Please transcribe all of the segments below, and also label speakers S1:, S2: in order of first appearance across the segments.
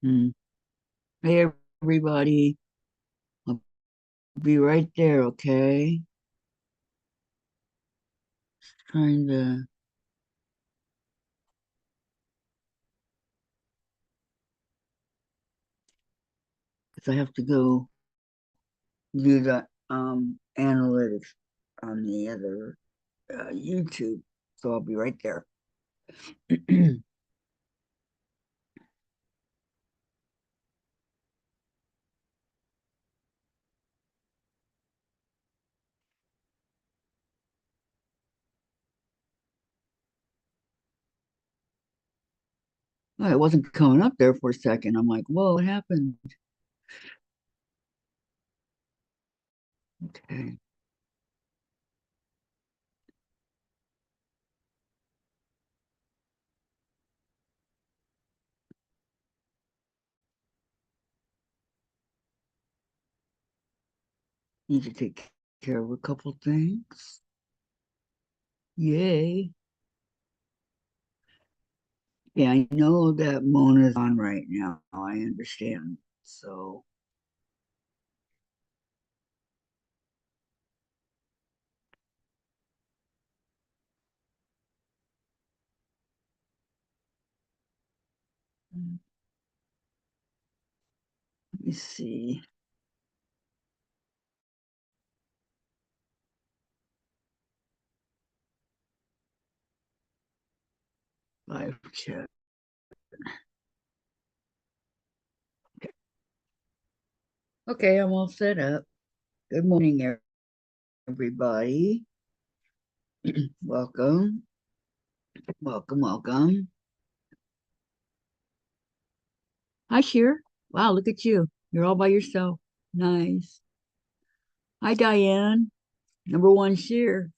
S1: Hmm. Hey, everybody. I'll be right there, okay? Trying to, because I have to go do the analytics on the other YouTube. So I'll be right there. Well, it wasn't coming up there for a second. I'm like, whoa, what happened? Okay. Need to take care of a couple things. Yay. Yeah, I know that Mona's on right now. I understand. So let me see. Live chat. Okay, I'm all set up. Good morning, everybody. Welcome, welcome, welcome. Hi, Sheer. Wow, look at you. You're all by yourself. Nice. Hi, Diane. Number one, Sheer.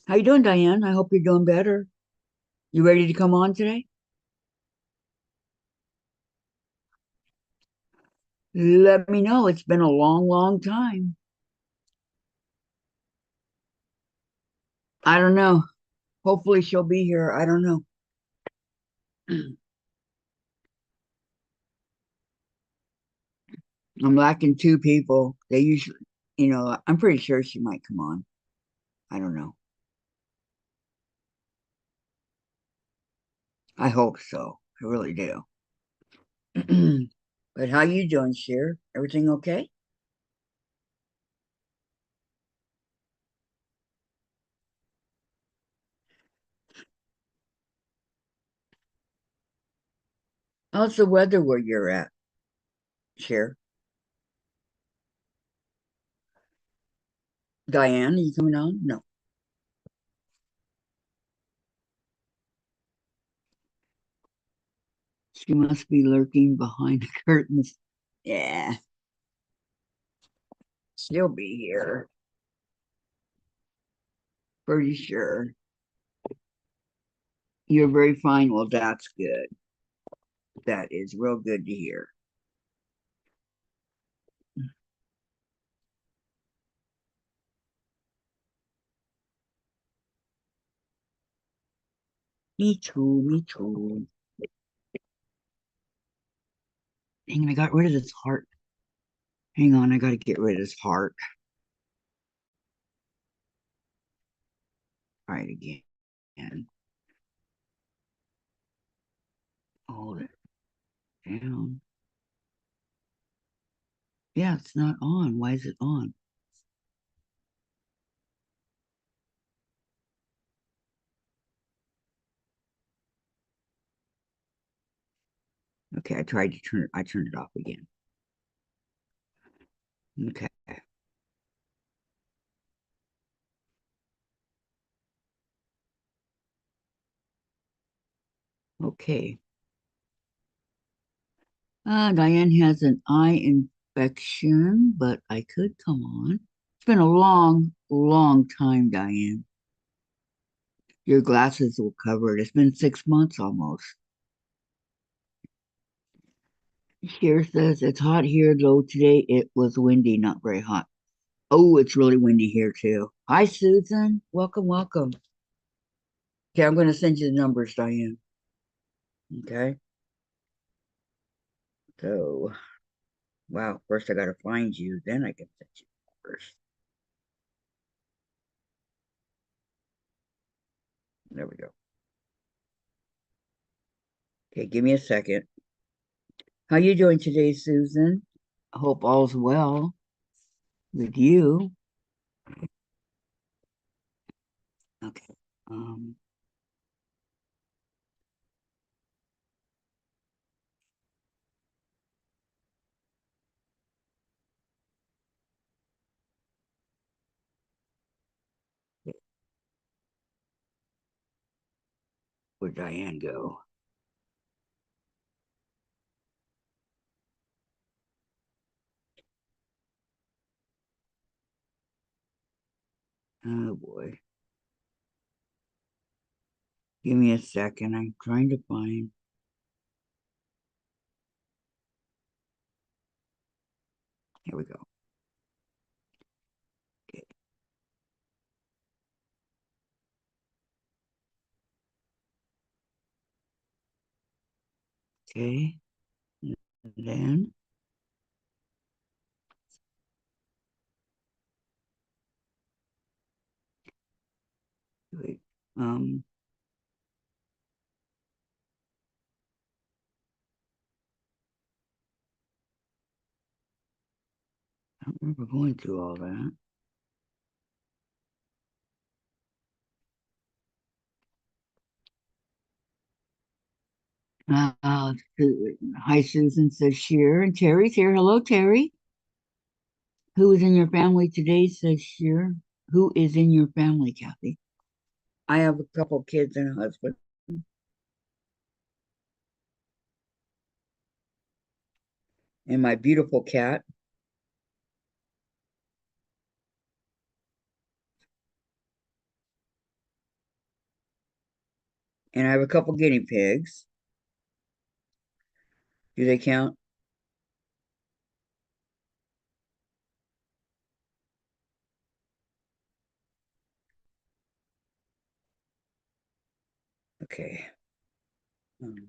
S1: How you doing, Diane? I hope you're doing better. You ready to come on today? Let me know. It's been a long, long time. I don't know. Hopefully she'll be here. I don't know. I'm lacking two people. They usually, I'm pretty sure she might come on. I don't know. I hope so. I really do. But how you doing, Sheer? Everything okay? How's the weather where you're at, Sheer? Diane, are you coming on? No. She must be lurking behind the curtains. Yeah, she'll be here. Pretty sure. You're very fine. Well, that's good. That is real good to hear. Me too, me too. Dang it, I got rid of this heart. Hang on, I gotta get rid of this heart. Try it again. Hold it down. Yeah, it's not on. Why is it on? Okay, I tried to turn it. I turned it off again. Okay. Okay. Diane has an eye infection, but I could come on. It's been a long, long time, Diane. Your glasses will cover it. It's been 6 months almost. Here says it's hot here, though today it was windy, not very hot. Oh, it's really windy here too. Hi, Susan. Welcome, welcome. Okay, I'm going to send you the numbers, Diane. Okay. So, wow, first I gotta find you, then I can send you first. There we go. Okay, give me a second. How you doing today, Susan? I hope all's well with you. Okay. Um, where'd Diane go? Oh boy. Give me a second. I'm trying to find. Here we go. Okay. Okay. And then wait. Um, I don't remember going through all that. Hi, Susan says Sheer, and Terry's here. Hello, Terry. Who is in your family today? Says Sheer. Who is in your family, Kathy? I have a couple kids and a husband, and my beautiful cat, and I have a couple guinea pigs. Do they count? Okay. Um,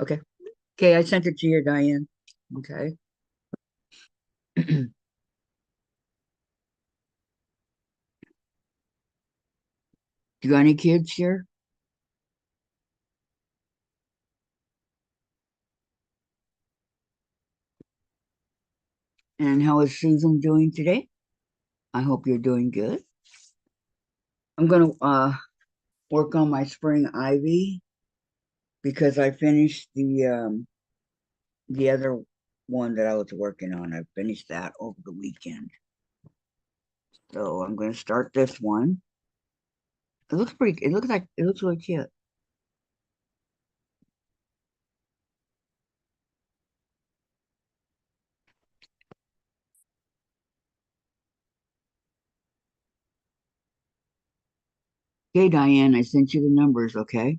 S1: okay. Okay, I sent it to you, Diane. Okay. You got any kids here? And how is Susan doing today? I hope you're doing good. I'm gonna work on my spring ivy because I finished the other one that I was working on. I finished that over the weekend. So I'm gonna start this one. It looks pretty it looks really cute. Okay, Diane, I sent you the numbers, okay?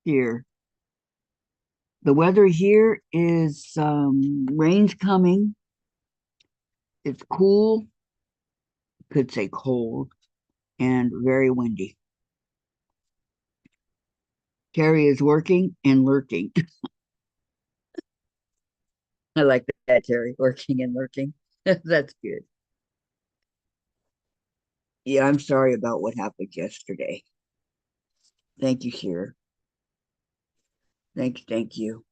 S1: Here. The weather here is rain's coming. It's cool, could say cold, and very windy. Terry is working and lurking. I like that, Terry, working and lurking. That's good. Yeah, I'm sorry about what happened yesterday. Thank you, Sheer. Thank you.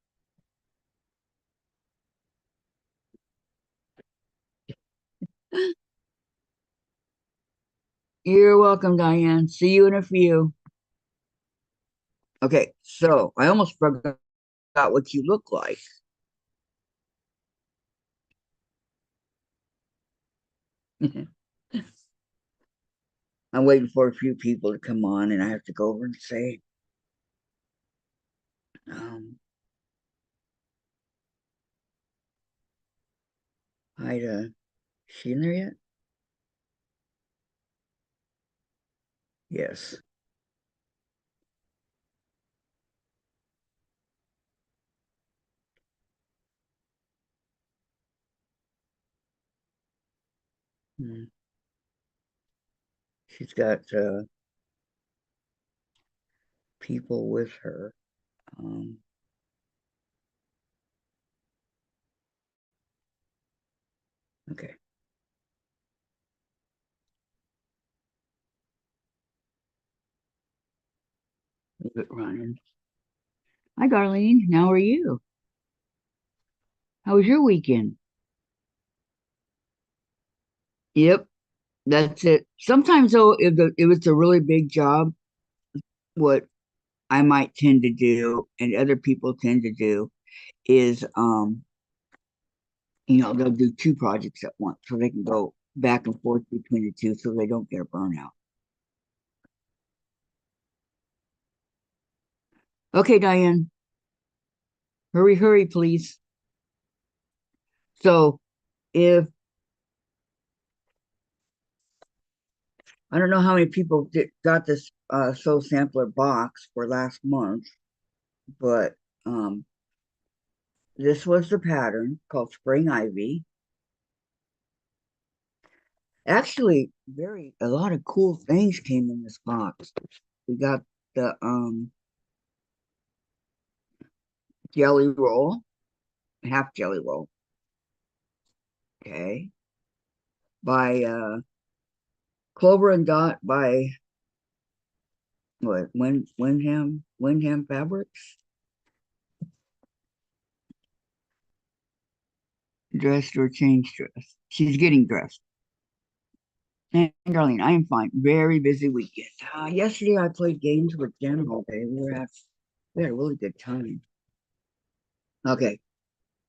S1: You're welcome, Diane. See you in a few. Okay, so I almost forgot what you look like. I'm waiting for a few people to come on, and I have to go over and say, um, hi to, is she in there yet? Yes. Mm. She's got people with her. Um, okay, leave it running. Hi, Darlene. How are you? How was your weekend? Yep, that's it. Sometimes, though, if it's a really big job, what I might tend to do, and other people tend to do, is they'll do two projects at once, so they can go back and forth between the two, so they don't get a burnout. Okay, Diane, hurry, hurry, please. So, if I don't know how many people got this soul sampler box for last month, but um, this was the pattern called Spring Ivy. Actually, very a lot of cool things came in this box. We got the jelly roll, half jelly roll, okay, by Clover and Dot by what Windham Fabrics, dressed or changed dress. She's getting dressed. And Darlene, I am fine. Very busy weekend. Yesterday I played games with Jen all day. We had a really good time. Okay,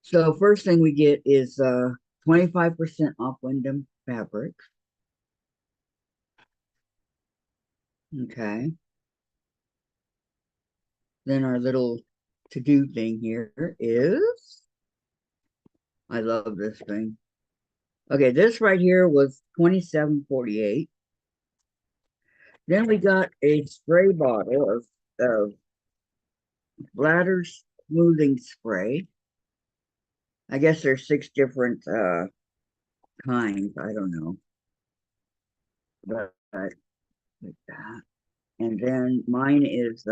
S1: so first thing we get is 25% off Wyndham Fabric. Okay. Then our little to-do thing here is I love this thing. Okay, this right here was 27.48. Then we got a spray bottle of bladder smoothing spray. I guess there's six different kinds. I don't know. But like that. And then mine is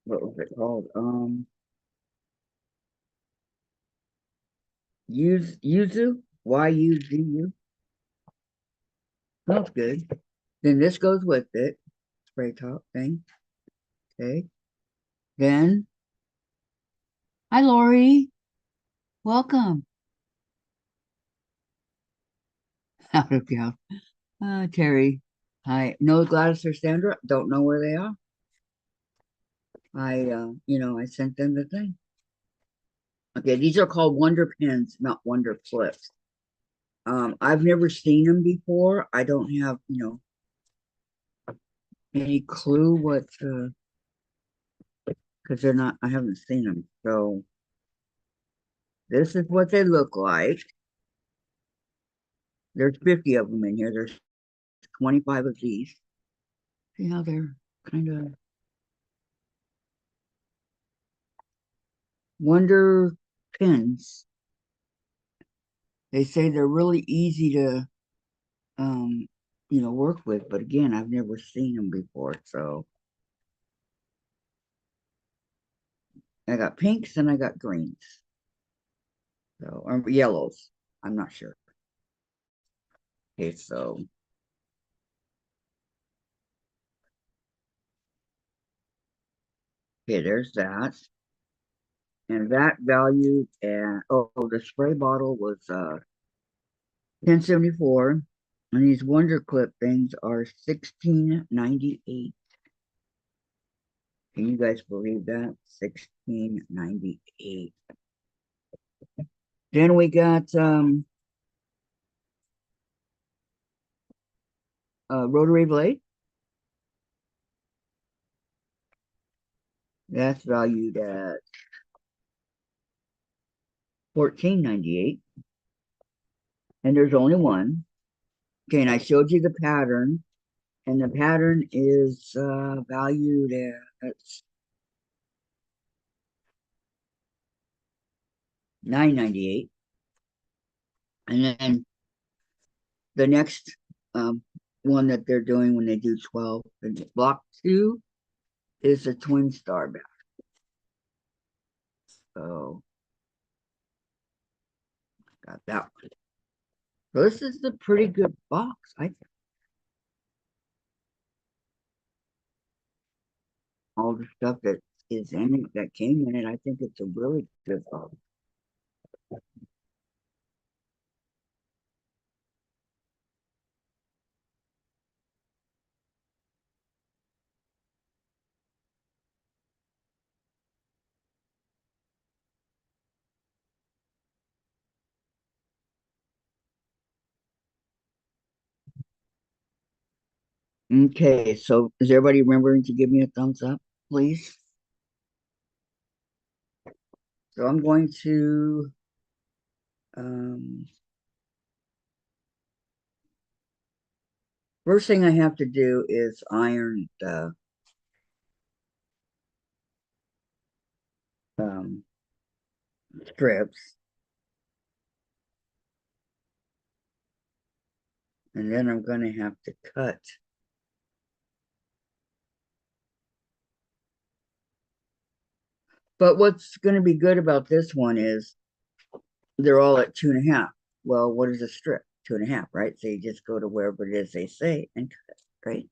S1: what was it called? Yuzu. Yuzu. That's good. Then this goes with it. Spray top thing. Okay. Then hi Lori. Welcome. Out of gal. Terry. Hi. No Gladys or Sandra. Don't know where they are. I sent them the thing. Okay, these are called Wonder Pins, not Wonder Clips. I've never seen them before. I don't have, any clue what, because they're not, I haven't seen them. So this is what they look like. There's 50 of them in here. There's 25 of these. See how they're kind of Wonder Pins. They say they're really easy to, um, work with. But again, I've never seen them before. So I got pinks and I got greens. So, or yellows. I'm not sure. Okay, so okay, there's that. And that value and the spray bottle was 10.74. And these Wonder Clip things are 16.98. Can you guys believe that? 16.98. Then we got rotary blade. That's valued at 14.98. And there's only one. Okay, and I showed you the pattern, and the pattern is valued at $9.98. And then the next one that they're doing when they do 12, the block two is a twin star back. So got that one. So this is a pretty good box. I think all the stuff that is in it that came in it, I think it's a really good box. Okay, so is everybody remembering to give me a thumbs up, please? So I'm going to um, first thing I have to do is iron the um, strips, and then I'm going to have to cut. But what's going to be good about this one is they're all at 2.5. Well, what is a strip? 2.5, right? So you just go to wherever it is they say and cut it, right?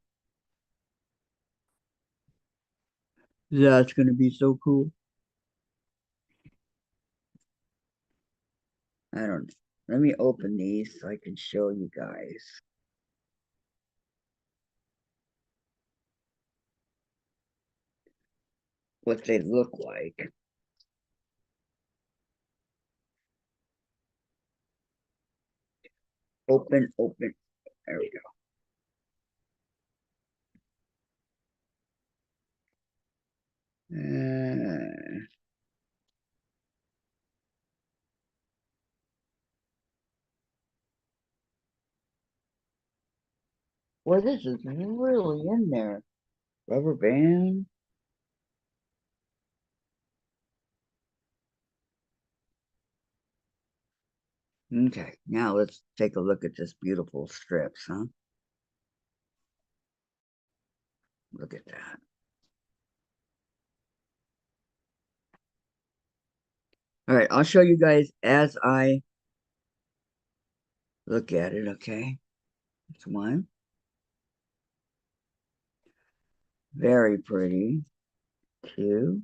S1: That's going to be so cool. I don't know. Let me open these so I can show you guys what they look like. Open, open. There we go. Well, this is really in there. Rubber band. Okay, now let's take a look at this beautiful strips, huh? Look at that. All right, I'll show you guys as I look at it, okay? That's one. Very pretty. Two.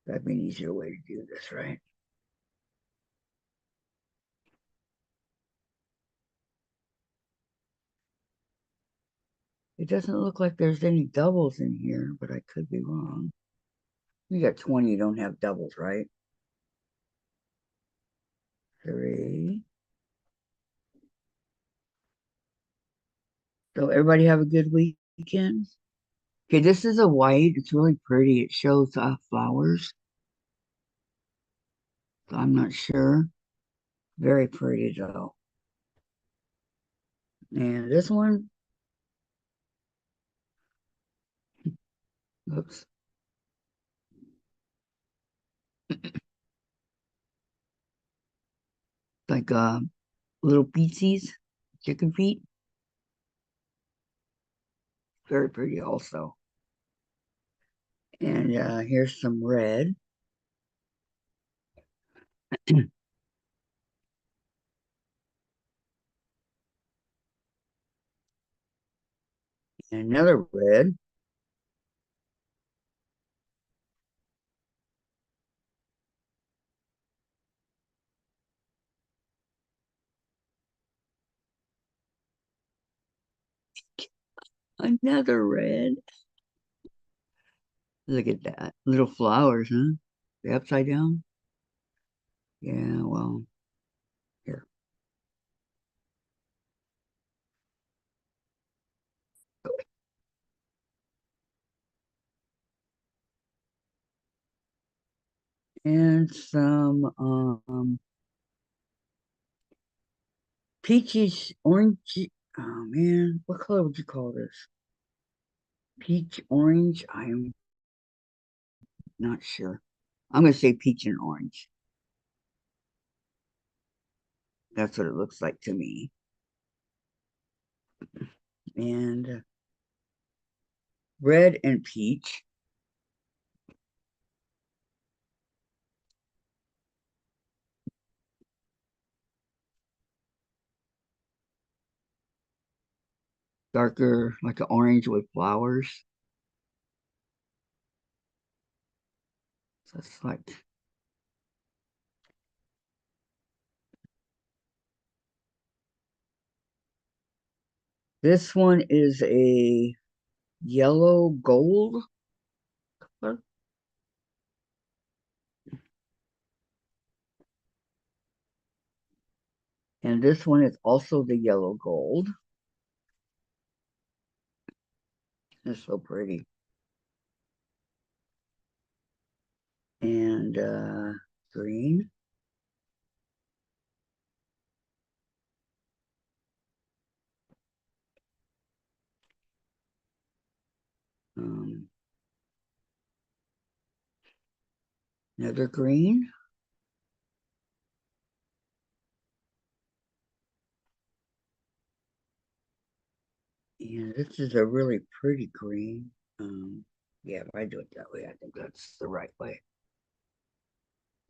S1: That'd be an easier way to do this, right? It doesn't look like there's any doubles in here, but I could be wrong. You got 20, you don't have doubles, right? Three. So everybody have a good weekend. Okay, this is a white. It's really pretty. It shows flowers. So I'm not sure. Very pretty though. And this one looks like little beetsies, chicken feet. Very pretty also. And here's some red. And another red. Another red. Look at that. Little flowers, huh? The upside down. Yeah, well, here. And some peachish orange. Oh man, what color would you call this? Peach orange? I'm not sure. I'm gonna say peach and orange. That's what it looks like to me. And red and peach. Darker, like an orange with flowers. So it's like this one is a yellow gold color. And this one is also the yellow gold. It's so pretty. And green. Um, another green. And this is a really pretty green. Yeah, if I do it that way, I think that's the right way.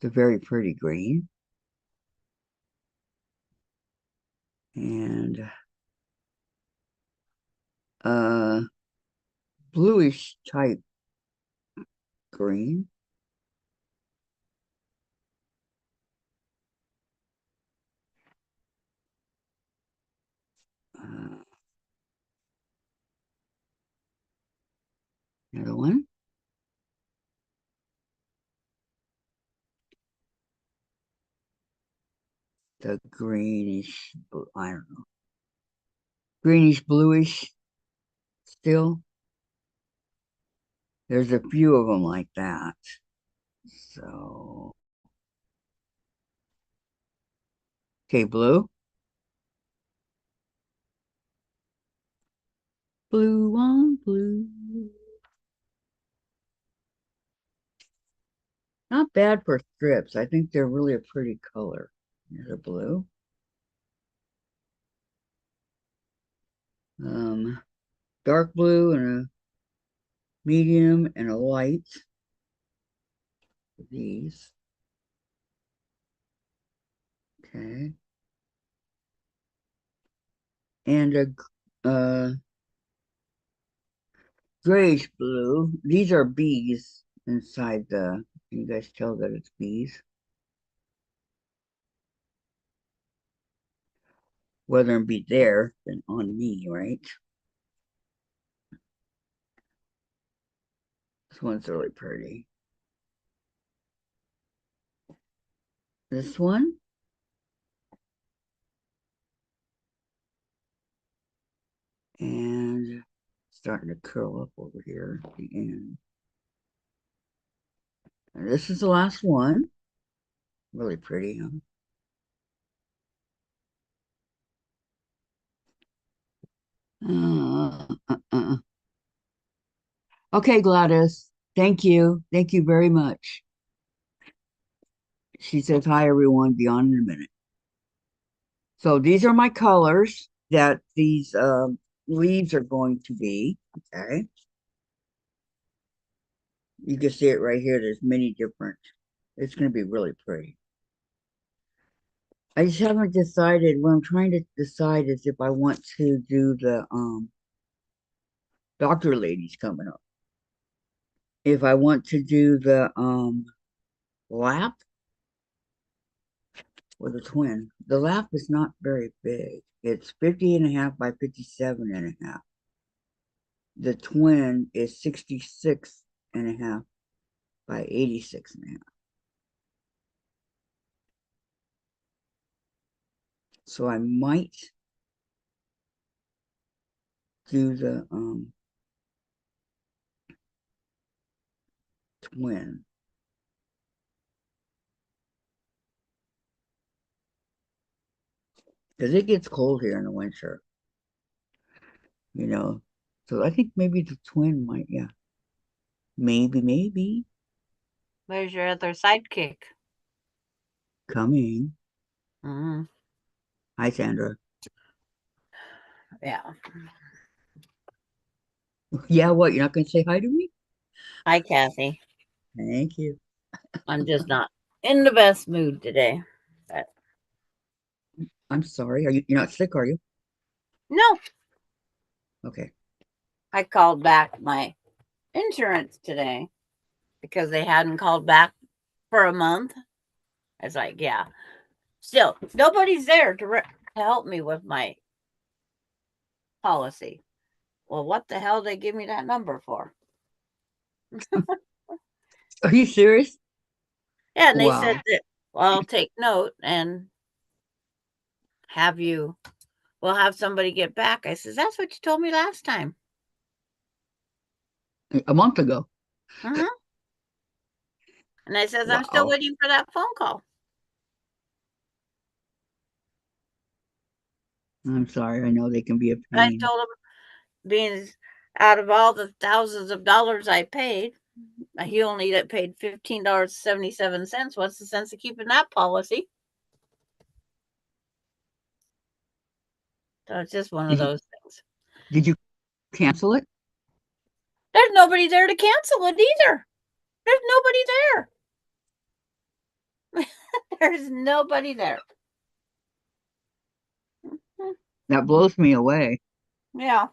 S1: It's a very pretty green. And uh bluish type green. Uh, another one. The greenish, I don't know, greenish bluish still. There's a few of them like that. So, okay, blue. Blue on blue. Not bad for strips. I think they're really a pretty color. There's a blue. Um, dark blue and a medium and a light. These. Okay. And a grayish blue. These are bees inside the. Can you guys tell that it's bees? Whether it be there than on me, right? This one's really pretty. This one, and starting to curl up over here at the end. And this is the last one. Really pretty, huh? Okay, Gladys. Thank you. Thank you very much. She says, hi, everyone. Be on in a minute. So these are my colors that these leaves are going to be. Okay. You can see it right here. There's many different. It's going to be really pretty. I just haven't decided. What I'm trying to decide is if I want to do the doctor ladies coming up. If I want to do the lap or the twin. The lap is not very big. It's 50 and a half by 57 and a half. The twin is 66 and a half by 86 and a half. So I might do the twin. because it gets cold here in the winter, you know. So I think maybe the twin might, yeah, maybe
S2: Where's your other sidekick?
S1: coming.
S2: Mm,
S1: Hi, Sandra.
S2: yeah.
S1: Yeah, what? You're not going to say hi to me?
S2: Hi, Kathy.
S1: Thank you.
S2: I'm just not in the best mood today. But
S1: I'm sorry. You're not sick, are you?
S2: no,
S1: Okay.
S2: I called back my insurance today because they hadn't called back for a month. It's like, yeah. Still, nobody's there to help me with my policy. Well, what the hell did they give me that number for?
S1: Are you serious?
S2: Yeah, and they said
S1: Wow.
S2: that, well, I'll take note and have you, we'll have somebody get back. I says, that's what you told me last time.
S1: A month ago.
S2: Hmm. And I says, I'm still
S1: Wow.
S2: waiting for that phone call.
S1: I'm sorry. I know they can be a
S2: I
S1: pain.
S2: told him, being out of all the thousands of dollars I paid, he only that paid $15.77. What's the sense of keeping that policy? So it's just one of
S1: Did you
S2: those things.
S1: did you cancel it?
S2: There's nobody there to cancel it either. There's nobody there. There's nobody there.
S1: That blows me away.
S2: Yeah.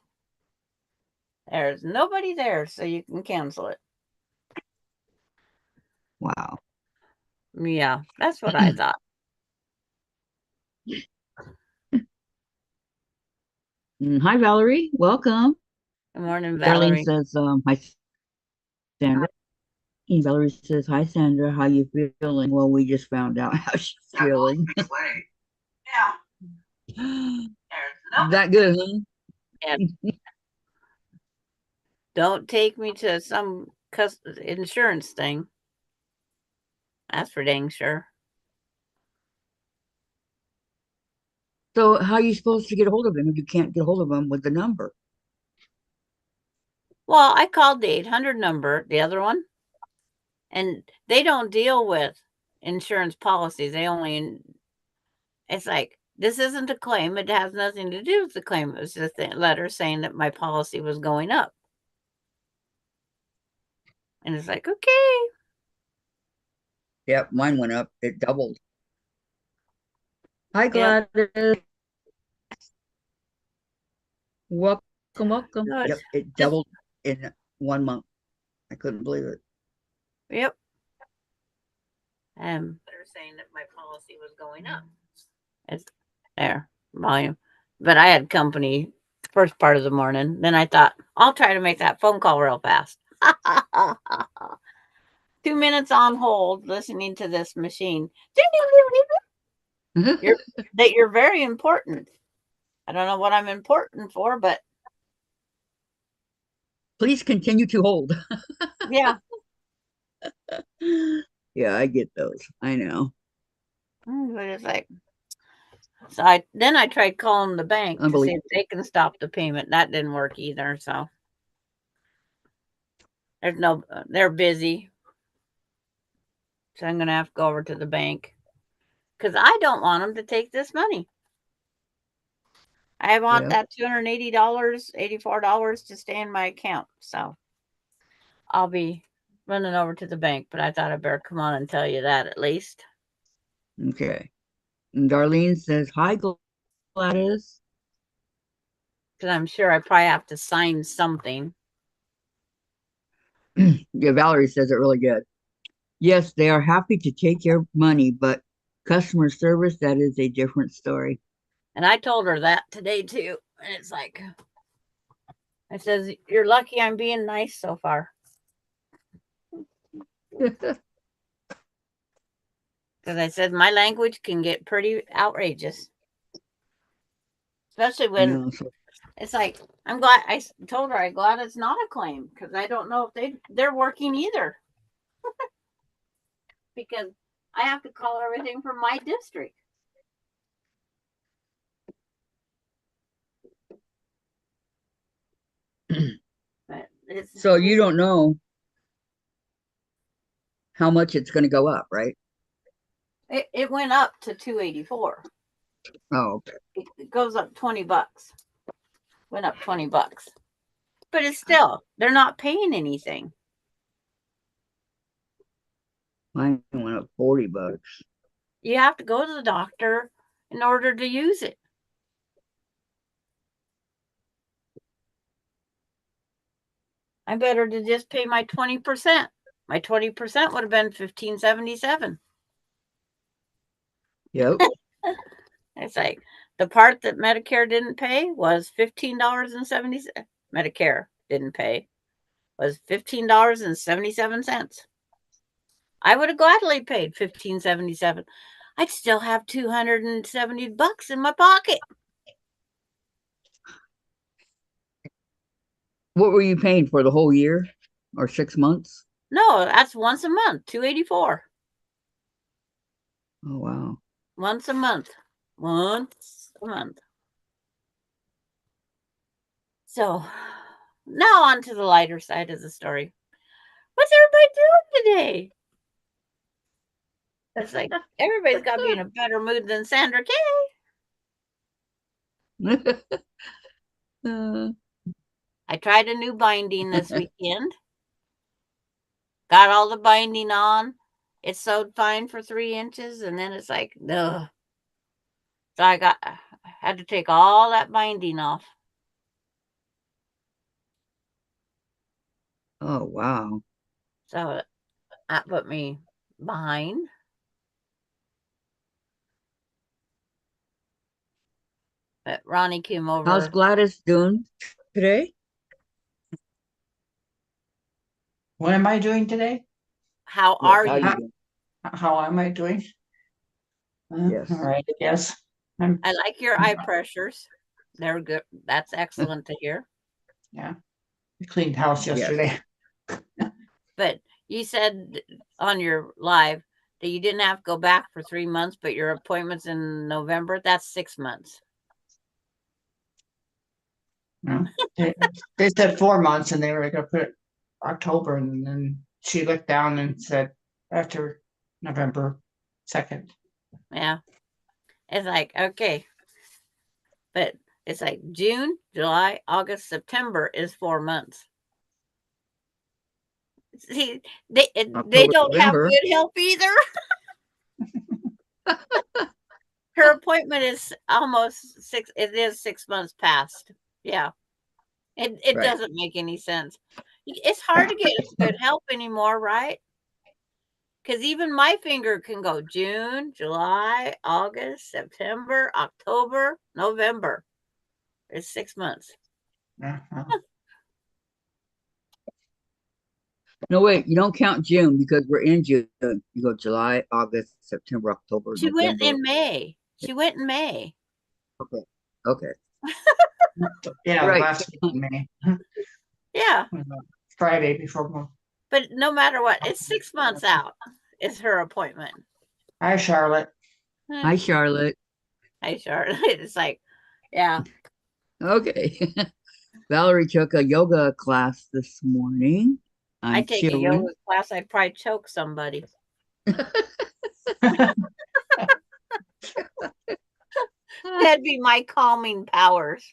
S2: There's nobody there, so you can cancel it.
S1: Wow.
S2: Yeah, that's what I thought.
S1: Hi, Valerie. Welcome.
S2: Good morning,
S1: Darlene
S2: Valerie.
S1: says, hi, Sandra. And Valerie says, hi, Sandra. How you feeling? Well, we just found out how she's feeling. That good, huh?
S2: Yeah, don't take me to some insurance thing. That's for dang sure.
S1: So how are you supposed to get a hold of him if you can't get a hold of him with the number?
S2: Well, I called the 800 number, the other one, and they don't deal with insurance policies. It's like, this isn't a claim. It has nothing to do with the claim. It was just a letter saying that my policy was going up. And it's like, okay.
S1: Yep, mine went up. It doubled. Hi,
S2: Yep.
S1: Gladys. Welcome, welcome.
S2: No, it's
S1: Yep, it
S2: just,
S1: doubled in 1 month. I couldn't believe it.
S2: yep. They're saying that my policy was going up. It's there, volume. But I had company first part of the morning. Then I thought, I'll try to make that phone call real fast. 2 minutes on hold listening to this machine. You're that you're very important. I don't know what I'm important for, but
S1: Please continue to hold.
S2: yeah.
S1: Yeah, I get those. I know.
S2: But it's like, so I tried calling the bank to see
S1: Unbelievable.
S2: if they can stop the payment. That didn't work either. So there's no, they're busy. So I'm gonna have to go over to the bank because I don't want them to take this money. I want
S1: Yeah.
S2: that $280, $84 to stay in my account. So I'll be running over to the bank, but I thought I better come on and tell you that at least.
S1: Okay. And Darlene says, hi, Gladys.
S2: Because I'm sure I probably have to sign something.
S1: Yeah, Valerie says it really good. Yes, they are happy to take your money, but customer service, that is a different story.
S2: And I told her that today too. And it's like, I says, you're lucky I'm being nice so far. Because I said my language can get pretty outrageous. Especially
S1: I
S2: when
S1: know. So,
S2: it's like, I'm glad told her I'm glad it's not a claim because I don't know if they're working either. Because I have to call everything from my district. But it's
S1: So you don't know how much it's going to go up, right?
S2: it went up to 284.
S1: Oh, okay.
S2: It goes up $20. Went up $20. But it's still, they're not paying anything.
S1: Mine went up $40.
S2: You have to go to the doctor in order to use it. I better to just pay my 20%. My 20% would have been $15.77.
S1: Yep.
S2: It's like the part that Medicare didn't pay was $15.70. Medicare didn't pay was $15.77. I would have gladly paid $15.77. I'd still have $270 in my pocket.
S1: What were you paying for the whole year or 6 months?
S2: No, that's once a month, $284.
S1: Oh, wow.
S2: Once a month. Once a month. So now on to the lighter side of the story. What's everybody doing today? It's like everybody's got to be in a better mood than Sandra Kay. I tried a new binding this weekend. Got all the binding on. It sewed fine for 3 inches, and then it's like, ugh. So I had to take all that binding off.
S1: Oh, wow.
S2: So that put me behind. But Ronnie came
S1: How's
S2: over.
S1: Gladys doing today?
S3: What am I doing today?
S2: How
S1: Yes,
S2: are
S1: how
S2: you?
S1: you doing?
S3: How am I doing?
S1: Yes.
S3: All right, I guess.
S2: I like your eye pressures. They're good. That's excellent to hear.
S3: Yeah. I cleaned house
S1: Yes.
S3: yesterday.
S2: But you said on your live that you didn't have to go back for 3 months, but your appointment's in November. That's 6 months.
S3: No. They said 4 months and they were going to put October, and then she looked down and said after November 2nd.
S2: Yeah. It's like, okay. But it's like June, July, August, September is 4 months. See, they
S1: October,
S2: don't have
S1: November.
S2: good help either. Her appointment is almost 6. It is 6 months past. Yeah. It
S1: Right.
S2: doesn't make any sense. It's hard to get good help anymore, right? Because even my finger can go June, July, August, September, October, November. It's 6 months.
S1: No, wait, you don't count June because we're in June. You go July, August, September, October,
S2: She went
S1: November.
S2: in May. She went in May.
S1: Okay. Okay.
S3: Yeah,
S1: Right.
S3: last week in May.
S2: Yeah.
S3: Friday before.
S2: But no matter what, it's 6 months out is her appointment.
S3: Hi, Charlotte.
S1: Hi, Charlotte.
S2: Hi, Charlotte. It's like, yeah.
S1: Okay. Valerie took a yoga class this morning.
S2: I take a yoga class, I'd probably choke somebody. That'd be my calming powers.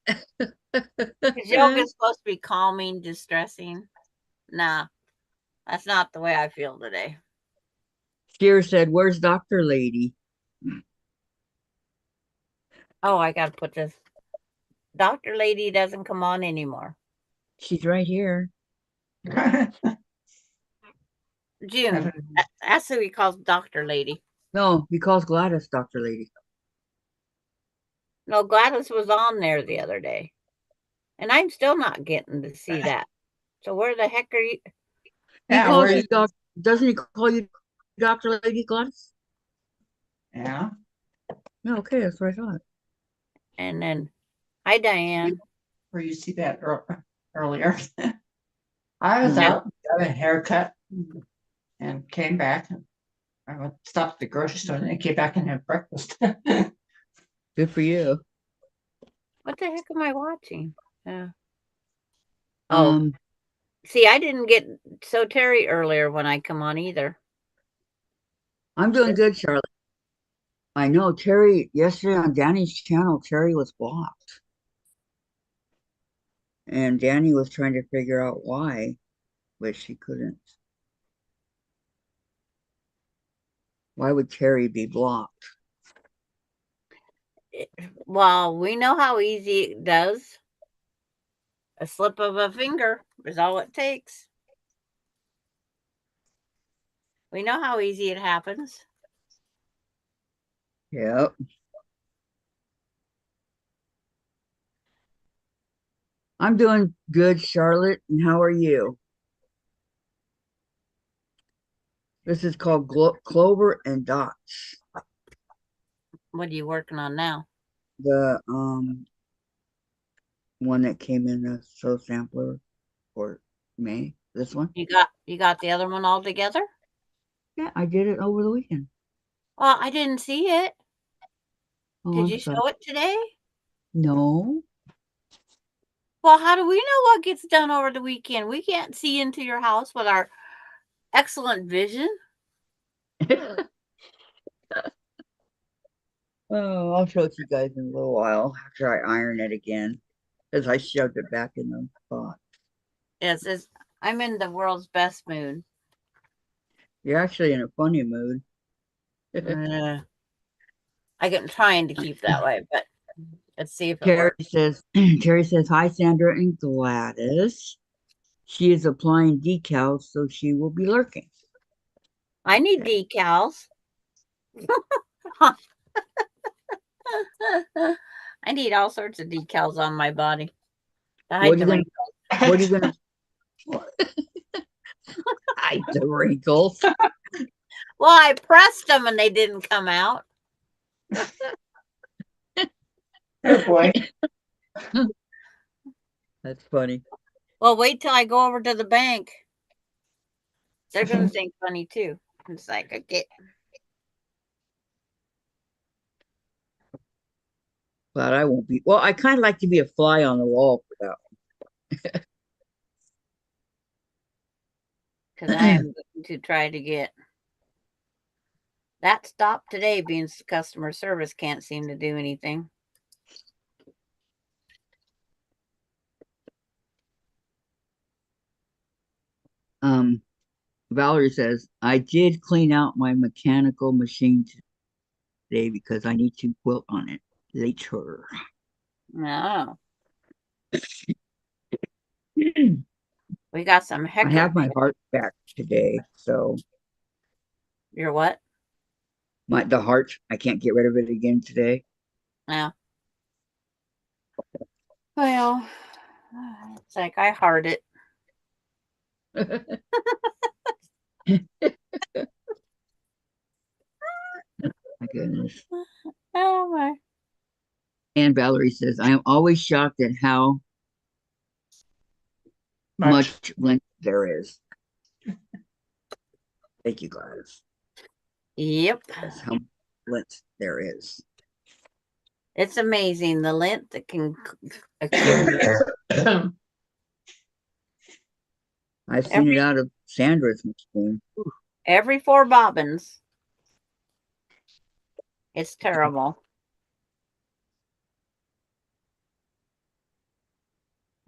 S2: Yoga is supposed to be calming, distressing. Nah, that's not the way I feel today.
S1: Sheer said, "Where's Dr. Lady?"
S2: Oh, I got to put this. Dr. Lady doesn't come on anymore.
S1: She's right here.
S2: June. That's who he calls Dr. Lady.
S1: No, he calls Gladys Dr. Lady.
S2: No, Gladys was on there the other day. And I'm still not getting to see that. So where the heck are you?
S1: He calls you Doc. Doesn't he call you Dr. Lady Gladys?
S3: Yeah.
S1: No, okay, that's what I thought.
S2: And then, hi, Diane.
S3: Where you see that earlier. I was out, got a haircut, and came back. I stopped at the grocery store and then came back and had breakfast.
S1: Good for you.
S2: What the heck am I watching? Oh, see, I didn't get so Terry earlier when I come on either.
S1: I'm doing
S2: This-
S1: good, Charlotte. I know Terry, yesterday on Danny's channel, Terry was blocked. And Danny was trying to figure out why, but she couldn't. Why would Terry be blocked?
S2: Well, we know how easy it does. A slip of a finger is all it takes. We know how easy it happens.
S1: Yep. I'm doing good, Charlotte. And how are you? This is called Clover and Dots.
S2: What are you working on now?
S1: The one that came in the show sampler for May. This one?
S2: You got the other one all together?
S1: Yeah, I did it over the weekend.
S2: Well, I didn't see it.
S1: Oh,
S2: Did
S1: I'm
S2: you
S1: sorry.
S2: show it today?
S1: No.
S2: Well, how do we know what gets done over the weekend? We can't see into your house with our excellent vision.
S1: Oh, I'll show it to you guys in a little while after I iron it again, because I shoved it back in the pot.
S2: Yes, I'm in the world's best mood.
S1: You're actually in a funny mood.
S2: I'm trying to keep that way, but let's see if it
S1: Terry
S2: works.
S1: says, Terry says, hi, Sandra and Gladys. She is applying decals, so she will be lurking.
S2: I need decals. I need all sorts of decals on my body to hide the wrinkles.
S1: What are you gonna hide the wrinkles?
S2: Well, I pressed them and they didn't come out.
S3: Oh boy.
S1: That's funny.
S2: Well, wait till I go over to the bank. They're gonna think funny too. It's like okay.
S1: But I won't be. Well, I kind of like to be a fly on the wall for that
S2: Because I am going to try to get that stopped today, being customer service can't seem to do anything.
S1: Valerie says, I did clean out my mechanical machine today because I need to quilt on it later.
S2: No,
S1: I
S2: we got some heck.
S1: have my heart back today, so
S2: Your what?
S1: the heart, I can't get rid of it again today.
S2: No. Well, it's like I heart it.
S1: My goodness.
S2: Oh my.
S1: And Valerie says, I am always shocked at how much length there is. Thank you, Gladys.
S2: Yep.
S1: That's how much length there is.
S2: It's amazing the lint that can accumulate.
S1: I've seen it out of Sandra's machine.
S2: Every 4 bobbins. It's terrible.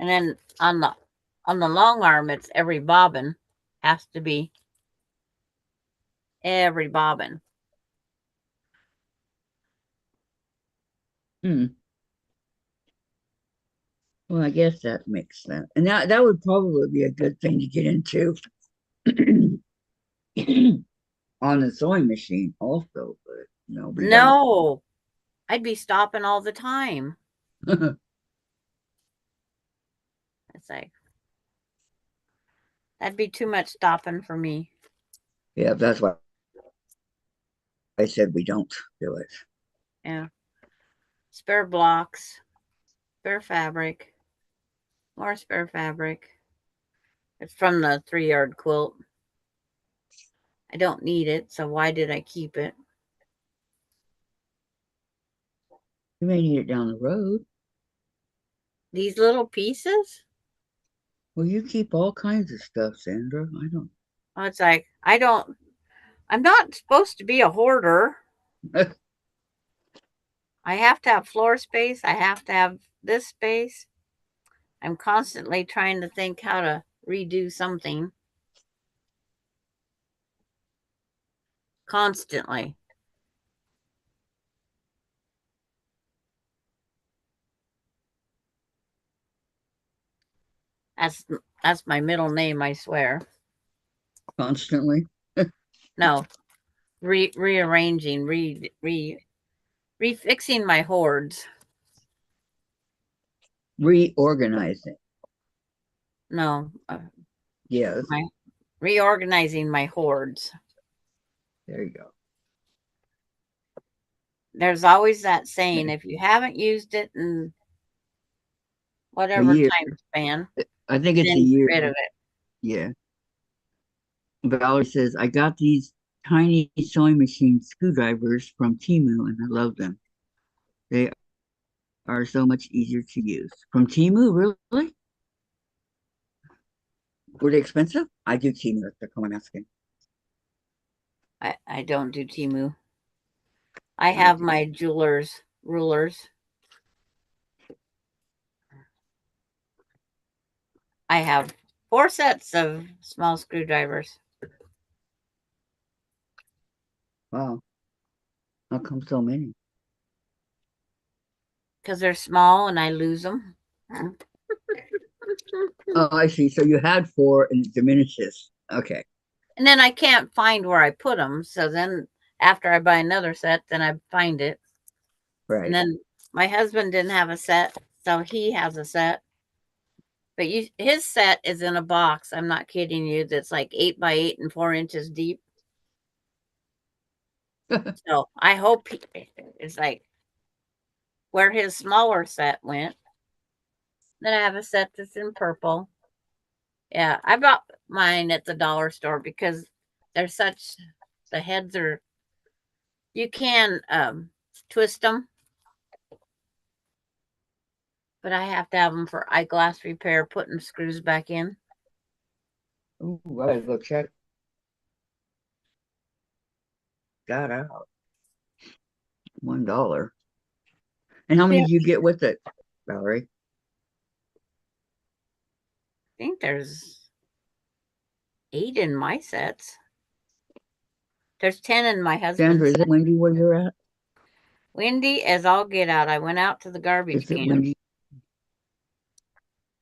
S2: And then on the long arm, it's every bobbin has to be every bobbin.
S1: Well, I guess that makes sense. And that would probably be a good thing to get into on the sewing machine also, but we
S2: No, I'd be stopping all the time.
S1: don't.
S2: It's like that'd be too much stopping for me.
S1: Yeah, that's why I said we don't do it.
S2: Yeah. Spare blocks, spare fabric, more spare fabric. It's from the 3-yard quilt. I don't need it, so why did I keep it?
S1: You may need it down the road.
S2: These little pieces?
S1: Well, you keep all kinds of stuff, Sandra. I don't.
S2: Oh, it's like, I'm not supposed to be a hoarder. I have to have floor space. I have to have this space. I'm constantly trying to think how to redo something. Constantly. That's my middle name, I swear.
S1: Constantly
S2: No, rearranging, refixing my hoards.
S1: reorganizing.
S2: No,
S1: Yes,
S2: reorganizing my hoards.
S1: there you go.
S2: There's always that saying, if you haven't used it in
S1: A
S2: whatever
S1: year.
S2: time span,
S1: I think it's a
S2: then get
S1: year.
S2: rid of it.
S1: Yeah. Valerie says, I got these tiny sewing machine screwdrivers from Timu and I love them. They are so much easier to use. From Timu, really? Were they expensive? I do Timu, that's what I'm asking.
S2: I don't do Timu. I
S1: I
S2: have
S1: do.
S2: my jeweler's rulers. I have 4 sets of small screwdrivers
S1: Wow. How come so many?
S2: because they're small and I lose them.
S1: Oh, I see. So you had four and it diminishes. Okay.
S2: And then I can't find where I put them. So then after I buy another set, then I find it. And
S1: Right.
S2: then my husband didn't have a set, so he has a set. But his set is in a box. I'm not kidding you. That's like 8 by 8 and 4 inches deep. So I hope it's like where his smaller set went. Then I have a set that's in purple. Yeah, I bought mine at the dollar store because they're such, the heads are, you can twist them, but I have to have them for eyeglass repair, putting screws back in.
S1: Ooh, I gotta go check that out. $1. And how many
S2: Yeah,
S1: did you get with it, Valerie?
S2: I think there's 8 in my sets. There's 10 in my
S1: Sandra,
S2: husband's
S1: is
S2: set.
S1: it windy where you're at?
S2: Windy as all get out. I went out to the garbage
S1: Is it
S2: can.
S1: windy?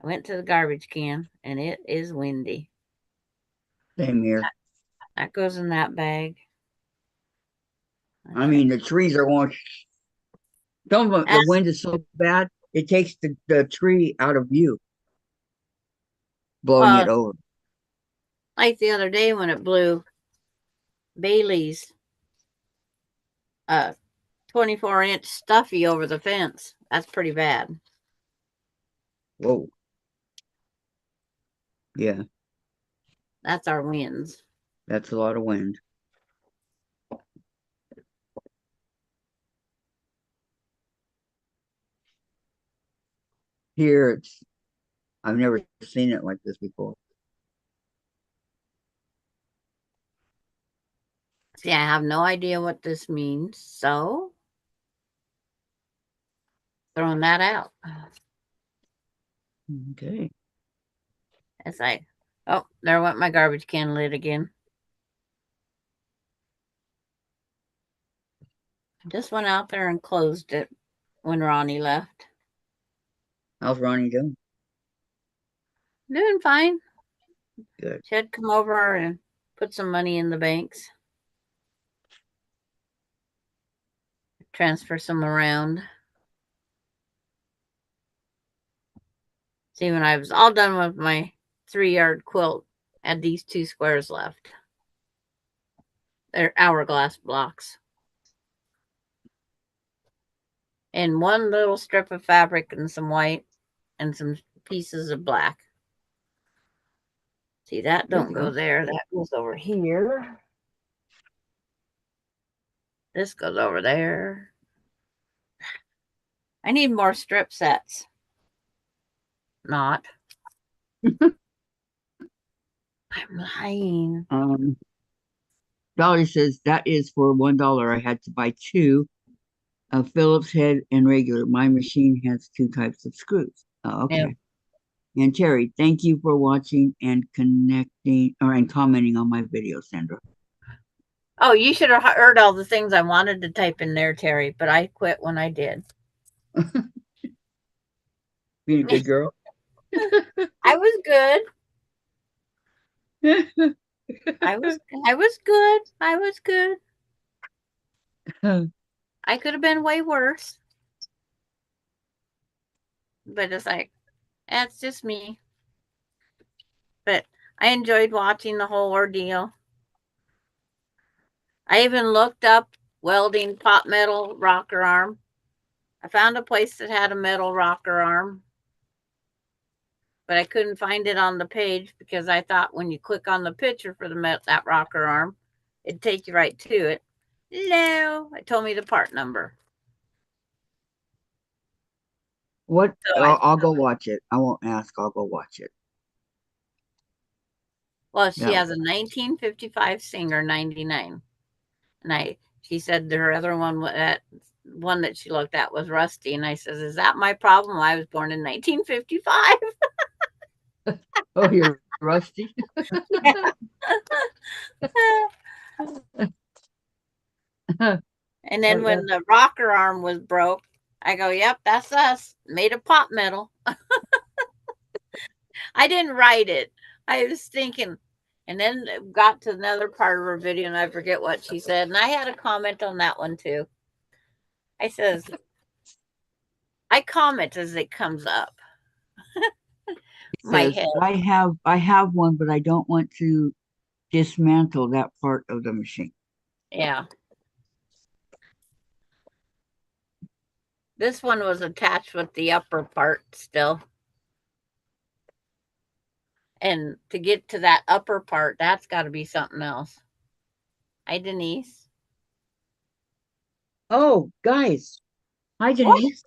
S2: I went to the garbage can and it is windy.
S1: Same here.
S2: That goes in that bag.
S1: I mean, the trees are going. Some of them, the
S2: That's
S1: wind is so bad, it takes the tree out of view, blowing it over.
S2: like the other day when it blew Bailey's 24-inch stuffy over the fence. That's pretty bad.
S1: Whoa. Yeah,
S2: That's our winds.
S1: that's a lot of wind. Here, I've never seen it like this before.
S2: See, I have no idea what this means. So, throwing that out.
S1: Okay.
S2: It's like, oh, there went my garbage can lid again. Just went out there and closed it when Ronnie left.
S1: How's Ronnie doing?
S2: Doing fine.
S1: Good.
S2: She had come over and put some money in the banks. Transfer some around. See, when I was all done with my 3-yard quilt, I had these 2 squares left. They're hourglass blocks. And one little strip of fabric and some white and some pieces of black. See, that don't go there. That goes over here. This goes over there. I need more strip sets. Not. I'm lying.
S1: Valerie says that is for $1. I had to buy two, a Phillips head and regular. My machine has two types of screws. Oh,
S2: Yeah.
S1: okay. And Terry, thank you for watching and connecting and commenting on my video, Sandra.
S2: Oh, you should have heard all the things I wanted to type in there, Terry, but I quit when I did.
S1: Being a good girl.
S2: I was good. I was good. I was good. I could have been way worse. But it's like, that's just me. But I enjoyed watching the whole ordeal. I even looked up welding pot metal rocker arm. I found a place that had a metal rocker arm, but I couldn't find it on the page because I thought when you click on the picture for that rocker arm, it'd take you right to it. No, it told me the part number.
S1: What?
S2: So
S1: I'll go watch it. I won't ask. I'll go watch it.
S2: Well, she
S1: Yeah.
S2: has a 1955 Singer 99, and she said her other one, that one that she looked at, was rusty, and I says, "Is that my problem? I was born in 1955."
S1: Oh, you're rusty.
S2: And then when the rocker arm was broke, I go, "Yep, that's us, made of pot metal." I didn't write it. I was thinking, and then it got to another part of her video, and I forget what she said, and I had a comment on that one too. I says, I comment as it comes up. My
S1: Says,
S2: head.
S1: I have one, but I don't want to dismantle that part of the machine.
S2: Yeah. This one was attached with the upper part still. And to get to that upper part, that's got to be something else. Hi, Denise.
S1: Oh, guys. Hi, Denise.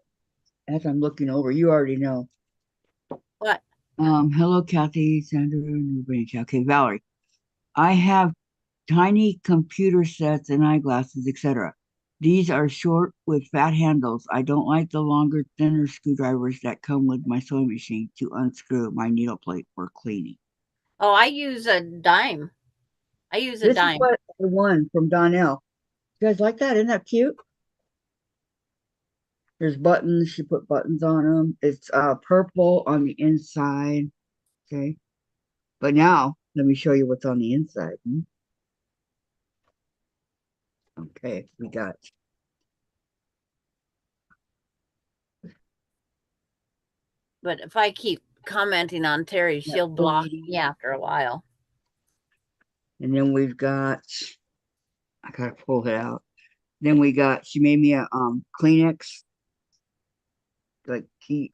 S1: As I'm looking over, you already know.
S2: What?
S1: Hello, Kathy, Sandra, and everybody. Okay, Valerie. I have tiny computer sets and eyeglasses, etc. These are short with fat handles. I don't like the longer, thinner screwdrivers that come with my sewing machine to unscrew my needle plate for cleaning.
S2: Oh, I use a dime. I use a
S1: This is
S2: dime.
S1: what the one from Donnell. You guys like that? Isn't that cute? There's buttons. She put buttons on them. It's purple on the inside. Okay. But now, let me show you what's on the inside. Okay, we got.
S2: But if I keep commenting on Terry, she'll block me after a while.
S1: And then we've got, I gotta pull it out. Then we got, she made me a Kleenex, like key,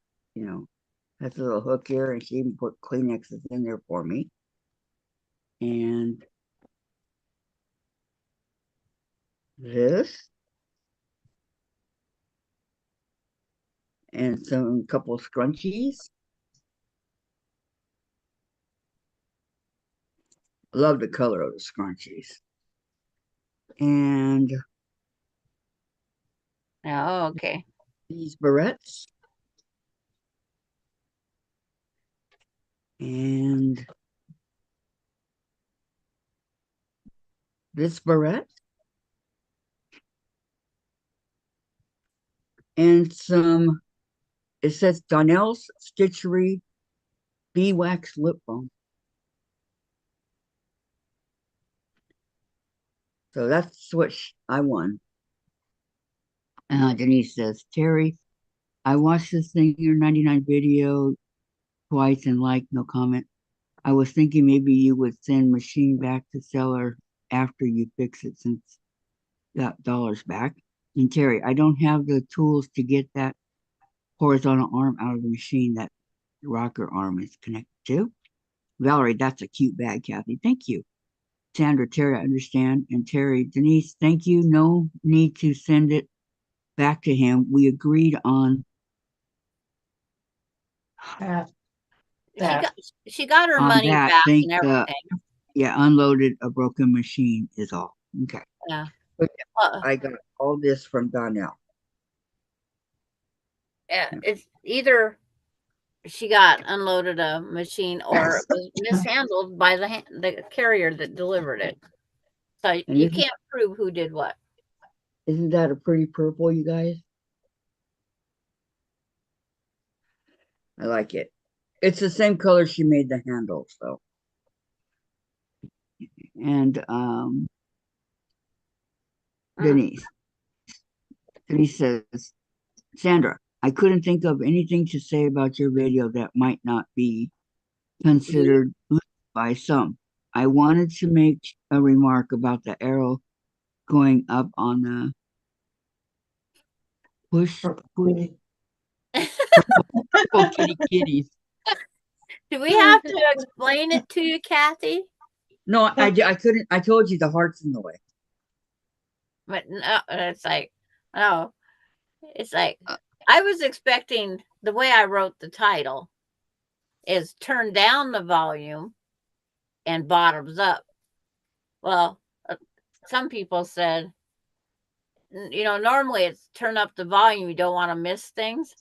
S1: has a little hook here, and she even put Kleenexes in there for me. And this, and some couple scrunchies. Love the color of the scrunchies. And
S2: Oh, okay.
S1: these barrettes. And this barrette. And some, it says Donnell's Stitchery Bee Wax Lip Balm. So that's what I won. Denise says, Terry, I watched this thing, your 99 video twice and no comment. I was thinking maybe you would send machine back to seller after you fix it since got dollars back. And Terry, I don't have the tools to get that horizontal arm out of the machine that rocker arm is connected to. Valerie, that's a cute bag, Kathy. Thank you. Sandra, Terry, I understand. And Terry, Denise, thank you. No need to send it back to him. We agreed on
S3: That,
S2: She got her
S1: on
S2: money
S1: that.
S2: back
S1: Thank
S2: and everything.
S1: Yeah, unloaded a broken machine is all. Okay.
S2: Yeah.
S1: But
S2: Well,
S1: I got all this from Donnell.
S2: it's either she got unloaded a machine or it was mishandled by the carrier that delivered it. So
S1: And
S2: you can't prove who did what.
S1: isn't that a pretty purple, you guys? I like it. It's the same color she made the handle, so. And Denise. Denise says, Sandra, I couldn't think of anything to say about your video that might not be considered by some. I wanted to make a remark about the arrow going up on the push purple kitty kitties.
S2: Do we have to explain it to you, Kathy?
S1: No, I couldn't. I told you the heart's in the way.
S2: But no, it's like, no, it's like,
S1: Uh,
S2: I was expecting the way I wrote the title is turn down the volume and bottoms up. Well, some people said, normally it's turn up the volume. You don't want to miss things,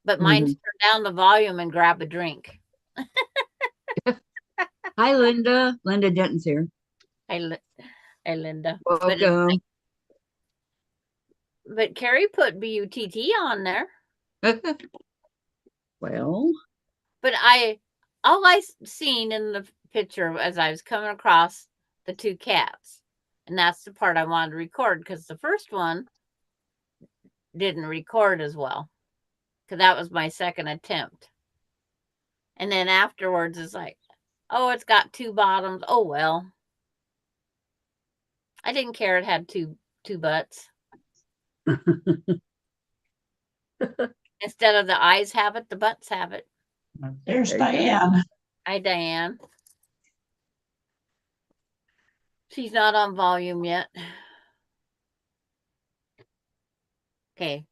S2: but mine's turn down the volume and grab a drink.
S1: Hi, Linda. Linda Denton's here.
S2: Hey, Linda.
S1: Welcome.
S2: But Carrie put BUTT on there.
S1: Well,
S2: but all I seen in the picture as I was coming across the two cats, and that's the part I wanted to record because the first one didn't record as well because that was my second attempt. And then afterwards, it's like, oh, it's got two bottoms. Oh well, I didn't care. It had two butts. Instead of the eyes have it, the butts have it.
S3: There's Diane.
S2: Hi, Diane. She's not on volume yet. Okay.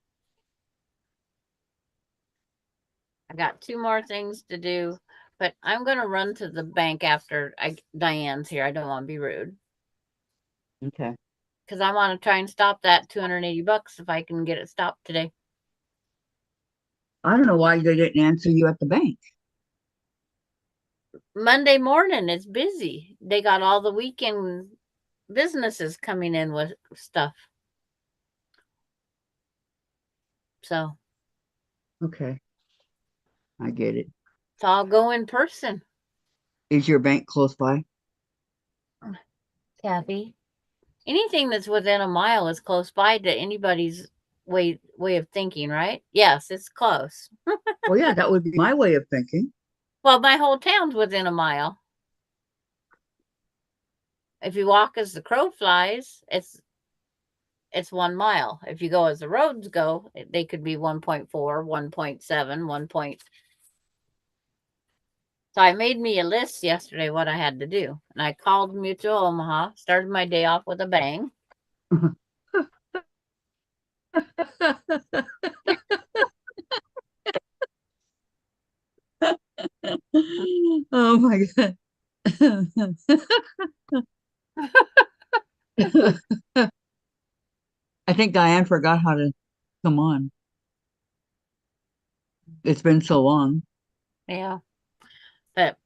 S2: I got two more things to do, but I'm going to run to the bank after Diane's here. I don't want to be rude.
S1: Okay.
S2: Because I want to try and stop that $280 if I can get it stopped today.
S1: I don't know why they didn't answer you at the bank.
S2: Monday morning, it's busy. They got all the weekend businesses coming in with stuff. So.
S1: Okay. I get it.
S2: So I'll go in person.
S1: Is your bank close by?
S2: Kathy, anything that's within a mile is close by to anybody's way of thinking, right? Yes, it's close.
S1: Well, yeah, that would be my way of thinking.
S2: Well, my whole town's within a mile. If you walk as the crow flies, it's 1 mile. If you go as the roads go, they could be 1.4, 1.7, 1. So I made me a list yesterday what I had to do. And I called Mutual Omaha, started my day off with a bang.
S1: Oh my God. I think Diane forgot how to come on. It's been so long.
S2: Yeah. But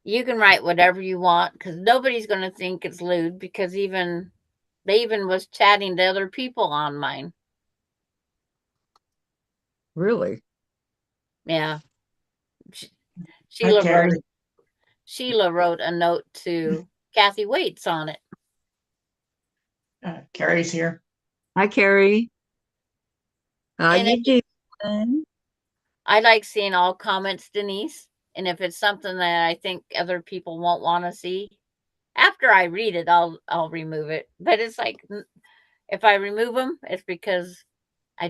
S2: you can write whatever you want because nobody's going to think it's lewd because they even was chatting to other people on mine.
S1: Really?
S2: Yeah. Sheila wrote a note to Kathy Waits on it.
S3: Carrie's here.
S1: Hi, Carrie. How you doing?
S2: I like seeing all comments, Denise. And if it's something that I think other people won't want to see, after I read it, I'll remove it. But it's like, if I remove them, it's because I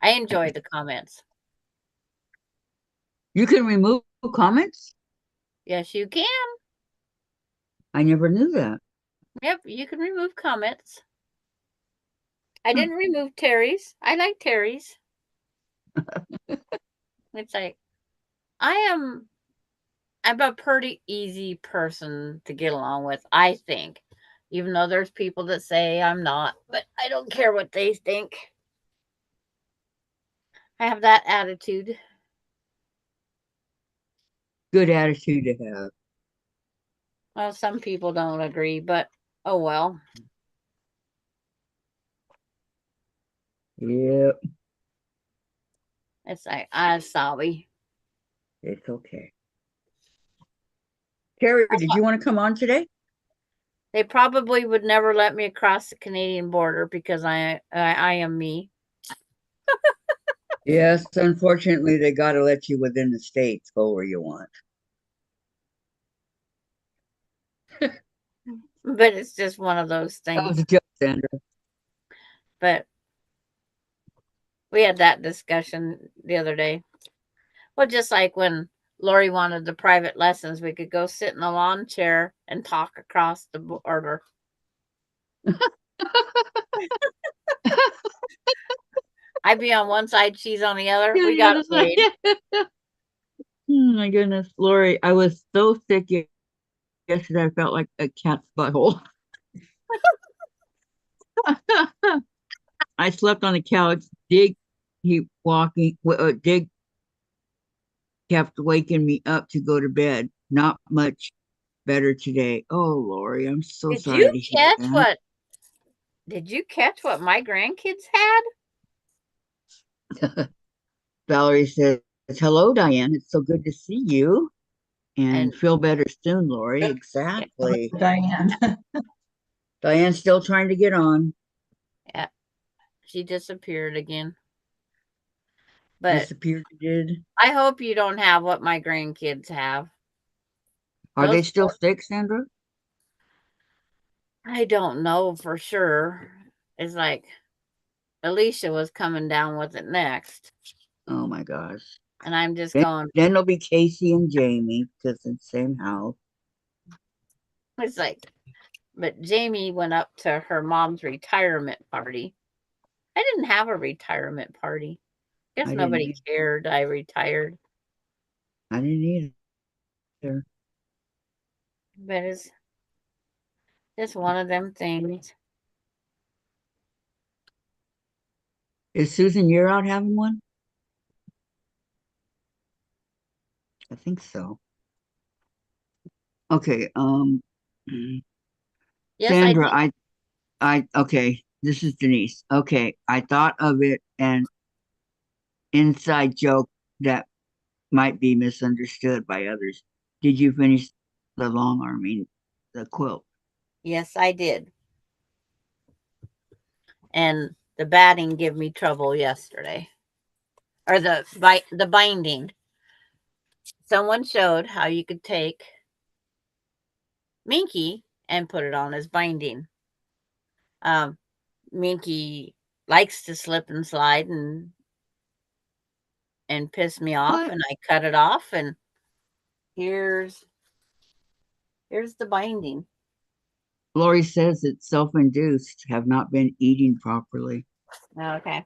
S2: enjoy the comments.
S1: You can remove comments?
S2: Yes, you can.
S1: I never knew that.
S2: Yep, you can remove comments. I didn't remove Terry's. I like Terry's. It's like, I am I'm a pretty easy person to get along with, I think. Even though there's people that say I'm not, but I don't care what they think. I have that attitude.
S1: Good attitude to have.
S2: Well, some people don't agree, but oh well.
S1: Yep,
S2: It's like, I'm sorry.
S1: it's okay. Carrie,
S2: I
S1: did
S2: thought
S1: you want to come on today?
S2: they probably would never let me across the Canadian border because I am me.
S1: Yes, unfortunately, they got to let you within the states go where you want.
S2: But it's just one of those
S1: That was
S2: things.
S1: a joke, Sandra.
S2: But we had that discussion the other day. Well, just like when Lori wanted the private lessons, we could go sit in the lawn chair and talk across the border. I'd be on one side, she's on the other.
S1: Yeah,
S2: We
S1: the
S2: got
S1: other
S2: it made.
S1: side. Oh my goodness, Lori, I was so sick yesterday. I felt like a cat's butthole. I slept on the couch. Dig keep walking. Dig kept waking me up to go to bed. Not much better today. Oh, Lori, I'm so
S2: Did
S1: sorry
S2: you
S1: to hear
S2: catch
S1: that.
S2: what? Did you catch what my grandkids had?
S1: Valerie says, "Hello, Diane. It's so good to see you and
S2: And
S1: feel better soon, Lori."
S3: Good.
S1: Exactly.
S3: Diane.
S1: Diane's still trying to get on.
S2: yeah, she disappeared again. But
S1: Disappeared. Did.
S2: I hope you don't have what my grandkids have.
S1: Are they
S2: Those
S1: still sick, Sandra?
S2: I don't know for sure. It's like Alicia was coming down with it next.
S1: Oh my gosh.
S2: And I'm just
S1: Then,
S2: going,
S1: then it'll be Casey and Jamie because it's the same house.
S2: it's like, but Jamie went up to her mom's retirement party. I didn't have a retirement party. Guess
S1: I didn't
S2: nobody
S1: either.
S2: cared I retired.
S1: I didn't either.
S2: But it's just one of them things.
S1: Is Susan Year out having one? I think so. Okay.
S2: Yes, I
S1: Sandra,
S2: did.
S1: okay. This is Denise. Okay, I thought of it an inside joke that might be misunderstood by others. Did you finish the long arming, the quilt?
S2: Yes, I did. And the batting gave me trouble yesterday. Or the binding. Someone showed how you could take Minky and put it on as binding. Um, Minky likes to slip and slide and piss me off,
S1: What?
S2: and I cut it off, and here's the binding.
S1: Lori says it's self-induced, have not been eating properly.
S2: Okay.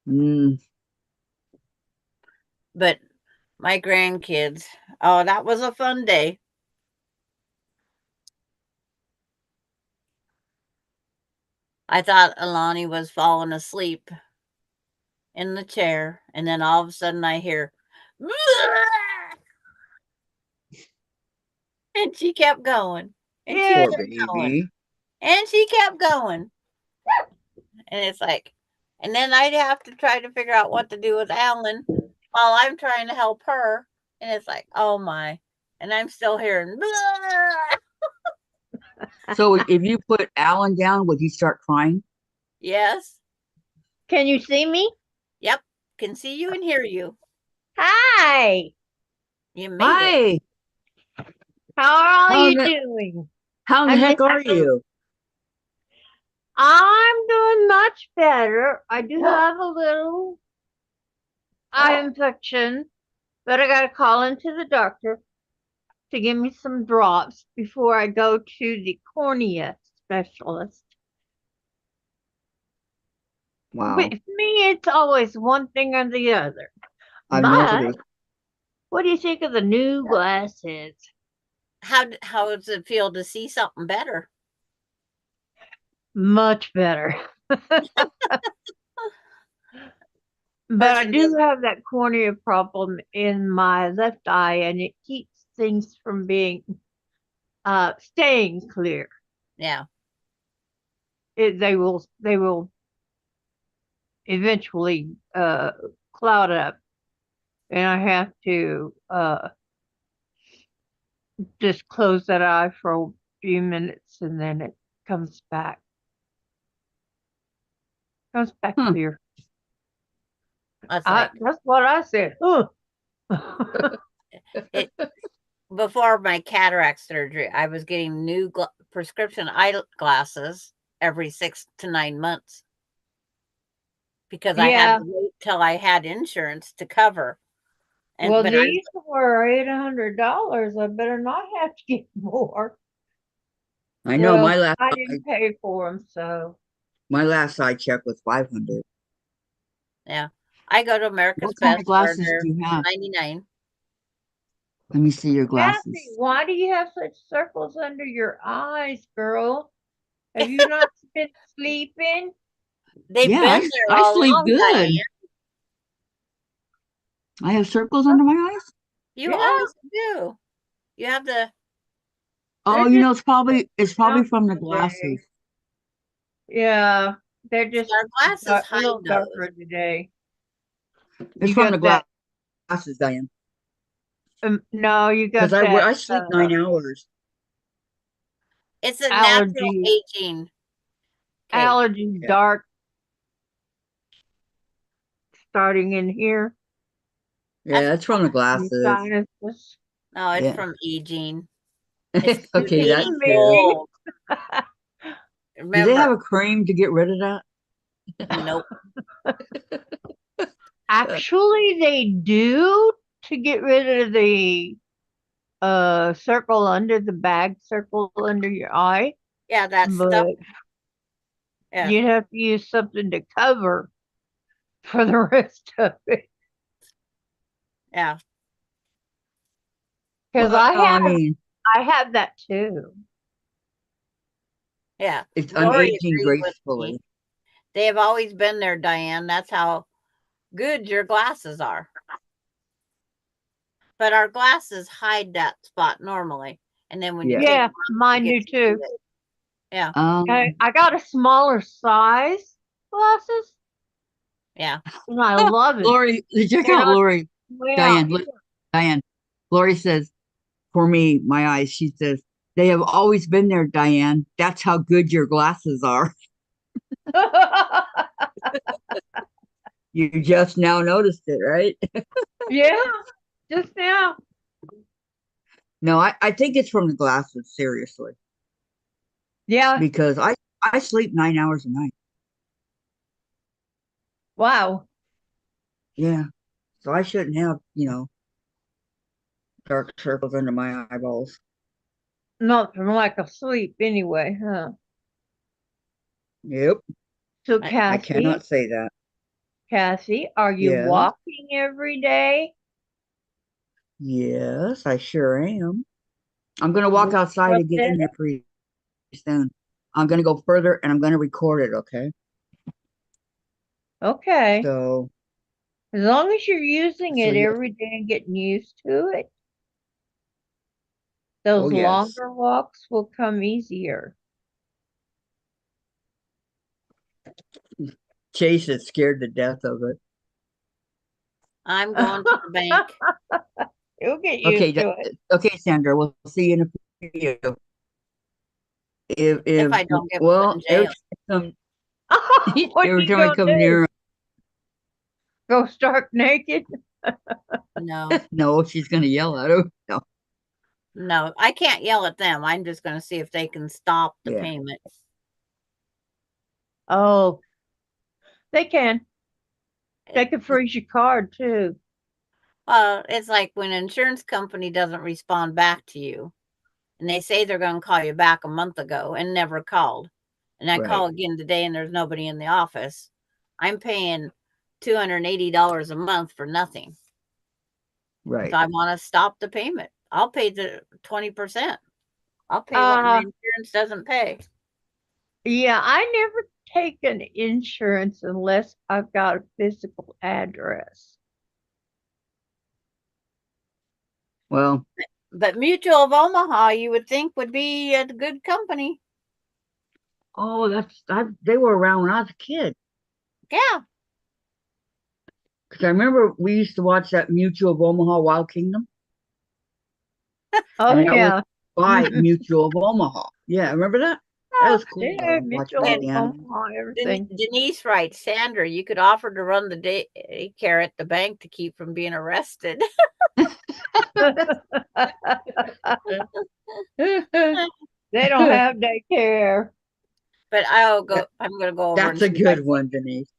S1: Mm,
S2: But my grandkids, oh, that was a fun day. I thought Alani was falling asleep in the chair, and then all of a sudden I hear, and she kept going, and she
S1: poor
S2: kept
S3: Yes.
S2: going,
S1: baby.
S2: and she kept going. And it's like, and then I'd have to try to figure out what to do with Alan while I'm trying to help her. And it's like, oh my. And I'm still hearing,
S1: So if you put Alan down, would he start crying?
S2: yes,
S4: Can you see me?
S2: yep, can see you and hear you.
S4: Hi.
S2: You made it.
S1: Hi,
S4: How are
S1: how
S4: you
S1: the
S4: doing?
S1: how the
S4: I
S1: heck
S4: miss
S1: are you?
S4: I'm doing much better. I do have a little eye infection, but I gotta call into the doctor to give me some drops before I go to the cornea specialist.
S1: Wow,
S4: With me, it's always one thing or the other.
S1: I've
S4: But
S1: noticed.
S4: What do you think of the new glasses?
S2: How does it feel to see something better?
S4: Much better. But I
S2: Person
S4: do
S2: doesn't.
S4: have that cornea problem in my left eye, and it keeps things from being staying clear.
S2: Yeah.
S4: They will eventually cloud up, and I have to just close that eye for a few minutes, and then it comes back. Comes back
S1: Huh.
S4: clear.
S2: That's like
S4: That's what I said. Huh.
S2: it. Before my cataract surgery, I was getting new prescription eyeglasses every 6 to 9 months because I had
S4: Yeah.
S2: to wait till I had insurance to cover. And
S4: Well,
S2: but
S4: these were $800. I better not have to get more.
S1: I know
S4: Well, I didn't pay for them, so
S1: my last eye check was 500.
S2: yeah, I go to America's
S1: What kind of
S2: Best where
S1: glasses
S2: they're
S1: do you have?
S2: 99.
S1: Let me see your
S4: Kathy,
S1: glasses.
S4: why do you have such circles under your eyes, girl? Have you not been sleeping?
S2: They've
S1: Yeah,
S2: been there
S1: I
S2: all
S1: sleep
S2: along,
S1: good.
S2: Diane.
S1: I have circles under my eyes.
S2: You
S4: Yeah.
S2: always do. You have the
S1: Oh,
S4: They're
S1: it's probably
S4: out
S1: from the
S4: today.
S1: glasses.
S4: Yeah, they're just
S2: our glasses
S4: a
S2: hide
S4: little
S2: those.
S4: darker today.
S1: It's
S4: You
S1: from the
S4: got that.
S1: glasses, Diane.
S4: No, you got
S1: Because
S4: that
S1: I sleep 9 hours.
S2: It's a natural
S4: allergy,
S2: aging. Okay.
S4: allergy
S1: Yeah.
S4: dark starting in here.
S1: Yeah, it's from the
S4: Your
S1: glasses.
S4: sinuses.
S2: No, it's
S1: Yeah.
S2: from aging. It's
S1: Okay, that's
S2: being
S1: good.
S2: old.
S1: Do they have
S2: Remember,
S1: a cream to get rid of that?
S2: nope.
S4: Actually, they do to get rid of the circle under the bag circle under your eye,
S2: Yeah, that stuff.
S4: but
S2: Yeah,
S4: you'd have to use something to cover for the rest of it.
S2: yeah.
S4: Because
S1: Well, I
S4: I
S1: mean,
S4: have that too.
S2: Yeah.
S1: it's
S2: Lori
S1: aging
S2: agreed with
S1: gracefully.
S2: me. They have always been there, Diane. That's how good your glasses are. But our glasses hide that spot normally. And then when you
S1: Yeah.
S2: take
S4: Yeah,
S2: them off,
S4: mine
S2: you
S4: do
S2: get to see
S4: too.
S2: it. Yeah,
S4: I got a smaller size glasses,
S2: yeah.
S4: and I love it.
S1: Lori, check
S4: They're
S1: out
S4: not
S1: Lori.
S4: way out
S1: Diane,
S4: here.
S1: Diane. Lori says, for me, my eyes, she says, they have always been there, Diane. That's how good your glasses are. You just now noticed it, right?
S4: Yeah, just now.
S1: No, I think it's from the glasses, seriously.
S4: Yeah.
S1: Because I sleep 9 hours a night.
S4: Wow.
S1: Yeah. So I shouldn't have, dark circles under my eyeballs.
S4: Not from lack of sleep anyway, huh?
S1: Yep.
S4: So
S1: I cannot say that.
S4: Kathy, are you
S1: Yes.
S4: walking every day?
S1: Yes, I sure am. I'm going to walk outside
S4: What's
S1: again
S4: in
S1: here
S4: it?
S1: pretty soon. I'm going to go further and I'm going to record it, okay?
S4: Okay.
S1: So,
S4: As long as you're using
S1: so
S4: it
S1: yes.
S4: every day and getting used to it,
S1: Oh,
S4: those
S1: yes.
S4: longer walks will come easier.
S1: Chase is scared to death of it.
S2: I'm going to the bank.
S4: You'll get
S1: Okay,
S4: used to it.
S1: okay, Sandra, we'll see you in a few.
S2: If I don't get put
S1: well,
S2: in jail.
S4: What
S1: every
S4: you
S1: time I
S4: gonna
S1: come
S4: do?
S1: near,
S4: Go stark naked?
S2: No,
S1: no, she's gonna yell at him. No.
S2: no, I can't yell at them. I'm just going to see if they can stop the
S1: Yeah.
S2: payment.
S4: Oh, they can. They can freeze your card too.
S2: It's like when an insurance company doesn't respond back to you and they say they're going to call you back a month ago and never called. And I call again today and there's nobody in the office. I'm paying $280 a month for nothing.
S1: Right.
S2: If I want to stop the payment, I'll pay the 20%. I'll pay what my insurance doesn't pay.
S4: Yeah, I never take an insurance unless I've got a physical address.
S1: Well,
S2: But Mutual of Omaha, you would think would be a good company.
S1: oh, they were around when I was a kid.
S2: Yeah.
S1: Because I remember we used to watch that Mutual of Omaha Wild Kingdom.
S4: Oh
S1: And that was
S4: yeah.
S1: by Mutual of Omaha. Yeah, remember that? That was cool.
S4: Yeah,
S1: Watching
S4: Mitchell,
S1: all the animals.
S4: Omaha, everything.
S2: Denise writes, Sandra, you could offer to run the daycare at the bank to keep from being arrested.
S4: They don't have daycare.
S2: But I'm gonna go over
S1: That's
S2: and
S1: a
S2: see if I
S1: good one, Denise.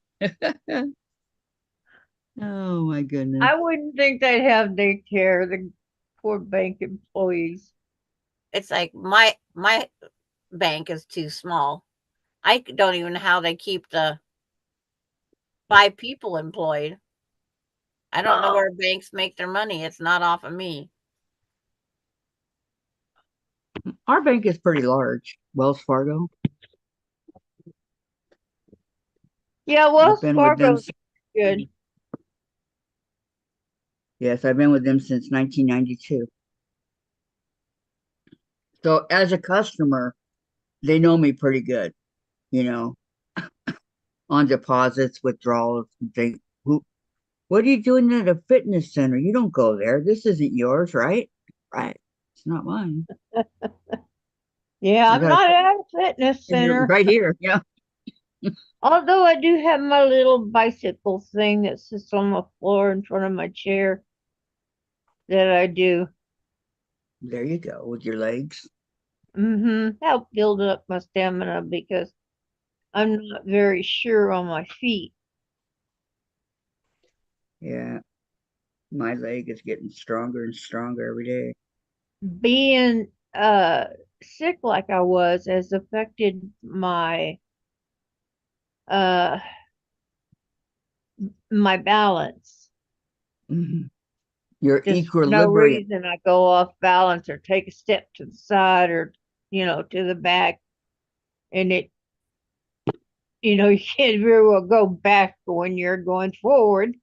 S1: Oh my goodness.
S4: I wouldn't think they'd have daycare, the poor bank employees.
S2: It's like my bank is too small. I don't even know how they keep the 5 people employed. I don't know where banks make their money. It's not off of me.
S1: Our bank is pretty large, Wells Fargo.
S4: Yeah,
S1: I've
S4: Wells
S1: been with them.
S4: Fargo's good.
S1: Yes, I've been with them since 1992. So as a customer, they know me pretty good, you know, on deposits, withdrawals, and things. What are you doing at a fitness center? You don't go there. This isn't yours, right? Right. It's not mine.
S4: Yeah,
S1: I
S4: I'm
S1: got
S4: not at a fitness center.
S1: right here. Yeah.
S4: Although I do have my little bicycle thing that sits on the floor in front of my chair that I do.
S1: There you go with your legs.
S4: Help build up my stamina because I'm not very sure on my feet.
S1: Yeah. My leg is getting stronger and stronger every day.
S4: Being sick like I was has affected my uh my balance.
S1: Mhm. Your
S4: Just for no
S1: equilibrium.
S4: reason I go off balance or take a step to the side or to the back, and you can't very well go back when you're going forward.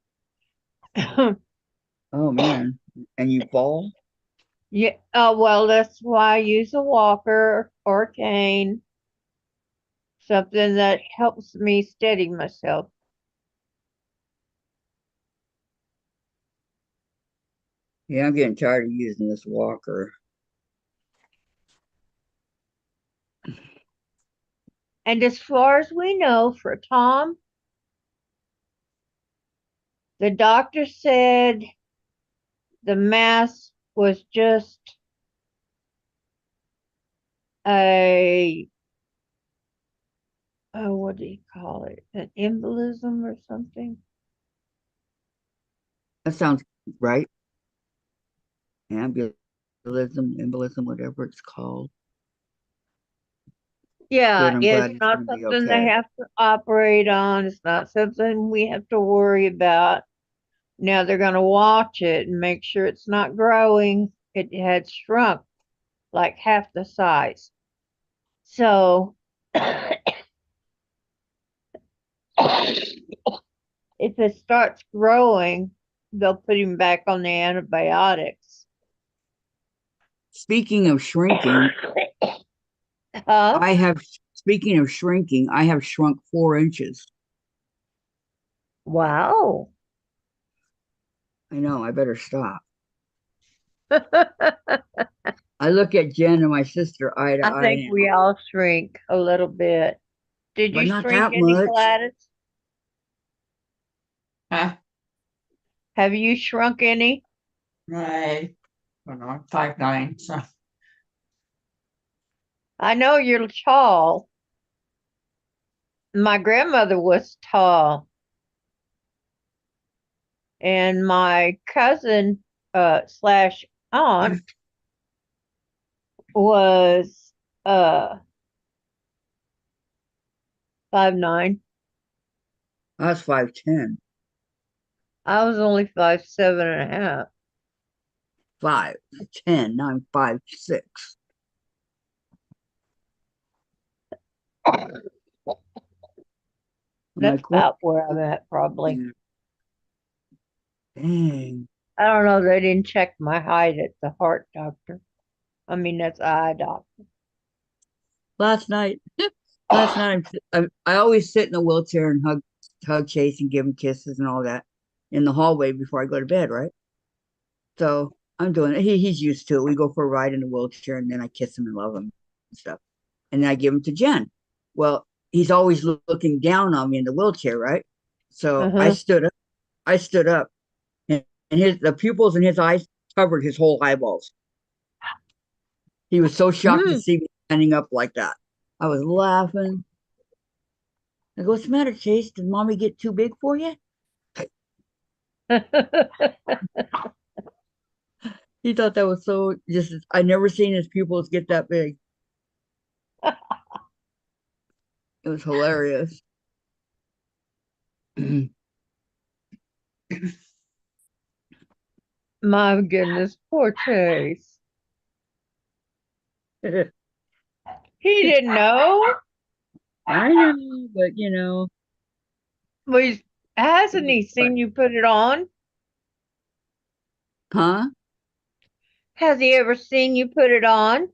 S1: Oh man. And you fall?
S4: Yeah, well, that's why I use a walker or a cane, something that helps me steady myself.
S1: Yeah, I'm getting tired of using this walker.
S4: And as far as we know, for Tom, the doctor said the mass was just a, oh, what do you call it? An embolism or something?
S1: That sounds right. Embolism, embolism, whatever it's called.
S4: Yeah,
S1: Good. I'm
S4: it's
S1: glad he's
S4: not
S1: going to be
S4: something they
S1: okay.
S4: have to operate on. It's not something we have to worry about. Now they're going to watch it and make sure it's not growing. It had shrunk like half the size. So if it starts growing, they'll put him back on the antibiotics.
S1: Speaking of shrinking,
S4: Huh?
S1: speaking of shrinking, I have shrunk 4 inches.
S4: Wow.
S1: I know, I better stop. I look at Jen and my sister eye to
S4: I
S1: eye
S4: think
S1: now,
S4: we all shrink a little bit. Did
S1: but
S4: you
S1: not
S4: shrink
S1: that
S4: any,
S1: much.
S4: Gladys?
S3: Huh?
S4: Have you shrunk any?
S3: I don't know, I'm 5'9", so
S4: I know you're tall. My grandmother was tall, and my cousin slash aunt was 5'9".
S1: I was 5'10".
S4: I was only 5'7.5".
S1: 5, 10, 9, 5, 6. I'm
S4: That's
S1: like, what?
S4: about where I'm at, probably.
S1: Dang.
S4: I don't know. They didn't check my height at the heart doctor. I mean, that's eye doctor.
S1: Last night, I always sit in a wheelchair and hug Chase and give him kisses and all that in the hallway before I go to bed, right? So I'm doing it. He's used to it. We go for a ride in the wheelchair and then I kiss him and love him and stuff. And then I give him to Jen. Well, he's always looking down on me in the wheelchair, right? So I
S4: Uh-huh.
S1: stood up. I stood up, and the pupils in his eyes covered his whole eyeballs. He was so shocked to
S4: Mm.
S1: see me standing up like that. I was laughing. I go, what's the matter, Chase? Did mommy get too big for you? He thought that was so just, I never seen his pupils get that big. It was hilarious.
S4: My goodness, poor Chase. He didn't know.
S1: I know, but you know,
S4: Well, hasn't he seen you put it on?
S1: huh?
S4: Has he ever seen you put it on?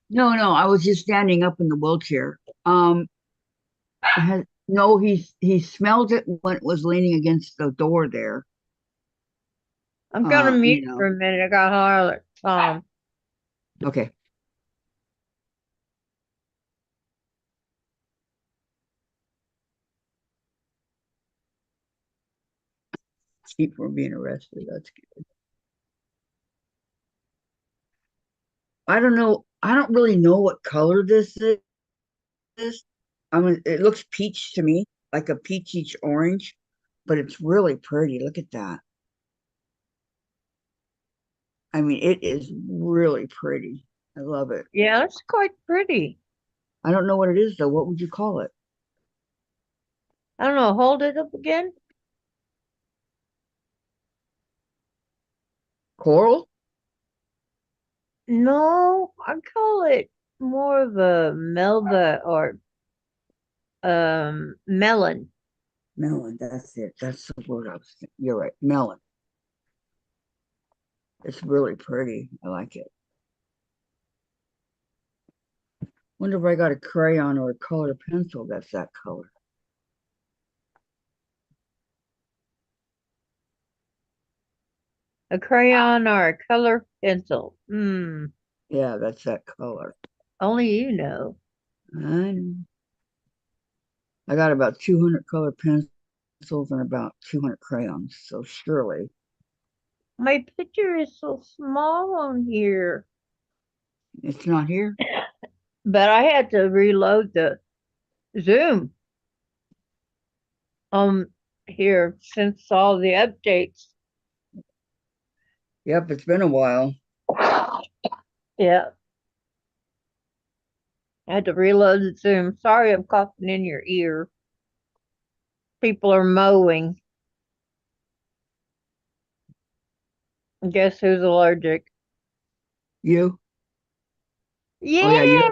S1: No, no, I was just standing up in the wheelchair. No, he smelled it when it was leaning against the door there.
S4: I'm gonna mute
S1: You know,
S4: for a minute. I got Harlot.
S1: okay. Keep from being arrested. That's good. I don't know. I don't really know what color this is. I mean, it looks peach to me, like a peachy orange, but it's really pretty. Look at that. I mean, it is really pretty. I love it.
S4: Yeah, it's quite pretty.
S1: I don't know what it is though. What would you call it?
S4: I don't know. Hold it up again.
S1: Coral?
S4: No, I call it more of a Melba or melon.
S1: Melon. That's it. That's the word I was thinking. You're right. Melon. It's really pretty. I like it. Wonder if I got a crayon or a colored pencil that's that color.
S4: A crayon or a color pencil. Hmm.
S1: Yeah, that's that color.
S4: Only you know.
S1: I know. I got about 200 colored pencils and about 200 crayons. So surely
S4: My picture is so small on here.
S1: it's not here.
S4: But I had to reload the Zoom here since all the updates.
S1: Yep, it's been a while.
S4: Yeah, I had to reload the Zoom. Sorry I'm coughing in your ear. People are mowing. Guess who's allergic?
S1: You? Oh yeah,
S4: Yeah,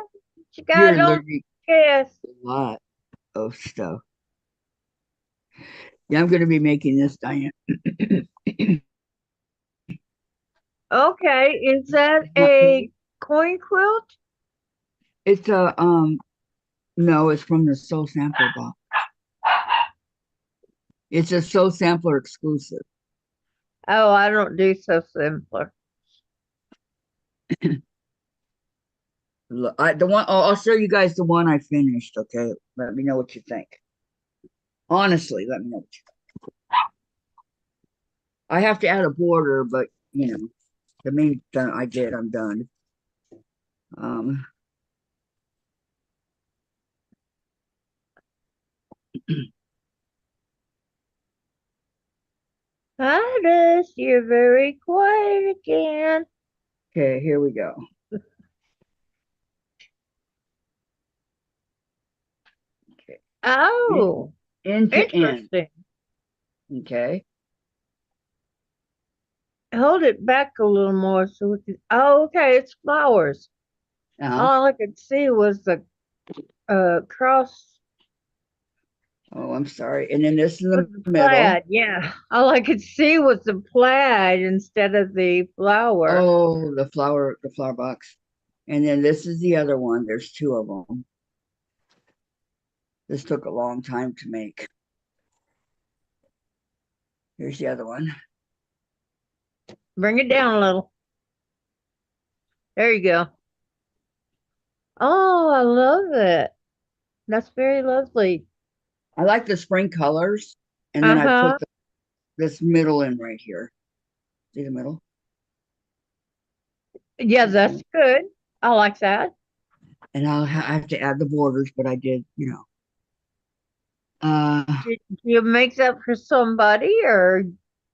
S4: she got
S1: you're
S4: it on
S1: allergic
S4: chest.
S1: to a lot of stuff. Yeah, I'm gonna be making this, Diane.
S4: Okay, is that a coin quilt?
S1: It's a no, it's from the Soul Sampler box. It's a Soul Sampler exclusive.
S4: Oh, I don't do so simpler.
S1: The one I'll show you guys the one I finished. Okay, let me know what you think. Honestly, let me know what you think. I have to add a border, but you know, the main thing I did, I'm done. Um,
S4: Titus, you're very quiet again.
S1: okay, here we go. Okay,
S4: Oh,
S1: end to end.
S4: interesting.
S1: Okay.
S4: hold it back a little more so we can. Oh, okay, it's flowers. All I could see was the cross
S1: Oh, I'm sorry. And then this in
S4: with
S1: the
S4: the
S1: middle.
S4: plaid. Yeah, all I could see was the plaid instead of the flower.
S1: Oh, the flower box. And then this is the other one. There's two of them. This took a long time to make. Here's the other one.
S4: Bring it down a little. There you go. Oh, I love it. That's very lovely.
S1: I like the spring colors. And then I
S4: Uh-huh.
S1: put this middle in right here. See the middle?
S4: Yeah, that's good. I like that.
S1: And I have to add the borders, but I did,
S4: Did you make that for somebody or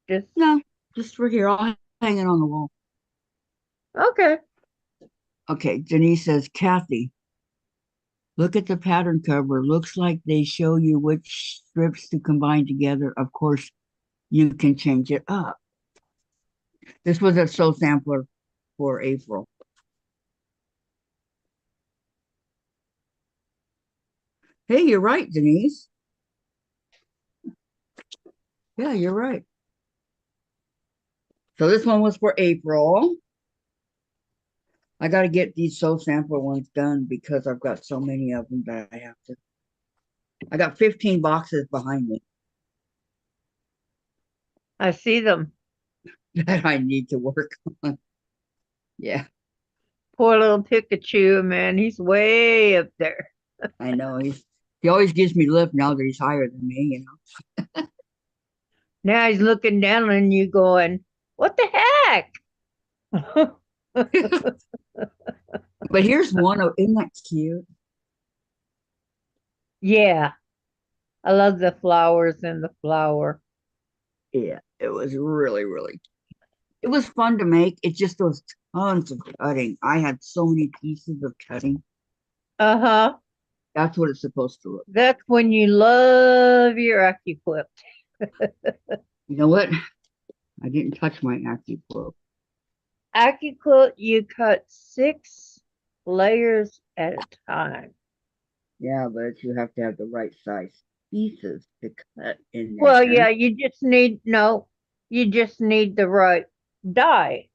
S4: just
S1: no, just for here. I'll hang it on the wall.
S4: okay?
S1: Okay, Denise says, Kathy, look at the pattern cover. Looks like they show you which strips to combine together. Of course, you can change it up. This was a sew sampler for April. Hey, you're right, Denise. Yeah, you're right. So this one was for April. I got to get these sew sampler ones done because I've got so many of them that I have to. I got 15 boxes behind me
S4: I see them.
S1: that I need to work on. Yeah,
S4: Poor little Pikachu, man. He's way up there.
S1: I know. He always gives me lip now that he's higher than me,
S4: Now he's looking down on you going, what the heck?
S1: But here's one of, isn't that cute?
S4: Yeah, I love the flowers and the flower.
S1: Yeah, it was really, really. It was fun to make. It just was tons of cutting. I had so many pieces of cutting.
S4: Uh-huh.
S1: That's what it's supposed to look.
S4: That's when you love your AccuQuilt.
S1: You know what? I didn't touch my AccuQuilt.
S4: AccuQuilt, you cut 6 layers at a time.
S1: Yeah, but you have to have the right size pieces to cut in there.
S4: Well, yeah, you just need the right die.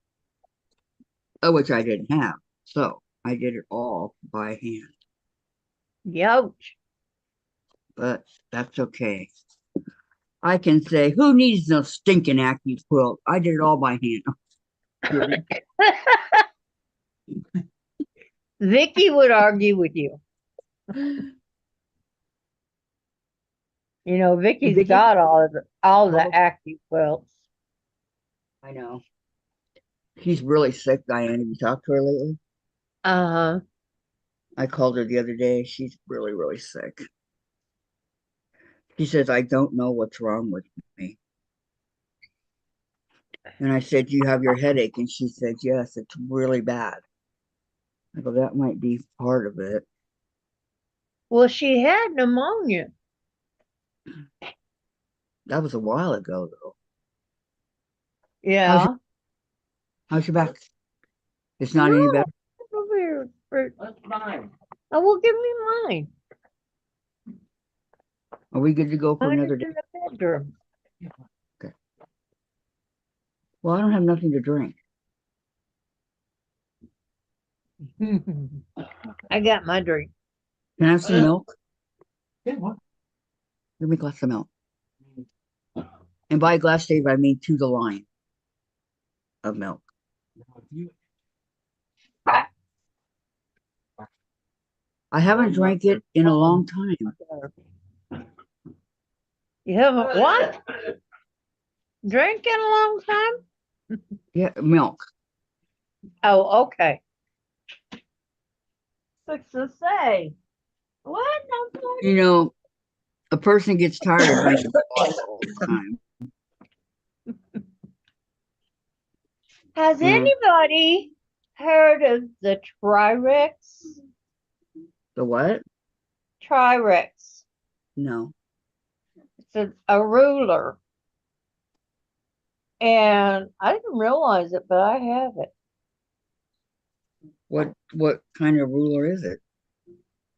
S1: Oh, which I didn't have. So I did it all by hand.
S4: Youch.
S1: But that's okay. I can say, who needs no stinking AccuQuilt? I did it all by hand.
S4: Vicky would argue with you. You know, Vicky's
S1: Vicky?
S4: got all the AccuQuilts.
S1: I know. She's really sick, Diane. Have you talked to her lately?
S4: Uh-huh.
S1: I called her the other day. She's really, really sick. She says, I don't know what's wrong with me. And I said, do you have your headache? And she said, yes, it's really bad. I go, that might be part of it.
S4: Well, she had pneumonia.
S1: That was a while ago, though.
S4: Yeah.
S1: How's your back? It's not any
S4: No,
S1: better?
S4: over here.
S3: That's mine.
S4: Oh, well, give me mine.
S1: Are we good to go for
S4: Mine
S1: another
S4: is
S1: day?
S4: in the bedroom.
S1: Okay. Well, I don't have nothing to drink.
S4: I got my drink.
S1: Can I have some milk?
S3: Yeah, what?
S1: Give me a glass of milk. And by a glass, Dave, I mean to the line of milk. I haven't drank it in a long time.
S4: You haven't what? Drink in a long time?
S1: Yeah, milk.
S4: Oh, okay. Fix to say. What?
S1: You know, a person gets tired of drinking water all the time.
S4: Has
S1: Yeah.
S4: anybody heard of the Trirex?
S1: The what?
S4: Trirex.
S1: No.
S4: It's a ruler. And I didn't realize it, but I have it.
S1: What kind of ruler is it?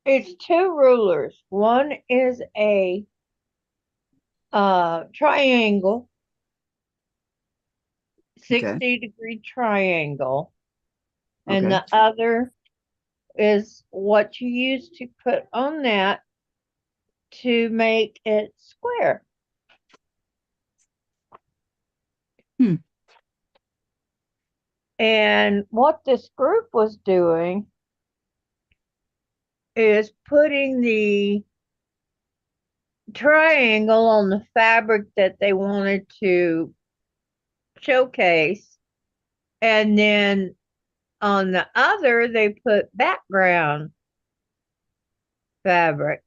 S4: It's two rulers. One is a triangle,
S1: Okay.
S4: 60-degree triangle, and
S1: Okay.
S4: the other is what you use to put on that to make it square.
S1: Hmm.
S4: And what this group was doing is putting the triangle on the fabric that they wanted to showcase, and then on the other they put background fabric,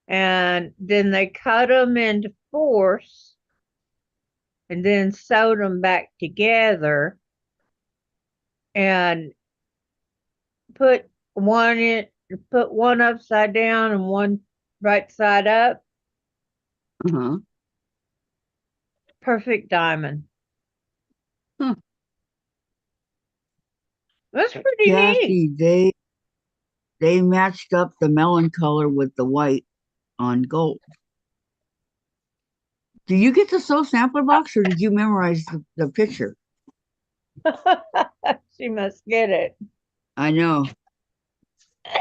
S4: and then they cut them into fours and then sewed them back together and put put one upside down and one right side up.
S1: Uh-huh.
S4: Perfect diamond.
S1: Huh.
S4: That's pretty
S1: Yeah,
S4: neat.
S1: see, they matched up the melon color with the white on gold. Do you get the sew sampler box or did you memorize the picture?
S4: She must get it.
S1: I know.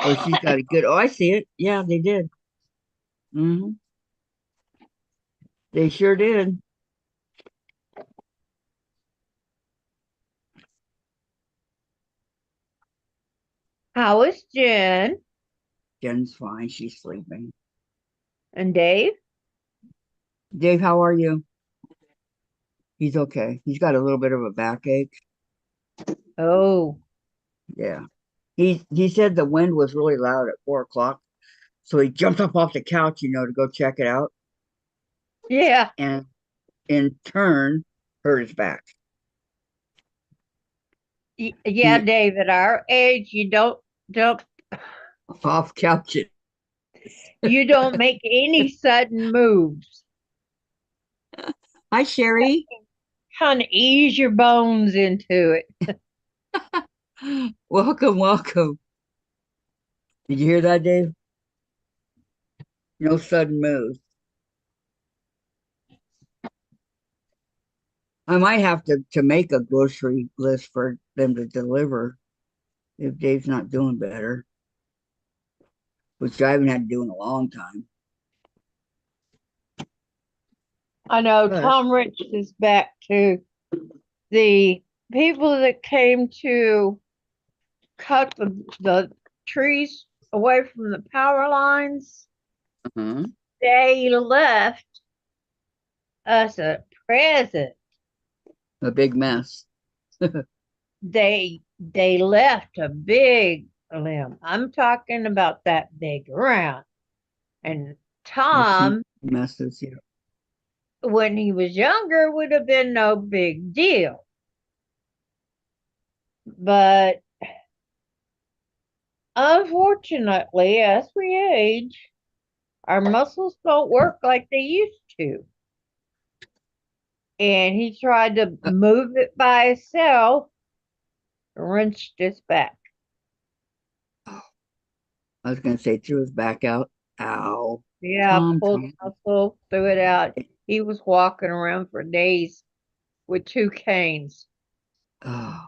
S1: Oh, she's got it good. Oh, I see it. Yeah, they did. Hmm. They sure did.
S4: How is Jen
S1: Jen's fine. She's sleeping.
S4: and Dave?
S1: Dave, how are you? He's okay. He's got a little bit of a backache.
S4: Oh,
S1: Yeah. He said the wind was really loud at 4 o'clock. So he jumped up off the couch, to go check it out.
S4: yeah.
S1: And in turn, hurt his back.
S4: Yeah,
S1: He
S4: Dave, at our age, don't
S1: off couch it.
S4: you don't make any sudden moves.
S1: Hi, Sherry.
S4: Kind of ease your bones into it.
S1: Welcome, welcome. Did you hear that, Dave? No sudden moves. I might have to make a grocery list for them to deliver if Dave's not doing better, which I haven't had to do in a long time.
S4: I know
S1: But
S4: Tom Rich is back to the people that came to cut the trees away from the power lines.
S1: uh-huh.
S4: They left us a present.
S1: A big mess.
S4: They left a big limb. I'm talking about that big round. And
S1: I've seen
S4: Tom,
S1: messes here.
S4: when he was younger, would have been no big deal. But unfortunately, as we age, our muscles don't work like they used to. And he tried to
S1: Uh,
S4: move it by himself, wrenched his back.
S1: I was gonna say threw his back out. Ow.
S4: Yeah,
S1: Tom,
S4: pulled
S1: Tom.
S4: muscle, threw it out. He was walking around for days with two canes.
S1: Oh.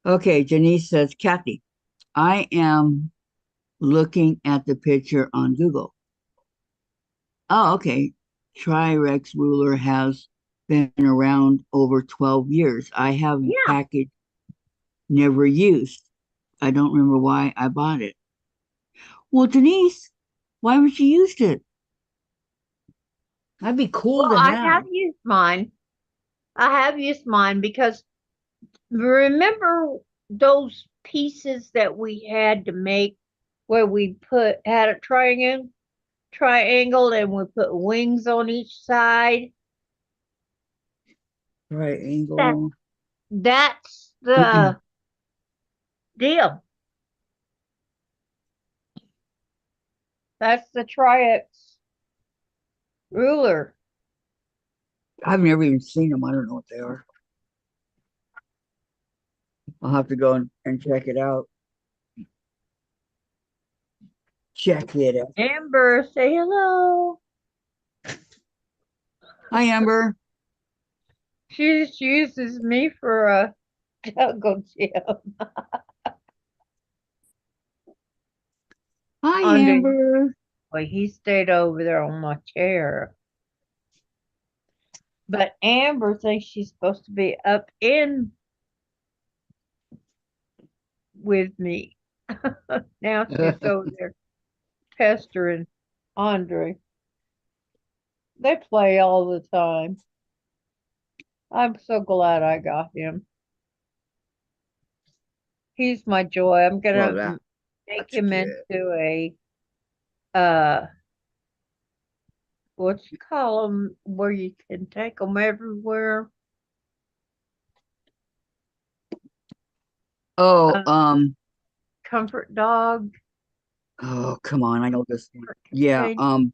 S1: Okay, Janice says, Kathy, I am looking at the picture on Google. Oh, okay. Tri-Rex ruler has been around over 12 years. I have a
S4: Yeah.
S1: package never used. I don't remember why I bought it. Well, Denise, why haven't you used it? That'd be cool
S4: Well,
S1: to
S4: I have
S1: have.
S4: used mine. I have used mine because remember those pieces that we had to make where we had a triangle and we put wings on each side?
S1: Right
S4: That
S1: angle.
S4: that's the deal. That's the Tri-X ruler.
S1: I've never even seen them. I don't know what they are. I'll have to go and check it out. Check it out.
S4: Amber, say hello.
S1: Hi, Amber.
S4: She just uses me for a jungle gym.
S1: Hi,
S4: Andre,
S1: Amber.
S4: well, he stayed over there on my chair. But Amber thinks she's supposed to be up in with me. Now she's over there pestering Andre. They play all the time. I'm so glad I got him. He's my joy. I'm
S1: Well,
S4: gonna make
S1: that's
S4: him
S1: good.
S4: into a uh what you call them where you can take them everywhere.
S1: Oh,
S4: Comfort dog.
S1: oh, come on. I know this one. Yeah,
S4: thing.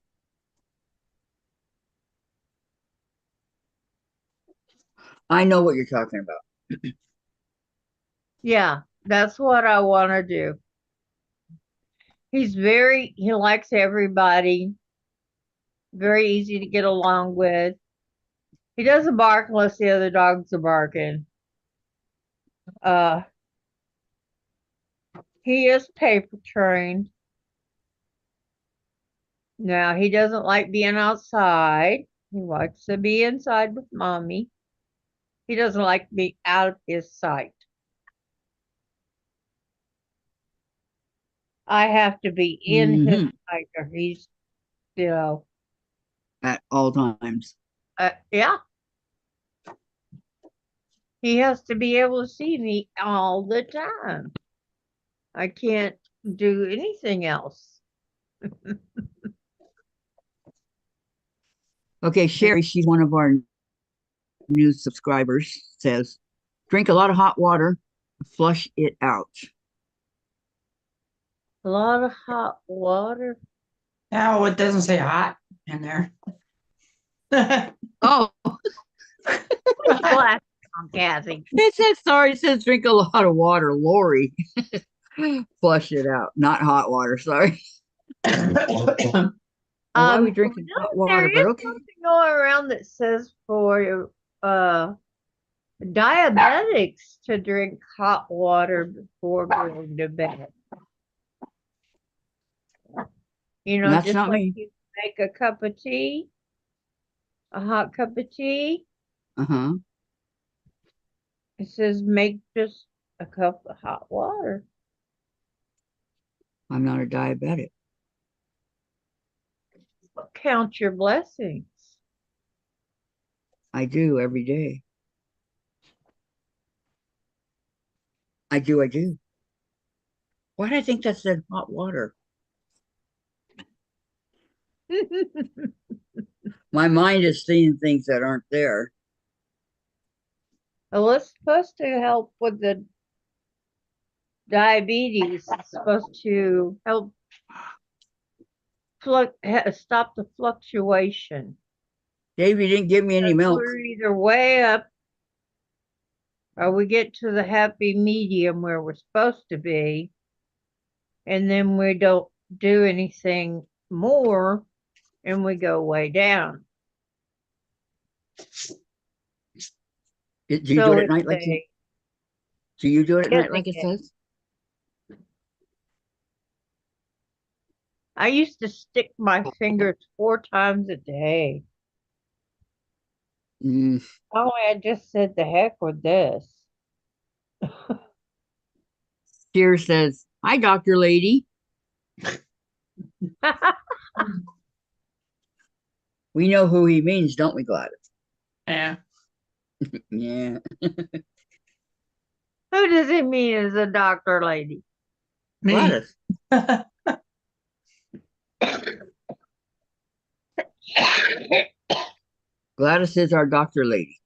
S1: I know what you're talking about.
S4: Yeah, that's what I want to do. He likes everybody, very easy to get along with. He doesn't bark unless the other dogs are barking. Uh, he is paper trained. Now, he doesn't like being outside. He likes to be inside with mommy. He doesn't like to be out of his sight. I have to be in his
S1: Hmm.
S4: sight or he's, you know,
S1: At all times.
S4: yeah. He has to be able to see me all the time. I can't do anything else.
S1: Okay, Sherry, she's one of our new subscribers, says, drink a lot of hot water, flush it out.
S4: A lot of hot water.
S3: Now it doesn't say hot in there.
S1: Oh,
S4: Glass on Kathy.
S1: it says, sorry, it says drink a lot of water, Lori. Flush it out, not hot water, sorry. Well, why are we drinking hot
S4: There
S1: water?
S4: is
S1: But okay.
S4: something going around that says for diabetics to drink hot water before going to bed. You know,
S1: That's
S4: just
S1: not
S4: like
S1: me.
S4: you make a cup of tea, a hot cup of tea.
S1: Uh-huh.
S4: It says make just a cup of hot water.
S1: I'm not a diabetic.
S4: Count your blessings.
S1: I do every day. I do. Why did I think that said hot water? My mind is seeing things that aren't there.
S4: Well, it's supposed to help with the diabetes. It's supposed to help stop the fluctuation.
S1: Dave, you didn't give me any milk.
S4: We're either way up or we get to the happy medium where we're supposed to be, and then we don't do anything more and we go way down.
S1: Do you do
S4: So
S1: it at
S4: it's
S1: night like you? Do you do it at
S4: yes,
S1: night like it says?
S4: I used to stick my fingers 4 times a day.
S1: Mm,
S4: Oh, I just said the heck with this.
S1: Cheer says, "Hi, Doctor Lady. We know who he means, don't we, Gladys?"
S3: Yeah.
S1: Yeah.
S4: Who does he mean as a doctor lady?
S3: Me.
S1: Gladys. Gladys is our Doctor Lady.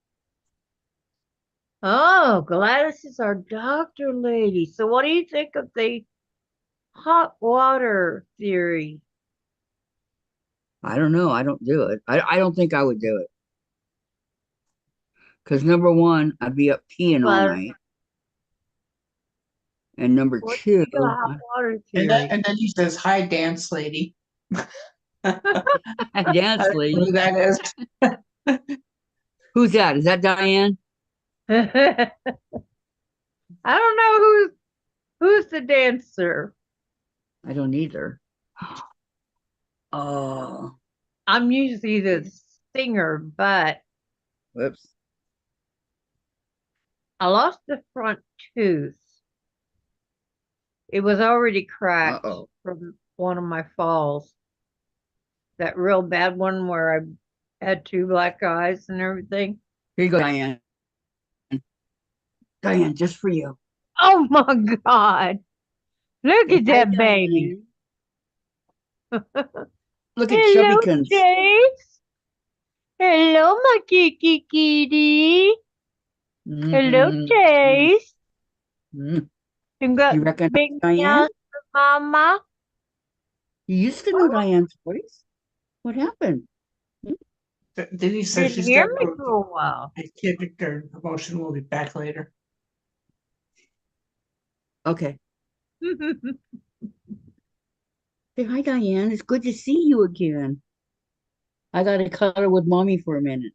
S4: Oh, Gladys is our doctor lady. So what do you think of the hot water theory?
S1: I don't know. I don't do it. I don't think I would do it. Because number one, I'd be up peeing all
S4: But
S1: night. And number
S4: what
S1: two,
S4: do you got hot water
S3: And
S4: theory?
S3: then he says, "Hi, dance lady."
S1: I
S3: I
S1: dance
S3: don't know
S1: lady.
S3: who that is.
S1: Who's that? Is that Diane?
S4: I don't know who's the dancer.
S1: I don't either. Oh,
S4: I'm usually the singer, but
S1: whoops.
S4: I lost the front tooth. It was already cracked
S1: Uh-oh.
S4: from one of my falls. That real bad one where I had two black eyes and everything.
S1: Here you go, Diane. Diane, just for you.
S4: Oh my God. Look
S1: Say
S4: at
S1: hi,
S4: that baby.
S1: Diane. Look at
S4: Hello,
S1: Chubbykins.
S4: Chase. Hello, my kitty kitty. Hello,
S1: Mhm.
S4: Chase.
S1: Mhm.
S4: You got
S1: You recognize
S4: big
S1: Diane?
S4: meows for Mama.
S1: You used to know Diane's voice. What happened?
S3: Denise says
S4: Didn't
S3: she's
S4: hear
S3: got
S4: me for a while.
S3: a kid Victor promotion. Will be back later.
S1: Okay. Say hi, Diane. It's good to see you again. I got to cuddle with mommy for a minute.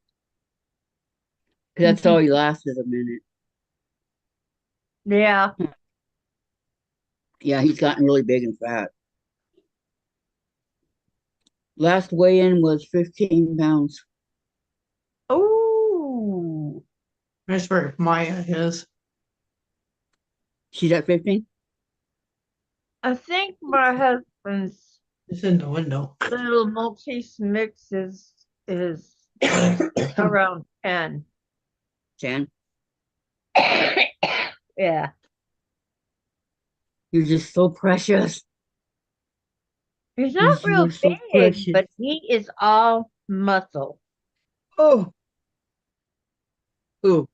S1: 'Cause that's all he lasts is a minute.
S4: Yeah.
S1: Yeah, he's gotten really big and fat. Last weigh-in was 15 pounds.
S4: Oh,
S3: That's where Maya is.
S1: She's at 15?
S4: I think my husband's
S3: It's in the window.
S4: little Maltese mix is around 10.
S1: 10.
S4: Yeah.
S1: You're just so precious.
S4: He's not
S1: You
S4: real
S1: are so
S4: big,
S1: precious.
S4: but he is all muscle
S1: Oh. Oh.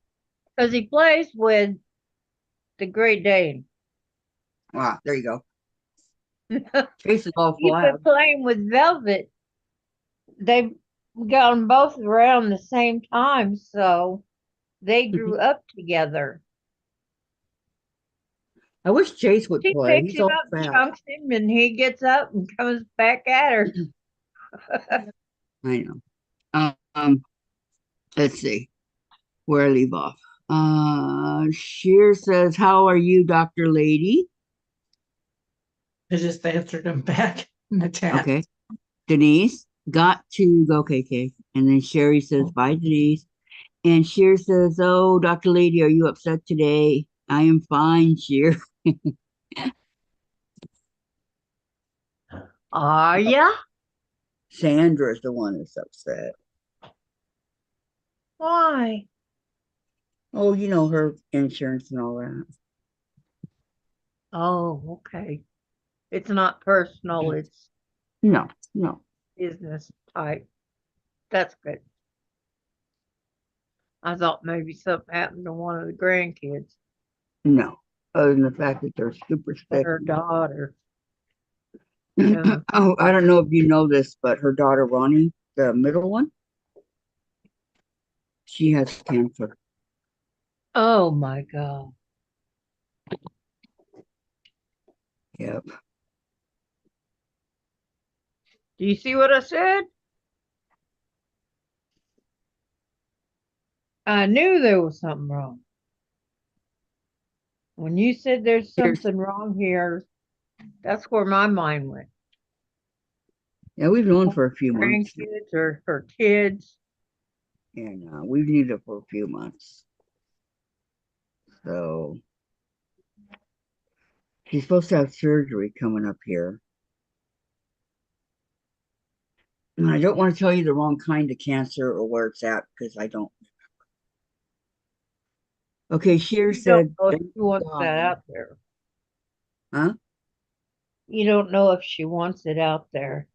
S4: because he plays with the Great Dane.
S1: Wow, there you go. Chase is all
S4: He's been
S1: flab.
S4: playing with Velvet. They've gone both around the same time, so they grew up together.
S1: I wish Chase would
S4: She
S1: play.
S4: picks
S1: He's
S4: him
S1: all
S4: up,
S1: fat.
S4: chunks him, and he gets up and comes back at her.
S1: I know. Let's see where I leave off. Sheer says, "How are you, Dr. Lady?"
S3: I just answered him back in the chat.
S1: Okay. Denise got to go KK. And then Sherry says, "Bye, Denise." And Sheer says, "Oh, Dr. Lady, are you upset today?" "I am fine, Sheer."
S4: Are ya?
S1: Sandra's the one that's upset.
S4: Why?
S1: Oh, you know, her insurance and all that.
S4: Oh, okay. It's not personal, it's
S1: No, no,
S4: business type. That's good. I thought maybe something happened to one of the grandkids,
S1: no. Other than the fact that they're super sick.
S4: her daughter. Yeah.
S1: Oh, I don't know if you know this, but her daughter Ronnie, the middle one, she has cancer.
S4: Oh my God.
S1: Yep.
S4: Do you see what I said? I knew there was something wrong. When you said there's
S1: Here's,
S4: something wrong here, that's where my mind went.
S1: yeah, we've known for a few months.
S4: Grandkids or her kids.
S1: And we've needed it for a few months. So she's supposed to have surgery coming up here. And I don't want to tell you the wrong kind of cancer or where it's at because I don't. Okay, Sheer
S4: You don't
S1: said,
S4: know if
S1: "Thank
S4: she wants
S1: God."
S4: that out there.
S1: Huh?
S4: You don't know if she wants it out there.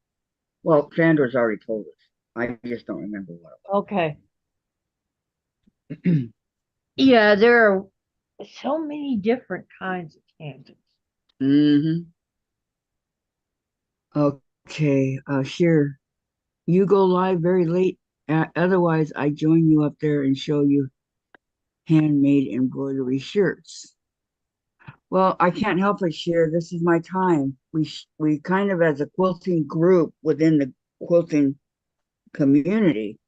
S1: Well, Sandra's already told us. I just don't remember what
S4: Okay.
S1: it was.
S4: Yeah, there are so many different kinds of cancers.
S1: Mm-hmm. Okay, Sheer, you go live very late. Otherwise, I join you up there and show you handmade embroidery shirts. Well, I can't help but share. This is my time. We kind of, as a quilting group within the quilting community,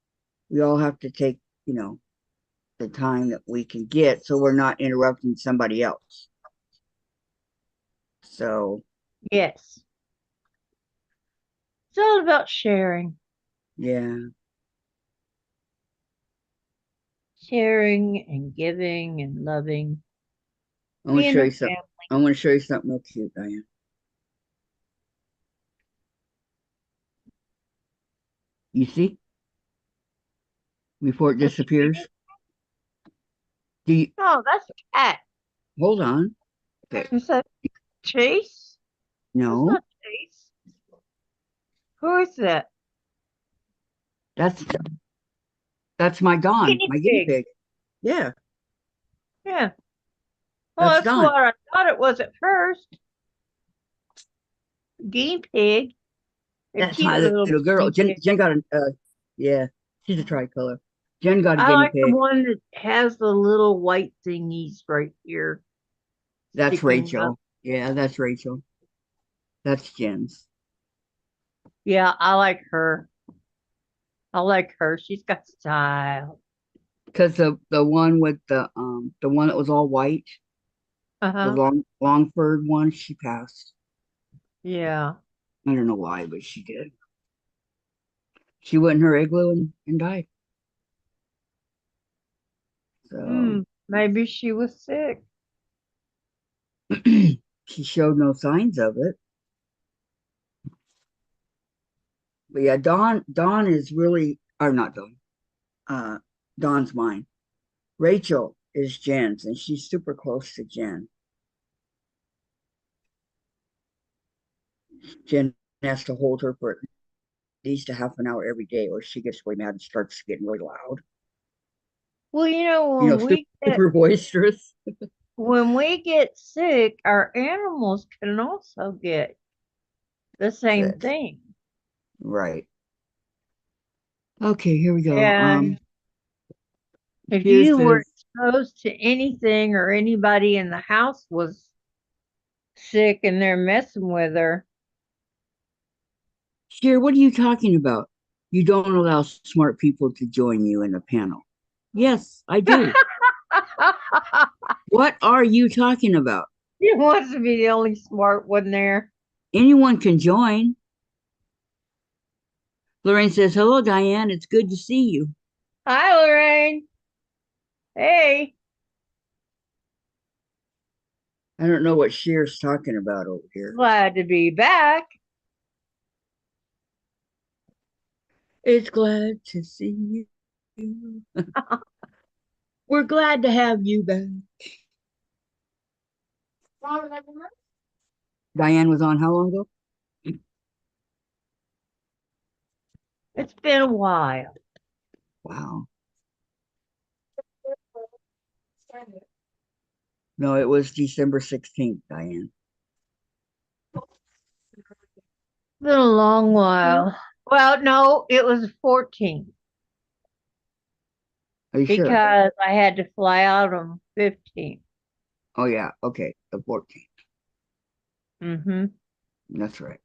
S1: we all have to take, the time that we can get so we're not interrupting somebody else. So,
S4: Yes. It's all about sharing.
S1: yeah.
S4: Sharing and giving and loving.
S1: I want to
S4: Being
S1: show
S4: a
S1: you something.
S4: family.
S1: I want to show you something real cute, Diane. You see? Before it disappears. Do you
S4: Oh, that's a cat.
S1: hold on? Okay.
S4: Is that Chase? That's
S1: No,
S4: not Chase. Who is that?
S1: that's my Dawn,
S4: Guinea
S1: my guinea
S4: pig.
S1: pig. Yeah,
S4: Yeah. Well,
S1: that's
S4: that's
S1: Dawn.
S4: what I thought it was at first. Guinea pig. A
S1: That's
S4: cute
S1: my
S4: little
S1: little girl.
S4: guinea pig.
S1: Jen got a yeah, she's a tricolor. Jen got a
S4: I
S1: guinea
S4: like the
S1: pig.
S4: one that has the little white thingies right here
S1: That's
S4: sticking up.
S1: Rachel. Yeah, that's Rachel. That's Jen's.
S4: Yeah, I like her. I like her. She's got style.
S1: Because the one with the one that was all white, the
S4: Uh-huh.
S1: long furred one, she passed.
S4: Yeah.
S1: I don't know why, but she did. She went in her igloo and died. So
S4: Maybe she was sick.
S1: she showed no signs of it. But yeah, Dawn is really, or not Dawn. Dawn's mine. Rachel is Jen's, and she's super close to Jen. Jen has to hold her for at least a half an hour every day, or she gets really mad and starts getting really loud.
S4: Well,
S1: Super boisterous.
S4: when we get sick, our animals can also get the same
S1: Sick.
S4: thing.
S1: Right. Okay, here we go.
S4: And if
S1: Here's
S4: you were
S1: this.
S4: exposed to anything or anybody in the house was sick and they're messing with her.
S1: Here, what are you talking about? You don't allow smart people to join you in the panel. Yes, I do. What are you talking about?
S4: He wants to be the only smart one there.
S1: Anyone can join. Lorraine says, hello, Diane. It's good to see you.
S4: Hi, Lorraine. Hey.
S1: I don't know what Cher's talking about over here.
S4: Glad to be back.
S1: It's glad to see you. We're glad to have you back. Diane was on how long ago?
S4: It's been a while.
S1: Wow. No, it was December 16th, Diane.
S4: Been a long while. Well, no, it was 14
S1: Are you sure?
S4: because I had to fly out on 15.
S1: Oh, yeah. Okay. The 14th.
S4: Mm-hmm.
S1: That's right.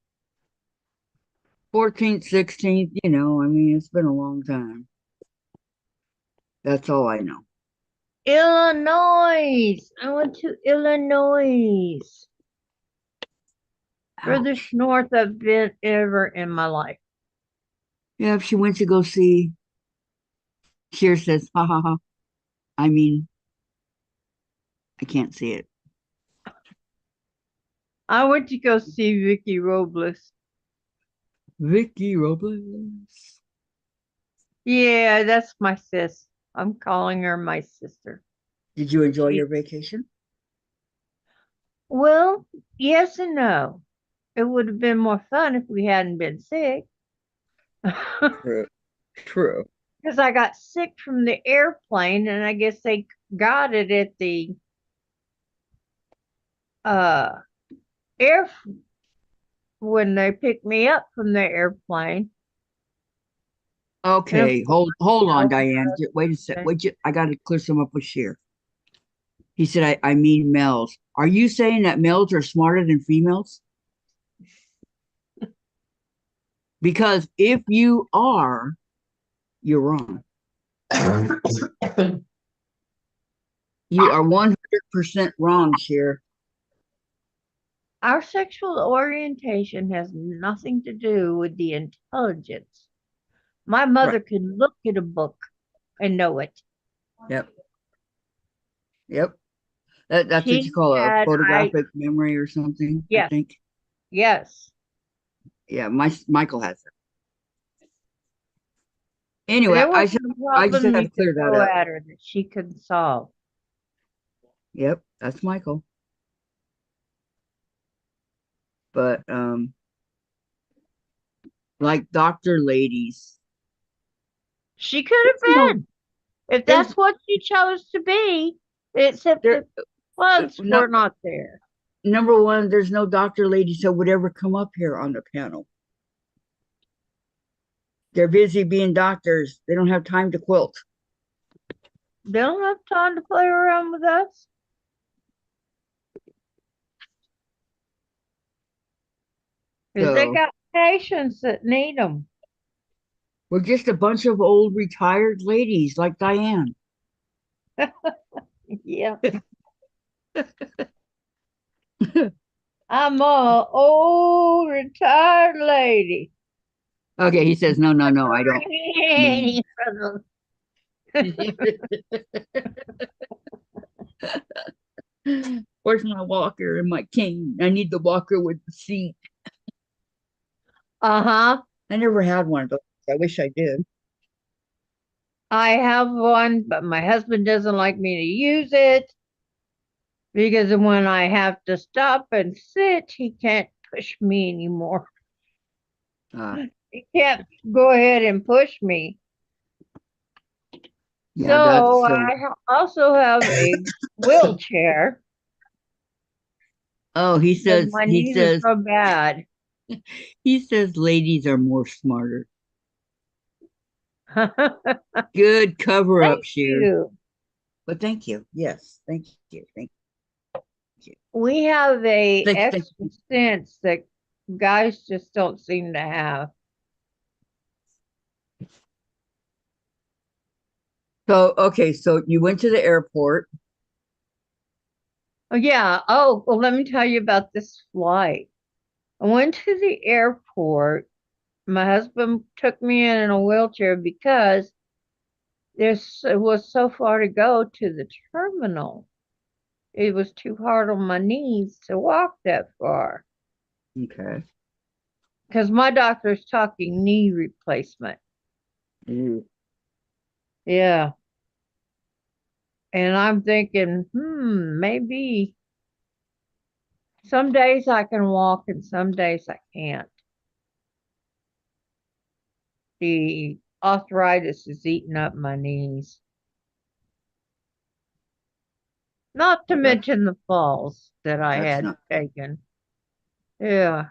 S1: 14th, 16th, I mean, it's been a long time. That's all I know.
S4: Illinois. I went to Illinois. Furthest
S1: Ouch.
S4: north I've been ever in my life.
S1: Yeah, if she went to go see, Cher says, ha ha ha. I mean, I can't see it.
S4: I went to go see Vicky Robles.
S1: Vicky Robles.
S4: Yeah, that's my sis. I'm calling her my sister.
S1: Did you enjoy
S4: She-
S1: your vacation?
S4: Well, yes and no. It would have been more fun if we hadn't been sick.
S1: True. True.
S4: Because I got sick from the airplane, and I guess they got it at the uh air when they picked me up from the airplane.
S1: Okay, hold on, Diane. Wait a sec.
S4: Okay.
S1: I got to clear some up with Sheer. He said, I mean males. Are you saying that males are smarter than females? Because if you are, you're wrong. You are 100% wrong, Sheer.
S4: Our sexual orientation has nothing to do with the intelligence. My mother
S1: Right.
S4: can look at a book and know it.
S1: Yep. Yep. That's what you
S4: She
S1: call a
S4: had,
S1: photographic memory or something, I
S4: yes,
S1: think.
S4: yes.
S1: Yeah, Michael has it. Anyway,
S4: There were some
S1: I just
S4: problems
S1: had
S4: you
S1: to clear
S4: could
S1: that
S4: throw
S1: up.
S4: at her that she couldn't solve.
S1: Yep, that's Michael. But like Dr. Ladies.
S4: She could
S1: No,
S4: have been, if
S1: there's
S4: that's what she chose to be, except
S1: there
S4: the plugs
S1: no
S4: were not there.
S1: number one, there's no Dr. Ladies that would ever come up here on the panel. They're busy being doctors. They don't have time to quilt.
S4: They don't have time to play around with us. Because they
S1: So
S4: got patients that need them.
S1: we're just a bunch of old retired ladies like Diane.
S4: Yeah. I'm a old retired lady.
S1: Okay, he says, no, I don't mean. Where's my walker and my cane? I need the walker with the seat.
S4: Uh-huh.
S1: I never had one of those. I wish I did.
S4: I have one, but my husband doesn't like me to use it because when I have to stop and sit, he can't push me anymore.
S1: Uh,
S4: He can't go ahead and push me.
S1: yeah,
S4: So
S1: that's.
S4: I also have a wheelchair
S1: Oh,
S4: because my knees are so bad.
S1: he says ladies are more smarter. Good cover up,
S4: Thank
S1: Sheer.
S4: you.
S1: But thank you. Yes, thank you. Thank you.
S4: We have a
S1: Thank
S4: extra
S1: you.
S4: sense that guys just don't seem to have.
S1: So, okay, so you went to the airport.
S4: Oh, yeah. Oh, well, let me tell you about this flight. I went to the airport. My husband took me in a wheelchair because it was so far to go to the terminal. It was too hard on my knees to walk that far
S1: Okay.
S4: because my doctor's talking knee replacement.
S1: Mm.
S4: Yeah. And I'm thinking, maybe some days I can walk and some days I can't. The arthritis is eating up my knees. Not to
S1: Well,
S4: mention the falls that I
S1: that's
S4: had
S1: not
S4: taken. Yeah.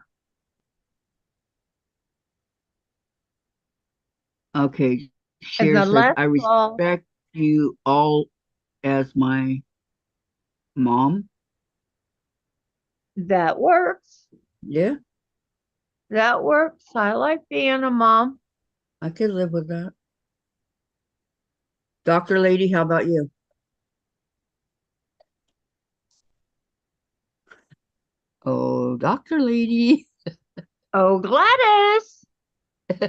S1: okay.
S4: And
S1: Sheer
S4: the
S1: says,
S4: last
S1: I
S4: fall,
S1: respect you all as my mom.
S4: that works.
S1: Yeah,
S4: That works. I like being a mom.
S1: I could live with that. Dr. Lady, how about you? Oh, Dr. Lady.
S4: Oh, Gladys,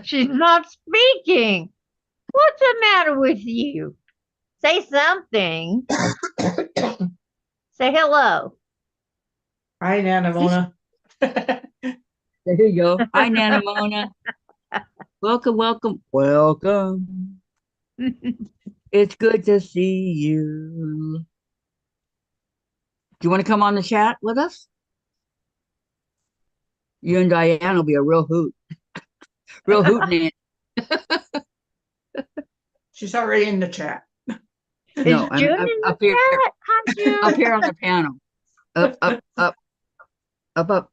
S4: she's not speaking. What's the matter with you? Say something. Say hello.
S3: Hi, Nana Mona.
S1: There you go. Hi, Nana Mona. Welcome, welcome, welcome. It's good to see you. Do you want to come on the chat with us? You and Diane will be a real hoot. Real hootin'.
S3: She's already in the chat.
S4: Is
S1: No,
S4: June
S1: I'm
S4: in the
S1: up here,
S4: chat? Hi,
S1: up
S4: June.
S1: here on the panel. Up, up, up, up,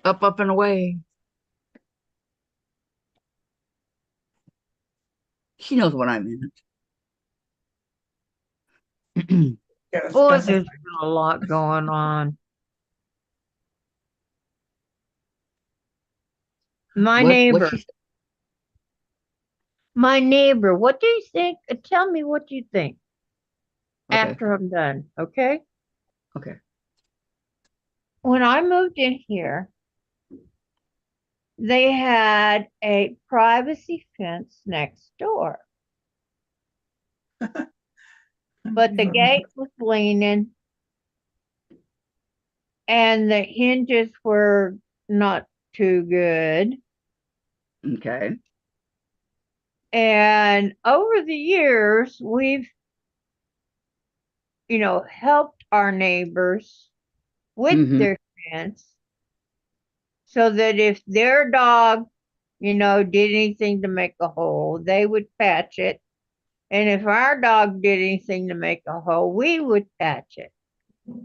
S1: up, up and away. She knows what I meant.
S3: Yeah,
S4: Boy,
S3: specify.
S4: there's been a lot going on. My
S1: What
S4: neighbor,
S1: she
S4: my neighbor, what do you think? Tell me what you think
S1: Okay.
S4: after I'm done, okay?
S1: Okay.
S4: When I moved in here, they had a privacy fence next door, but the gate was leaning and the hinges were not too good.
S1: Okay.
S4: And over the years, we've, helped our neighbors with
S1: Mm-hmm.
S4: their fence so that if their dog, did anything to make a hole, they would patch it. And if our dog did anything to make a hole, we would patch it.
S1: Okay.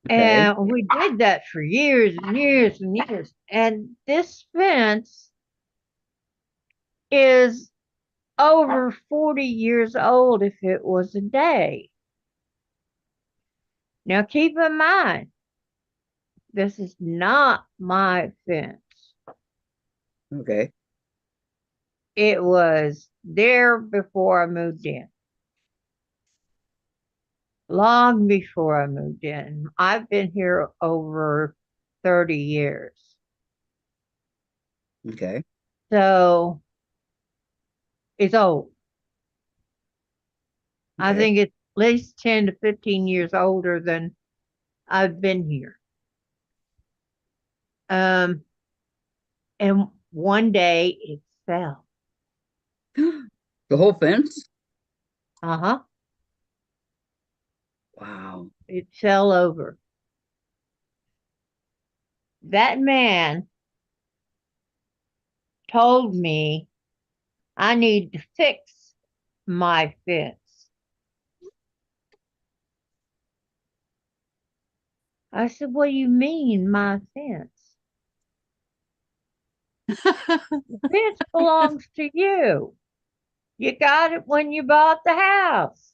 S4: And we did that for years and years and years. And this fence is over 40 years old if it was a day. Now keep in mind, this is not my fence.
S1: Okay.
S4: It was there before I moved in. Long before I moved in. I've been here over 30 years.
S1: Okay.
S4: So it's old. I
S1: Okay.
S4: think it's at least 10 to 15 years older than I've been here. And one day it fell.
S1: The whole fence?
S4: Uh-huh.
S1: Wow.
S4: It fell over. That man told me I need to fix my fence. I said, what do you mean, my fence? The fence belongs to you. You got it when you bought the house.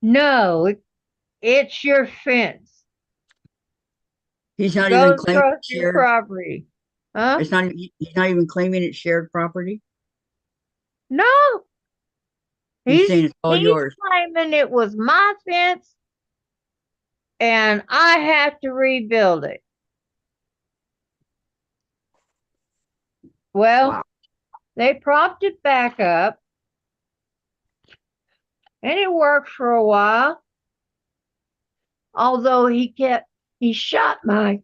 S4: No, it's your fence.
S1: He's not even
S4: Goes
S1: claiming
S4: across
S1: it's
S4: your
S1: shared.
S4: property. Huh?
S1: It's not. He's not even claiming it's shared property.
S4: No,
S1: He's
S4: he's
S1: saying it's all
S4: he's
S1: yours.
S4: claiming it was my fence and I have to rebuild it. Well,
S1: Wow.
S4: they propped it back up and it worked for a while. Although he shot my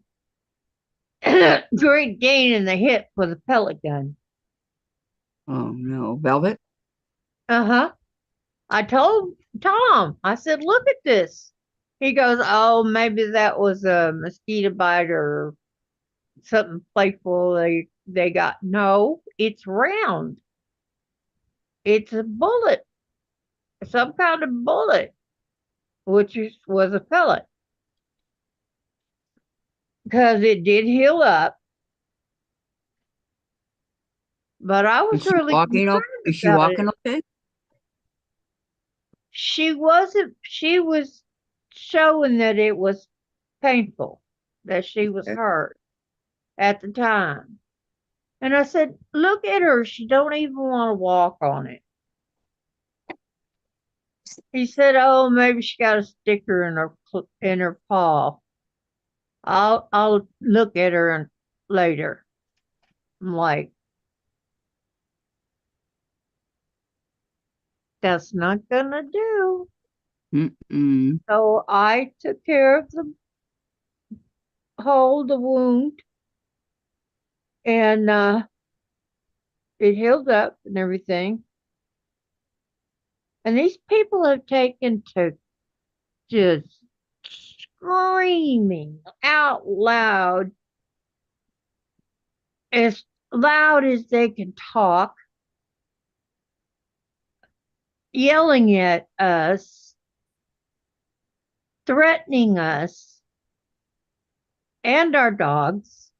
S4: Great Dane in the hip with a pellet gun.
S1: Oh no, Velvet.
S4: Uh-huh. I told Tom, I said, look at this. He goes, oh, maybe that was a mosquito bite or something playful they got. No, it's round. It's a bullet, some kind of bullet, was a pellet. Because it did heal up. But I
S1: Is
S4: was
S1: she
S4: really
S1: walking?
S4: concerned
S1: Is she
S4: about
S1: walking
S4: it.
S1: okay?
S4: She wasn't, she was showing that it was painful, that she was
S1: Okay.
S4: hurt at the time. And I said, look at her. She don't even want to walk on it. He said, oh, maybe she got a sticker in her paw. I'll look at her later. I'm like, that's not gonna do.
S1: Mm-mm.
S4: So I took care of the wound, and it healed up and everything. And these people have taken to just screaming out as loud as they can talk, yelling at us, threatening us and our dogs.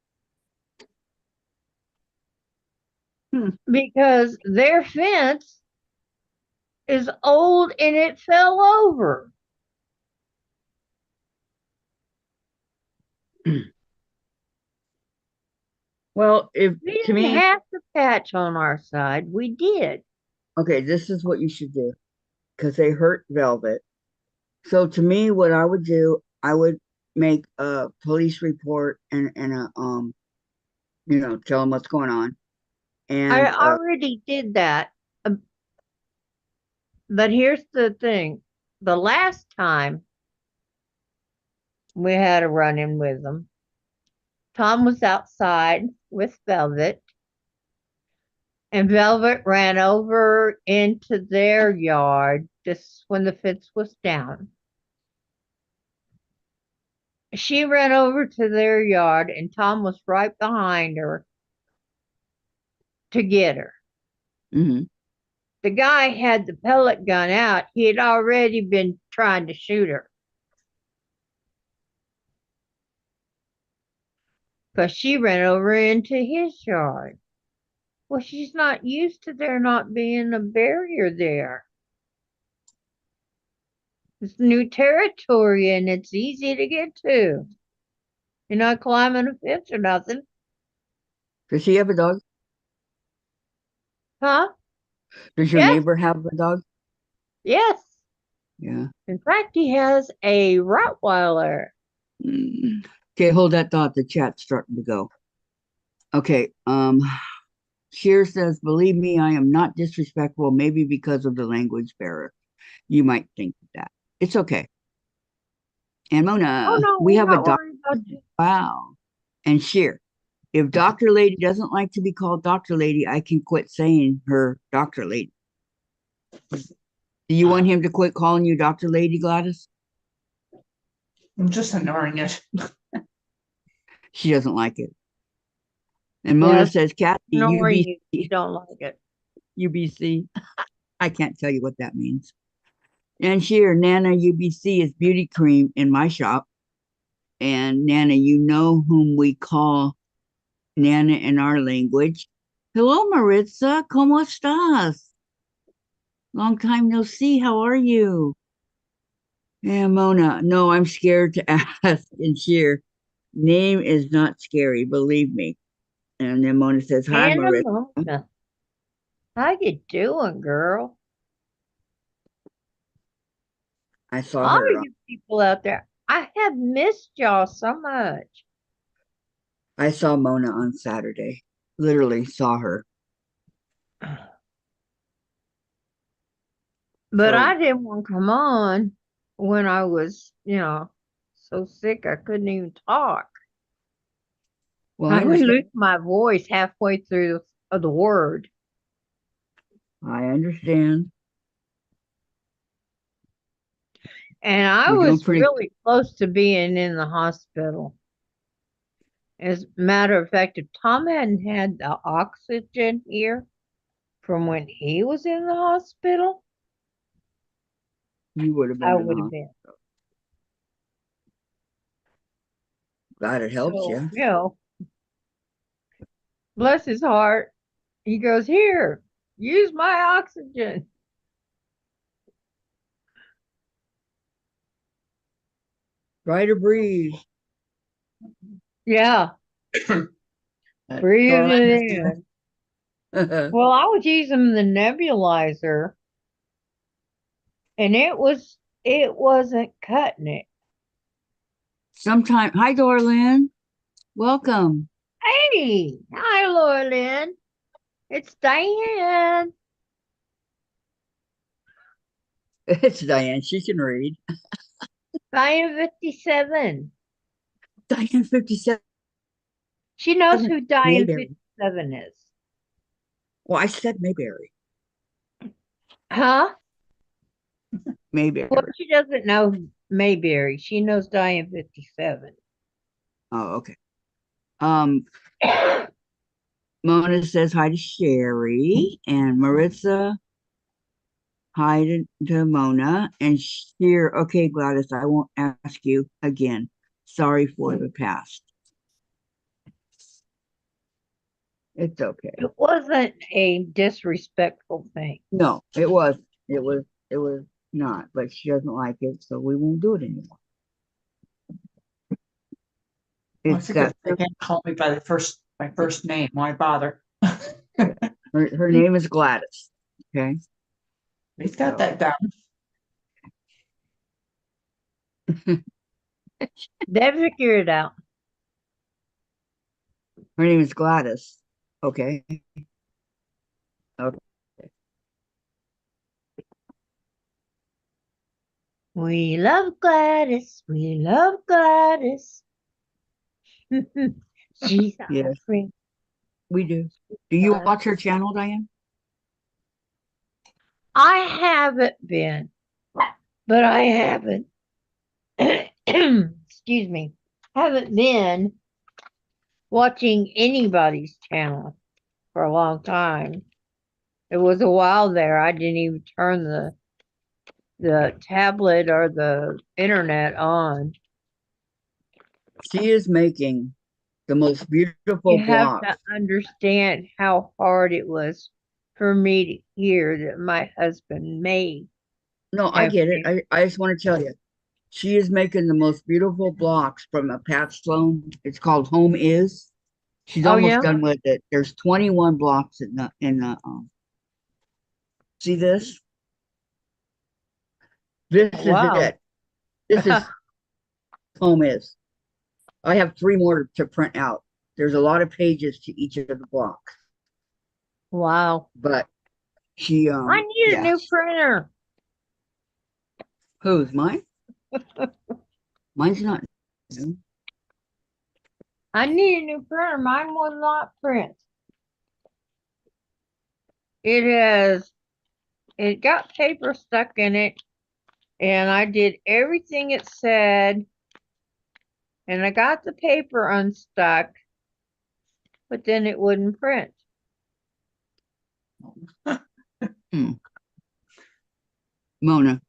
S4: because their fence is old and it fell over.
S1: Well, if
S4: We
S1: to
S4: didn't
S1: me,
S4: have to patch on our side. We did.
S1: okay, this is what you should do because they hurt Velvet. So to me, what I would do, I would make a police report and a tell them what's going on.
S4: I
S1: And
S4: already did that. Uh, But here's the thing. The last time we had a run-in with them, Tom was outside with Velvet, and Velvet ran over into their yard just when the fence was down. She ran over to their yard, and Tom was right behind her to get her.
S1: mhm.
S4: The guy had the pellet gun out. He had already been trying to shoot her because she ran over into his yard. Well, she's not used to there not being a barrier there. It's new territory and it's easy to get to. You're not climbing a fence or nothing.
S1: Does she have a dog?
S4: Huh?
S1: Does your
S4: Yes,
S1: neighbor have a dog?
S4: yes.
S1: Yeah.
S4: In fact, he has a Rottweiler.
S1: Mm. Okay, hold that thought. The chat's starting to go. Okay. Sheer says, believe me, I am not disrespectful, maybe because of the language barrier. You might think that. It's okay. And
S4: Oh
S1: Mona,
S4: no,
S1: we
S4: we're
S1: have a
S4: not
S1: dog.
S4: worried about you.
S1: Wow. And Sheer, if Dr. Lady doesn't like to be called Dr. Lady, I can quit saying her Dr. Lady. Do you want him to quit calling you Dr. Lady, Gladys?
S3: I'm just ignoring it.
S1: She doesn't like it. And Mona
S4: Yes,
S1: says, Kathy,
S4: ignoring you. You
S1: UBC,
S4: don't like it.
S1: UBC. I can't tell you what that means. And Sheer, Nana UBC is beauty cream in my shop. And Nana, you know whom we call Nana in our language. Hello, Maritza. ¿Cómo estás? Long time no see. How are you? Yeah, Mona. No, I'm scared to ask. And Sheer, name is not scary, believe me. And then Mona says, hi,
S4: Anna
S1: Maritza.
S4: Mona, how you doing, girl?
S1: I saw
S4: All
S1: her.
S4: you people out there, I have missed y'all so much.
S1: I saw Mona on Saturday. Literally saw her.
S4: But
S1: So,
S4: I didn't want to come on when I was, so sick I couldn't even talk.
S1: well, I
S4: I would
S1: understand.
S4: lose my voice halfway through the word.
S1: I understand.
S4: And I
S1: You're doing
S4: was
S1: pretty.
S4: really close to being in the hospital. As a matter of fact, if Tom hadn't had the oxygen here from when he was in the hospital,
S1: You would have
S4: I
S1: been in the
S4: would have
S1: hospital.
S4: been.
S1: Glad it helps
S4: So,
S1: you.
S4: bless his heart, he goes, here, use my oxygen.
S1: Try to breathe.
S4: Yeah, breathe it in. Well, I was using the nebulizer and it wasn't cutting it.
S1: Sometime. Hi, Dorlin. Welcome.
S4: Hey, hi, Laura Lynn. It's Diane.
S1: It's Diane. She can read.
S4: Diane 57.
S1: Diane 57
S4: She knows who Diane
S1: Mayberry.
S4: 57 is.
S1: Well, I said Mayberry.
S4: Huh?
S1: Mayberry.
S4: Well, she doesn't know Mayberry. She knows Diane 57.
S1: Oh, okay. Um, Mona says hi to Sherry and Maritza. Hi to Mona and Sheer. Okay, Gladys, I won't ask you again. Sorry for the past. It's okay.
S4: It wasn't a disrespectful thing.
S1: No, it was. It was not, but she doesn't like it, so we won't do it anymore.
S3: I
S1: It's
S3: figured
S1: that
S3: they can't call me by my first name. Why bother?
S1: her name is Gladys. Okay.
S3: He's got that down.
S4: They figure it out.
S1: Her name is Gladys. Okay. Okay.
S4: We love Gladys. We love Gladys. She's our
S1: Yes,
S4: friend.
S1: we do. Do you watch her channel, Diane?
S4: I haven't been, but I haven't. Excuse me. Haven't been watching anybody's channel for a long time. It was a while there. I didn't even turn the tablet or the internet on.
S1: She is making the most beautiful
S4: You have
S1: blocks.
S4: to understand how hard it was for me to hear that my husband made.
S1: No, I get it. I just want to tell you, she is making the most beautiful blocks from a Pat Sloan. It's called Home Is. She's
S4: Oh,
S1: almost
S4: yeah?
S1: done with it. There's 21 blocks in the see this? This is
S4: Wow.
S1: it. This is Home Is. I have 3 more to print out. There's a lot of pages to each of the blocks,
S4: Wow.
S1: but she
S4: I need a new printer.
S1: Who's mine? Mine's not new.
S4: I need a new printer. Mine will not print. It got paper stuck in it, and I did everything it said, and I got the paper unstuck, but then it wouldn't print.
S1: Mona,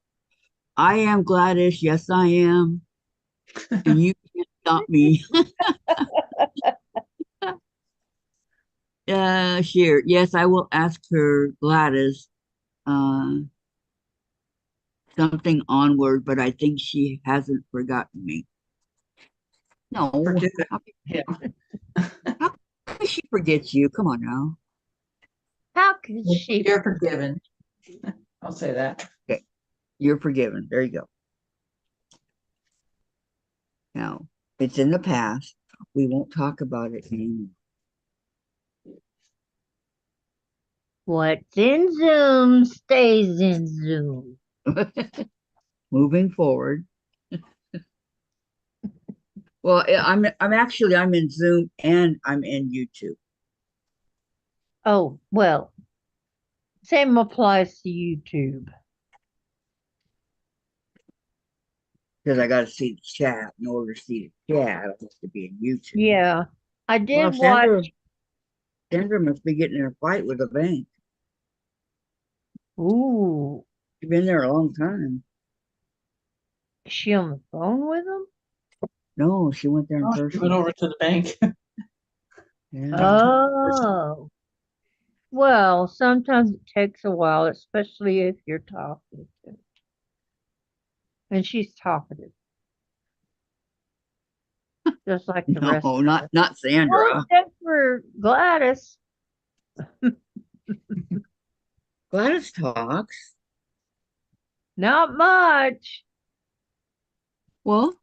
S1: I am Gladys. Yes, I am. And you can't stop me. Sure. Yes, I will ask her, Gladys, uh, something onward, but I think she hasn't forgotten me. No,
S3: Forgive
S1: how
S3: him.
S1: can she forget you? Come on now.
S4: How could she?
S3: You're forgiven. I'll say that.
S1: Okay, you're forgiven. There you go. Now, it's in the past. We won't talk about it anymore.
S4: What's in Zoom stays in Zoom.
S1: Moving forward. Well, I'm in Zoom and I'm in YouTube.
S4: Oh, well, same applies to YouTube.
S1: Because I got to see the chat. In order to see the chat, I have to be in YouTube.
S4: Yeah, I
S1: Well,
S4: did watch.
S1: Sandra must be getting in a fight with the bank.
S4: Ooh,
S1: She's been there a long time.
S4: is she on the phone with him?
S1: No, she went there in
S3: Oh, she
S1: person.
S3: went over to the bank.
S1: Yeah.
S4: Oh, well, sometimes it takes a while, especially if you're talking to. And she's talkative, just like the rest
S1: No,
S4: of us.
S1: not Sandra.
S4: Well, except for Gladys.
S1: Gladys talks.
S4: Not much.
S1: Well,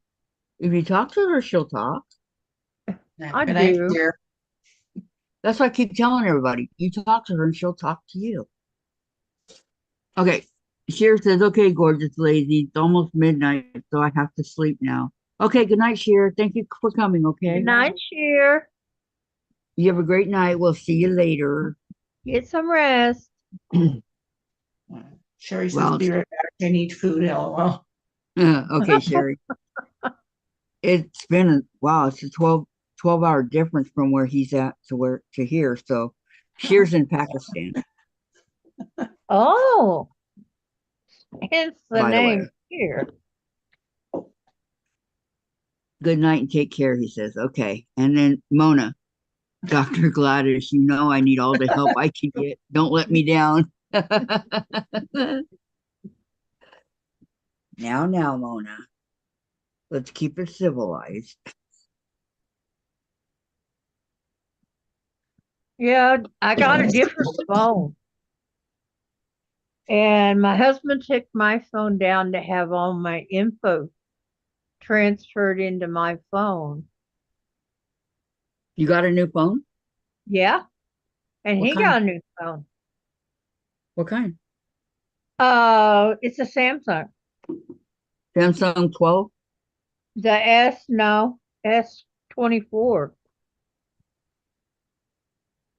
S1: if you talk to her, she'll talk.
S4: I
S3: Good night,
S4: do.
S3: dear.
S1: That's why I keep telling everybody. You talk to her and she'll talk to you. Okay. Sheer says, okay, gorgeous lady. It's almost midnight, so I have to sleep now. Okay, good night, Sheer. Thank you for coming, okay?
S4: Good night, Sheer.
S1: You have a great night. We'll see you later.
S4: Get some rest.
S3: Sherry says,
S1: Well,
S3: be right back. I need food. LOL.
S1: okay, Sherry. It's been wow, it's a 12-hour difference from where he's at to here. So Sheer's in Pakistan,
S4: Oh, hence the
S1: by the way.
S4: name Sheer.
S1: Good night and take care, he says. Okay. And then Mona, Dr. Gladys, you know I need all the help I can get. Don't let me down. Now, Mona. Let's keep it civilized.
S4: Yeah, I got a different phone. And my husband took my phone down to have all my info transferred into my phone.
S1: You got a new phone?
S4: Yeah. And
S1: What
S4: he
S1: kind?
S4: got a new phone.
S1: What kind?
S4: It's a Samsung.
S1: Samsung 12?
S4: S24.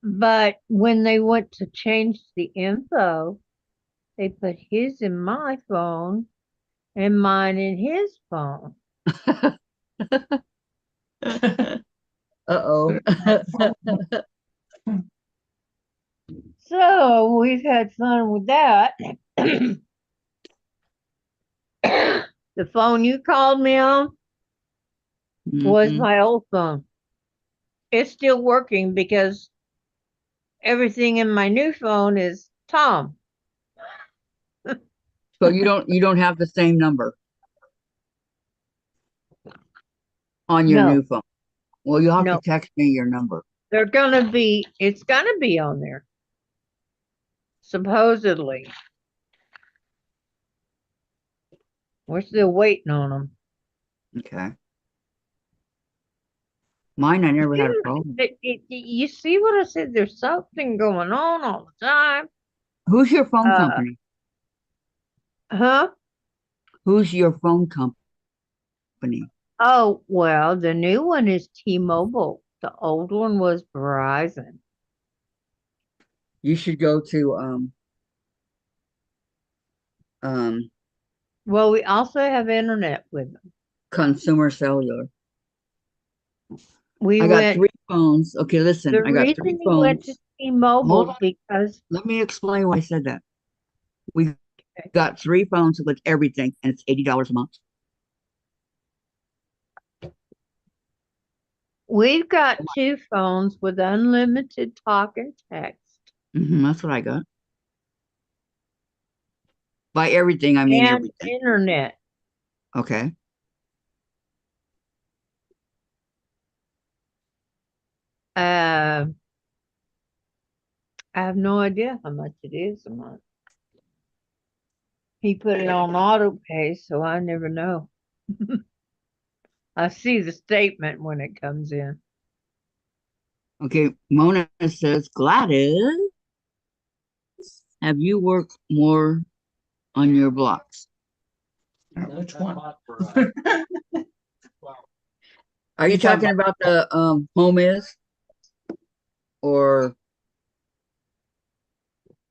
S4: But when they went to change the info, they put his in my phone and mine in his phone.
S1: Uh-oh.
S4: So we've had fun with that. The phone you called me on was
S1: Mhm.
S4: my old phone. It's still working because everything in my new phone is Tom.
S1: So you don't have the same number on your
S4: No,
S1: new phone. Well, you'll have to
S4: no,
S1: text me your number.
S4: it's gonna be on there, supposedly. We're still waiting on them.
S1: Okay. Mine, I never had a problem.
S4: You see what I said? There's something going on all the time.
S1: Who's your phone
S4: Uh,
S1: company?
S4: huh?
S1: Who's your phone company?
S4: Oh, well, the new one is T-Mobile. The old one was Verizon.
S1: You should go to um
S4: Well, we also have internet with them.
S1: Consumer Cellular.
S4: We
S1: I got
S4: went,
S1: 3 phones. Okay, listen,
S4: the
S1: I got
S4: reason
S1: 3
S4: we went to
S1: phones. Hold
S4: T-Mobile
S1: on.
S4: because,
S1: Let me explain why I said that. We got 3 phones with everything, and it's $80 a month.
S4: we've got 2 phones with unlimited talk and text
S1: That's what I got. By everything, I mean
S4: and
S1: everything.
S4: internet.
S1: Okay.
S4: Uh, I have no idea how much it is a month. He put it on auto pay, so I never know. I see the statement when it comes in.
S1: Okay. Mona says, Gladys, have you worked more on your blocks?
S3: Which one?
S1: Are you
S3: You're talking
S1: talking about the home is or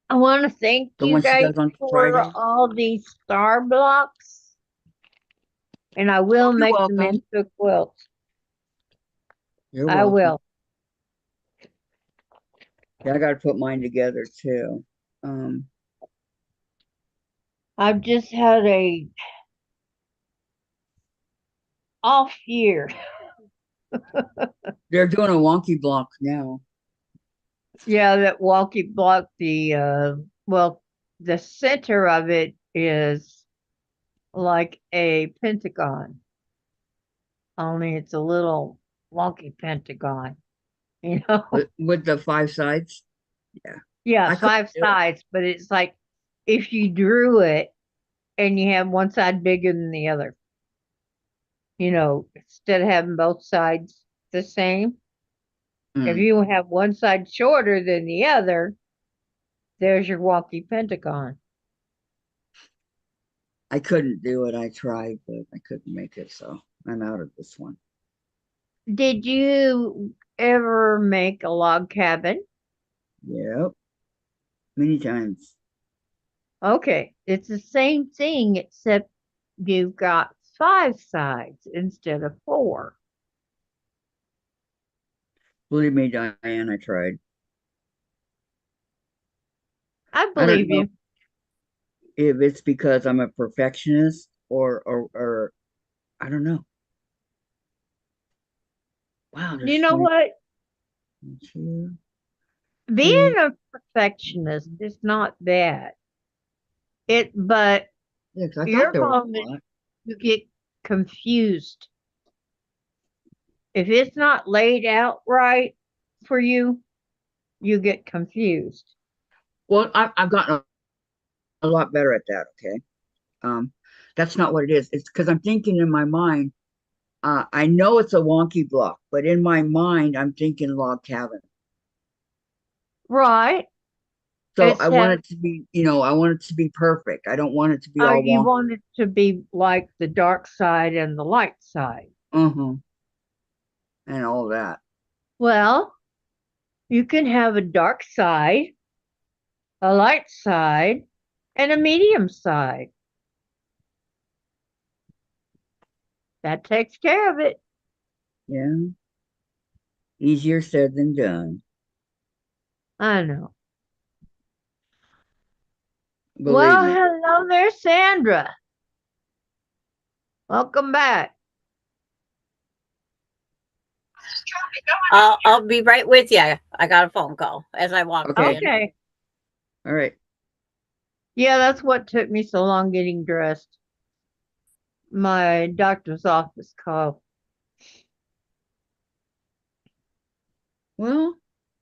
S4: I want to thank
S1: the
S4: you
S1: one she
S4: guys
S1: does on
S4: for
S1: Friday?
S4: all these star blocks, and I will
S1: You're
S4: make them
S1: welcome.
S4: into quilts.
S1: You're
S4: I
S1: welcome.
S4: will.
S1: Yeah, I got to put mine together too. Um,
S4: I've just had a off year.
S1: they're doing a wonky block now.
S4: Yeah, that walkie block, well, the center of it is like a pentagon, only it's a little wonky pentagon, you know?
S1: With the 5 sides. Yeah,
S4: Yeah,
S1: I could
S4: 5
S1: do it.
S4: sides, but it's like if you drew it and you have one side bigger than the other, instead of having both sides the same, if
S1: Mm,
S4: you have one side shorter than the other, there's your wonky pentagon.
S1: I couldn't do it. I tried, but I couldn't make it, so I'm out of this one.
S4: Did you ever make a log cabin?
S1: Yep, many times.
S4: Okay, it's the same thing except you've got 5 sides instead of 4.
S1: Believe me, Diane, I tried.
S4: I
S1: I don't
S4: believe
S1: know
S4: you.
S1: if it's because I'm a perfectionist or I don't know. Wow,
S4: You
S1: there's
S4: know
S1: 20.
S4: what?
S1: That's here.
S4: Being a perfectionist is not bad. But
S1: Yeah, 'cause I
S4: your
S1: thought there was
S4: problem
S1: a
S4: is
S1: lot.
S4: you get confused. If it's not laid out right for you, you get confused.
S1: Well, I've gotten a lot better at that. Okay. Um, that's not what it is. It's because I'm thinking in my mind. I know it's a wonky block, but in my mind, I'm thinking log cabin.
S4: Right.
S1: So
S4: It's
S1: I want it to be, I want it to be perfect. I don't want it to be all
S4: you
S1: wonky.
S4: want it to be like the dark side and the light side.
S1: Uh-huh. And all that.
S4: Well, you can have a dark side, a light side, and a medium side. That takes care of it.
S1: Yeah. Easier said than done.
S4: I know.
S1: Believe
S4: Well,
S1: me.
S4: hello there, Sandra. Welcome back.
S2: I'll be right with you. I got a phone call as I walked
S1: Okay.
S2: in.
S4: Okay.
S1: All right.
S4: Yeah, that's what took me so long getting dressed. My doctor's office call.
S1: Well,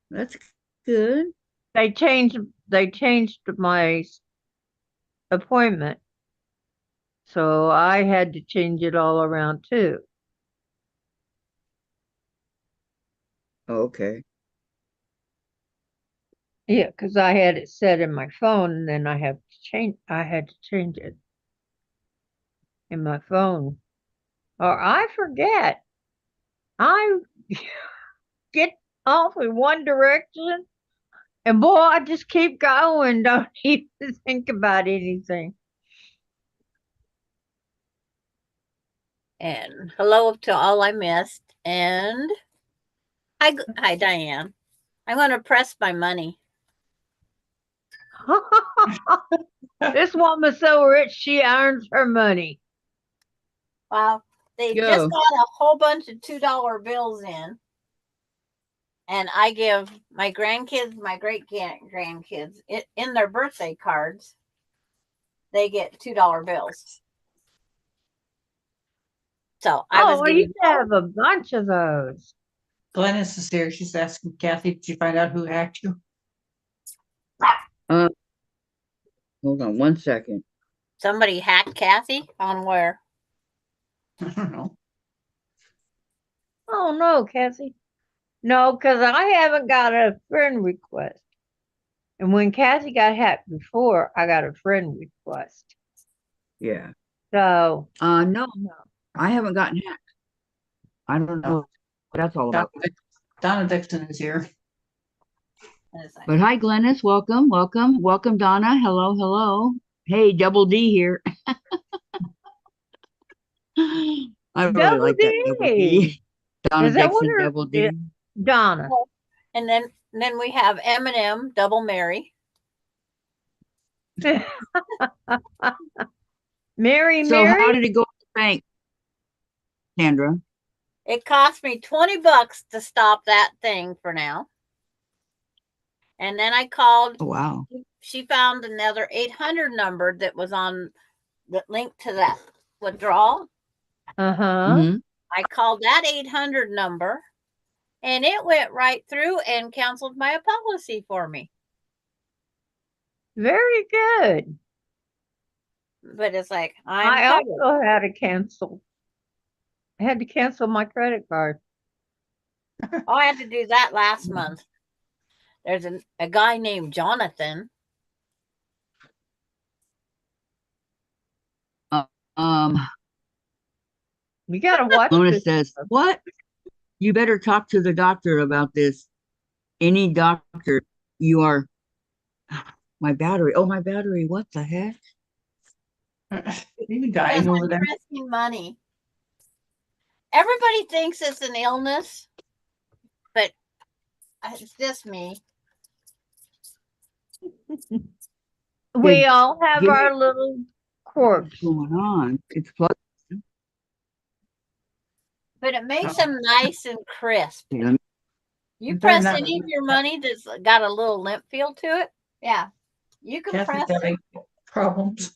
S1: that's good.
S4: They changed my appointment. So I had to change it all around too.
S1: Okay.
S4: Yeah, because I had it set in my phone and then I had to change it in my phone. Or I forget. I get off in one direction and boy, I just keep going, don't even think about anything.
S2: And hello to all I missed. And hi, Diane. I'm going to press my money.
S4: This woman's so rich she earns her money.
S2: Wow. They
S1: Go.
S2: just got a whole bunch of $2 bills in. And I give my grandkids, my great grandkids, in their birthday cards, they get $2 bills. So I was
S4: I used to have a bunch of those.
S3: Glennis is here. She's asking Kathy, did you find out who hacked you?
S1: Hold on one second.
S2: Somebody hacked Kathy on where?
S3: I don't know.
S4: Oh no, Cassie. No, because I haven't got a friend request. And when Cassie got hacked before, I got a friend request.
S1: Yeah.
S4: So
S1: No, I haven't gotten hacked. I don't know what that's all about.
S3: Donna Dixon is here.
S1: But hi, Glennis. Welcome, welcome, welcome, Donna. Hello, hello. Hey, Double D here. I really
S4: Double
S1: like that Double
S4: D.
S1: D. Donna
S4: Is that what
S1: Dixon,
S4: her
S1: Double D.
S4: Donna?
S2: And then we have Eminem, Double Mary.
S4: Mary,
S1: So
S4: Mary.
S1: how did it go at the bank, Sandra?
S2: It cost me $20 to stop that thing for now. And then I called.
S1: Oh, wow.
S2: She found another 800 number that was on the link to that withdrawal.
S4: Uh-huh.
S1: Mm-hmm.
S2: I called that 800 number and it went right through and canceled my policy for me.
S4: Very good.
S2: But it's like,
S4: I also had to cancel. I had to cancel my credit card.
S2: Oh, I had to do that last month. There's a guy named Jonathan.
S4: You gotta watch
S1: Lona
S4: this.
S1: says, what? You better talk to the doctor about this. Any doctor, you are my battery. Oh, my battery. What the heck?
S3: You dying over there?
S2: Risking money. Everybody thinks it's an illness, but it's just me.
S4: We all have our little quirks.
S1: What's going on? It's plugged.
S2: But it makes them nice and crisp.
S1: Let
S2: You
S3: I'm
S2: press
S3: doing that.
S2: any of your money that's got a little limp feel to it. Yeah. You can
S3: Kathy's
S2: press it.
S3: having problems.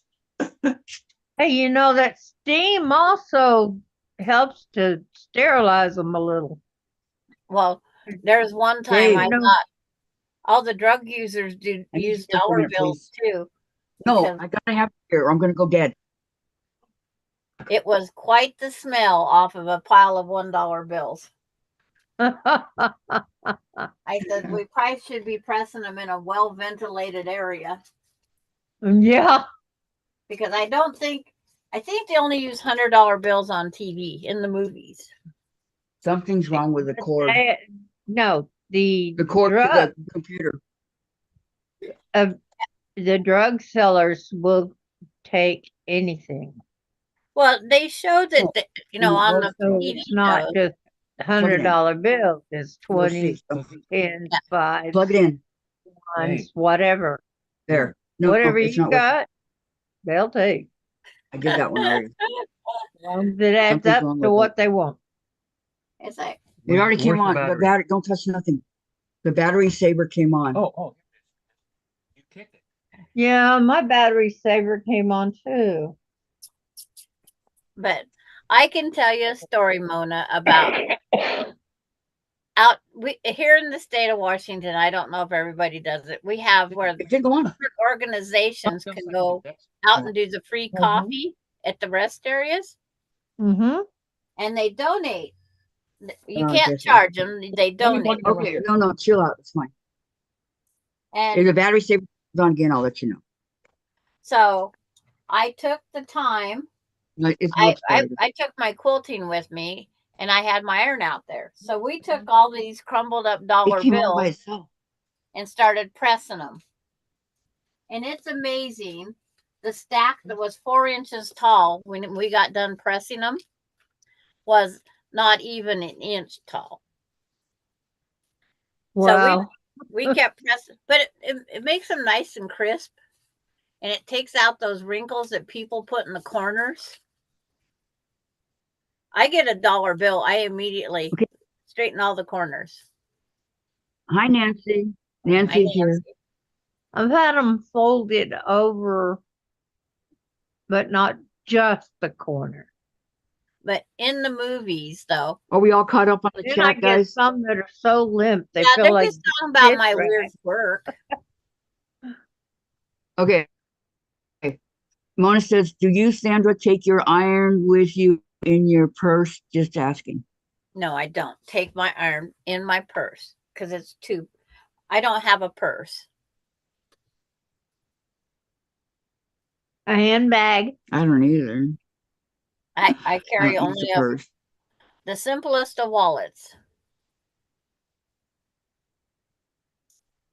S4: Hey, you know that steam also helps to sterilize them a little.
S2: Well, there's one time
S1: Dave.
S2: I
S4: You know,
S2: thought all the drug users do
S1: I need
S2: use
S1: you for a
S2: dollar
S1: minute,
S2: bills
S1: please.
S2: too,
S1: No,
S2: because
S1: I gotta have it here or I'm gonna go dead.
S2: it was quite the smell off of a pile of $1 bills. I said we probably should be pressing them in a well ventilated area
S4: yeah.
S2: because I think they only use $100 bills on TV in the movies.
S1: Something's wrong with the cord.
S4: No, the
S1: The cord to
S4: drug
S1: the computer.
S4: the drug sellers will take anything.
S2: Well, they show that
S1: Oh,
S2: on the
S4: So
S2: TV
S4: it's not
S2: shows.
S4: just
S1: Plug it in.
S4: $100 bills. It's
S1: You'll see.
S4: 20, 10, 5,
S1: Plug it in.
S4: ones, whatever.
S1: There. No,
S4: Whatever
S1: it's
S4: you
S1: not working.
S4: got, they'll take.
S1: I did that one already.
S4: As long as it adds
S1: Something's
S4: up
S1: wrong
S4: to
S1: with
S4: what
S1: it.
S4: they want.
S2: It's like,
S1: It already came
S5: Where's the
S1: on. The
S5: battery?
S1: battery, don't touch nothing. The battery saver came on.
S5: Oh, you kicked it.
S4: Yeah, my battery saver came on too.
S2: but I can tell you a story, Mona, about here in the state of Washington. I don't know if everybody does it. We have where
S1: It did go on.
S2: different organizations
S5: Sounds
S2: can
S5: like
S2: go
S5: that's-
S2: out and do the free
S4: Mhm.
S2: coffee at the rest areas,
S4: Mm-hmm.
S2: and they donate. You
S1: Oh,
S2: can't
S1: yes,
S2: charge them; they donate.
S1: Okay, no, chill out. It's fine. If
S2: And
S1: the battery saver is on again, I'll let you know.
S2: so I took the time.
S1: No, it's
S2: I,
S1: much
S2: I
S1: better.
S2: I took my quilting with me, and I had my iron out there. So we took all these crumbled up dollar
S1: It came on by
S2: bills
S1: itself.
S2: and started pressing them. And it's amazing. The stack that was 4 inches tall when we got done pressing them was not even an inch tall.
S4: Wow.
S2: So we kept pressing, but it makes them nice and crisp, and it takes out those wrinkles that people put in the corners. I get a dollar bill, I immediately
S1: Okay.
S2: straighten all the corners.
S1: Hi, Nancy. Nancy's here.
S4: I've had them folded over, but not just the corner.
S2: But in the movies, though,
S1: Are we all caught up on the
S4: Then I
S1: chat,
S4: get
S1: guys?
S4: some that are so limp they
S2: yeah,
S4: feel
S2: they're
S4: like
S2: just talking about
S4: dish
S2: my
S4: rag.
S2: weird work.
S1: Okay. Mona says, do you, Sandra, take your iron with you in your purse? Just asking.
S2: No, I don't take my iron in my purse because it's too. I don't have a purse.
S4: A handbag.
S1: I don't either.
S2: I
S1: I
S2: carry
S1: don't use
S2: only
S1: a purse.
S2: the simplest of wallets.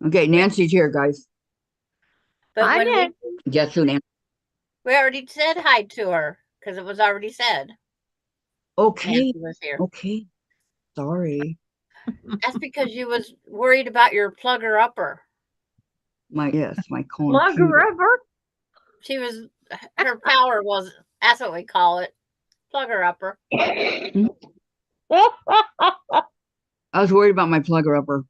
S1: Okay, Nancy's here, guys.
S2: But
S4: I
S2: when
S4: did.
S1: Guess who, Nancy?
S2: we already said hi to her because it was already said.
S1: Okay,
S2: Nancy was here.
S1: okay. Sorry.
S2: That's because you was worried about your plugger upper.
S1: My
S4: Plug
S1: computer.
S4: rubber.
S2: She was her power was that's what we call it. Plugger upper.
S1: I was worried about my plugger upper.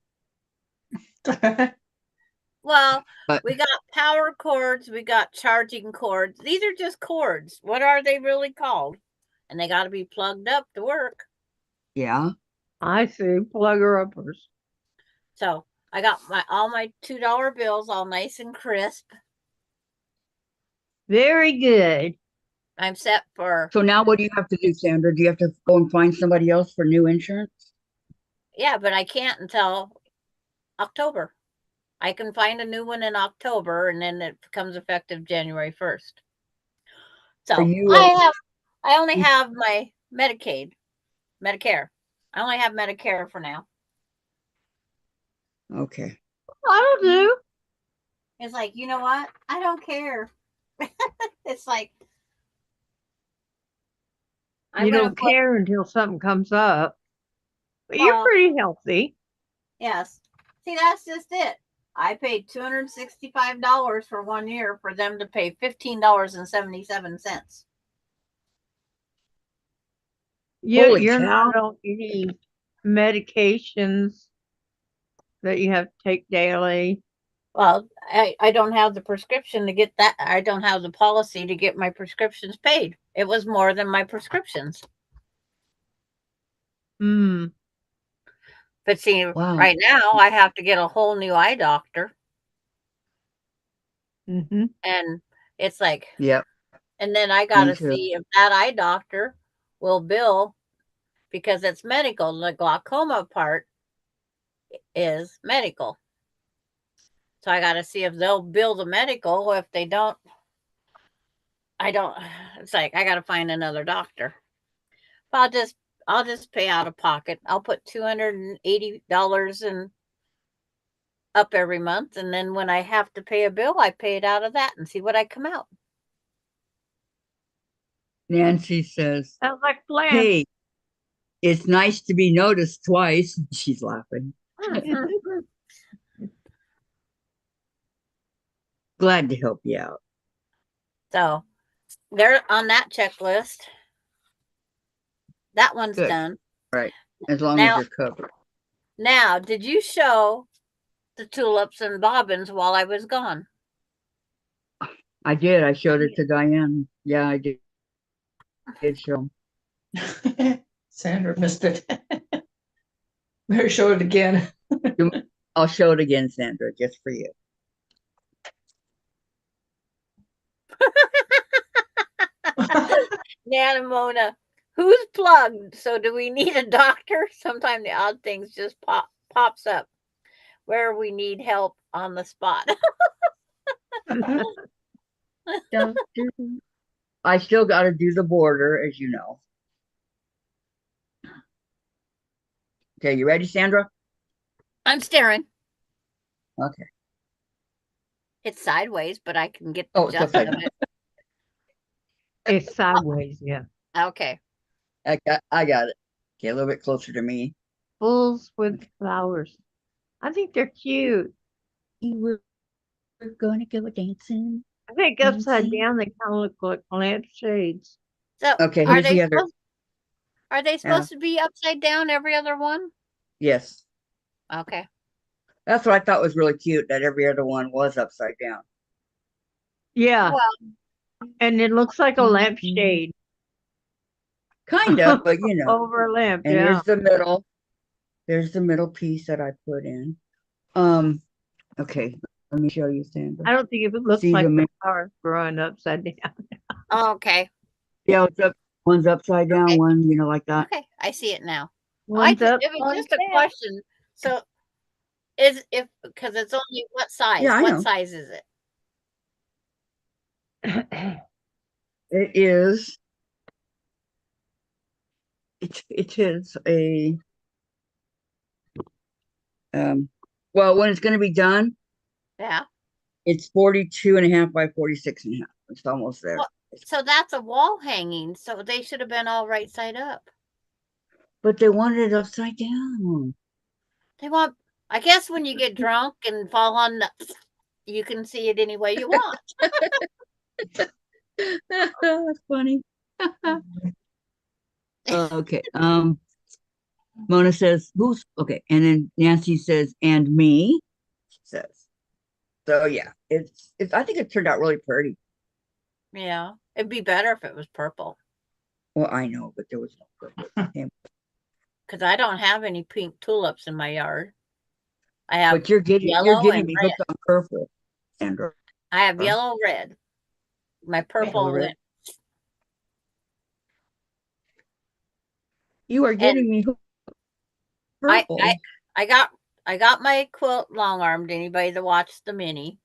S2: Well,
S1: But
S2: we got power cords, we got charging cords. These are just cords. What are they really called? And they got to be plugged up to work.
S1: yeah.
S4: I see. Plug rubbers.
S2: So I got all my $2 bills all nice and crisp.
S4: Very good.
S2: I'm set for
S1: So now what do you have to do, Sandra? Do you have to go and find somebody else for new insurance?
S2: but I can't until October. I can find a new one in October, and then it becomes effective January 1st. So
S1: Are you,
S2: I only have my Medicare. I only have Medicare for now.
S1: Okay.
S4: That'll do.
S2: It's like, you know what? I don't care. It's like
S4: You don't care until something comes up. But you're
S2: Well,
S4: pretty healthy.
S2: Yes. See, that's just it. I paid $265 for 1 year for them to pay $15.77.
S4: You're
S1: Holy
S4: not
S1: cow.
S4: on any medications that you have to take daily?
S2: Well, I don't have the prescription to get that. I don't have the policy to get my prescriptions paid. It was more than my prescriptions.
S4: Hmm.
S2: But see,
S1: Wow.
S2: right now I have to get a whole new eye doctor.
S4: Mm-hmm.
S2: And it's like,
S1: Yep.
S2: and then I
S1: Me
S2: got to
S1: too.
S2: see if that eye doctor will bill because it's medical. The glaucoma part is medical. So I got to see if they'll bill the medical. If they don't, I don't. It's like I got to find another doctor. But I'll just pay out of pocket. I'll put $280 in up every month, and then when I have to pay a bill, I pay it out of that and see what I come out.
S1: Nancy says,
S4: Sounds like a plan.
S1: "Hey, it's nice to be noticed twice." She's laughing. Glad to help you out.
S2: So they're on that checklist. That one's
S1: Good.
S2: done.
S1: Right. As long
S2: Now-
S1: as you're covered.
S2: Now, did you show the tulips and bobbins while I was gone?
S1: I did. I showed it to Diane. Yeah, I did. Did show 'em.
S3: Sandra missed it. Better show it again.
S1: I'll show it again, Sandra, just for you.
S2: Nan and Mona, who's plugged? So do we need a doctor? Sometimes the odd things just pops up where we need help on the spot.
S1: Doctor. I still got to do the border, as you know. Okay, you ready, Sandra?
S2: I'm staring.
S1: Okay.
S2: It's sideways, but I can get the
S1: Oh, it's
S2: gist
S1: upside
S2: of
S1: down.
S2: it.
S4: It's sideways, yeah.
S2: Okay.
S1: I got it. Okay, a little bit closer to me.
S4: Bulls with flowers. I think they're cute.
S1: We're going to go dancing.
S4: I think upside
S1: Dancing.
S4: down they kind of look like lampshades.
S2: So
S1: Okay,
S2: are
S1: here's
S2: they
S1: the other.
S2: supposed to be upside down every other one?
S1: Yes.
S2: Okay.
S1: That's what I thought was really cute, that every other one was upside down.
S4: Yeah,
S2: Well,
S4: and it looks like a lampshade
S1: Kind of, but you know.
S4: over a lamp.
S1: And
S4: Yeah.
S1: here's the middle. There's the middle piece that I put in. Okay, let me show you, Sandra.
S4: I don't think it looks
S1: See
S4: like
S1: the
S4: the
S1: mi-
S4: flowers growing upside down.
S2: okay.
S1: Yeah, it's up. One's upside down,
S2: Okay.
S1: one, like that.
S2: Okay. I see it now.
S4: One's up.
S2: It was
S4: one's
S2: just a
S4: down.
S2: question. So because it's only what size?
S1: Yeah, I
S2: What
S1: know.
S2: size is it?
S1: It is. It is a. Well, when it's going to be done,
S2: Yeah.
S1: it's 42.5 by 46.5. It's almost there.
S2: Well, so that's a wall hanging. So they should have been all right side up.
S1: But they wanted it upside down.
S2: They want, I guess when you get drunk and fall on you can see it any way you want.
S1: That's funny. Okay. Mona says, "Who's okay?" And then Nancy says, "And me," she says. So yeah, it's. I think it turned out really pretty.
S2: Yeah. It'd be better if it was purple.
S1: Well, I know, but there was no purple.
S2: Because I don't have any pink tulips in my yard. I have
S1: But you're getting
S2: yellow and
S1: me
S2: red.
S1: hooked on purple, Sandra.
S2: I have yellow, red. My purple
S1: red.
S2: went.
S1: You are getting me hooked on purple.
S2: I got my quilt long armed. Anybody that watched the mini,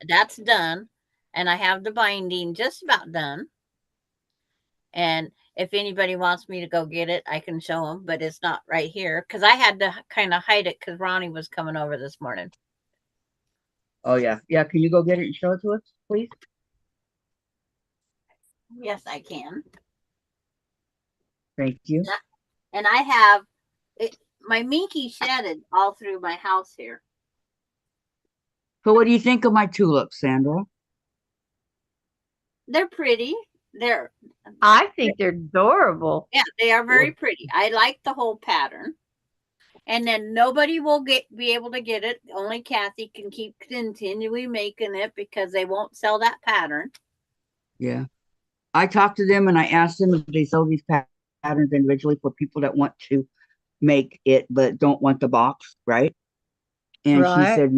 S2: that's done, and I have the binding just about done. And if anybody wants me to go get it, I can show them, but it's not right here because I had to kind of hide it because Ronnie was coming over this morning.
S1: Oh yeah, yeah. Can you go get it and show it to us, please?
S2: Yes, I can.
S1: Thank you.
S2: And I have it. My minky shedded all through my house here.
S1: So, what do you think of my tulips, Sandra?
S2: They're pretty.
S4: I think they're adorable.
S2: Yeah, they are very pretty. I like the whole pattern. And then nobody will be able to get it. Only Kathy can keep continually making it because they won't sell that pattern.
S1: Yeah. I talked to them and I asked them if they sell these patterns individually for people that want to make it but don't want the box, right? And she
S4: Right.
S1: said,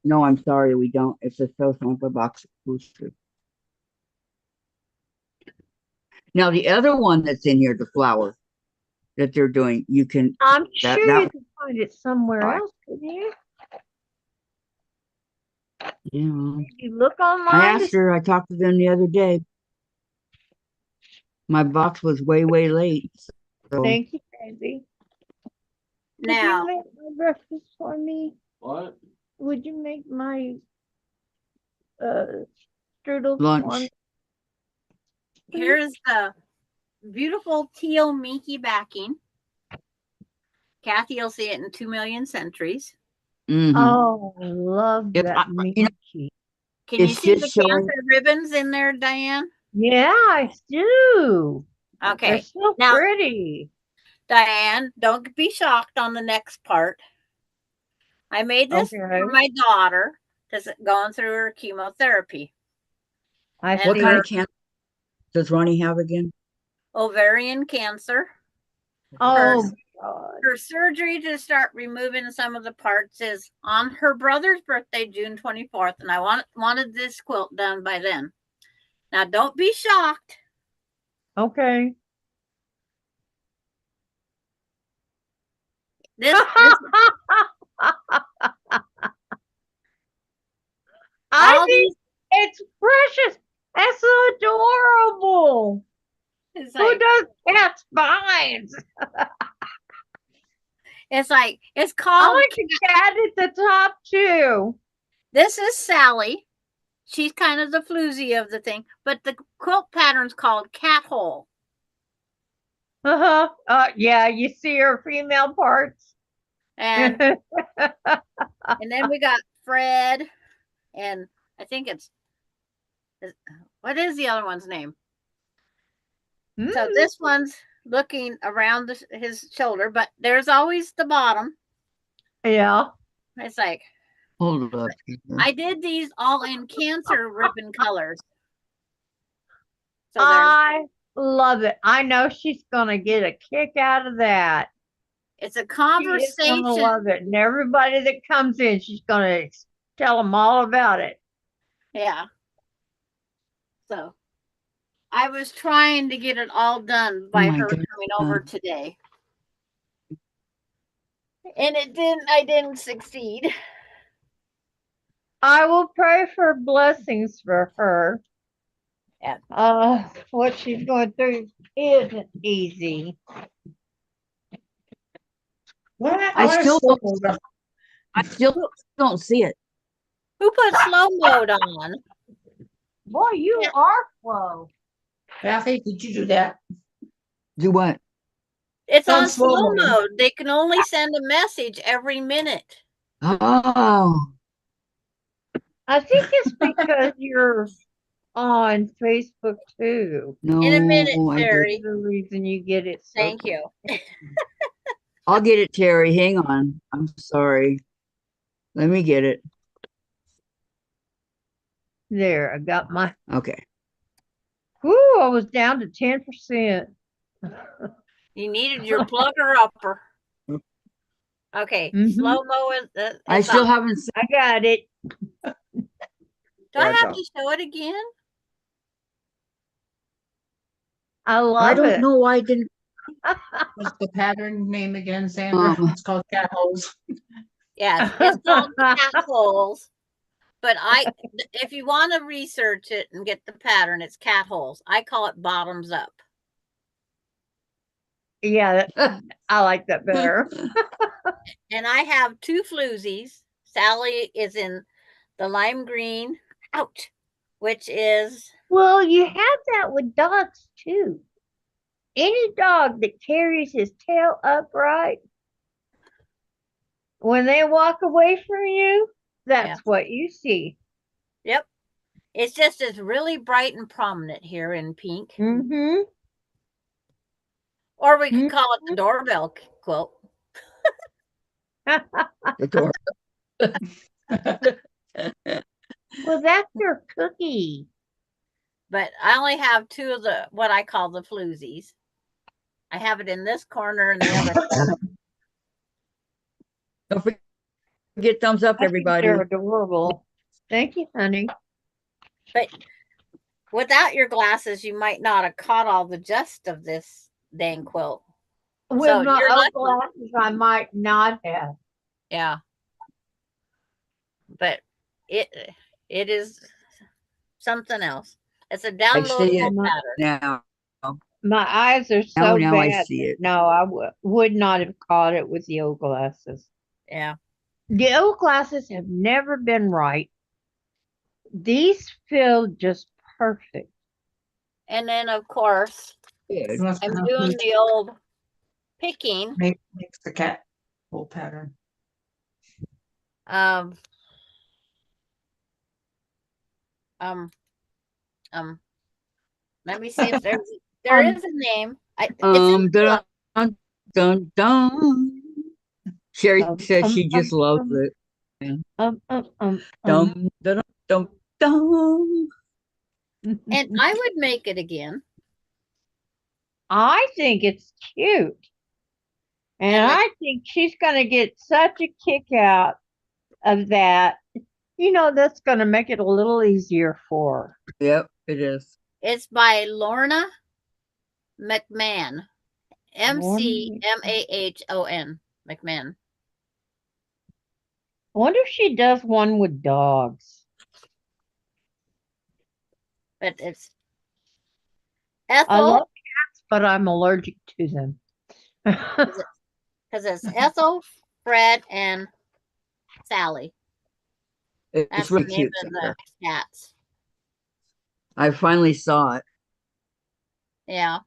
S1: no, I'm sorry, we don't. It's a Sew Sampler box exclusive. Now the other one that's in here, the flower that they're doing, you can
S4: I'm sure
S1: that
S4: you can find it somewhere
S1: Right.
S4: else, couldn't you?
S1: yeah.
S4: You look
S1: I
S4: online.
S1: asked her, I talked to them the other day. My box was way late. So
S4: Thank you, Candy. Could
S2: Now,
S4: you make my breakfast for me?
S5: What?
S4: Would you make my strudel for
S1: lunch.
S4: me?
S2: here's the beautiful teal minky backing. Kathy will see it in 2 million centuries.
S1: Mhm.
S4: Oh, I love
S1: If
S4: that
S1: I- you know,
S4: Mickey.
S2: Can you
S1: It's
S2: see the
S1: just showing-
S2: cancer ribbons in there, Diane?
S4: Yeah, I do. They're
S2: Okay.
S4: so
S2: Now-
S4: pretty.
S2: Diane, don't be shocked on the next part. I made this
S4: Okay.
S2: for my daughter that's going through her chemotherapy.
S4: I
S2: And
S1: what
S4: see.
S1: kind of cancer does Ronnie have again?
S2: Ovarian cancer.
S4: Oh, God.
S2: Her surgery to start removing some of the parts is on her brother's birthday, June 24th, and I wanted this quilt done by then. Now, don't be shocked.
S4: Okay.
S2: This
S4: I
S2: all
S4: think it's precious. That's so adorable.
S2: it's
S4: Who
S2: like
S4: does cat spines?
S2: it's
S4: I
S2: called.
S4: like the cat at the top too.
S2: This is Sally. She's kind of the floozy of the thing, but the quilt pattern's called Cat Hole.
S4: Yeah, you see her female parts.
S2: And and then we got Fred, and I think what is the other one's name? So this one's looking around his shoulder, but there's always the bottom.
S4: Yeah.
S2: It's like
S1: Hold up.
S2: I did these all in cancer ribbon colors. So
S4: I love it. I know she's gonna get a kick out of that.
S2: it's a
S4: She is
S2: conversation.
S4: gonna love it, and everybody that comes in, she's gonna tell them all about it.
S2: Yeah. So I was trying to get it all done by
S1: my
S2: her
S1: God.
S2: coming over today. And I didn't succeed.
S4: I will pray for blessings for her.
S2: Yeah.
S4: What she's going through isn't easy.
S3: What?
S1: I still don't see it.
S2: Who put slow mode on?
S4: Boy, you
S2: Yeah.
S4: are slow.
S3: Kathy, did you do that?
S1: Do what?
S2: It's
S3: Done
S2: on slow
S3: slow mode.
S2: mode. They can only send a message every minute.
S1: Oh,
S4: I think it's because you're on Facebook too.
S1: no.
S2: In a minute,
S1: I did.
S2: Terry.
S4: That's the reason you get it. So
S2: Thank you.
S1: I'll get it, Terry. Hang on. I'm sorry. Let me get it.
S4: there, I got my.
S1: Okay.
S4: Whoo! I was down to 10%.
S2: You needed your plugger upper. Okay,
S4: Mhm.
S2: slow mo is.
S1: I still haven't seen
S4: I got it.
S2: Do I have to show it again?
S4: I love
S1: I don't
S4: it.
S1: know why I didn't.
S3: What's the pattern name again, Sandra? It's called cat holes.
S2: Yes, it's called cat holes. But if you want to research it and get the pattern, it's cat holes. I call it bottoms up.
S4: Yeah, I like that better.
S2: And I have two floozies. Sally is in the lime green, ouch, which is
S4: Well, you have that with dogs too. Any dog that carries his tail upright, when they walk away from you, that's what you see.
S2: yep. It's just it's really bright and prominent here in pink.
S4: Mm-hmm.
S2: Or we could call it the doorbell quilt.
S1: The door.
S4: Well, that's your cookie.
S2: But I only have two of the what I call the floozies. I have it in this corner and the other corner.
S1: Don't forget thumbs up,
S4: I think
S1: everybody.
S4: they're adorable. Thank you, honey.
S2: But without your glasses, you might not have caught all the gist of this dang quilt.
S4: With
S2: So
S4: my
S2: you're
S4: own
S2: lucky.
S4: glasses, I might not have.
S2: Yeah. But it is something else. It's a
S1: I see
S2: downloadable
S1: it
S2: pattern.
S1: now.
S4: My eyes are so
S1: Now I
S4: bad.
S1: see it.
S4: No, I would not have caught it with the old glasses.
S2: Yeah.
S4: The old glasses have never been right. These feel just perfect.
S2: And then of course
S1: Good.
S2: I'm doing the old picking.
S3: Makes the cat full pattern.
S2: Um, let me see if there is a name. It's in
S1: Dun, dun, dun, dun. Sherry says she just loves it.
S4: Um, um, um,
S1: Dum, dum, dum, dum.
S2: and I would make it again.
S4: I think it's cute. And
S2: And
S4: I think she's going to get such a kick out of that. You know, that's going to make it a little easier for her.
S1: Yep, it is.
S2: it's by Lorna McMahon. McMahon. McMahon.
S4: I wonder if she does one with dogs.
S2: But it's
S4: I
S2: Ethel,
S4: love cats, but I'm allergic to them.
S2: because it's Ethel, Fred, and Sally.
S1: It's
S2: That's
S1: really
S2: the name
S1: cute.
S2: of the
S1: Sandra.
S2: cats.
S1: I finally saw it.
S2: Yeah.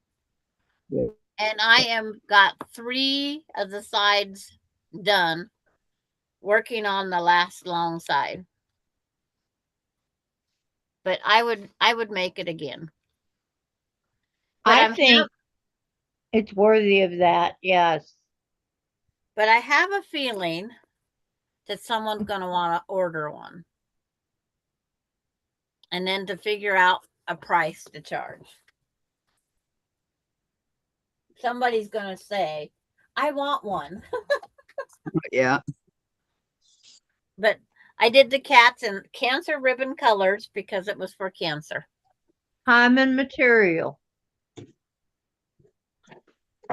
S1: Yeah.
S2: And I am got 3 of the sides done, working on the last long side. But I would make it again. But
S4: I think it's worthy of that, yes.
S2: But I have a feeling that someone's going to want to order one. And then to figure out a price to charge. Somebody's going to say, I want one.
S1: Yeah.
S2: But I did the cats in cancer ribbon colors because it was for cancer.
S4: Time and material.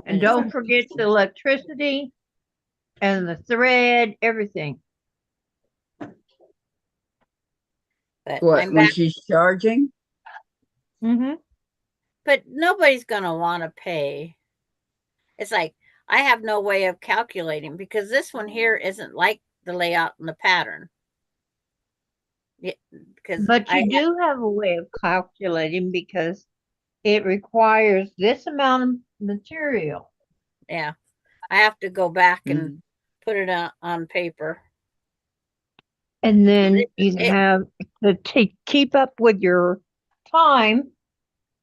S4: And don't forget the electricity and the thread, everything.
S2: But
S1: What,
S2: I'm
S1: when
S2: back.
S1: she's charging?
S4: Mm-hmm.
S2: But nobody's going to want to pay. It's like, I have no way of calculating because this one here isn't like the layout and the pattern. Yeah,
S4: But you do have a way of calculating because it requires this amount of material.
S2: Yeah, I have to go back and put it on paper.
S4: And then you have to keep up with your time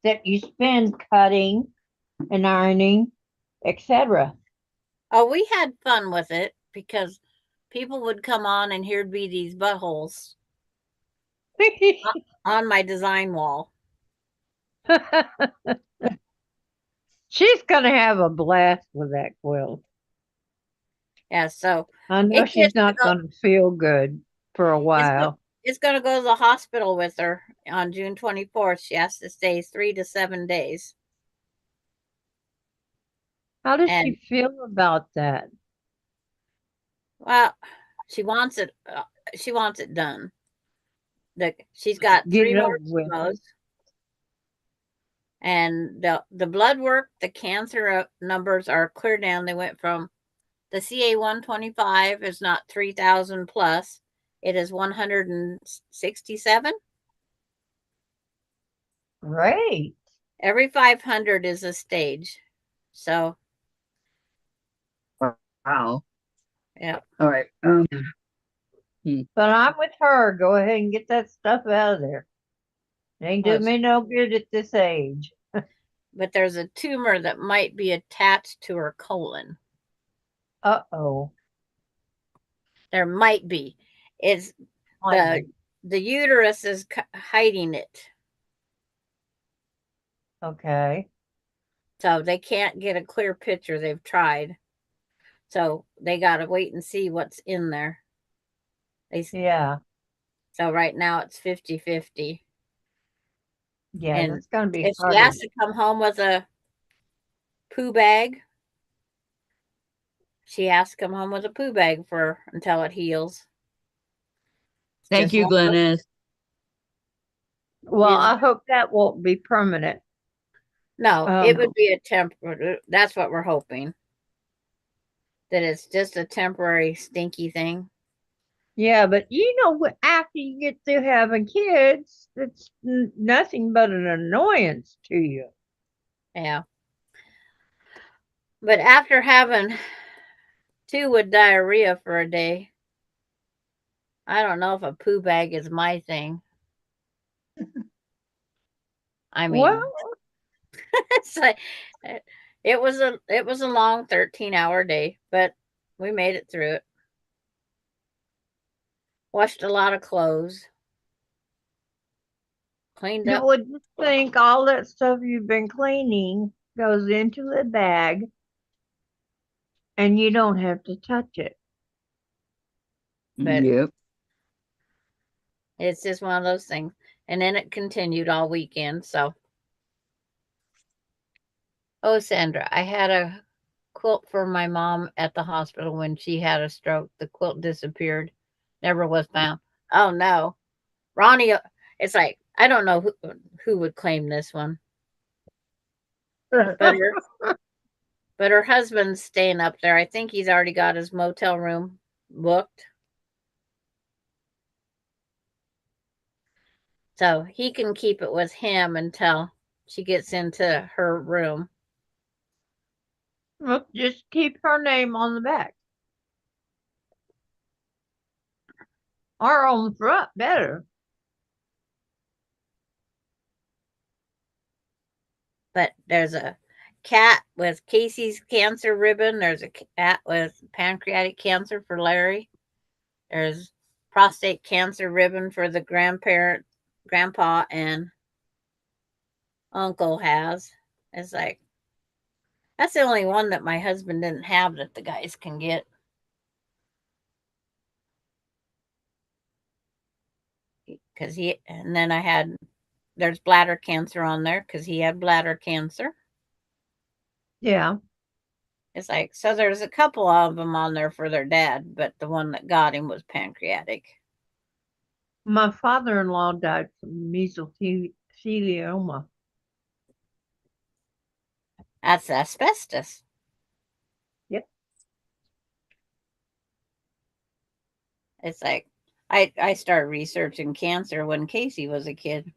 S4: that you spend cutting and ironing, etc.
S2: Oh, we had fun with it because people would come on and here'd be these buttholes on my design wall.
S4: She's gonna have a blast with that quilt.
S2: Yeah, so
S4: I know she's not gonna feel good for a while.
S2: It's gonna go to the hospital with her on June 24th. She has to stay 3 to 7 days.
S4: How does she feel about that?
S2: Well, she wants it. She wants it done. She's got 3 more chemos. And the blood work, the cancer numbers are clear down. They went from the CA 125 is not 3,000 plus. It is 167.
S4: Great.
S2: Every 500 is a stage. So.
S1: Wow.
S2: Yeah.
S1: All right.
S4: But I'm with her. Go ahead and get that stuff out of there. It ain't doing me no good at this age.
S2: But there's a tumor that might be attached to her colon.
S4: Uh-oh.
S2: There might be. It's the uterus is hiding it.
S4: Okay.
S2: So they can't get a clear picture. They've tried. So they got to wait and see what's in there.
S4: Yeah.
S2: So right now it's 50-50.
S4: Yeah,
S2: And
S4: that's gonna be
S2: if she
S4: hard.
S2: has to come home with a poo bag, she has to come home with a poo bag for until it heals.
S1: Thank you, Glennis.
S4: Well, I hope that won't be permanent.
S2: No, it would be a temporary. That's what we're hoping. That it's just a temporary stinky thing.
S4: Yeah, but you know, after you get through having kids, it's nothing but an annoyance to you.
S2: Yeah. But after having 2 with diarrhea for a day, I don't know if a poo bag is my thing. I mean,
S4: Well,
S2: it's like, it was a long 13-hour day, but we made it through it. Washed a lot of clothes. Cleaned
S4: you
S2: up.
S4: would just think all that stuff you've been cleaning goes into the bag and you don't have to touch it.
S2: But
S1: Yep.
S2: it's just one of those things. And then it continued all weekend. So, oh, Sandra, I had a quilt for my mom at the hospital when she had a stroke. The quilt disappeared, never was found. Oh no, Ronnie, it's like I don't know who would claim this one, but her husband's staying up there. I think he's already got his motel room booked, so he can keep it with him until she gets into her room.
S4: Well, just keep her name on the back. Or on the front, better.
S2: But there's a cat with Casey's cancer ribbon. There's a cat with pancreatic cancer for Larry. There's prostate cancer ribbon for the grandpa, and uncle has. It's like, that's the only one that my husband didn't have that the guys can get. Because and then there's bladder cancer on there because he had bladder cancer.
S4: Yeah.
S2: It's like, so there's a couple of them on there for their dad, but the one that got him was pancreatic.
S4: My father-in-law died from mesothelioma.
S2: That's asbestos.
S4: Yep.
S2: It's like, I started researching cancer when Casey was a kid.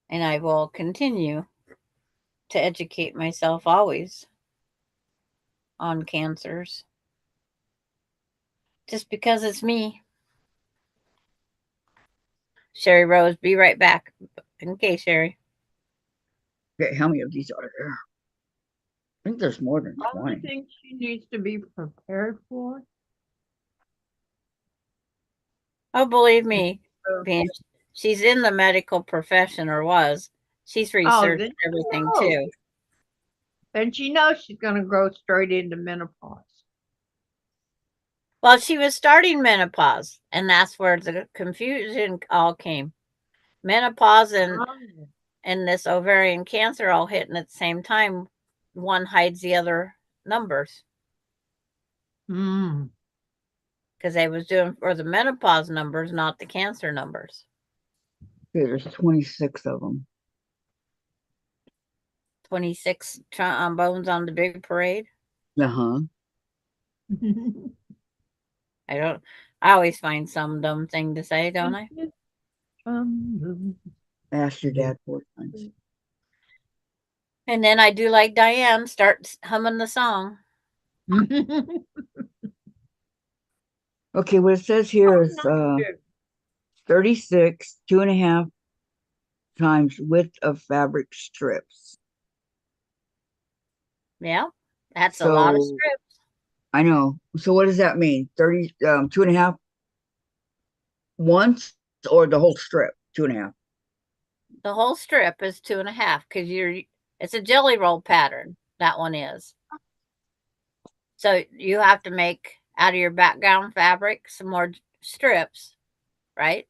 S2: And I will continue to educate myself always on cancers. Just because it's me. Sherry Rose, be right back. Okay, Sherry.
S1: Okay, how many of these are there? I think there's more than
S4: All the
S1: 20.
S4: things she needs to be prepared for.
S2: Oh, believe me, being she's in the medical profession or was. She's researched
S4: then
S2: everything
S4: she knows.
S2: too.
S4: And she knows she's going to grow straight into menopause.
S2: Well, she was starting menopause, and that's where the confusion all came. Menopause and this ovarian cancer all hitting at the same time. One hides the other numbers.
S4: Mm.
S2: Because they was doing for the menopause numbers, not the cancer numbers.
S1: Okay, there's 26 of them.
S2: 26 trombones on the big parade.
S1: Uh-huh.
S2: I always find some dumb thing to say, don't I?
S1: I asked your dad 4 times.
S2: And then I do like Diane, start humming the song.
S1: Okay, what it says here is 36, 2.5 times width of fabric strips.
S2: Yeah, That's a lot of
S1: So
S2: strips.
S1: I know. So what does that mean? 30, 2.5 once or the whole strip? 2.5.
S2: The whole strip is 2.5 because it's a jelly roll pattern. That one is. So you have to make out of your background fabric some more strips, right?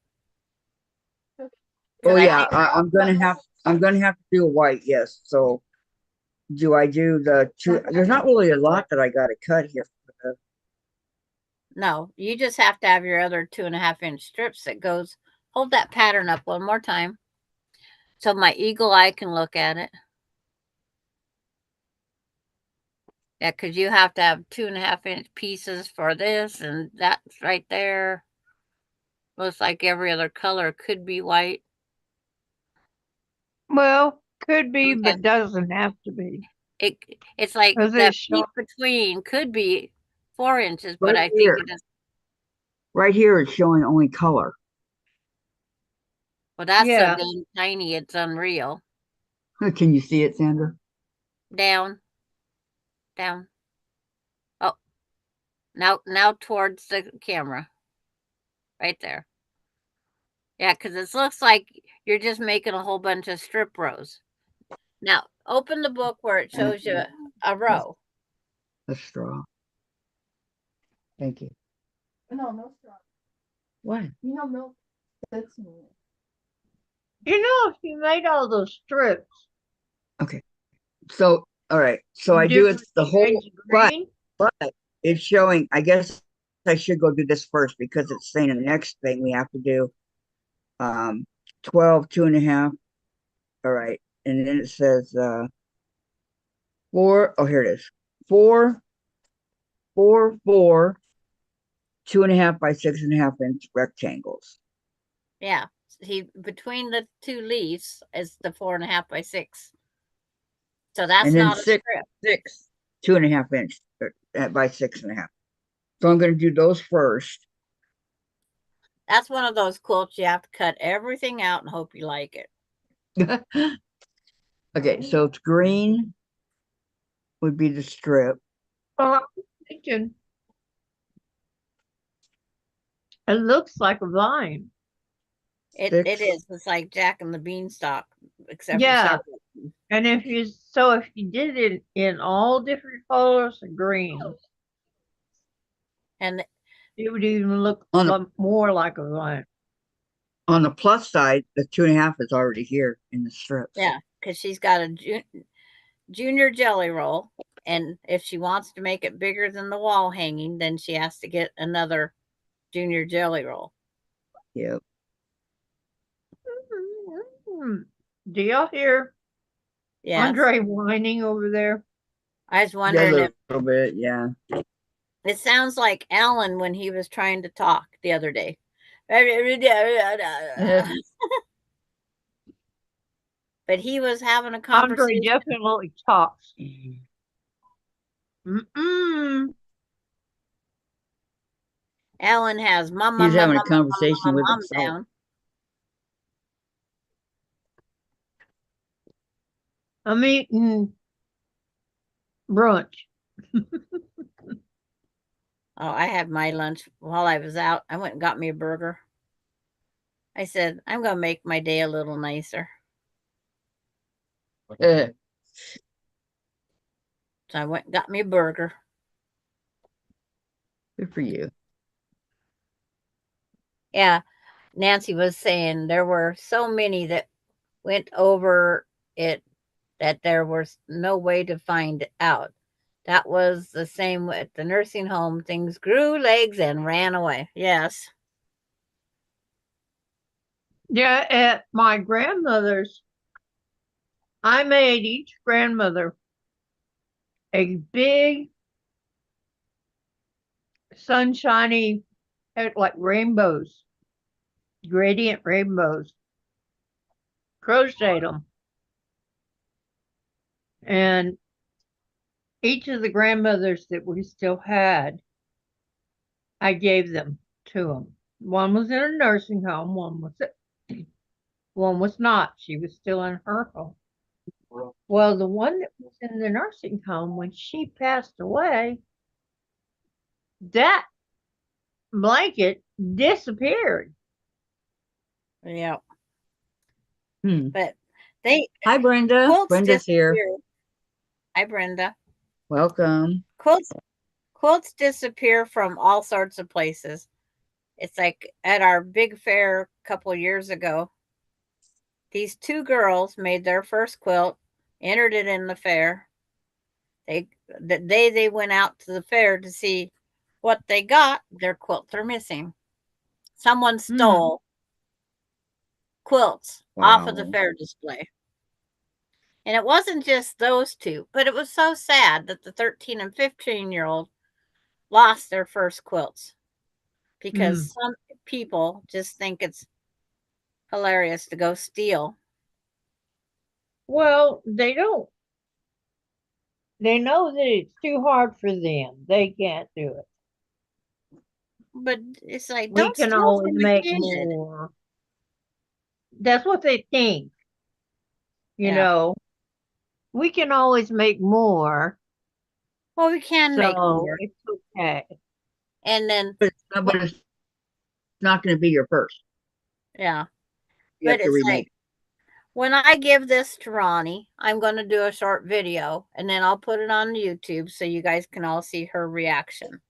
S1: Oh
S2: I
S1: yeah,
S2: think
S1: I'm gonna have to do a white, yes. So do I do the two? There's not really a lot that I gotta cut here.
S2: no, you just have to have your other 2.5 inch strips that goes. Hold that pattern up one more time so my eagle eye can look at it. Yeah, because you have to have 2.5 inch pieces for this, and that's right there. Looks like every other color could be white.
S4: Well, could be,
S2: Okay.
S4: but doesn't have to be.
S2: It's like
S4: 'Cause
S2: that
S4: it's
S2: piece
S4: short.
S2: between could be 4 inches, but
S1: Right
S2: I think
S1: here.
S2: it is.
S1: Right here it's showing only color.
S2: Well, that's so
S4: Yeah.
S2: dang tiny, it's unreal.
S1: Can you see it, Sandra?
S2: Down, down. Oh, now towards the camera, right there. Yeah, because it looks like you're just making a whole bunch of strip rows. Now, open the book where it shows you a row.
S1: A straw. Thank you.
S3: No straw.
S1: What?
S3: You know, milk sits in it.
S4: You know, if you made all those strips,
S1: So all right. So I do
S4: different
S1: it's the whole,
S4: shades of
S1: but
S4: green.
S1: it's showing. I guess I should go do this first because it's saying in the next thing we have to do 12, 2.5. All right. And then it says 4. Oh, here it is. 4, 4, 4, 2.5 by 6.5 inch rectangles.
S2: Yeah, between the two leaves is the 4.5 by 6. So that's
S1: And then
S2: not a
S1: 6,
S2: strip.
S1: 6, 2.5 inch by 6.5. So I'm going to do those first.
S2: That's one of those quilts you have to cut everything out and hope you like it.
S1: Okay, so it's green would be the strip.
S4: Oh, I'm thinking it looks like a vine.
S2: It
S1: 6.
S2: is. It's like Jack and the Beanstalk, except for
S4: Yeah.
S2: separate.
S4: And if you did it in all different colors of green,
S2: And
S4: it would even look
S1: On the
S4: more like a vine.
S1: on the plus side, the 2.5 is already here in the strips.
S2: yeah, because she's got a junior jelly roll. And if she wants to make it bigger than the wall hanging, then she has to get another junior jelly roll.
S1: Yep.
S4: Do y'all hear
S2: Yes.
S4: Andre whining over there?
S2: I was
S1: Yeah, a
S2: wondering if
S1: little bit, yeah.
S2: it sounds like Alan when he was trying to talk the other day. But he was having a
S4: Andre
S2: conversation.
S4: definitely talks. Mm-mm.
S2: Alan has mom,
S1: He's
S2: mom, mom,
S1: having a
S2: mom, mom,
S1: conversation
S2: mom,
S1: with
S2: mom
S1: himself.
S2: down.
S4: I'm eating brunch.
S2: Oh, I had my lunch while I was out. I went and got me a burger. I said, I'm going to make my day a little nicer.
S1: Eh,
S2: So I went and got me a burger.
S1: Good for you.
S2: Yeah, Nancy was saying there were so many that went over it that there was no way to find out. That was the same at the nursing home. Things grew legs and ran away. Yes.
S4: Yeah, at my grandmother's, I made each grandmother a big sunshiny, had like rainbows, gradient rainbows, crocheted them. And each of the grandmothers that we still had, I gave them to them. One was in a nursing home, one was not. She was still in her home. Well, the one that was in the nursing home when she passed away, that blanket disappeared.
S2: Yeah.
S1: Hmm.
S2: But they
S1: Hi, Brenda.
S2: quilts
S1: Brenda's here.
S2: disappear. Hi, Brenda.
S1: Welcome.
S2: Quilts disappear from all sorts of places. It's like at our big fair a couple years ago, these two girls made their first quilt, entered it in the fair. The day they went out to the fair to see what they got, their quilts are missing. Someone
S1: Hmm.
S2: stole quilts off of the
S1: Wow.
S2: fair display. And it wasn't just those two, but it was so sad that the 13 and 15-year-old lost their first quilts because some people just think it's hilarious to go steal.
S4: Well, they don't. They know that it's too hard for them. They can't do it.
S2: But it's like,
S4: We
S2: don't
S4: can
S2: steal
S4: always
S2: from a
S4: make
S2: kid.
S4: more. That's what they think. You
S2: Yeah.
S4: know, we can always make more.
S2: Well, we can make
S4: So
S2: more.
S4: it's okay.
S2: And then,
S1: But it's not going to be your first.
S2: yeah.
S1: You have
S2: But
S1: to
S2: it's
S1: remake.
S2: like, when I give this to Ronnie, I'm going to do a short video and then I'll put it on YouTube so you guys can all see her reaction.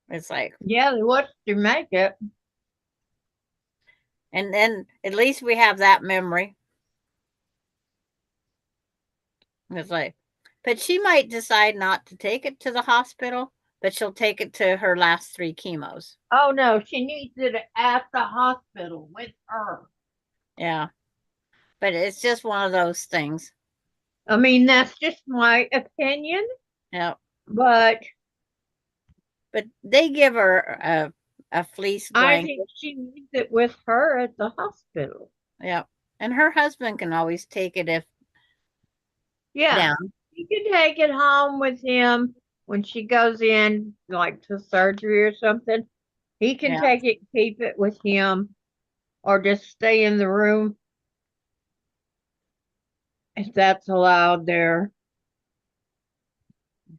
S2: It's like,
S4: Yeah, they watched you make it.
S2: and then at least we have that memory. It's like, but she might decide not to take it to the hospital, but she'll take it to her last 3 chemos.
S4: Oh no, she needs it at the hospital with her.
S2: Yeah. But it's just one of those things.
S4: I mean, that's just my opinion,
S2: Yeah.
S4: but
S2: But they give her a fleece
S4: I
S2: blanket.
S4: think she needs it with her at the hospital.
S2: Yeah. And her husband can always take it if
S4: Yeah,
S2: down.
S4: he can take it home with him when she goes in, like to surgery or something. He can
S2: Yeah.
S4: take it, keep it with him, or just stay in the room if that's allowed there.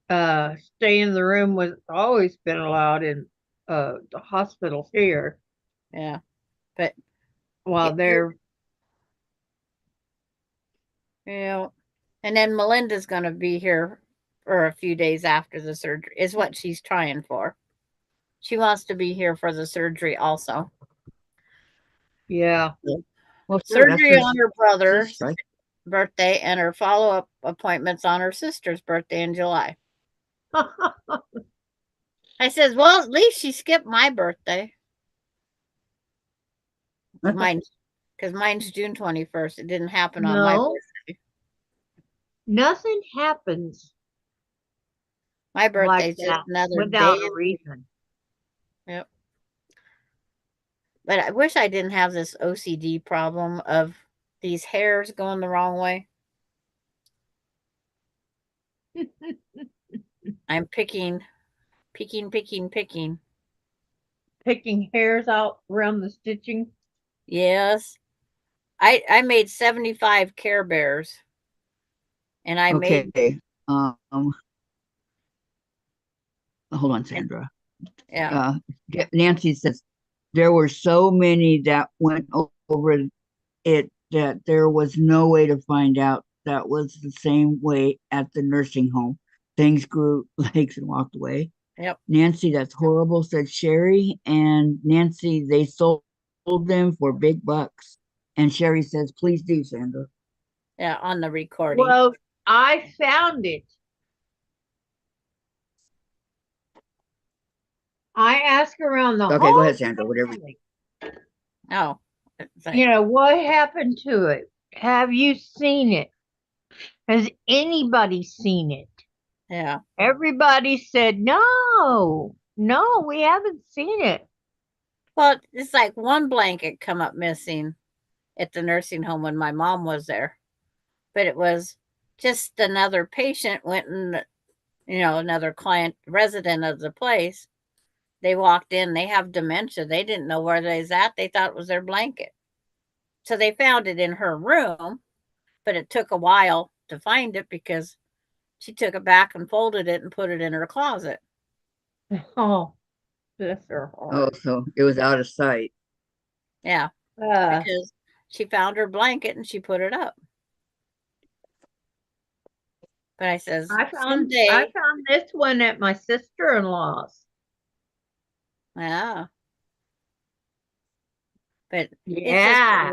S4: Stay in the room was always been allowed in the hospitals here
S2: Yeah. But
S4: while
S2: if you're,
S4: they're
S2: you know, and then Melinda's going to be here for a few days after the surgery, is what she's trying for. She wants to be here for the surgery also.
S4: yeah.
S1: Well, sure, that's
S2: Surgery on her brother's
S1: right.
S2: birthday and her follow-up appointments on her sister's birthday in July. I says, well, at least she skipped my birthday. Mine, because mine's June 21st. It didn't happen on my
S4: No,
S2: birthday.
S4: nothing happens
S2: My
S4: like
S2: birthday's just
S4: that
S2: another
S4: without
S2: day.
S4: a reason.
S2: Yep. But I wish I didn't have this OCD problem of these hairs going the wrong way. I'm picking.
S4: Picking hairs out around the stitching.
S2: Yes. I made 75 Care Bears. And I made,
S1: Okay. Hold on, Sandra.
S2: yeah,
S1: Nancy says there were so many that went over it that there was no way to find out that was the same way at the nursing home. Things grew legs and walked away.
S2: yep,
S1: Nancy, that's horrible, said Sherry. And Nancy, they sold them for big bucks. And Sherry says, please do, Sandra.
S2: yeah, on the recording.
S4: Well, I found it. I asked around the
S1: Okay,
S4: whole
S1: go ahead, Sandra, whatever.
S4: family,
S2: Oh, it's like,
S4: you know, what happened to it? Have you seen it? Has anybody seen it?
S2: yeah,
S4: Everybody said, no, no, we haven't seen it.
S2: well, it's like one blanket come up missing at the nursing home when my mom was there, but it was just another patient went and, another client resident of the place. They walked in, they have dementia. They didn't know where they's at. They thought it was their blanket. So they found it in her room, but it took a while to find it because she took it back and folded it and put it in her closet.
S4: Oh, bless her
S1: Oh,
S4: heart.
S1: so it was out of sight.
S2: Yeah,
S4: Uh,
S2: because she found her blanket and she put it up. But I says,
S4: I
S2: someday,
S4: found this one at my sister-in-law's.
S2: yeah. But it's just,
S4: Yeah,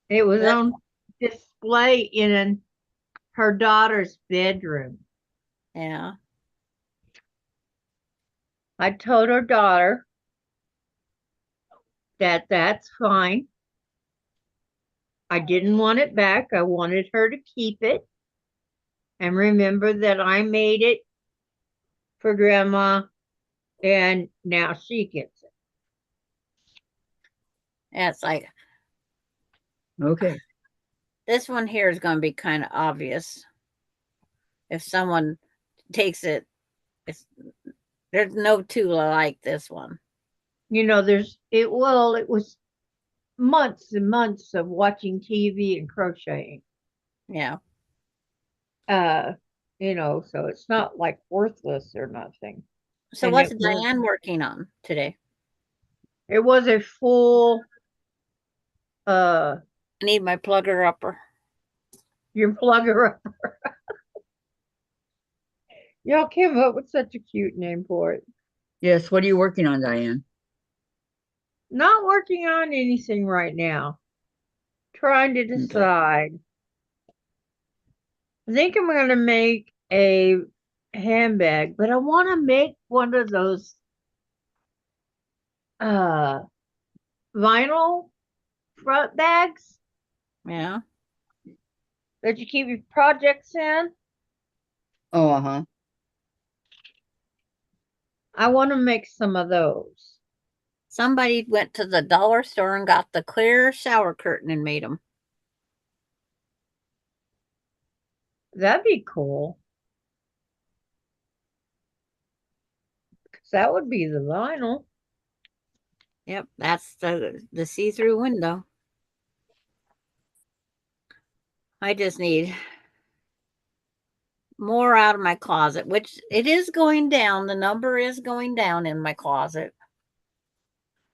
S4: it was
S2: That-
S4: on display in her daughter's bedroom.
S2: yeah,
S4: I told her daughter that that's fine. I didn't want it back. I wanted her to keep it. And remember that I made it for grandma and now she gets it.
S2: yeah, it's like
S1: Okay.
S2: this one here is going to be kind of obvious. If someone takes it, it's, there's no two like this one.
S4: You know, it was months and months of watching TV and crocheting.
S2: Yeah.
S4: You know, so it's not like worthless or nothing.
S2: So
S4: And
S2: what's
S4: it was
S2: Diane working on today?
S4: it was a full
S2: I need my plugger upper.
S4: your plugger up. Y'all came up with such a cute name for it.
S1: Yes. What are you working on, Diane?
S4: Not working on anything right now. Trying to decide. I think I'm gonna make a handbag, but I want to make one of those uh vinyl front bags
S2: Yeah.
S4: that you keep your projects in.
S1: Oh, uh-huh.
S4: I want to make some of those.
S2: Somebody went to the dollar store and got the clear shower curtain and made them.
S4: That'd be cool. 'Cause that would be the vinyl.
S2: Yep, that's the see-through window. I just need more out of my closet, which it is going down. The number is going down in my closet.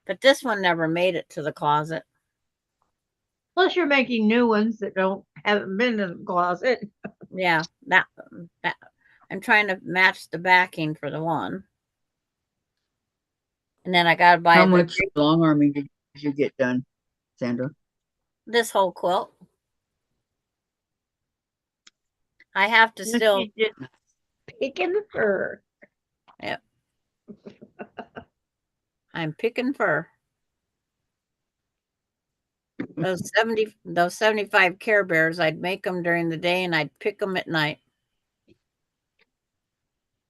S2: But this one never made it to the closet.
S4: Plus, you're making new ones that haven't been in the closet.
S2: Yeah, that I'm trying to match the backing for the one. And then I gotta buy
S1: How much long arming did you get done, Sandra?
S2: this whole quilt. I have to still,
S4: She's just picking fur.
S2: yep. I'm picking fur. Those 75 Care Bears, I'd make them during the day and I'd pick them at night.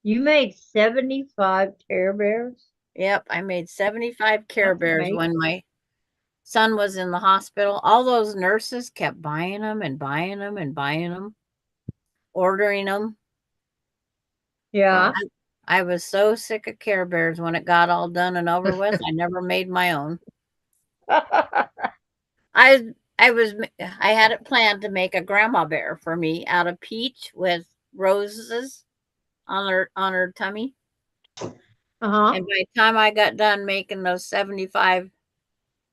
S4: You made 75 Care Bears?
S2: Yep, I made 75 Care
S4: That's
S2: Bears
S4: amazing.
S2: when my son was in the hospital. All those nurses kept buying them and buying them and buying them, ordering them.
S4: Yeah.
S2: I was so sick of Care Bears when it got all done and over with. I never made my own. I had it planned to make a grandma bear for me out of peach with roses on her tummy.
S4: Uh-huh.
S2: And by the time I got done making those 75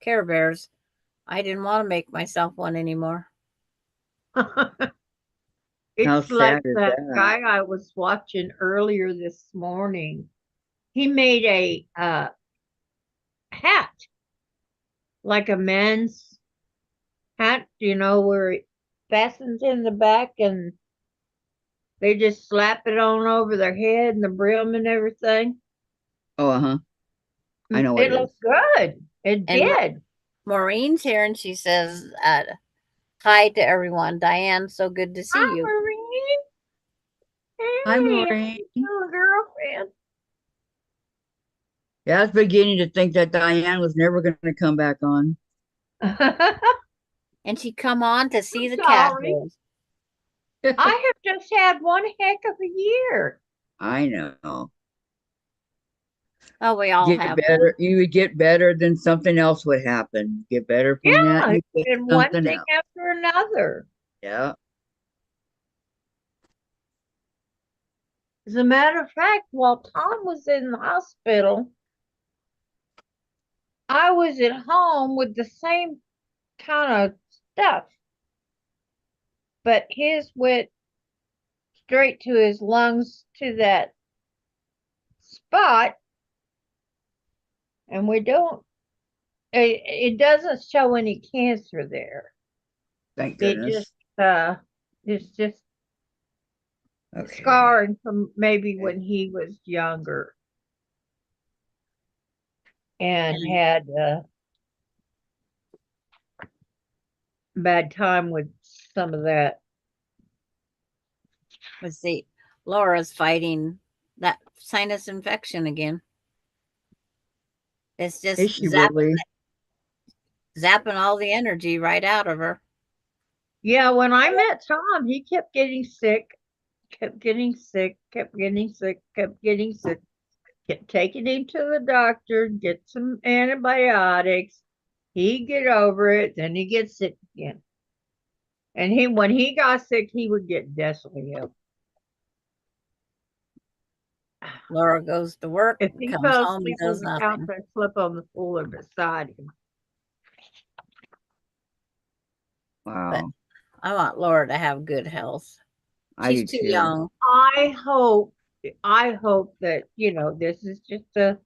S2: Care Bears, I didn't want to make myself one anymore.
S4: It's
S1: How
S4: like
S1: sad is
S4: that
S1: that?
S4: guy I was watching earlier this morning. He made a hat, like a man's hat, you know, where it fastens in the back and they just slap it on over their head and the brim and everything.
S1: Oh, uh-huh. I know what
S4: It
S1: it
S4: looked
S1: is.
S4: good. It
S2: And
S4: did.
S2: Maureen's here and she says, hi to everyone. Diane, so good to see
S4: Hi,
S2: you.
S4: Maureen.
S1: Hi,
S4: Hey,
S1: Maureen.
S4: little girlfriend.
S1: Yeah, I was beginning to think that Diane was never going to come back on.
S2: And she come on to see the
S4: sorry.
S2: catholes.
S4: I have just had one heck of a year.
S1: I know.
S2: Oh, we all
S1: Get
S2: have
S1: better.
S2: them.
S1: You would get better, then something else would happen. Get better from that,
S4: Yeah,
S1: you get
S4: and one
S1: something
S4: thing
S1: else.
S4: after another.
S1: Yeah.
S4: As a matter of fact, while Tom was in the hospital, I was at home with the same kind of stuff, but his went straight to his lungs to that spot, and it doesn't show any cancer there.
S1: Thank
S4: It just,
S1: goodness.
S4: it's just
S1: Okay.
S4: scarring from maybe when he was younger and
S2: And
S4: had a bad time with some of that.
S2: let's see, Laura's fighting that sinus infection again. It's just
S1: Is she really?
S2: zapping all the energy right out of her.
S4: Yeah, when I met Tom, he kept getting sick, kept getting sick, kept getting sick, kept getting sick. Kept taking him to the doctor, get some antibiotics. He'd get over it, then he gets sick again. And when he got sick, he would get deathly ill.
S2: Laura goes to work,
S4: If he
S2: comes
S4: fell
S2: home and
S4: asleep on
S2: does
S4: the couch,
S2: nothing.
S4: I'd slip on the floor beside him.
S1: Wow.
S2: I want Laura to have good health.
S1: I
S2: She's
S1: do
S2: too
S1: too.
S2: young.
S4: I hope that, this is just a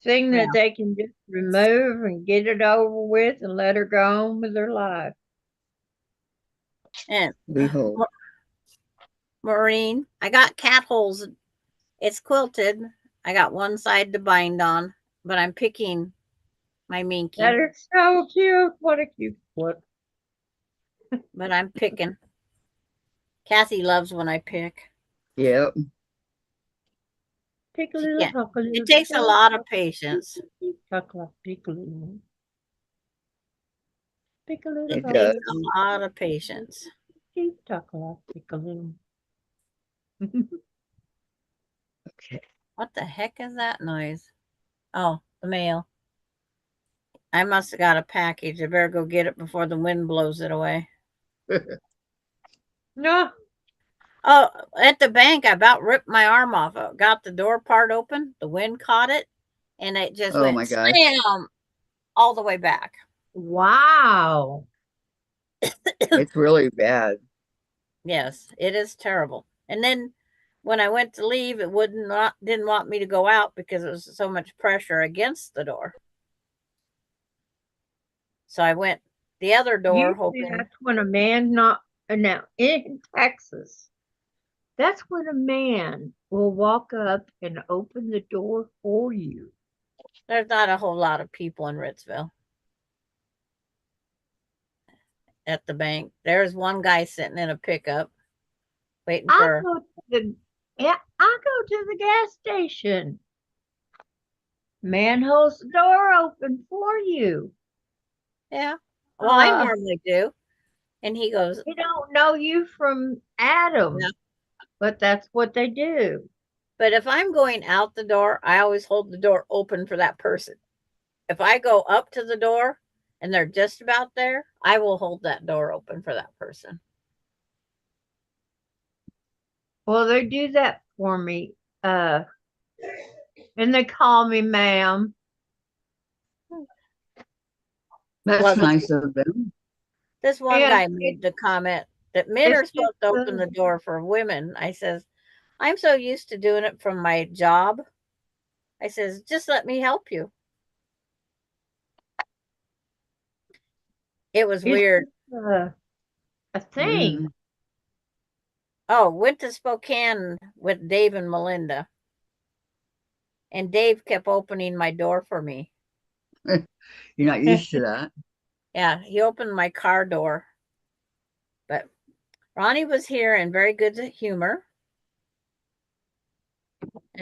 S4: thing
S2: Yeah.
S4: that they can just remove and get it over with and let her go on with her life.
S2: And
S1: We hope.
S2: Maureen, I got cat holes. It's quilted. I got one side to bind on, but I'm picking my minky.
S4: That is so cute. What a cute foot.
S2: But I'm picking. Kathy loves when I pick.
S1: Yep.
S4: Pick a
S2: She
S4: little,
S2: can't.
S4: talk a little.
S2: It takes a lot of patience.
S4: Talk a pick a little. Pick a little.
S1: It
S4: talk
S1: does.
S2: Takes a lot of patience.
S4: Talk a lot. Pick a little.
S1: Okay.
S2: What the heck is that noise? Oh, the mail. I must have got a package. I better go get it before the wind blows it away.
S4: No.
S2: Oh, at the bank, I about ripped my arm off. I got the door part open. The wind caught it, and it just
S1: Oh
S2: went
S1: my gosh.
S2: slam all the way back.
S4: Wow.
S1: It's really bad.
S2: Yes, it is terrible. And then when I went to leave, it didn't want me to go out because it was so much pressure against the door. So I went the other door,
S4: Usually
S2: hoping.
S4: that's when a man now in Texas. That's when a man will walk up and open the door for you.
S2: There's not a whole lot of people in Ritzville at the bank. There's one guy sitting in a pickup waiting
S4: I
S2: for.
S4: go to the gas station. Man holds the door open for you.
S2: Yeah. Well, I
S4: Uh,
S2: normally do. And he goes,
S4: They don't know you from Adam,
S2: no.
S4: but that's what they do.
S2: But if I'm going out the door, I always hold the door open for that person. If I go up to the door and they're just about there, I will hold that door open for that person.
S4: Well, they do that for me. And they call me ma'am.
S1: That's
S2: Well,
S1: nice of them.
S2: this one
S4: And
S2: guy made the comment that men are
S4: it's
S2: supposed to open the door for women. I says, I'm so used to doing it from my job. I says, just let me help you. It was weird.
S4: A thing.
S1: Mm.
S2: Oh, went to Spokane with Dave and Melinda. And Dave kept opening my door for me.
S1: You're not used to that.
S2: Yeah, he opened my car door. But Ronnie was here in very good humor. We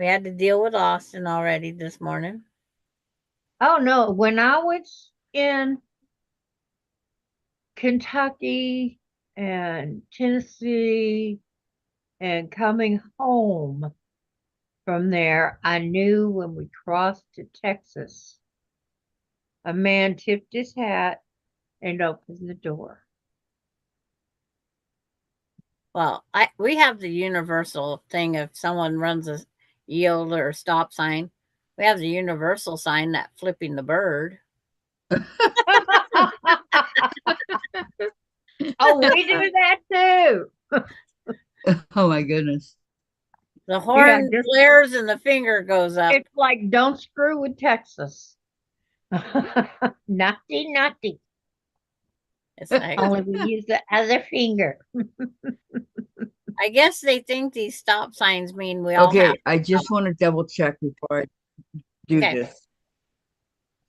S2: had to deal with Austin already this morning.
S4: Oh no, when I was in Kentucky and Tennessee and coming home, from there, I knew when we crossed to Texas, a man tipped his hat and opened the door.
S2: Well, we have the universal thing if someone runs a yield or stop sign. We have the universal sign that flipping the bird.
S4: Oh, we do that too.
S1: Oh my goodness.
S2: The horn
S4: just-
S2: blares and the finger goes up.
S4: It's like don't screw with Texas. Naughty, naughty.
S2: It's like,
S4: Only we use the other finger.
S2: I guess they think these stop signs mean we all
S1: Okay,
S2: have.
S1: I just want to double check before I do
S2: Okay.
S1: this.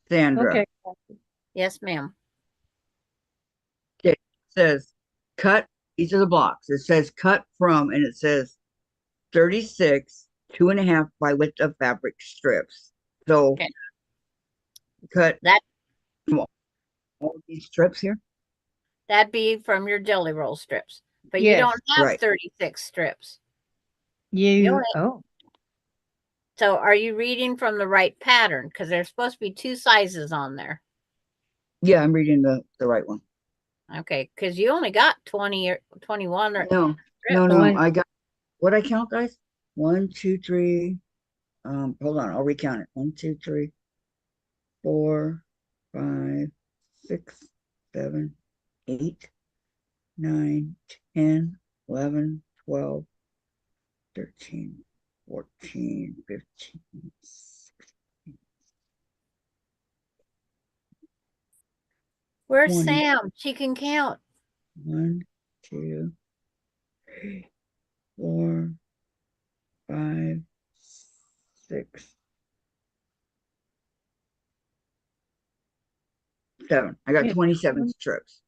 S1: Sandra,
S4: Okay.
S2: Yes, ma'am.
S1: it says cut, these are the blocks. It says cut from, and it says 36, 2.5 by width of fabric strips. So
S2: Okay.
S1: cut
S2: That-
S1: from all these strips here.
S2: That'd be from your jelly roll strips. But you
S4: Yes,
S2: don't have
S1: right.
S2: 36 strips.
S4: You
S2: only-
S4: oh
S2: So are you reading from the right pattern? Because there's supposed to be 2 sizes on there.
S1: Yeah, I'm reading the right one.
S2: Okay, because you only got 20 or 21 or
S1: No,
S2: strips.
S1: no,
S4: One.
S1: I got what I count, guys? 1, 2, 3. Hold on, I'll recount it. 1, 2, 3, 4, 5, 6, 7, 8, 9, 10, 11, 12, 13, 14, 15, 16.
S2: Where's
S1: 20.
S2: Sam? She can count.
S1: 1, 2, 3, 4, 5, 6, 7. I got
S4: Yeah.
S1: 27 strips.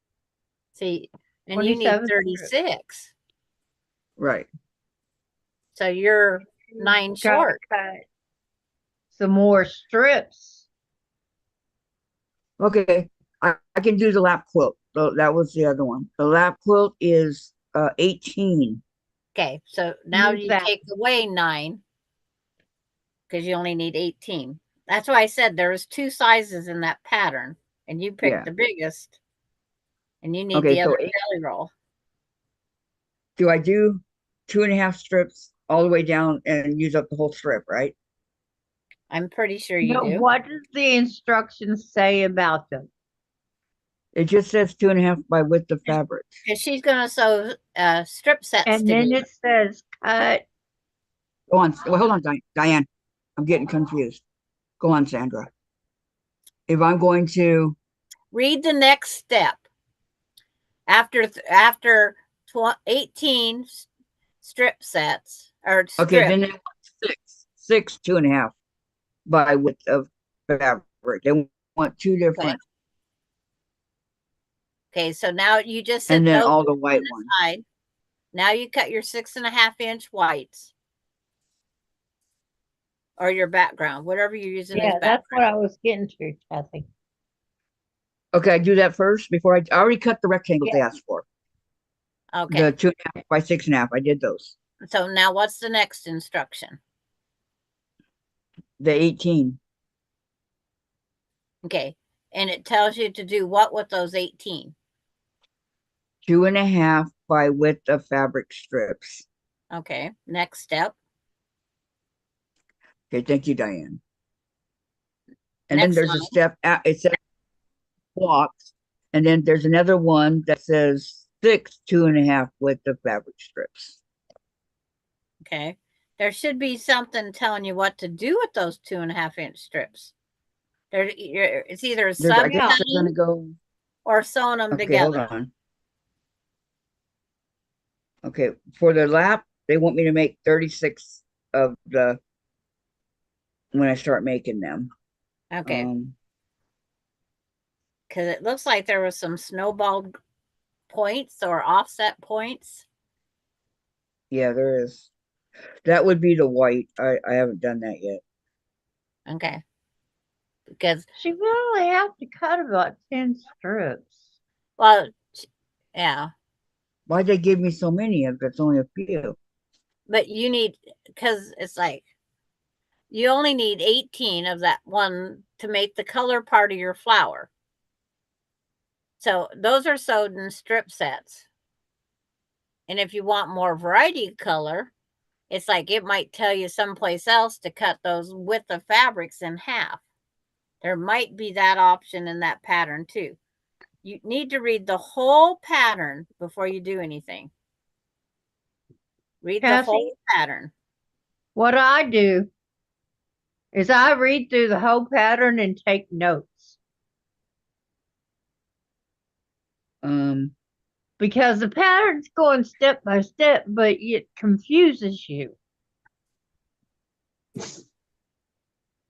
S2: See, and you need
S4: 27
S2: 36.
S1: Right.
S2: So you're 9
S4: gotta
S2: short.
S4: cut some more strips.
S1: Okay. I can do the lap quilt. So that was the other one. The lap quilt is 18.
S2: Okay, so now
S4: Use
S2: you
S4: that.
S2: take away 9 because you only need 18. That's why I said there was 2 sizes in that pattern, and you picked
S1: Yeah.
S2: the biggest, and you need
S1: Okay,
S2: the
S1: so
S2: other jelly roll.
S1: do I do 2.5 strips all the way down and use up the whole strip, right?
S2: I'm pretty sure you
S4: But
S2: do.
S4: what does the instructions say about them?
S1: It just says 2.5 by width of fabric.
S2: Because she's going to sew strip sets
S4: And then
S2: together.
S4: it says cut.
S1: Go on. Well, hold on, Diane. I'm getting confused. Go on, Sandra. If I'm going to,
S2: Read the next step. After 18 strip sets or
S1: okay,
S2: strip,
S1: then they want 6, 2.5 by width of fabric. They want 2 different,
S2: okay, so now you just said
S1: and then
S2: those
S1: all the
S2: on
S1: white
S2: the
S1: ones.
S2: side. Now you cut your 6.5-inch whites or your background, whatever you're using as
S4: Yeah, that's
S2: background.
S4: what I was getting to, Kathy.
S1: Okay, I do that first before I already cut the rectangles they
S4: Yeah.
S1: asked for.
S2: Okay,
S1: The 2.5 by 6.5. I did those.
S2: so now what's the next instruction?
S1: The 18.
S2: Okay, and it tells you to do what with those 18?
S1: 2.5 by width of fabric strips.
S2: Okay, next step.
S1: Okay, thank you, Diane. And then
S2: Next
S1: there's
S2: line.
S1: a step, it says blocks, and then there's another one that says 2.5 width of fabric strips.
S2: Okay, there should be something telling you what to do with those 2.5-inch strips. It's either
S1: I guess they're gonna
S2: subcutting
S1: go.
S2: or sewing them
S1: Okay, hold
S2: together.
S1: on. Okay, for the lap, they want me to make 36 of the when I start making them.
S2: Okay, because it looks like there was some snowball points or offset points.
S1: Yeah, there is. That would be the white. I haven't done that yet.
S2: Okay, because
S4: She will only have to cut about 10 strips.
S2: well, yeah,
S1: Why'd they give me so many if it's only a few?
S2: but you need because it's like you only need 18 of that one to make the color part of your flower. So those are sewed in strip sets. And if you want more variety of color, it's like it might tell you someplace else to cut those width of fabrics in half. There might be that option in that pattern too. You need to read the whole pattern before you do anything. Read the
S4: Kathy?
S2: whole pattern.
S4: What I do is I read through the whole pattern and take notes because the pattern's going step by step, but it confuses you.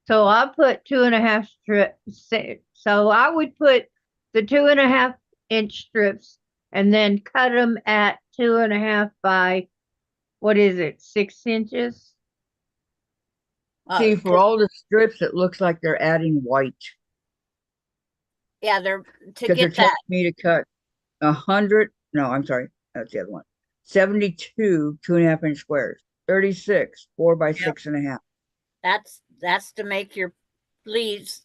S4: So I put 2.5 strips. So I would put the 2.5-inch strips and then cut them at 2.5 by, what is it, 6 inches?
S1: See, for all the strips, it looks like they're adding white
S2: Yeah, they're to
S1: because they're
S2: get
S1: telling
S2: that.
S1: me to cut 100. No, I'm sorry. That's the other one. 72 2.5-inch squares. 36 4 by 6.5.
S2: That's to make your leaves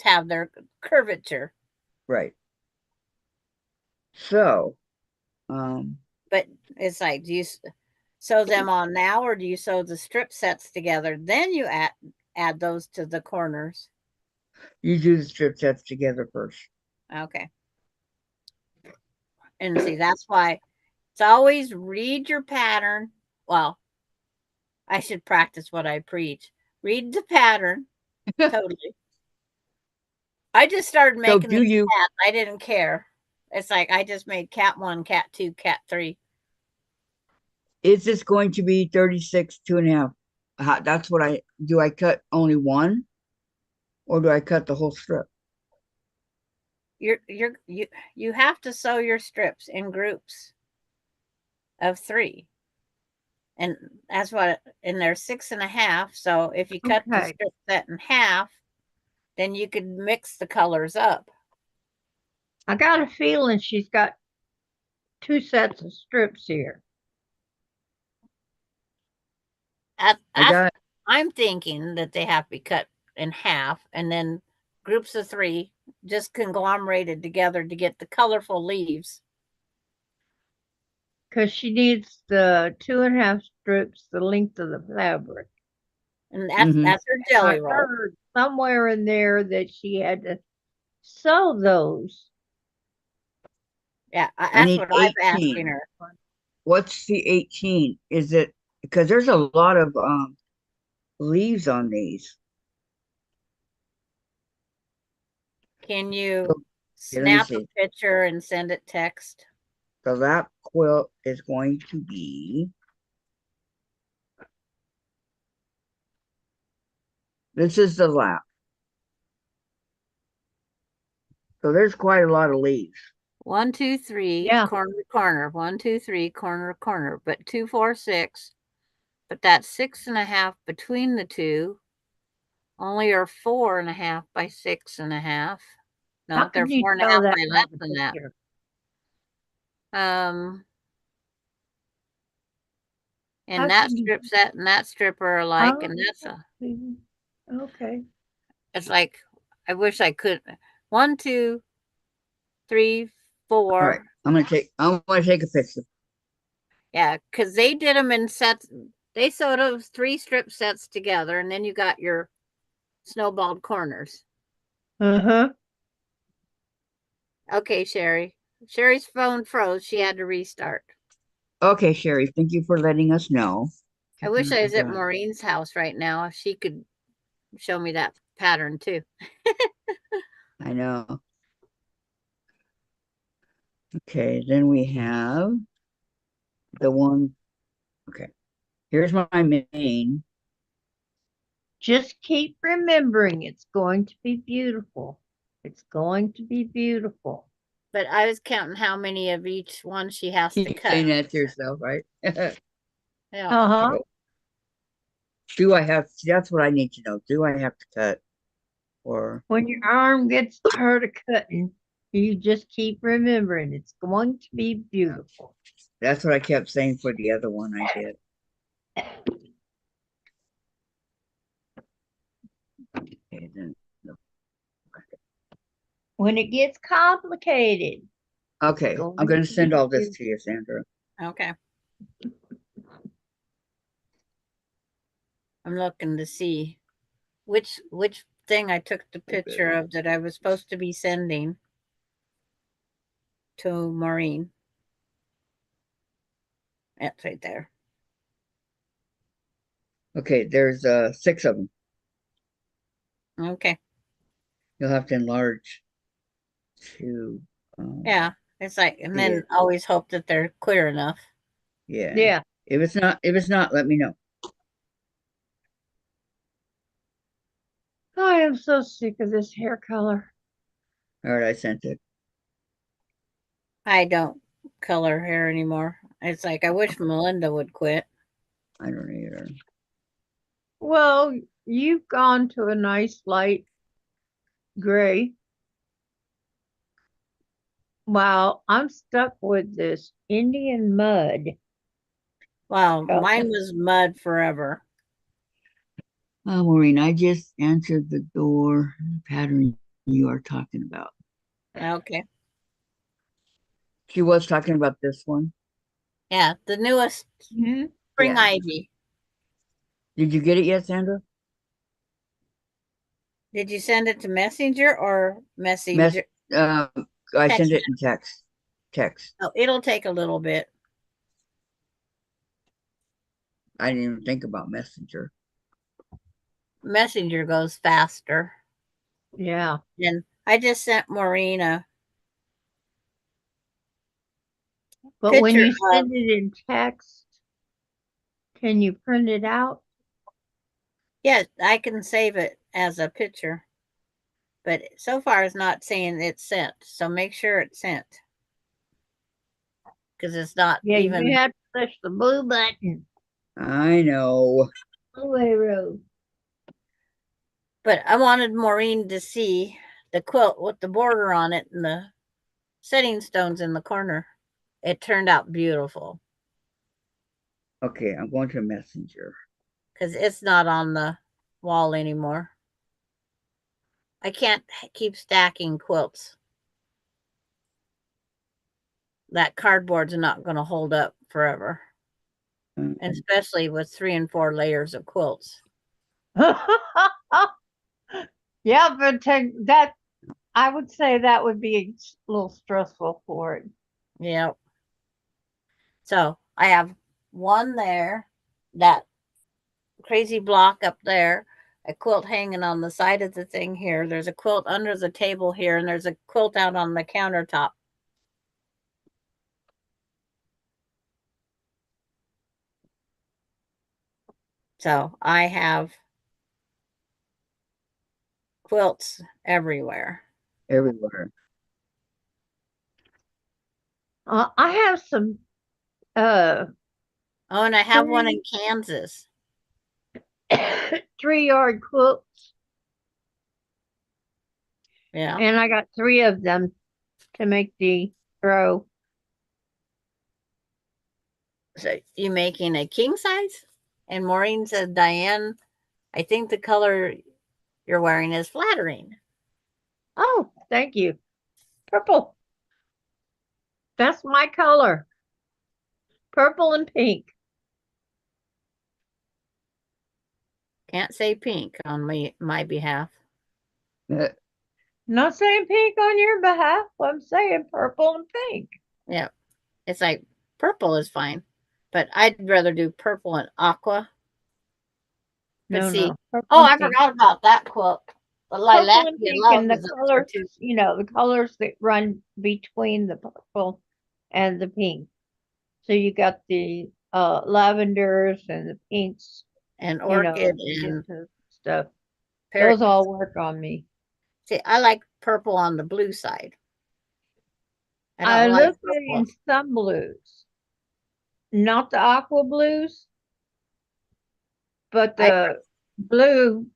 S2: have their curvature.
S1: Right. So,
S2: But it's like, do you sew them on now, or do you sew the strip sets together? Then you add those to the corners.
S1: you do the strip sets together first.
S2: Okay. And see, that's why it's always read your pattern. Well, I should practice what I preach. Read the pattern. Totally. I just started
S1: So
S2: making
S1: do
S2: these
S1: you?
S2: cats. I didn't care. It's like I just made cat 1, cat 2, cat 3.
S1: Is this going to be 36 2.5? That's what I do. I cut only one, or do I cut the whole strip?
S2: You have to sew your strips in groups of 3. And that's what, and they're 6.5. So if you cut the
S4: Okay.
S2: strip set in half, then you could mix the colors up.
S4: I got a feeling she's got 2 sets of strips here.
S2: I'm thinking that they have to be cut in half and then groups of 3 just conglomerated together to get the colorful leaves.
S4: Because she needs the 2.5 strips the length of the fabric.
S2: And that's her jelly
S4: I
S2: roll.
S4: heard somewhere in there that she had to sew those.
S2: Yeah,
S1: I
S2: that's
S1: need
S2: what I'm
S1: 18.
S2: asking her.
S1: What's the 18? Is it because there's a lot of leaves on these?
S2: Can you
S1: Here, let me
S2: snap a
S1: see.
S2: picture and send it text?
S1: So that quilt is going to be. This is the lap. So there's quite a lot of leaves.
S2: 1, 2, 3,
S4: Yeah.
S2: corner to corner. 1, 2, 3, corner to corner. But 2, 4, 6. But that's 6.5 between the two. Only are 4.5 by 6.5.
S4: How
S2: No, they're
S4: can you
S2: 4.5
S4: tell that
S2: by
S4: by
S2: less
S4: the
S2: than that.
S4: picture?
S2: And
S4: How
S2: that
S4: can you-
S2: strip set and that strip are alike, and that's
S4: Okay.
S2: it's like I wish I could. 1, 2, 3, 4.
S1: All right, I'm gonna take a picture.
S2: Yeah, because they did them in sets. They sewed those 3 strip sets together, and then you got your snowballed corners.
S4: Uh-huh.
S2: Okay, Sherry. Sherry's phone froze. She had to restart.
S1: Okay, Sherry, thank you for letting us know.
S2: I wish I was at Maureen's house right now. If she could show me that pattern too.
S1: I know. Okay, then we have the one. Okay, here's my main.
S4: Just keep remembering it's going to be beautiful. It's going to be beautiful.
S2: But I was counting how many of each one she has to
S1: Keep
S2: cut.
S1: saying that to yourself, right?
S2: Yeah.
S4: Uh-huh.
S1: Do I have? That's what I need to know. Do I have to cut, or
S4: When your arm gets tired of cutting, you just keep remembering it's going to be beautiful.
S1: that's what I kept saying for the other one I did. Okay, then.
S4: When it gets complicated.
S1: Okay,
S4: Going
S1: I'm going to
S4: to
S1: send all this
S4: YouTube.
S1: to you, Sandra.
S2: Okay. I'm looking to see which thing I took the picture of that I was supposed to be sending to Maureen. That's right there.
S1: Okay, there's 6 of them.
S2: Okay.
S1: You'll have to enlarge to.
S2: Yeah. It's like, and
S1: Yeah.
S2: then always hope that they're clear enough.
S1: Yeah.
S4: Yeah.
S1: If it's not, let me know.
S4: I am so sick of this hair color.
S1: All right, I sent it.
S2: I don't color hair anymore. It's like I wish Melinda would quit.
S1: I don't either.
S4: Well, you've gone to a nice light gray. Wow, I'm stuck with this Indian mud.
S2: Wow,
S4: Oh.
S2: mine was mud forever.
S1: Maureen, I just answered the door pattern you are talking about.
S2: Okay.
S1: She was talking about this one.
S2: Yeah, the newest
S4: Mhm.
S2: spring
S1: Yeah.
S2: ivy.
S1: Did you get it yet, Sandra?
S2: Did you send it to Messenger or
S1: Mess.
S2: Messenger?
S1: I sent it in text. Text.
S2: Oh, it'll take a little bit.
S1: I didn't even think about Messenger.
S2: Messenger goes faster.
S4: Yeah.
S2: And I just sent Maureen a
S4: But when
S2: picture
S4: you
S2: of,
S4: send it in text, can you print it out?
S2: yeah, I can save it as a picture. But so far it's not saying it's sent. So make sure it's sent. Because it's not
S4: Yeah,
S2: even.
S4: you have to push the blue button.
S1: I know.
S4: Blue arrow.
S2: But I wanted Maureen to see the quilt with the border on it and the setting stones in the corner. It turned out beautiful
S1: Okay, I'm going to Messenger.
S2: because it's not on the wall anymore. I can't keep stacking quilts. That cardboard's not going to hold up forever, and especially with 3 and 4 layers of quilts.
S4: Yeah, but that I would say that would be a little stressful for it.
S2: Yeah. So I have one there, that crazy block up there, a quilt hanging on the side of the thing here. There's a quilt under the table here, and there's a quilt out on the countertop. So I have quilts everywhere.
S1: Everywhere.
S4: I have some
S2: Oh, and I have one in Kansas.
S4: 3-yard quilts,
S2: Yeah.
S4: and I got 3 of them to make the row.
S2: So you making a king size? And Maureen said, Diane, I think the color you're wearing is flattering.
S4: Oh, thank you. Purple. That's my color. Purple and pink.
S2: Can't say pink on my behalf.
S4: Not saying pink on your behalf. I'm saying purple and pink.
S2: Yeah. It's like purple is fine, but I'd rather do purple and aqua. But
S4: No,
S2: see,
S4: no. Purple
S2: oh,
S4: and
S2: I
S4: pink.
S2: forgot about that quilt. The lilac
S4: Purple and
S2: you
S4: pink
S2: love
S4: and the
S2: is up there
S4: colors,
S2: too.
S4: the colors that run between the purple and the pink. So you got the lavenders and the pinks,
S2: And
S4: you know,
S2: orchid
S4: and
S2: and
S4: stuff.
S2: parrot.
S4: Those all work on me.
S2: See, I like purple on the blue side. I
S4: I
S2: don't like
S4: look good
S2: purple.
S4: in some blues, not the aqua blues, but the blue,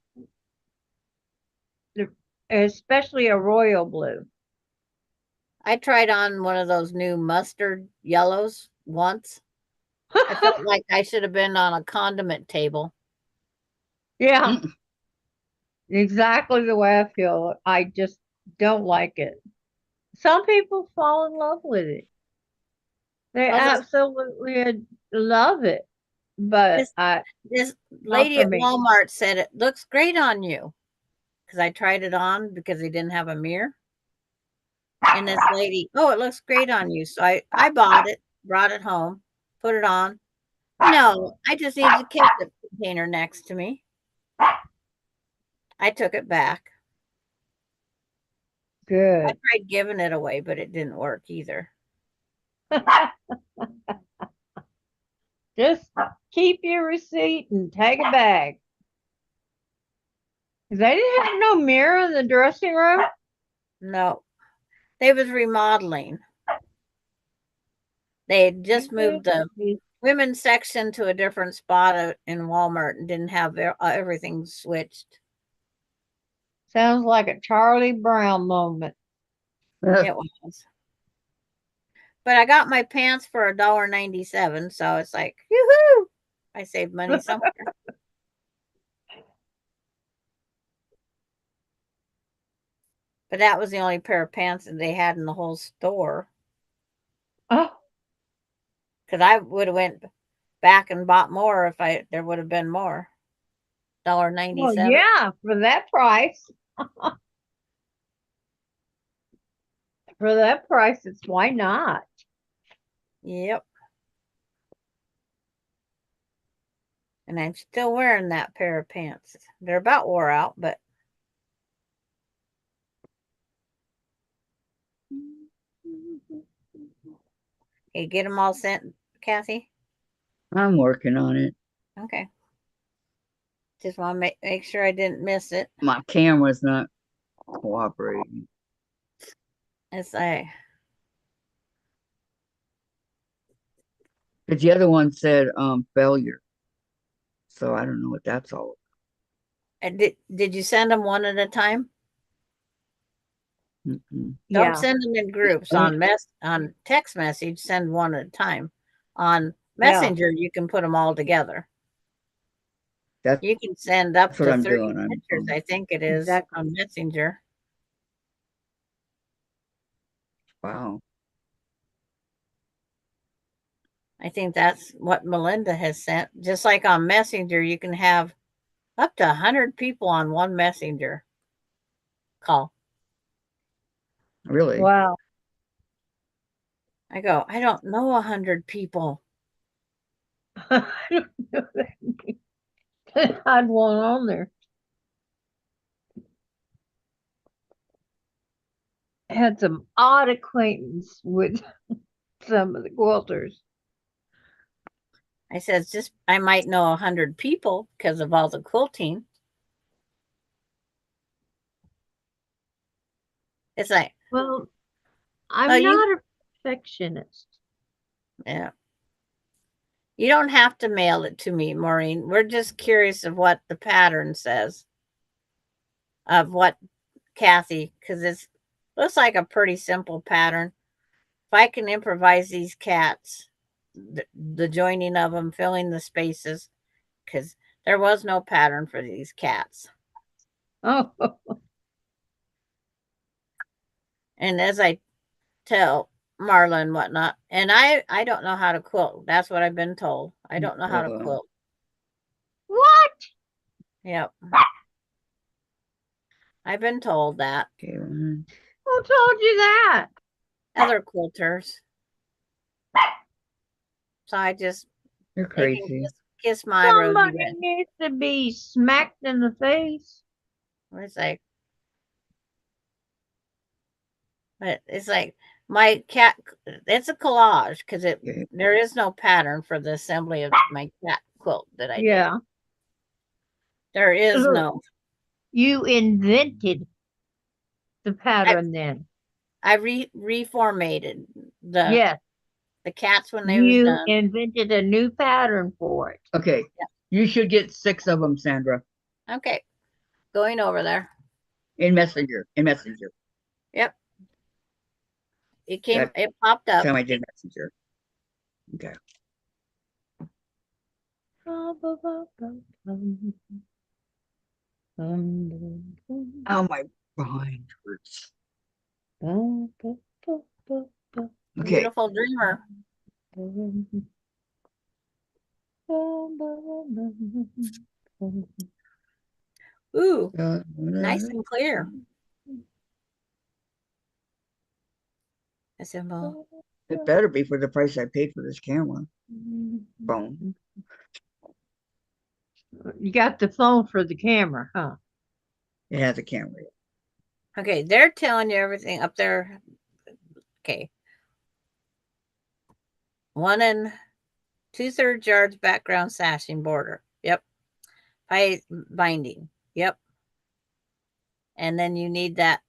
S4: especially a royal blue.
S2: I tried on one of those new mustard yellows once. I felt like I should have been on a condiment table.
S4: Yeah, exactly the way I feel. I just don't like it. Some people fall in love with it. They
S2: Well,
S4: absolutely love it, but
S2: this this
S4: not
S2: lady
S4: for
S2: at
S4: me.
S2: Walmart said it looks great on you because I tried it on because they didn't have a mirror. And this lady, oh, it looks great on you. So I bought it, brought it home, put it on. No, I just needed to keep the container next to me. I took it back. I
S4: Good.
S2: tried giving it away, but it didn't work either.
S4: Just keep your receipt and take it back. They didn't have no mirror in the dressing room.
S2: No, they was remodeling. They had just moved the women's section to a different spot in Walmart and didn't have everything switched.
S4: Sounds like a Charlie Brown moment.
S2: It was. But I got my pants for $1.97, so it's like, yoo-hoo! I saved money somewhere. But that was the only pair of pants that they had in the whole store.
S4: Oh,
S2: Because I would have went back and bought more if there would have been more.
S4: well,
S2: $1.97.
S4: yeah, for that price. For that price, it's why not?
S2: Yep. And I'm still wearing that pair of pants. They're about wore out, but you get them all sent, Kathy?
S1: I'm working on it.
S2: Okay. Just want to make sure I didn't miss it.
S1: My camera's not cooperating.
S2: It's like,
S1: Because the other one said failure. So I don't know what that's all
S2: did you send them one at a time?
S1: about. Mm-mm.
S2: Don't
S4: Yeah.
S2: send them in groups on text message. Send one at a time. On
S4: Yeah.
S2: Messenger, you can put them all together.
S1: That's
S2: You can send up
S1: what
S2: to
S1: I'm
S2: 30
S1: doing.
S2: pictures, I think it is,
S4: Exactly.
S2: on Messenger.
S1: Wow.
S2: I think that's what Melinda has sent. Just like on Messenger, you can have up to 100 people on one Messenger call.
S1: Really?
S4: Wow.
S2: I go, I don't know 100 people.
S4: I don't know that. I had one on there. Had some odd acquaintance with some of the quilters.
S2: I says, just I might know 100 people because of all the quilting. It's like,
S4: Well,
S2: oh,
S4: I'm not a perfectionist.
S2: yeah. You don't have to mail it to me, Maureen. We're just curious of what the pattern says. Of what Kathy, because it looks like a pretty simple pattern. If I can improvise these cats, the joining of them, filling the spaces, because there was no pattern for these cats.
S4: Oh,
S2: And as I tell Marla and whatnot, and I don't know how to quilt. That's what I've been told. I don't know how to quilt.
S4: what?
S2: Yep. I've been told that.
S1: Okay.
S4: Who told you that?
S2: Other quilters. So I just
S1: You're
S2: they can
S1: crazy.
S2: kiss my rosy
S4: Somebody
S2: red.
S4: needs to be smacked in the face.
S2: It's like my cat. It's a collage because
S1: Okay.
S2: there is no pattern for the assembly of my cat quilt that I did.
S4: Yeah.
S2: There is
S4: Look,
S2: no.
S4: you invented the pattern then.
S2: I reformatted
S4: Yes,
S2: the cats when they was
S4: you
S2: done.
S4: invented a new pattern for it.
S1: Okay. You should get 6 of them, Sandra,
S2: Okay, going over there.
S1: in Messenger. In Messenger.
S2: Yep, it came.
S1: That
S2: It popped up.
S1: time I did Messenger. Okay. Oh, my behind hurts. Okay.
S2: Beautiful dreamer. Ooh, nice and clear. A symbol.
S1: It better be for the price I paid for this camera. Phone.
S4: You got the phone for the camera, huh?
S1: It has a camera.
S2: Okay, they're telling you everything up there. Okay. 1 2/3 yards background sashing border. Yep. Binding. Yep. And then you need that.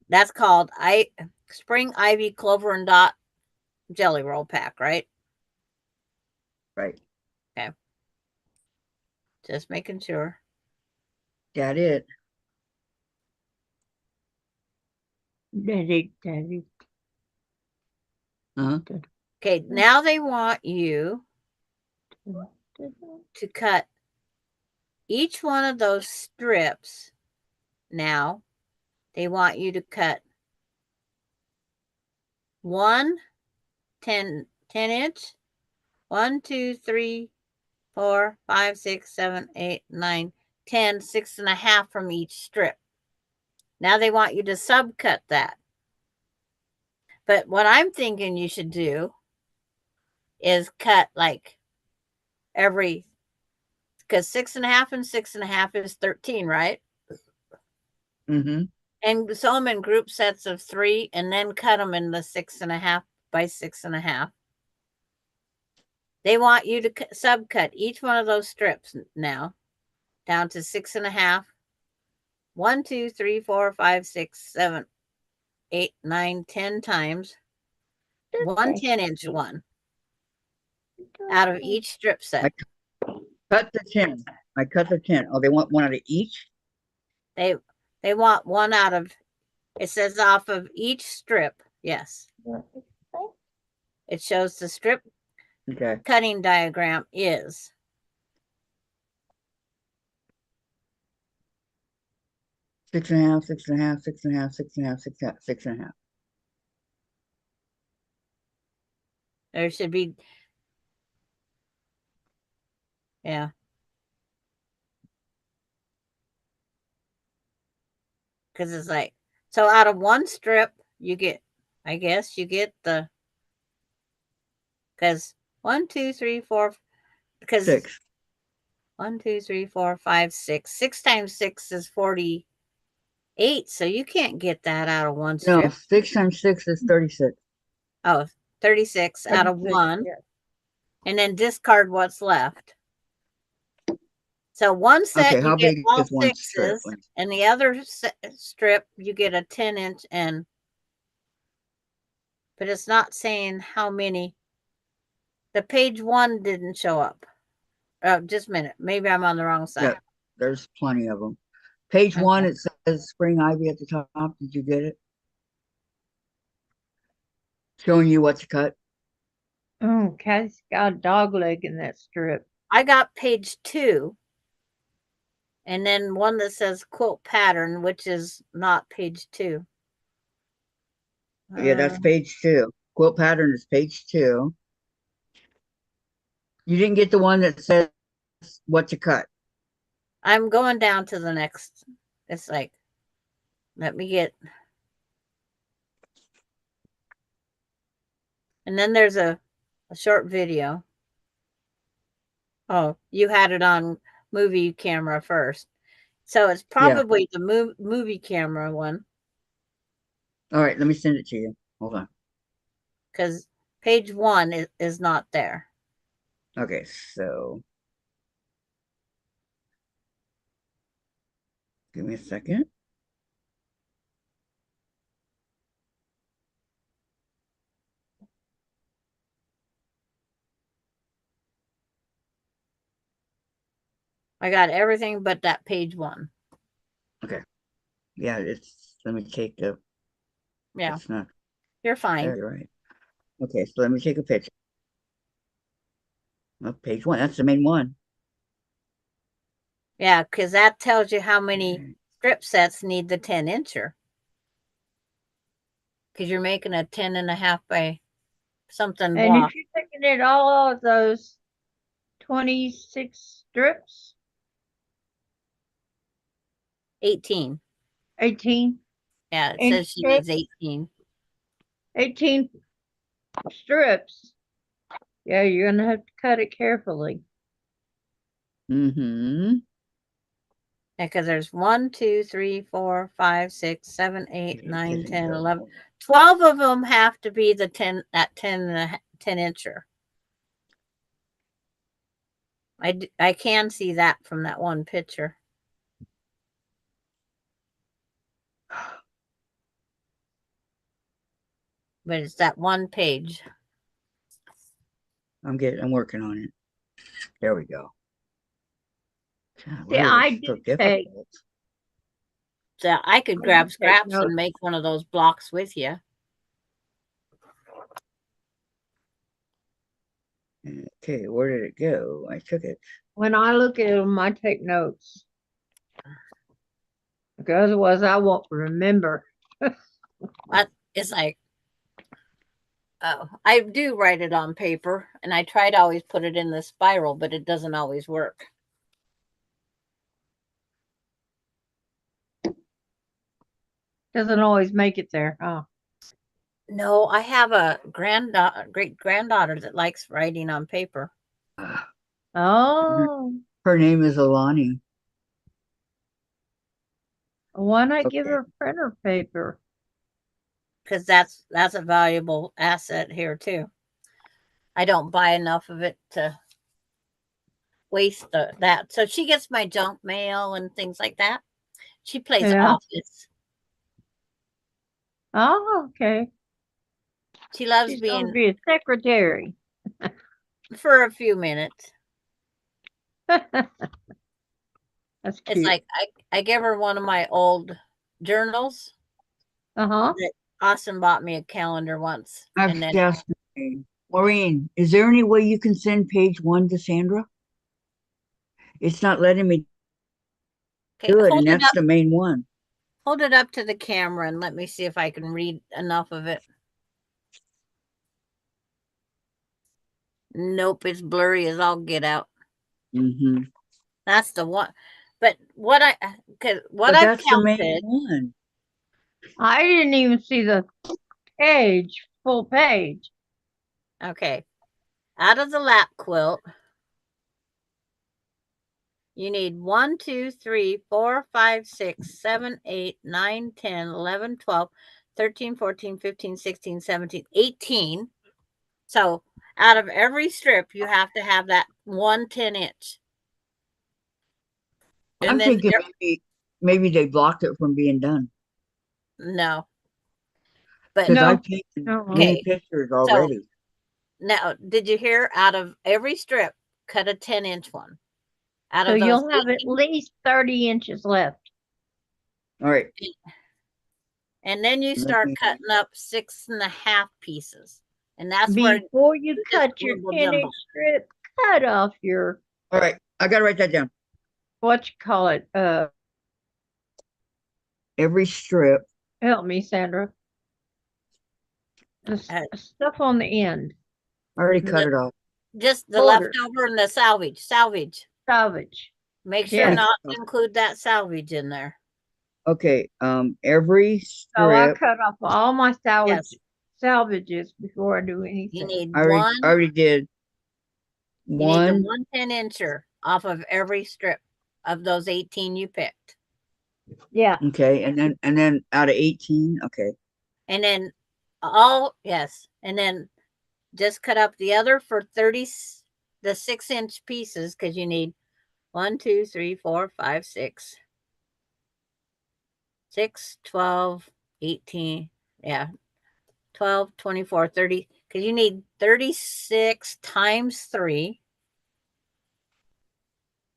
S2: That's called Spring Ivy Clover and Dot Jelly Roll Pack, right?
S1: Right.
S2: Okay. Just making sure.
S1: Got it.
S4: Daddy.
S1: Uh-huh.
S2: Okay, now they want you to cut each one of those strips. Now they want you to cut 10 inch, 1, 2, 3, 4, 5, 6, 7, 8, 9, 10, 6.5 from each strip. Now they want you to subcut that. But what I'm thinking you should do is cut like every, because 6.5 and 6.5 is 13, right?
S1: Mm-hmm.
S2: And sew them in group sets of 3 and then cut them in the 6.5 by 6.5. They want you to subcut each one of those strips now down to 6.5. 1, 2, 3, 4, 5, 6, 7, 8, 9, 10 times. 1 10-inch one out of each strip set.
S1: Cut the 10. I cut the 10. Oh, they want one out of each?
S2: They want one out of, it says off of each strip. Yes. It shows the strip
S1: Okay.
S2: cutting diagram is
S1: 6.5, 6.5, 6.5, 6.5, 6.5, 6.5.
S2: there should be, yeah. Because it's like, so out of one strip, you get, I guess you get the, because 1, 2, 3, 4, because
S1: 6.
S2: 1, 2, 3, 4, 5, 6. 6 times 6 is 48. So you can't get that out of one
S1: No,
S2: strip.
S1: 6 times 6 is 36.
S2: Oh, 36 out of 1.
S4: Yeah.
S2: And then discard what's left. So one set,
S1: Okay, how
S2: you get
S1: big
S2: all
S1: is one strip?
S2: 6s, and the other strip, you get a 10-inch, and but it's not saying how many. The page 1 didn't show up. Just a minute. Maybe I'm on the wrong side.
S1: Yeah, there's plenty of them. Page
S2: Okay.
S1: 1, it says spring ivy at the top. Did you get it? Showing you what to cut.
S4: Oh, Kathy's got a dog leg in that strip.
S2: I got page 2, and then one that says quilt pattern, which is not page 2.
S1: Yeah, that's page 2. Quilt pattern is page 2. You didn't get the one that says what to cut.
S2: I'm going down to the next. It's like, let me get. And then there's a short video. Oh, you had it on movie camera first. So it's probably the movie camera one,
S1: All right, let me send it to you. Hold on.
S2: because page 1 is not there.
S1: Okay, so give me a second.
S2: I got everything but that page 1.
S1: Okay. Yeah, let me take the,
S2: Yeah,
S1: it's not
S2: you're fine.
S1: there, right? Okay, so let me take a picture. Page one. That's the main one.
S2: Yeah, because that tells you how many strip sets need the 10-incher. Because you're making a 10.5 by something
S4: And
S2: block.
S4: if you're taking it all of those 26 strips,
S2: 18.
S4: 18,
S2: Yeah, it
S4: inch
S2: says she
S4: strips,
S2: needs 18.
S4: 18 strips, yeah, you're gonna have to cut it carefully.
S1: Mm-hmm.
S2: Yeah, because there's 1, 2, 3, 4, 5, 6, 7, 8, 9, 10, 11. 12 of them have to be the 10 incher. I can see that from that one picture. But it's that one page.
S1: I'm working on it. There we go. God,
S4: See,
S1: why are
S4: I
S1: they so
S4: do take
S1: difficult?
S2: So I could
S4: I
S2: grab
S4: do take
S2: scraps and
S4: notes.
S2: make one of those blocks with you.
S1: Okay, where did it go? I took it.
S4: When I look at them, I take notes. Because otherwise I won't remember.
S2: It's like, oh, I do write it on paper, and I try to always put it in the spiral, but it doesn't always work.
S4: Doesn't always make it there, huh?
S2: No, I have a great granddaughter that likes writing on paper.
S1: Ah,
S4: Oh,
S1: her name is Alani.
S4: why not give
S1: Okay.
S4: her printer paper?
S2: Because that's a valuable asset here too. I don't buy enough of it to waste that. So she gets my junk mail and things like that. She plays
S4: Yeah.
S2: office.
S4: Oh, okay.
S2: She loves
S4: She's gonna
S2: being
S4: be a secretary.
S2: for a few minutes.
S4: That's
S2: It's
S4: cute.
S2: like I give her one of my old journals.
S4: Uh-huh.
S2: Austin bought me a calendar once,
S1: I've
S2: and then
S1: just Maureen, is there any way you can send page one to Sandra? It's not letting me
S2: okay,
S1: do it, and that's the main one.
S2: hold it up to the camera and let me see if I can read enough of it. Nope, it's blurry as all get out.
S1: Mm-hmm.
S2: That's the one. But what I've
S1: that's the main
S2: counted.
S1: one.
S4: I didn't even see the page, full page.
S2: Okay, out of the lap quilt, you need 1, 2, 3, 4, 5, 6, 7, 8, 9, 10, 11, 12, 13, 14, 15, 16, 17, 18. So out of every strip, you have to have that 1 10-inch.
S1: I'm
S2: And then
S1: thinking maybe they blocked it from being done
S2: no. But
S1: because
S4: No.
S1: I've taken
S4: Uh-uh.
S1: many
S2: okay.
S1: pictures
S2: So
S1: already.
S2: now, did you hear? Out of every strip, cut a 10-inch one. Out
S4: So
S2: of those
S4: you'll have at
S2: 18,
S4: least 30 inches left.
S1: All right.
S2: and then you
S1: Let
S2: start
S1: me-
S2: cutting up 6.5 pieces, and that's where
S4: Before you
S2: this
S4: cut your
S2: mumbo
S4: 10-inch
S2: jumbo.
S4: strip, cut off your,
S1: All right. I gotta write that down.
S4: what you call it,
S1: Every strip.
S4: help me, Sandra. The stuff on the end.
S1: I already cut it off.
S2: Just the
S4: Border.
S2: leftover and the salvage.
S4: Salvage.
S2: Make sure
S4: Yeah.
S2: not to include that salvage in there.
S1: Okay. Every
S4: So I
S1: strip.
S4: cut off all my
S2: Yes.
S4: salvages before I do
S2: You
S4: anything.
S2: need
S1: I already did.
S2: You need the
S1: One.
S2: 1 10-incher off of every strip of those 18 you picked.
S4: Yeah.
S1: Okay, and then out of 18. Okay.
S2: And then and then just cut up the other for 30, the 6-inch pieces, because you need 1, 2, 3, 4, 5, 6, 6, 12, 18. Yeah. 12, 24, 30, because you need 36 times 3.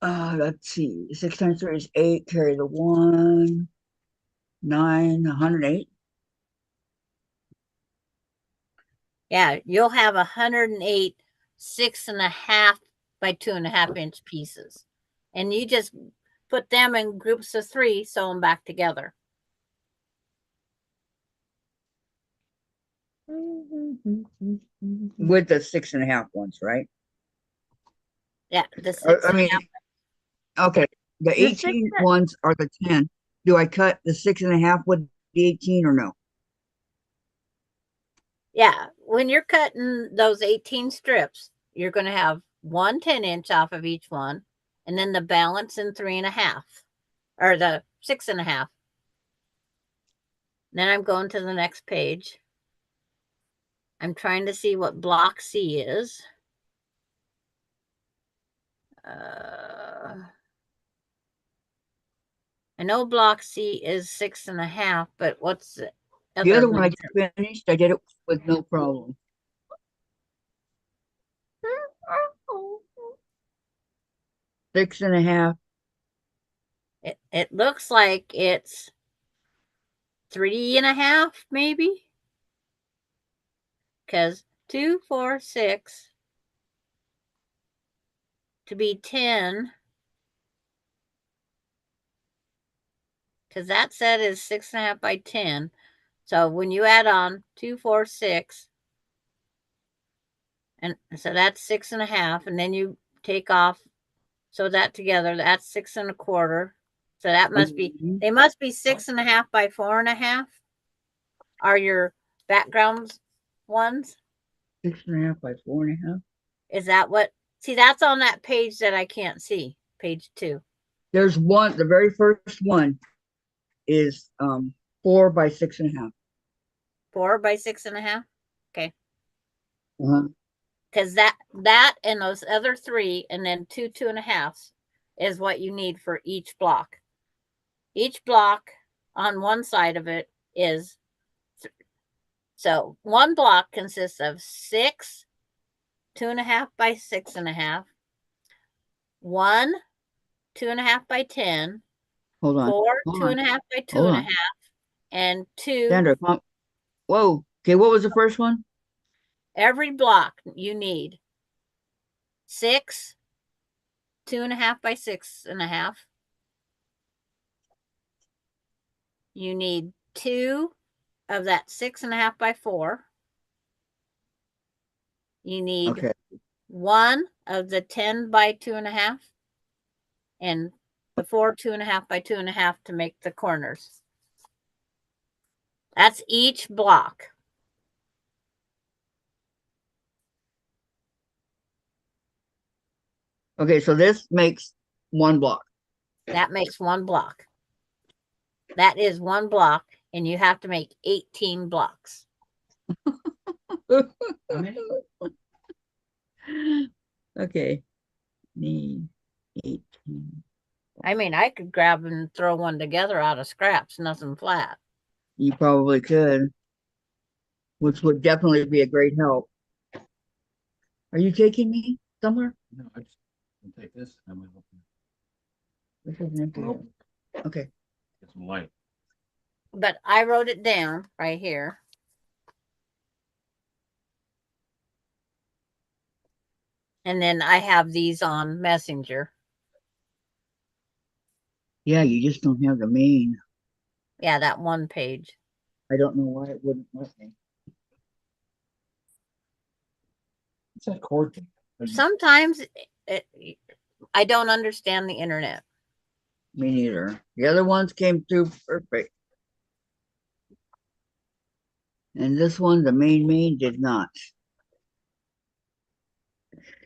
S1: Let's see. 6 times 3 is 8. Carry the 1. 9, 108.
S2: Yeah, you'll have 108 6.5 by 2.5-inch pieces. And you just put them in groups of 3, sew them back together.
S1: With the 6.5 ones, right?
S2: Yeah, the
S1: I
S2: 6.5.
S1: mean, okay. The
S4: The
S1: 18 ones are the 10. Do I cut the 6.5 with the 18 or no?
S2: Yeah, when you're cutting those 18 strips, you're going to have 1 10-inch off of each one, and then the balance in 3.5, or the 6.5. Then I'm going to the next page. I'm trying to see what block C is. I know block C is 6.5, but what's the
S1: The other one I
S2: one?
S1: just finished, I did it with no problem.
S4: Oh,
S1: 6.5.
S2: It looks like it's 3.5, maybe. Because 2, 4, 6 to be 10. Because that set is 6.5 by 10. So when you add on 2, 4, 6, and so that's 6.5, and then you take off, so that together, that's 6.25. So that must be, they must be 6.5 by 4.5 are your background ones.
S1: 6.5 by 4.5.
S2: Is that what? See, that's on that page that I can't see. Page 2.
S1: There's one, the very first one is 4 by 6.5.
S2: 4 by 6.5. Okay.
S1: Uh-huh.
S2: Because that and those other 3 and then 2 2.5s is what you need for each block. Each block on one side of it is, so one block consists of 6 2.5 by 6.5, 1 2.5 by 10,
S1: Hold on.
S2: 4
S1: Hold on.
S2: 2.5 by
S1: Hold on.
S2: 2.5, and 2.
S1: Sandra, come. Whoa. Okay, what was the first one?
S2: Every block you need 6 2.5 by 6.5. You need 2 of that 6.5 by 4. You need
S1: Okay.
S2: 1 of the 10 by 2.5, and the 4 2.5 by 2.5 to make the corners. That's each block.
S1: Okay, so this makes one block.
S2: That makes one block. That is one block, and you have to make 18 blocks.
S3: How many?
S1: Okay. Need 18.
S2: I mean, I could grab and throw one together out of scraps, nothing flat.
S1: You probably could, which would definitely be a great help. Are you taking me somewhere?
S5: No, I just I'll take this and we will
S1: This isn't empty yet.
S5: Nope.
S1: Okay.
S5: get some light.
S2: But I wrote it down right here. And then I have these on Messenger.
S1: Yeah, you just don't have the main.
S2: Yeah, that one page.
S1: I don't know why it wouldn't let me.
S5: What's that cord thing?
S2: Sometimes I don't understand the internet.
S1: Me neither. The other ones came through perfect. And this one, the main did not.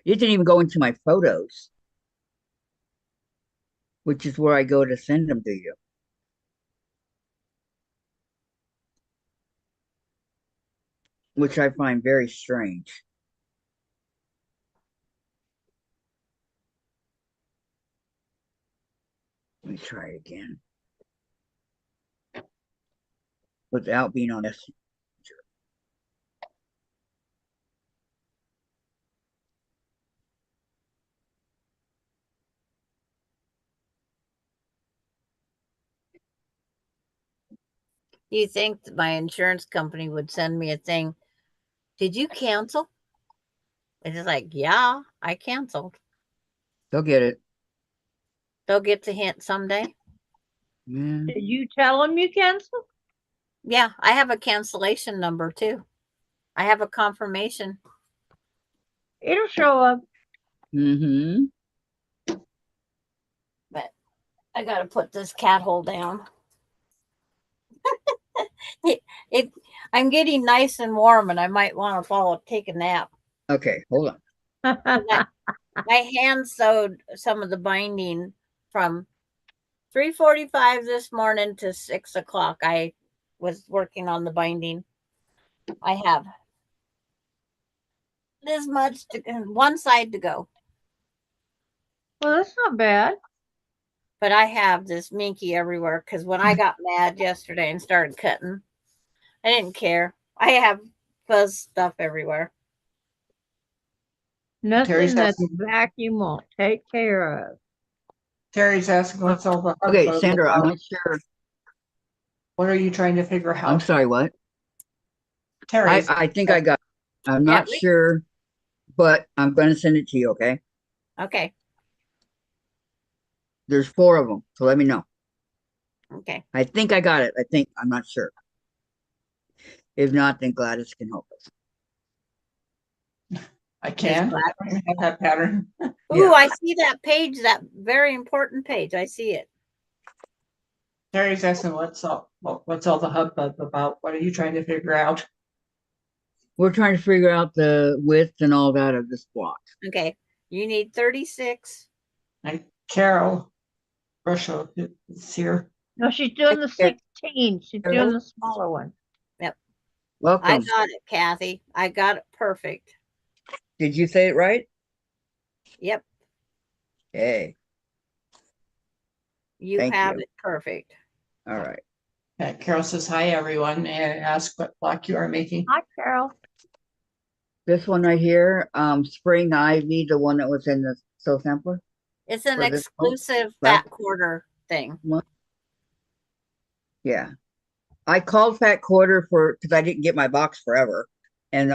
S1: It didn't even go into my photos, which is where I go to send them to you. Which I find very strange. Let me try it again. Without being on Messenger.
S2: You think that my insurance company would send me a thing? Did you cancel? It's just like, yeah, I canceled.
S1: They'll get it.
S2: They'll get the hint someday.
S1: Yeah.
S4: Did you tell them you canceled?
S2: Yeah, I have a cancellation number too. I have a confirmation.
S4: It'll show up.
S1: Mm-hmm.
S2: But I gotta put this cat hole down. it I'm getting nice and warm and I might want to fall take a nap.
S1: Okay, hold on.
S2: I hand sewed some of the binding from 3:45 this morning to 6 o'clock. I was working on the binding. I have this much to one side to go,
S4: Well, that's not bad.
S2: but I have this minky everywhere because when I got mad yesterday and started cutting, I didn't care. I have fuzz stuff everywhere.
S3: Terry's
S4: Nothing that the
S3: asking,
S4: vacuum won't take care of.
S3: Terry's asking what's all the
S1: Okay,
S3: hubbub
S1: Sandra, I'm
S3: about?
S1: not sure.
S3: What are you trying to figure
S1: I'm
S3: out?
S1: sorry, what?
S3: Terry's,
S1: I think I got it. I'm
S2: Yeah,
S1: not sure, but I'm going to send it to you, okay?
S2: Okay.
S1: There's 4 of them, so let me know.
S2: Okay.
S1: I think I got it. I'm not sure. If not, then Gladys can help us.
S3: I can.
S2: Black.
S3: I don't even have that pattern.
S2: Ooh,
S1: Yeah.
S2: I see that page, that very important page. I see it.
S3: Terry's asking what's all the hubbub about? What are you trying to figure out?
S1: We're trying to figure out the width and all that of this block.
S2: Okay. You need 36.
S3: Carol Russia is here.
S4: No, she's doing the
S1: Okay.
S4: 16. She's doing the smaller one.
S2: I
S1: Welcome.
S2: got it, Kathy. I got it perfect.
S1: Did you say it right?
S2: Yep.
S1: Okay.
S2: You
S1: Thank
S2: have
S1: you.
S2: it perfect.
S1: All right.
S3: Carol says hi everyone and ask what block you are making.
S4: Hi, Carol.
S1: This one right here, Spring Ivy, the one that was in the Soul Sampler.
S2: It's an
S1: For this
S2: exclusive
S1: black-
S2: fat quarter thing.
S1: Yeah. I called Fat Quarter because I didn't get my box forever. And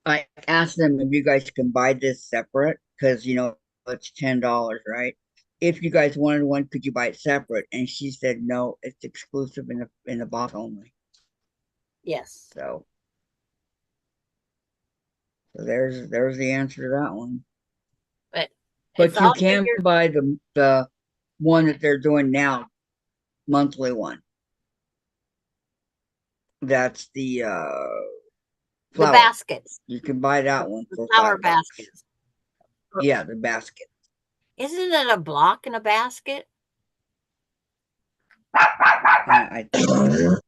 S1: I asked them if you guys can buy this separate because it's $10, right? If you guys wanted one, could you buy it separate? And she said no, it's exclusive in the box only.
S2: Yes.
S1: So there's the answer to that one.
S2: But
S1: But you
S2: all
S1: can
S2: figured-
S1: buy the one that they're doing now, monthly one. That's the
S2: the
S1: flower.
S2: baskets,
S1: You can buy that one
S2: the
S1: for
S2: flower
S1: $5.
S2: baskets.
S1: Yeah, the basket.
S2: Isn't it a block in a basket?
S1: I think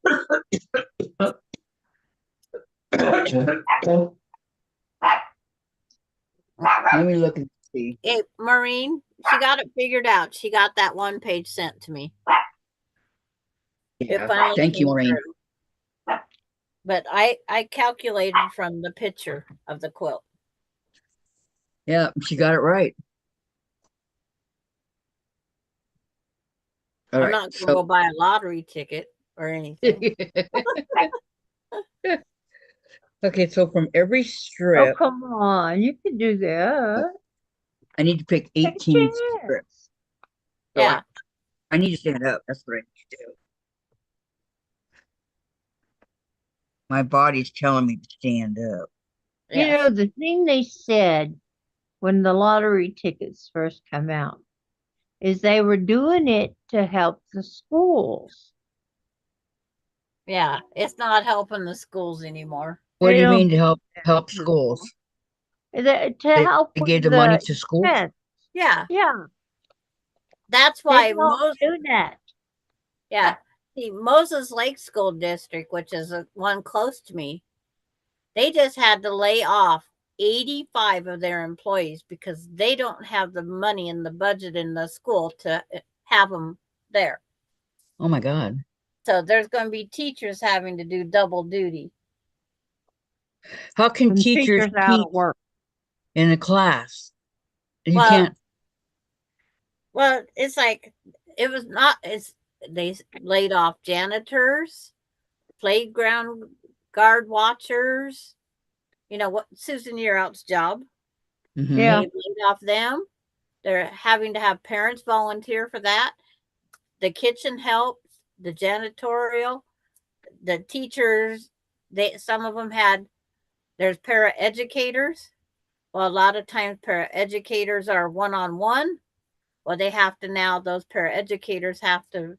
S1: let me look and see.
S2: Maureen, she got it figured out. She got that one page sent to me. It
S1: Yeah,
S2: finally
S1: thank you,
S2: came
S1: Maureen.
S2: through. But I calculated from the picture of the quilt.
S1: Yeah, she got it right. All
S2: I'm
S1: right.
S2: not gonna go buy a lottery ticket or anything.
S1: Okay, so from every
S4: Oh,
S1: strip,
S4: come on. You can do that.
S1: I need to pick
S4: Take a
S1: 18
S4: chance.
S1: strips. So
S2: Yeah.
S1: I need to stand up. That's what I need to do. My body's telling me to stand up.
S4: You
S2: Yes.
S4: know, the thing they said when the lottery tickets first come out is they were doing it to help the schools.
S2: Yeah. It's not helping the schools anymore.
S1: What do
S4: They
S1: you
S4: don't
S1: mean to help
S4: help
S1: schools?
S4: To
S1: They,
S4: help
S1: they
S4: with
S1: gave the money
S4: the
S1: to schools?
S4: expense.
S2: Yeah.
S4: Yeah,
S2: That's
S4: they
S2: why
S4: don't do that.
S2: yeah. See, Moses Lake School District, which is one close to me, they just had to lay off 85 of their employees because they don't have the money in the budget in the school to have them there.
S1: Oh my God.
S2: So there's going to be teachers having to do double duty.
S1: How can
S4: When
S1: teachers
S4: out
S1: teach
S4: of work.
S1: in a class? You
S2: Well,
S1: can't.
S2: Well, it's like it was not. They laid off janitors, playground guard watchers. You know what? Susan Year Out's job.
S1: Mhm.
S4: Yeah.
S2: They've laid off them. They're having to have parents volunteer for that. The kitchen help, the janitorial, the teachers, some of them there's para educators. Well, a lot of times para educators are one-on-one. Well, they have to now, those para educators have to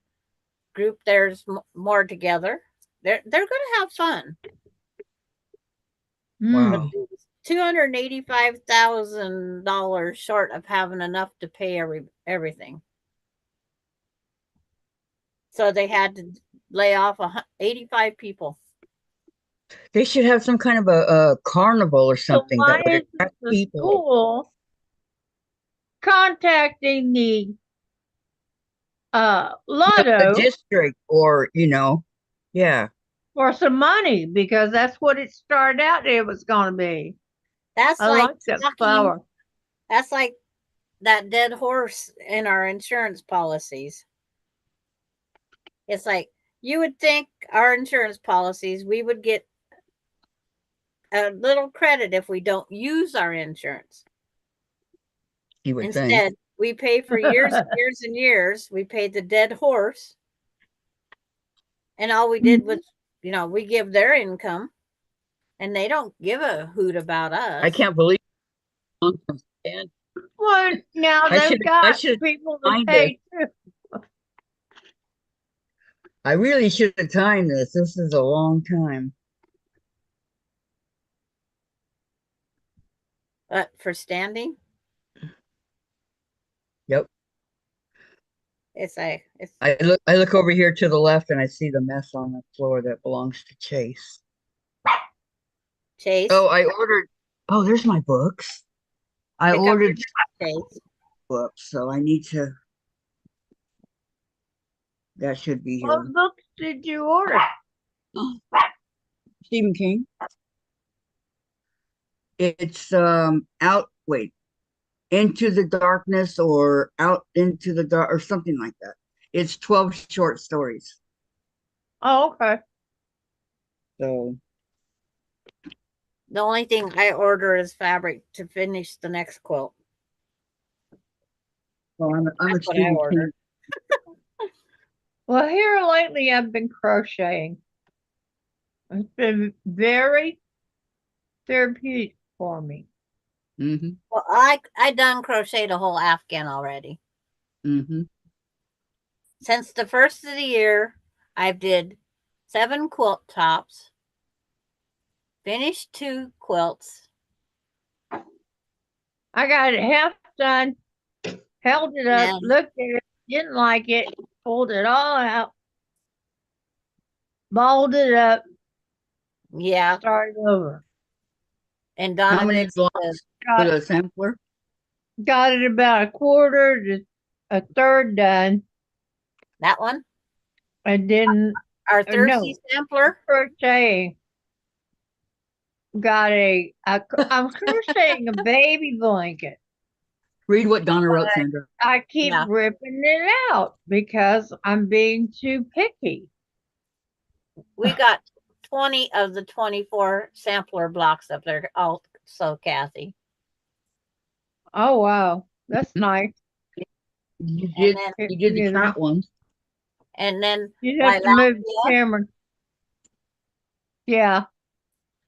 S2: group theirs more together. They're going to have fun.
S1: Wow.
S2: $285,000 short of having enough to pay everything. So they had to lay off 85 people.
S1: They should have some kind of a carnival or
S4: So
S1: something
S4: why
S1: that would
S4: isn't
S1: attract
S4: the
S1: people.
S4: school contacting the
S1: The
S4: lotto
S1: district, or yeah.
S4: for some money? Because that's what it started out it was going to be.
S2: That's
S4: I
S2: like
S4: like that
S2: talking.
S4: flower.
S2: That's like that dead horse in our insurance policies. It's like you would think our insurance policies, we would get a little credit if we don't use our insurance.
S1: You would think.
S2: Instead, we pay for years and years and years. We paid the dead horse. And all we did was, we give their income and they don't give a hoot about us.
S1: I can't believe.
S4: Well, now
S1: I
S4: they've
S1: should- I
S4: got
S1: should
S4: people to
S1: find
S4: pay too.
S1: I really should have timed this. This is a long time.
S2: But for standing,
S1: Yep.
S2: it's
S1: I look over here to the left and I see the mess on the floor that belongs to Chase.
S2: Chase.
S1: Oh, there's my books. I
S2: Pick up
S1: ordered
S2: Chase.
S1: books, so I need to. That should be here.
S4: What books did you order?
S1: Stephen King. It's Into the Darkness, or Out into the Dark, or something like that. It's 12 short stories.
S4: Oh, okay.
S1: So
S2: The only thing I order is fabric to finish the next quilt.
S1: well, I'm a
S2: That's what I
S1: Stephen King.
S2: ordered.
S4: Well, here lately I've been crocheting. It's been very therapeutic for me.
S1: Mm-hmm.
S2: Well, I done crocheted a whole Afghan already.
S1: Mm-hmm.
S2: Since the first of the year, I've did 7 quilt tops, finished 2 quilts.
S4: I got it half done, held it up,
S2: Yeah.
S4: looked at it, didn't like it, pulled it all out, balled it up,
S2: Yeah.
S4: started over.
S2: And
S1: How
S2: Donna
S1: many
S2: needs
S1: blocks
S4: Got,
S1: with a sampler?
S4: got it about a quarter to a third done,
S2: that one.
S4: and then
S2: Our
S4: no.
S2: Thursday sampler.
S4: crocheting. I'm crocheting a baby blanket.
S1: Read what Donna wrote, Sandra.
S4: I keep
S2: Yeah.
S4: ripping it out because I'm being too picky.
S2: We got 20 of the 24 sampler blocks up there also, Kathy.
S4: Oh wow, that's nice.
S1: You
S2: And
S1: did
S2: then,
S1: you did the
S4: Yeah.
S1: cat ones.
S2: and then
S4: You'd
S2: my
S4: have to move the
S2: Latvia.
S4: camera. Yeah.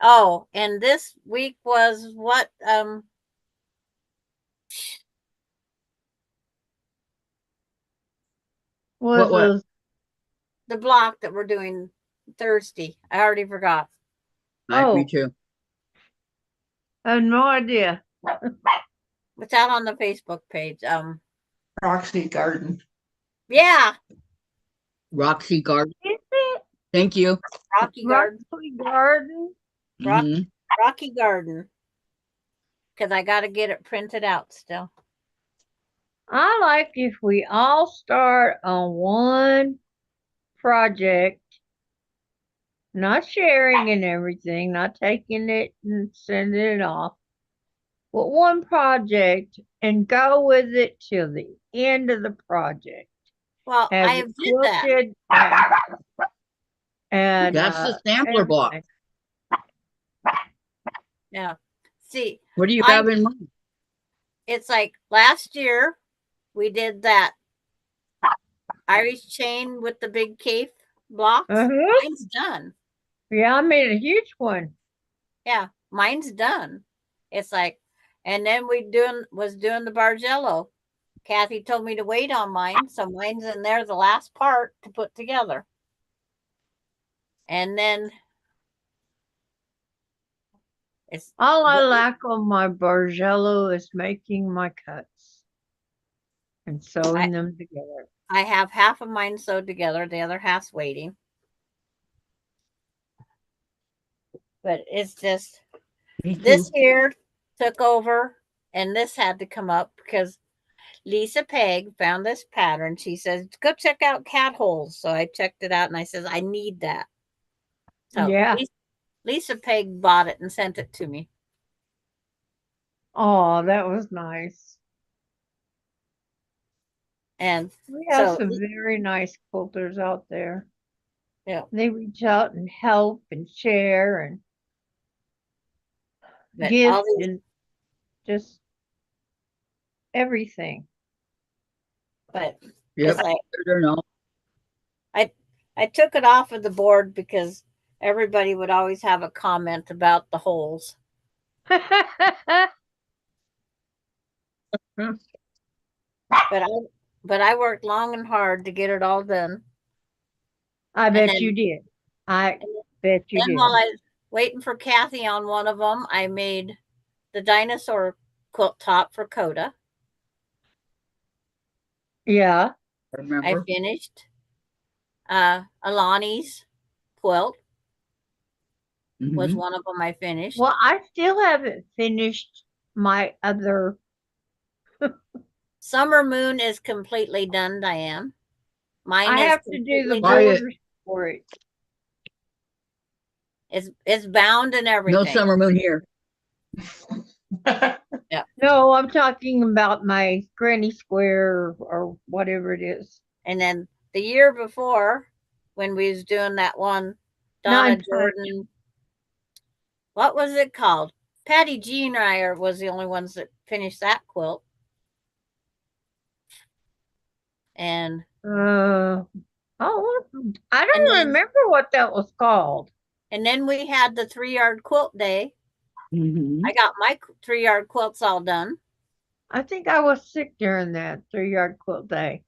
S2: Oh, and this week was what?
S4: Was
S1: What?
S4: those
S2: The block that we're doing Thursday. I already forgot.
S1: Me
S4: Oh.
S1: too.
S4: I have no idea.
S2: It's out on the Facebook page.
S3: Roxy Garden.
S2: Yeah,
S1: Roxy Garden.
S4: Is it
S1: Thank you.
S2: Rocky Garden.
S4: Roxy Garden?
S1: Mhm.
S2: Rocky Garden. Because I got to get it printed out still.
S4: I like if we all start on one project, not sharing and everything, not taking it and sending it off, but one project and go with it till the end of the project.
S2: Well,
S4: Have
S2: I
S4: it
S2: have did that.
S4: quilted and
S1: That's the sampler block.
S4: everything.
S2: Yeah. See,
S1: What do you
S2: I-
S1: have in mind?
S2: it's like last year we did that Irish chain with the big cave blocks.
S4: Uh-huh.
S2: Mine's done.
S4: Yeah, I made a huge one.
S2: Yeah, mine's done. It's like, and then was doing the Bargello. Kathy told me to wait on mine, so mine's in there, the last part to put together. And then it's
S4: All I lack on my Bargello is making my cuts and sewing them together.
S2: I have half of mine sewed together, the other half's waiting. But it's just
S1: Me too.
S2: this here took over, and this had to come up because Lisa Peg found this pattern. She says, go check out cat holes. So I checked it out and I says, I need that. So
S4: Yeah.
S2: Lisa Peg bought it and sent it to me.
S4: Oh, that was nice.
S2: And
S4: We have
S2: so,
S4: some very nice quilters out there.
S2: yeah,
S4: They reach out and help and share and
S2: but
S4: give
S2: all these,
S4: and just everything.
S2: but
S1: Yep.
S2: it's like
S1: I don't know.
S2: I took it off of the board because everybody would always have a comment about the holes. But I worked long and hard to get it all done.
S4: I bet
S2: then-
S4: you did. I bet you
S2: Then
S4: did.
S2: while I was waiting for Kathy on one of them, I made the dinosaur quilt top for Coda.
S4: Yeah.
S1: I
S2: I
S1: remember.
S2: finished Alani's quilt was
S1: Mhm.
S2: one of them I finished.
S4: Well, I still haven't finished my other.
S2: Summer Moon is completely done, Diane. Mine
S4: I
S2: is
S4: have to do the
S2: completely
S1: Buy it.
S4: borders for it.
S2: it's bound and
S1: No
S2: everything.
S1: summer moon here.
S4: No, I'm talking about my granny square or whatever it is.
S2: And then the year before, when we was doing that one, Donna
S4: Non-touch.
S2: Jordan, what was it called? Patty G and I was the only ones that finished that quilt. And
S4: Oh, I
S2: And
S4: don't
S2: then-
S4: remember what that was called.
S2: then we had the 3-yard quilt day.
S1: Mhm.
S2: I got my 3-yard quilts all done.
S4: I think I was sick during that 3-yard quilt day.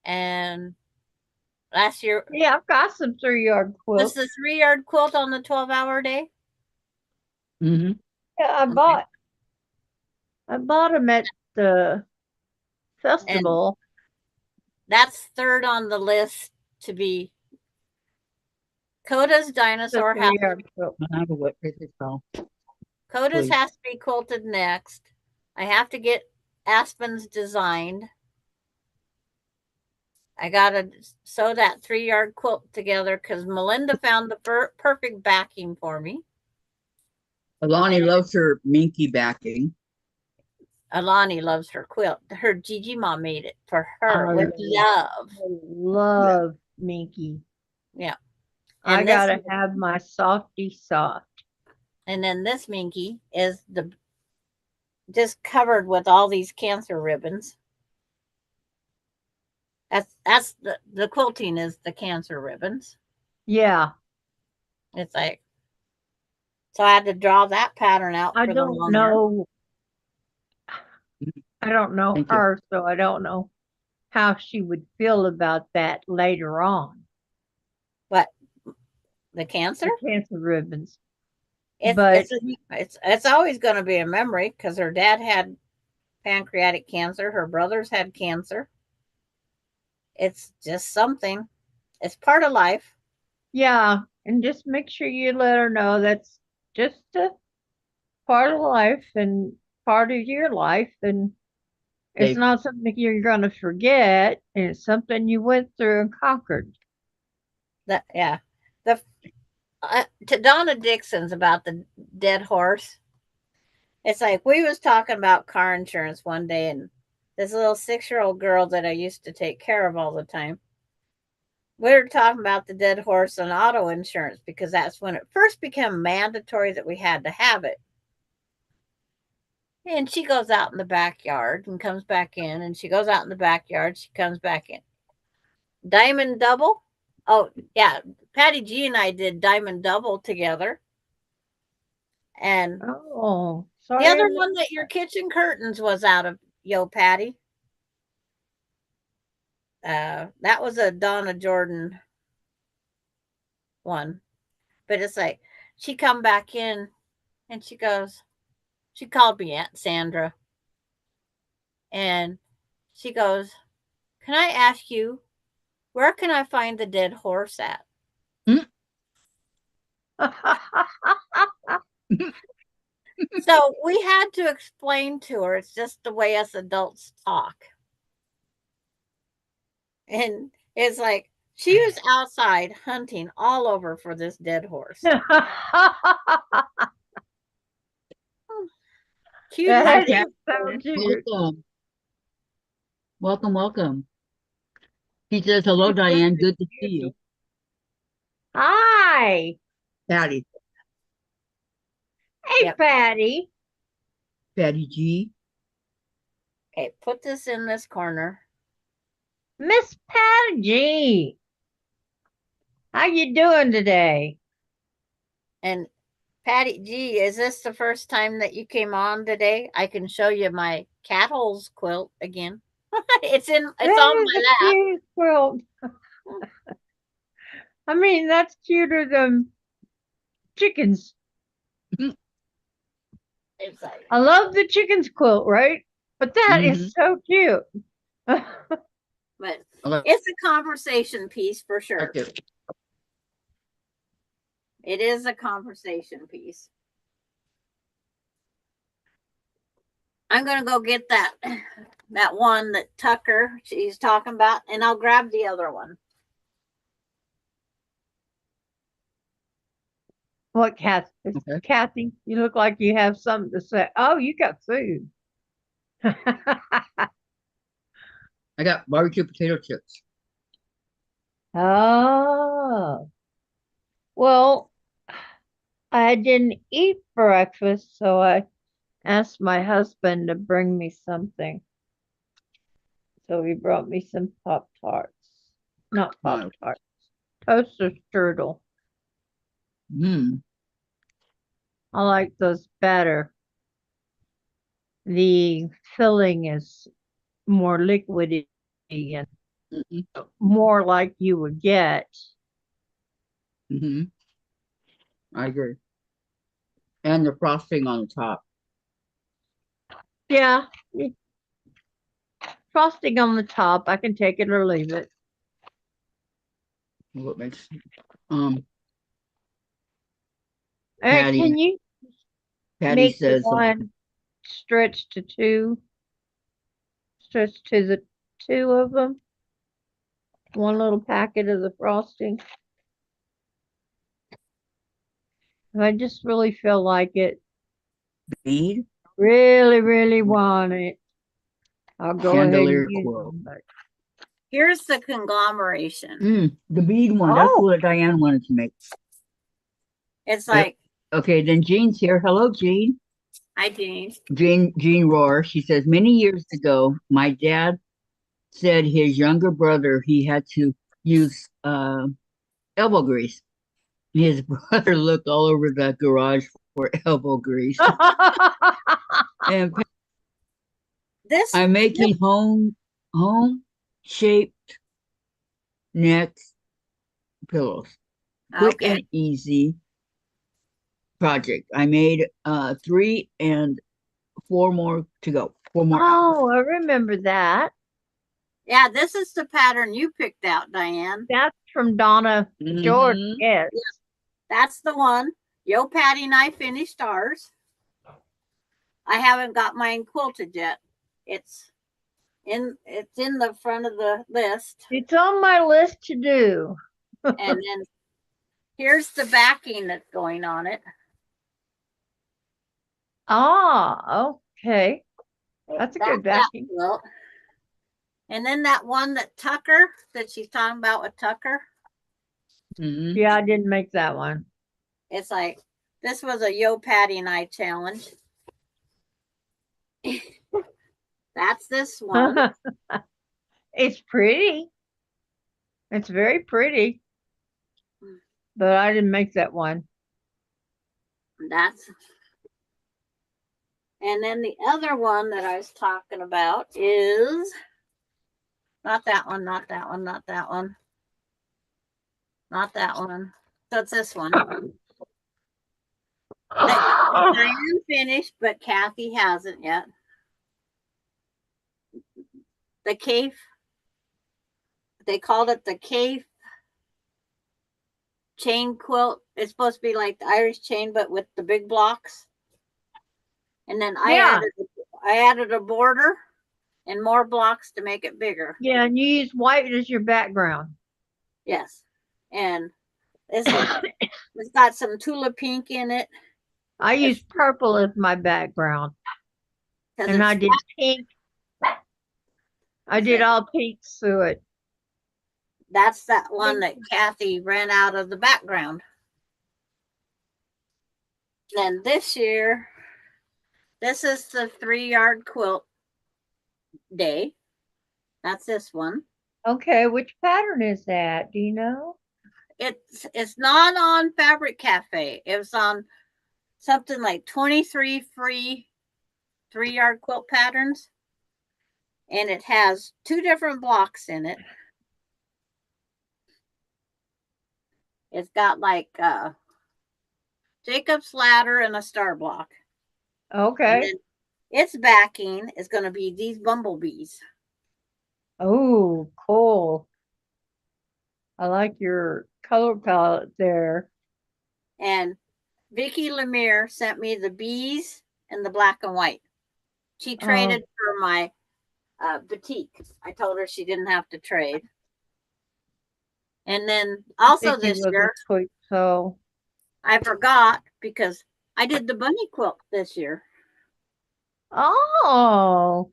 S2: And last year
S4: Yeah, I've got some 3-yard
S2: was
S4: quilts.
S2: the 3-yard quilt on the 12-hour day.
S1: Mhm.
S4: Yeah, I bought them at the festival.
S2: That's third on the list to be. Coda's
S4: The
S2: dinosaur has
S4: 3-yard quilt.
S1: I have a what is it called?
S2: Coda's
S1: Please.
S2: has to be quilted next. I have to get Aspen's designed. I gotta sew that 3-yard quilt together because Melinda found the perfect backing for me.
S1: Alani loves her minky backing.
S2: Alani loves her quilt. Her Gigi mom made it for her
S4: Oh,
S2: with
S4: yeah.
S2: love.
S4: I love Minky.
S2: Yeah.
S4: I
S2: And this-
S4: gotta have my softy soft.
S2: And then this minky is just covered with all these cancer ribbons. That's the quilting is the cancer ribbons.
S4: Yeah,
S2: It's like, so I had to draw that pattern out
S4: I
S2: for the
S4: don't
S2: long
S4: know. I don't know
S1: Thank you.
S4: her, so I don't know how she would feel about that later on.
S2: But the cancer,
S4: The cancer ribbons.
S2: it's
S4: But-
S2: it's always going to be a memory because her dad had pancreatic cancer, her brothers had cancer. It's just something. It's part of life.
S4: Yeah, and just make sure you let her know that's just a part of life and part of your life, and it's
S1: Safe.
S4: not something you're going to forget, and it's something you went through and conquered.
S2: That yeah, the to Donna Dixon's about the dead horse. It's like we was talking about car insurance one day, and this little 6-year-old girl that I used to take care of all the time. We were talking about the dead horse and auto insurance because that's when it first became mandatory that we had to have it. And she goes out in the backyard and comes back in, and she goes out in the backyard. She comes back in. Diamond double. Oh, yeah. Patty G and I did diamond double together. And
S4: Oh,
S2: the
S4: sorry.
S2: other one that your kitchen curtains was out of, Yo Patty. That was a Donna Jordan one. But it's like she come back in and she goes, she called me Aunt Sandra. And she goes, "Can I ask you, where can I find the dead horse at?" So we had to explain to her it's just the way us adults talk. And it's like she was outside hunting all over for this dead horse. Cute.
S4: That
S1: Hi,
S4: is so cute.
S1: welcome. Welcome, welcome. He says, hello, Diane. Good to see you.
S4: Hi.
S1: Patty.
S4: Hey,
S2: Yep.
S4: Patty.
S1: Patty G.
S2: Okay, put this in this corner.
S4: Miss Patty G. How you doing today?
S2: And Patty G, is this the first time that you came on today? I can show you my cat holes quilt again. It's on
S4: That
S2: my
S4: is the
S2: lap.
S4: cutest quilt. I mean, that's cuter than chickens.
S2: It's like,
S4: I love the chickens quilt, right? But that is so cute.
S2: but it's a conversation piece for sure. It is a conversation piece. I'm gonna go get that one that Tucker she's talking about, and I'll grab the other one.
S4: What, Kathy?
S1: Okay.
S4: Kathy, you look like you have something to say. Oh, you got food.
S1: I got barbecue potato chips.
S4: Oh. Well, I didn't eat breakfast, so I asked my husband to bring me something. So he brought me some Pop-Tarts. Not
S1: Wow.
S4: Pop-Tarts. Toaster strudel. I like those better. The filling is more liquidy and more like you would get.
S1: I agree. And the frosting on the top.
S4: Yeah. Frosting on the top. I can take it or leave it.
S1: What makes
S4: Can you
S1: Patty
S4: make the
S1: says
S4: one stretch to two? Stretch to the two of them? One little packet of the frosting. I just really feel like it.
S1: bead
S4: Really, really want it. I'll go ahead
S1: chandelier
S4: and use
S1: quilt.
S4: them. But
S2: Here's the conglomeration.
S1: The bead one. That's
S4: Oh.
S1: what Diane wanted to make.
S2: It's like,
S1: Okay, then Jean's here. Hello, Jean.
S2: hi, Jean.
S1: Jean Rohr. She says, many years ago, my dad said his younger brother, he had to use elbow grease. His brother looked all over the garage for elbow grease. And
S2: This
S1: I'm making home shaped neck pillows. Quick
S2: okay.
S1: and easy project. I made 3 and 4 more to go. 4 more.
S4: Oh, I remember that.
S2: Yeah, this is the pattern you picked out, Diane.
S4: That's from Donna Jordan. Yes.
S2: That's the one. Yo Patty and I finished ours. I haven't got mine quilted yet. It's in the front of the list.
S4: It's on my list to do.
S2: And then here's the backing that's going on it.
S4: Ah, okay. That's a good backing.
S2: Quilt. And then that one that Tucker, that she's talking about with Tucker.
S4: Yeah, I didn't make that one.
S2: It's like, this was a Yo Patty and I challenge. That's this one.
S4: It's pretty. It's very pretty. But I didn't make that one.
S2: That's, and then the other one that I was talking about is not that one, not that one, not that one, not that one. So it's this one. Diane finished, but Kathy hasn't yet. The cave, they called it the cave chain quilt. It's supposed to be like the Irish chain, but with the big blocks. And then I added a border and more blocks to make it bigger.
S4: Yeah, and you use white as your background.
S2: Yes. And it's got some Tula pink in it.
S4: I use purple as my background. And I did pink. I did all pinks through it.
S2: That's that one that Kathy ran out of the background. And this year, this is the 3-yard quilt day. That's this one.
S4: Okay, which pattern is that? Do you know?
S2: It's not on Fabric Cafe. It was on something like 23 free 3-yard quilt patterns. And it has 2 different blocks in it. It's got like Jacob's ladder and a star block.
S4: Okay.
S2: Its backing is going to be these bumblebees.
S4: Oh, cool. I like your color palette there.
S2: And Vicki Lemire sent me the bees and the black and white. She traded for my batik. I told her she didn't have to trade. And then also this year,
S4: so
S2: I forgot because I did the bunny quilt this year.
S4: Oh,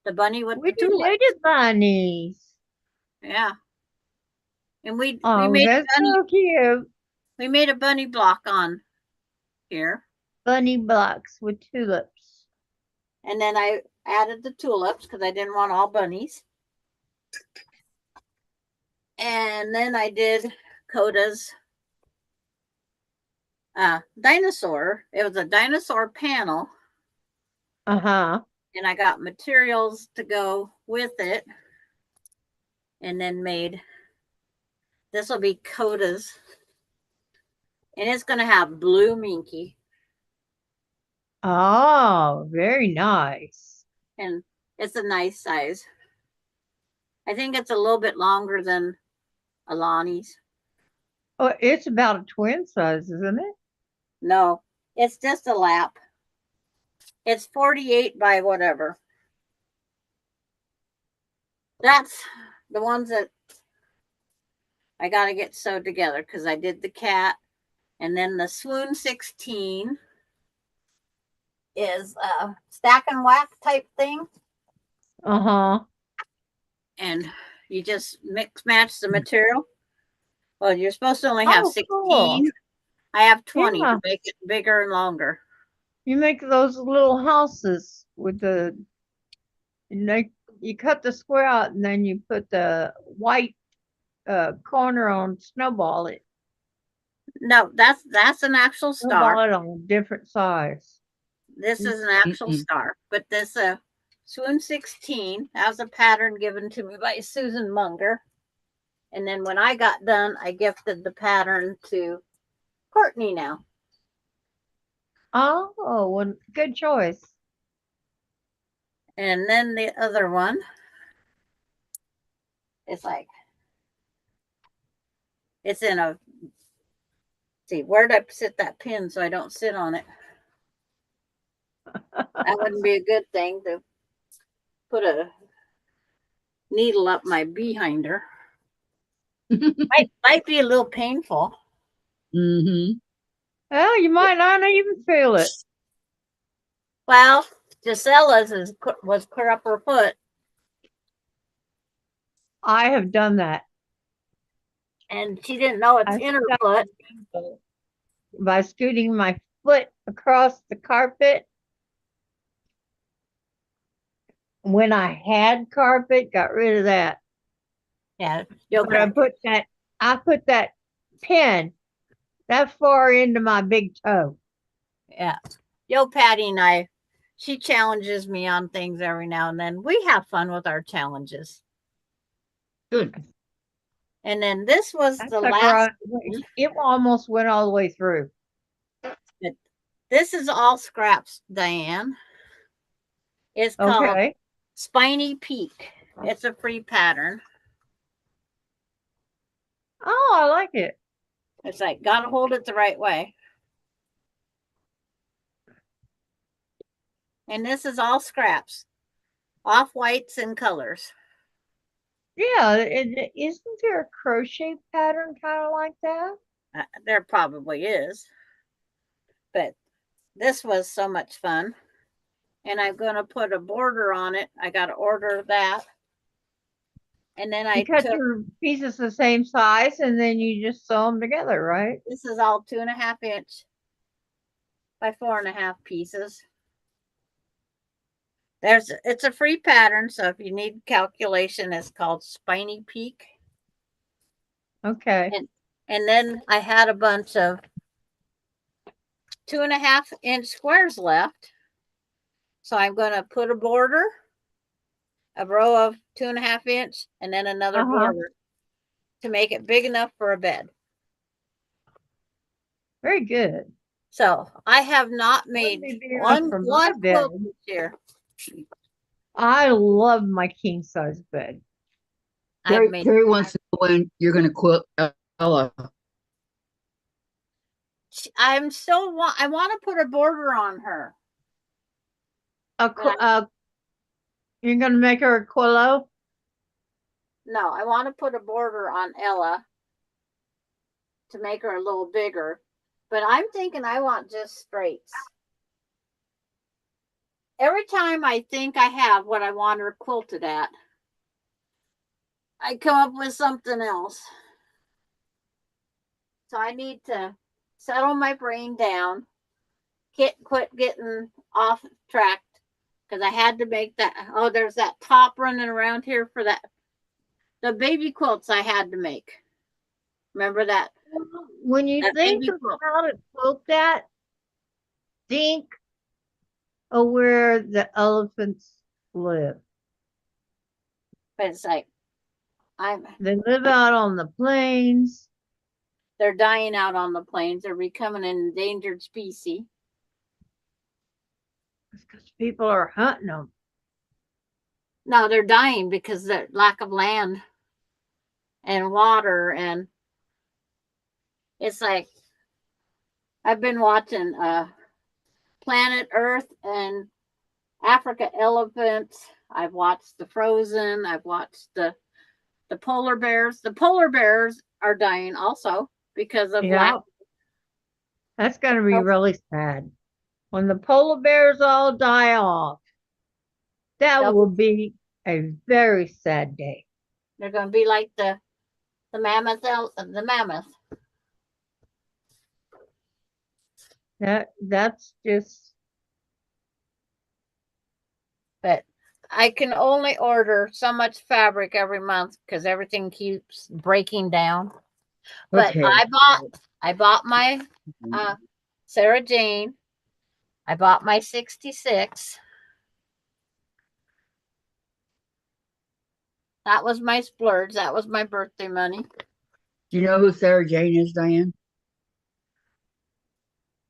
S2: The bunny with
S4: we
S2: the
S4: didn't
S2: tulips.
S4: do the bunnies.
S2: Yeah. And we
S4: Oh, that's so cute.
S2: We made a bunny block on here.
S4: Bunny blocks with tulips.
S2: And then I added the tulips because I didn't want all bunnies. And then I did Coda's dinosaur. It was a dinosaur panel.
S4: Uh-huh.
S2: And I got materials to go with it. And then made, this will be Coda's. And it's going to have blue minky.
S4: Oh, very nice.
S2: And it's a nice size. I think it's a little bit longer than Alani's.
S4: Oh, it's about a twin size, isn't it?
S2: No, it's just a lap. It's 48 by whatever. That's the ones that I got to get sewed together because I did the cat. And then the Swoon 16 is a stack and whack type thing.
S4: Uh-huh.
S2: And you just mix match the material. Well, you're supposed to only have 16.
S4: Cool.
S2: I have 20
S4: Yeah.
S2: to make it bigger and longer.
S4: You make those little houses with the, you cut the square out and then you put the white corner on, snowball it.
S2: No, that's an actual star.
S4: Snowball it on a different size.
S2: This is an actual star, but this Swoon 16 has a pattern given to me by Susan Munger. And then when I got done, I gifted the pattern to Courtney now.
S4: Oh, well, good choice.
S2: And then the other one, it's like, it's in a, see, where'd I sit that pin so I don't sit on it? That wouldn't be a good thing to put a needle up my behinder. might be a little painful.
S1: Mm-hmm.
S4: Well, you might not even feel it.
S2: Well, Gisella's was clear up her foot.
S4: I have done that.
S2: And she didn't know it's in her foot.
S4: By scooting my foot across the carpet. when I had carpet, got rid of that.
S2: Yeah,
S4: But I put that pin that far into my big toe.
S2: yeah. Yo, Patty and I, she challenges me on things every now and then. We have fun with our challenges.
S1: Good.
S2: And then this was
S4: That's
S2: the
S4: like
S2: last.
S4: it almost went all the way through.
S2: This is all scraps, Diane. It's called
S4: Okay.
S2: Spiny Peak. It's a free pattern.
S4: Oh, I like it.
S2: It's like, gotta hold it the right way. And this is all scraps, off whites and colors.
S4: Yeah, isn't there a crochet pattern kind of like that?
S2: There probably is. But this was so much fun. And I'm going to put a border on it. I got to order that. And then I
S4: You cut
S2: took,
S4: your pieces the same size and then you just sew them together, right?
S2: this is all 2.5 inch by 4.5 pieces. It's a free pattern. So if you need calculation, it's called Spiny Peak.
S4: Okay.
S2: And then I had a bunch of 2.5 inch squares left. So I'm going to put a border, a row of 2.5 inch, and then another border to make it big enough for a bed.
S4: Very good.
S2: So I have not made
S4: Wouldn't be big enough for my
S2: one
S4: bed.
S2: quilt this year.
S4: I love my king size bed.
S2: I've made.
S1: Terry wants to know when you're going to quilt Ella.
S2: I want to put a border on her.
S4: You're gonna make her a quillo?
S2: No, I want to put a border on Ella to make her a little bigger. But I'm thinking I want just straights. Every time I think I have what I want her quilted at, I come up with something else. So I need to settle my brain down, quit getting off track, because I had to make that. Oh, there's that top running around here for that. The baby quilts I had to make. Remember that?
S4: When you
S2: That
S4: think
S2: baby
S4: of
S2: quilt.
S4: how to quilt that, think of where the elephants live.
S2: But it's like,
S4: They live out on the plains.
S2: they're dying out on the plains. They're becoming an endangered species.
S4: Because people are hunting them.
S2: No, they're dying because of lack of land and water. And it's like, I've been watching Planet Earth and Africa elephants. I've watched the Frozen. I've watched the polar bears. The polar bears are dying also because of lack.
S4: That's going to be really sad. When the polar bears all die off, that will be a very sad day.
S2: They're going to be like the mammoth. The mammoth.
S4: That's just.
S2: But I can only order so much fabric every month because everything keeps breaking down. But
S1: Okay.
S2: I bought my Sarah Jane. I bought my 66. That was my splurge. That was my birthday money.
S1: Do you know who Sarah Jane is, Diane?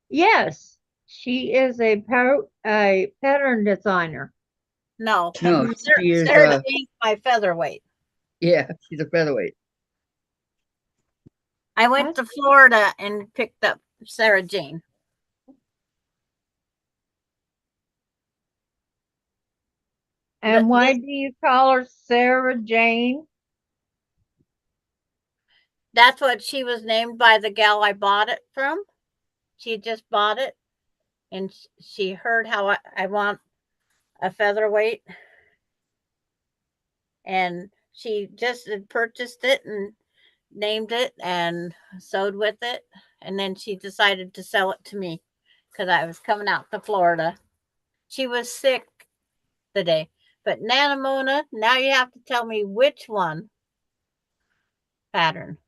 S4: Yes, she is a pattern designer.
S2: No,
S1: No, she is.
S2: Sarah Jane's my featherweight.
S1: Yeah, she's a featherweight.
S2: I went to Florida and picked up Sarah Jane.
S4: And why do you call her Sarah Jane?
S2: That's what she was named by the gal I bought it from. She just bought it, and she heard how I want a featherweight, and she just had purchased it and named it and sewed with it, and then she decided to sell it to me because I was coming out to Florida. She was sick the day. But Nana Mona, now you have to tell me which one pattern.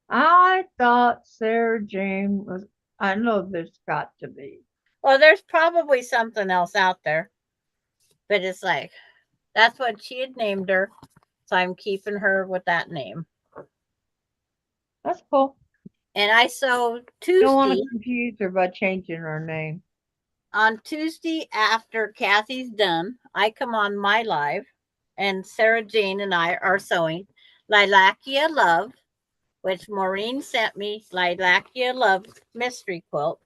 S4: I thought Sarah Jane was. I know there's got to be.
S2: Well, there's probably something else out there, but it's like that's what she had named her, so I'm keeping her with that name.
S4: That's cool.
S2: And I sew
S4: Don't want
S2: Tuesday
S4: to confuse her by changing her name.
S2: on Tuesday after Kathy's done. I come on my live, and Sarah Jane and I are sewing Lilacia Love, which Maureen sent me. Lilacia Love mystery quilt,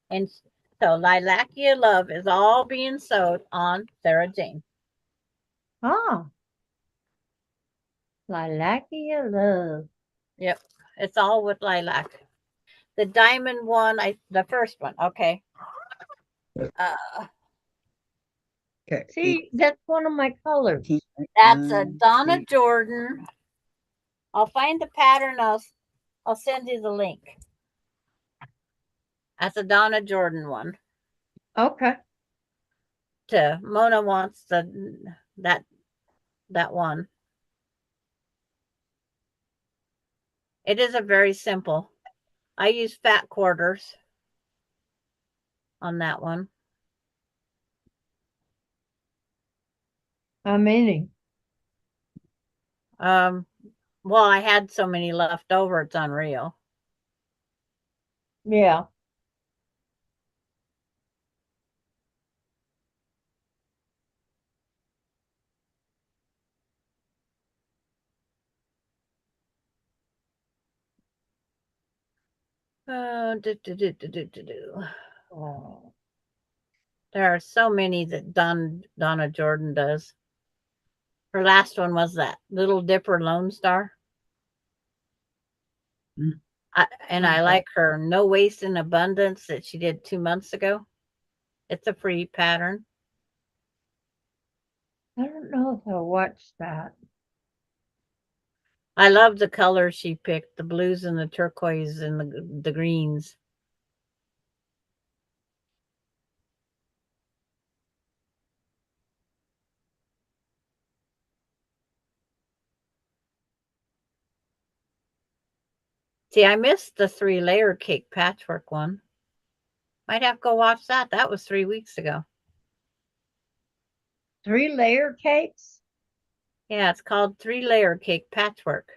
S2: and so Lilacia Love is all being sewed on Sarah Jane.
S4: Ah. Lilacia Love.
S2: Yep, it's all with lilac. The diamond one, the first one. Okay.
S1: Okay.
S4: See, that's one of my colors.
S2: That's a Donna Jordan. I'll find the pattern. I'll send you the link. That's a Donna Jordan one.
S4: Okay.
S2: Mona wants that one. It is a very simple. I use fat quarters on that one.
S4: How many?
S2: Well, I had so many left over, it's unreal.
S4: Yeah.
S2: Oh. There are so many that Donna Jordan does. Her last one was that Little Dipper Lone Star. I like her No Waste in Abundance that she did 2 months ago. It's a free pattern.
S4: I don't know if I watched that.
S2: I love the colors she picked, the blues and the turquoise and the greens. See, I missed the 3-layer cake patchwork one. Might have to go watch that. That was 3 weeks ago.
S4: 3-layer cakes?
S2: Yeah, it's called 3-layer cake patchwork.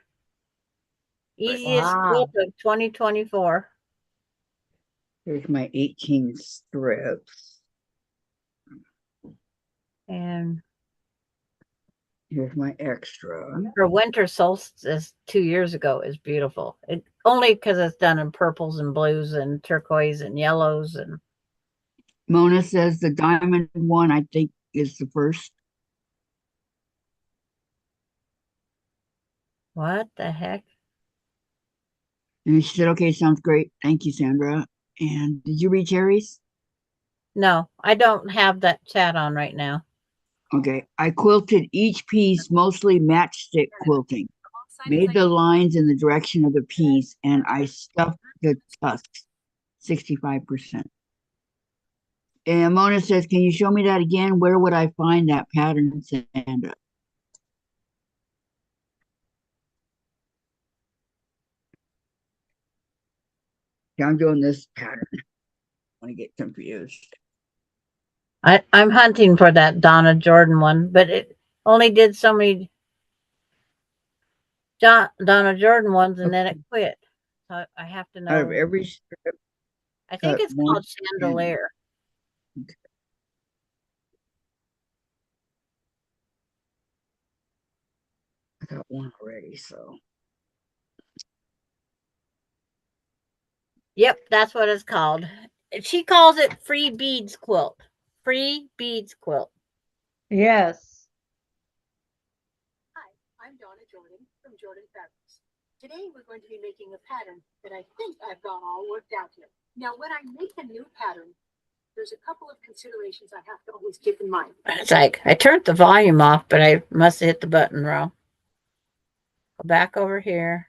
S2: Easiest quilt of 2024.
S1: Here's my 18 strips.
S2: And
S1: here's my extra.
S2: Her winter solstice 2 years ago is beautiful. It only because it's done in purples and blues and turquoise and yellows. And
S1: Mona says the diamond one, I think, is the first.
S2: what the heck?
S1: And she said, okay, sounds great. Thank you, Sandra. And did you read Terry's?
S2: No, I don't have that chat on right now.
S1: Okay. I quilted each piece, mostly matchstick quilting. Made the lines in the direction of the piece, and I stuffed the tusks, 65%. And Mona says, can you show me that again? Where would I find that pattern, Sandra? Yeah, I'm doing this pattern. I want to get confused.
S2: I'm hunting for that Donna Jordan one, but it only did so many Donna Jordan ones and then it quit. So I have to know.
S1: Out of every strip,
S2: I think it's called Chandelier.
S1: Okay. I got one already, so.
S2: Yep, that's what it's called. She calls it Free Beads Quilt. Free Beads Quilt.
S4: Yes.
S6: Hi, I'm Donna Jordan from Jordan Fabrics. Today we're going to be making a pattern that I think I've got all worked out here. Now, when I make a new pattern, there's a couple of considerations I have to always keep in mind.
S2: It's like I turned the volume off, but I must have hit the button wrong. Go back over here.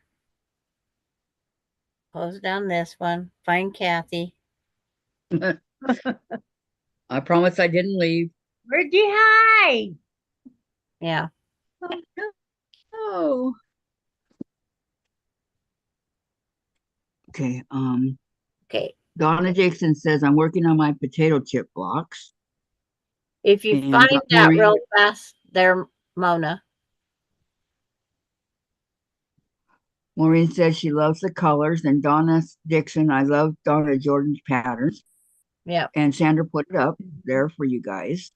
S2: Close down this one. Find Kathy.
S1: I promise I didn't leave.
S4: Where'd you hide?
S2: Yeah.
S1: Oh. Okay.
S2: Okay.
S1: Donna Jackson says I'm working on my potato chip blocks.
S2: If you
S1: And
S2: find that
S1: Maureen-
S2: real fast there, Mona.
S1: Maureen says she loves the colors, and Donna Dixon, I love Donna Jordan's patterns.
S2: Yeah.
S1: And Sandra put it up there for you guys.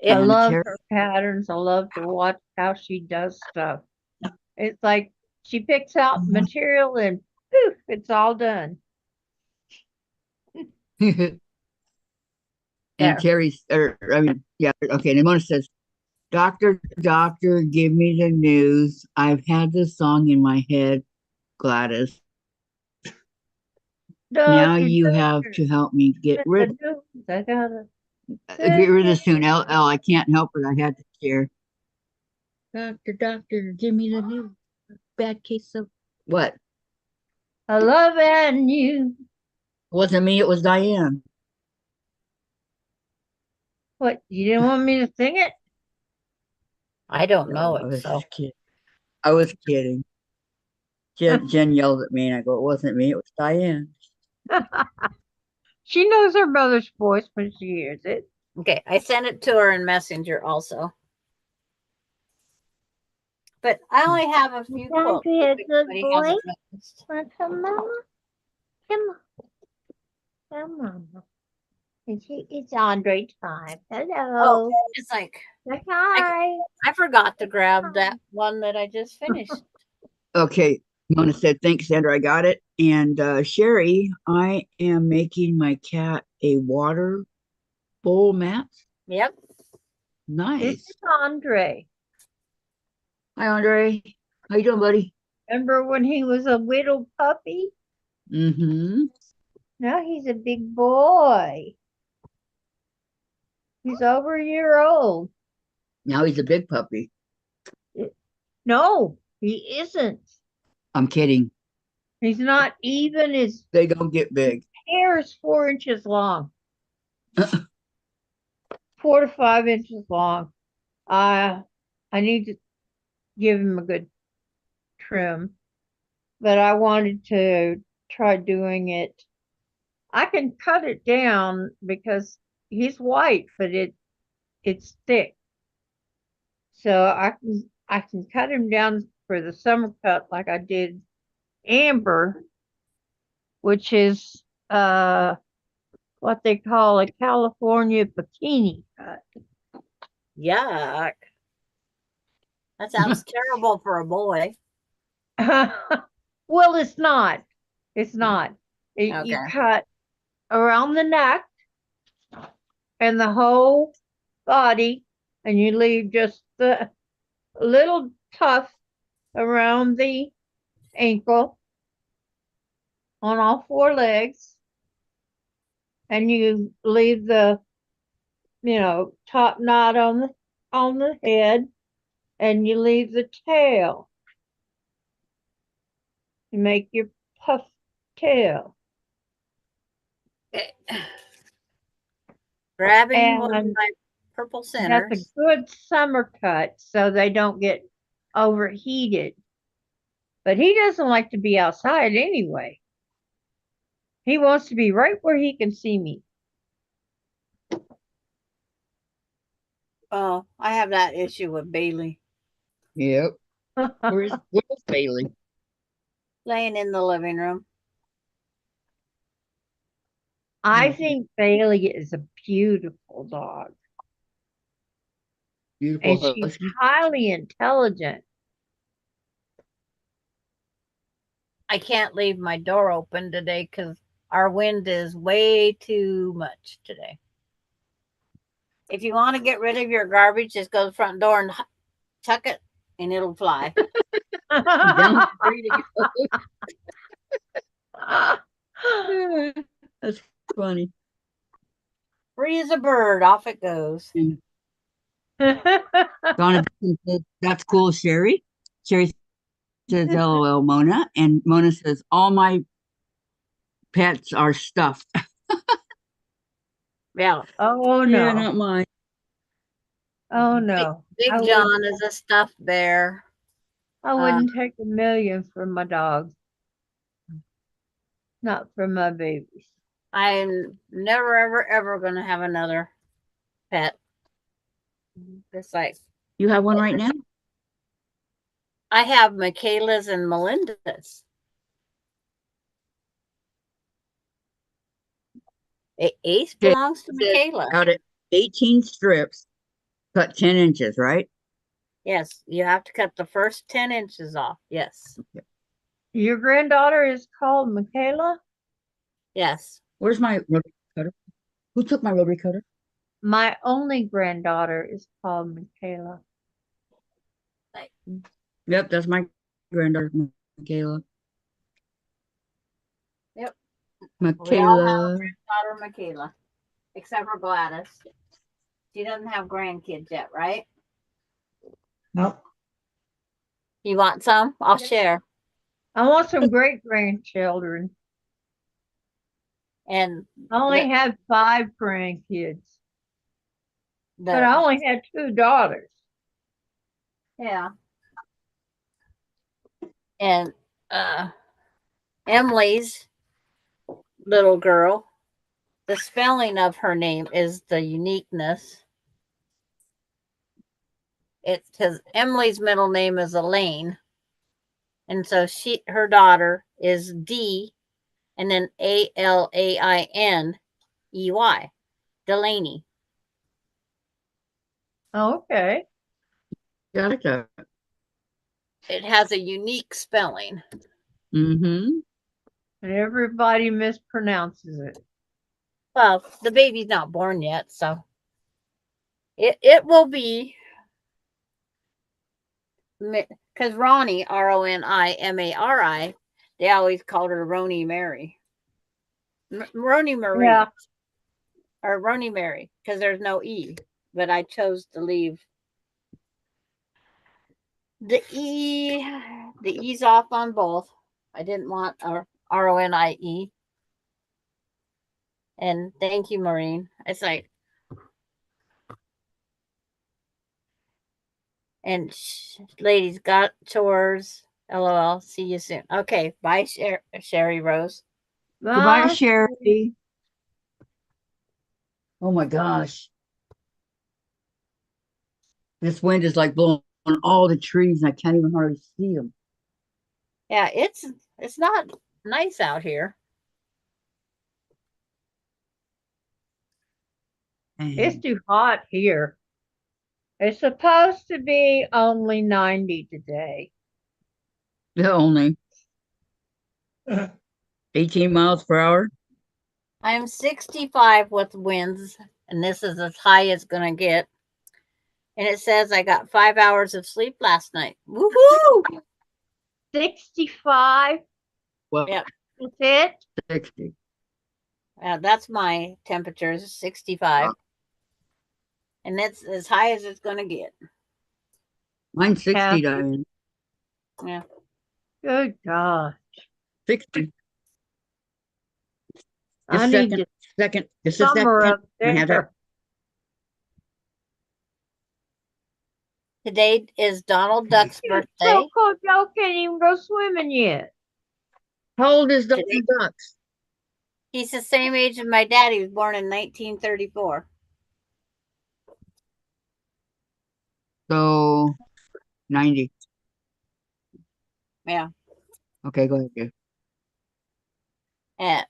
S4: I
S1: And
S4: love
S1: Terry-
S4: her patterns. I love to watch how she does stuff. It's like she picks out material and poof, it's all done.
S1: and
S2: There.
S1: Terry's, yeah, okay. And Mona says, Doctor, give me the news. I've had this song in my head, Gladys. Now
S4: Doctor,
S1: you have to help me get rid
S4: I gotta.
S1: of this tune. LL, I can't help it. I had to share. Doctor, give me the news. Bad case of what?
S4: I love and you.
S1: It wasn't me, it was Diane.
S4: What? You didn't want me to sing it?
S2: I don't know
S1: I
S2: it,
S1: was
S2: so
S1: just kidding. I was kidding. Jen yelled at me and I go, it wasn't me, it was Diane.
S4: She knows her mother's voice when she hears it.
S2: okay. I sent it to her in Messenger also. But I only have a few
S4: Time
S2: quotes.
S4: to be a
S2: if
S4: good
S2: anybody
S4: boy.
S2: hasn't noticed.
S4: Want some, Mama? Come on. Come on. It's Andre time.
S2: Oh,
S4: Hello.
S2: it's like
S4: Say hi.
S2: I forgot to grab that one that I just finished.
S1: Okay. Mona said, thanks, Sandra. I got it. And Sherry, I am making my cat a water bowl mat.
S2: Yep.
S4: This
S1: Nice.
S4: is Andre.
S1: Hi, Andre. How you doing, buddy?
S4: Remember when he was a little puppy?
S1: Mm-hmm.
S4: Now he's a big boy. He's over a year old.
S1: Now he's a big puppy.
S4: No, he isn't.
S1: I'm kidding.
S4: He's not even. His
S1: They don't get big.
S4: hair is 4 inches long. 4 to 5 inches long. I need to give him a good trim, but I wanted to try doing it. I can cut it down because he's white, but it's thick. So I can cut him down for the summer cut like I did Amber, which is what they call a California bikini cut.
S2: Yuck. That sounds terrible for a boy.
S4: Well, it's not. It's not. You
S2: Okay.
S4: cut around the neck and the whole body, and you leave just the little tuft around the ankle on all 4 legs, and you leave the top knot on the head, and you leave the tail. You make your puff tail.
S2: Okay. Grabbing one of
S4: And
S2: my purple
S4: that's
S2: centers.
S4: a good summer cut so they don't get overheated. But he doesn't like to be outside anyway. He wants to be right where he can see me.
S2: Oh, I have that issue with Bailey
S1: Yep. Where's Bailey?
S2: laying in the living room.
S4: I think Bailey is a beautiful dog.
S1: Beautiful
S4: And she's
S1: husky.
S4: highly intelligent.
S2: I can't leave my door open today because our wind is way too much today. If you want to get rid of your garbage, just go to the front door and tuck it and it'll fly.
S1: Down the street again. That's funny.
S2: Free as a bird, off it goes.
S1: And Donna says, that's cool, Sherry. Sherry says, LOL, Mona. And Mona says, all my pets are stuffed.
S2: Yeah.
S4: Oh
S1: Yeah,
S4: no.
S1: not mine.
S4: Oh no.
S2: Big
S4: I
S2: John
S4: wouldn't,
S2: is a stuffed bear.
S4: I wouldn't take a million for my dog. Not for my babies.
S2: I'm never, ever, ever going to have another pet. It's like,
S1: You have one right now?
S2: I have Michaela's and Melinda's. Ace
S1: Okay,
S2: belongs to
S1: it says
S2: Michaela.
S1: out of 18 strips, cut 10 inches, right?
S2: Yes, you have to cut the first 10 inches off. Yes.
S4: Your granddaughter is called Michaela?
S2: Yes.
S1: Where's my rotary cutter? Who took my rotary cutter?
S4: My only granddaughter is called Michaela.
S1: Yep, that's my granddaughter, Michaela.
S2: Yep. We all have a
S1: Michaela.
S2: granddaughter, Michaela, except for Gladys. She doesn't have grandkids yet, right?
S3: Nope.
S2: You want some? I'll share.
S4: I want some great grandchildren.
S2: And
S4: I only
S2: the,
S4: had 5 grandkids, but I
S2: the
S4: only had 2 daughters.
S2: yeah. And Emily's little girl, the spelling of her name is the uniqueness. It's because Emily's middle name is Elaine. And so her daughter is D and then Alainey, Delaney.
S4: Okay.
S1: Got it.
S2: It has a unique spelling.
S1: Mm-hmm.
S4: And everybody mispronounces it.
S2: Well, the baby's not born yet, so it will be, because Ronnie, Ronimari, they always called her Roni Mary. Roni Marie.
S4: Yeah.
S2: Or Roni Mary, because there's no E. But I chose to leave the E's off on both. I didn't want a Ronie. And thank you, Maureen. It's like, and ladies, got chores. LOL. See you soon. Okay. Bye, Sherry Rose.
S1: Goodbye,
S4: Bye.
S1: Sherry. Oh my gosh. This wind is like blowing on all the trees and I can't even hardly see them.
S2: Yeah, it's not nice out here.
S4: It's too hot here. It's supposed to be only 90 today.
S1: Yeah, only 18 miles per hour.
S2: I'm 65 with winds, and this is as high as it's gonna get. And it says I got 5 hours of sleep last night. Woohoo!
S4: 65.
S1: Well,
S2: Yep.
S4: That's it.
S1: 60.
S2: That's my temperature is 65.
S1: Wow.
S2: And that's as high as it's gonna get.
S1: Mine's 60,
S4: Yeah.
S1: Diane.
S2: Yeah.
S4: Good God.
S1: 60.
S4: I
S1: Just
S4: need to
S1: second. Just a
S4: summer
S1: second.
S4: up
S1: I have that.
S4: there.
S2: Today is Donald Duck's
S4: It's
S2: birthday.
S4: so cold, y'all can't even go swimming yet.
S1: How old is Dr.
S2: Today-
S1: Ducks?
S2: He's the same age as my dad. He was born in 1934.
S1: So 90.
S2: Yeah.
S1: Okay, go ahead. Jay.
S2: And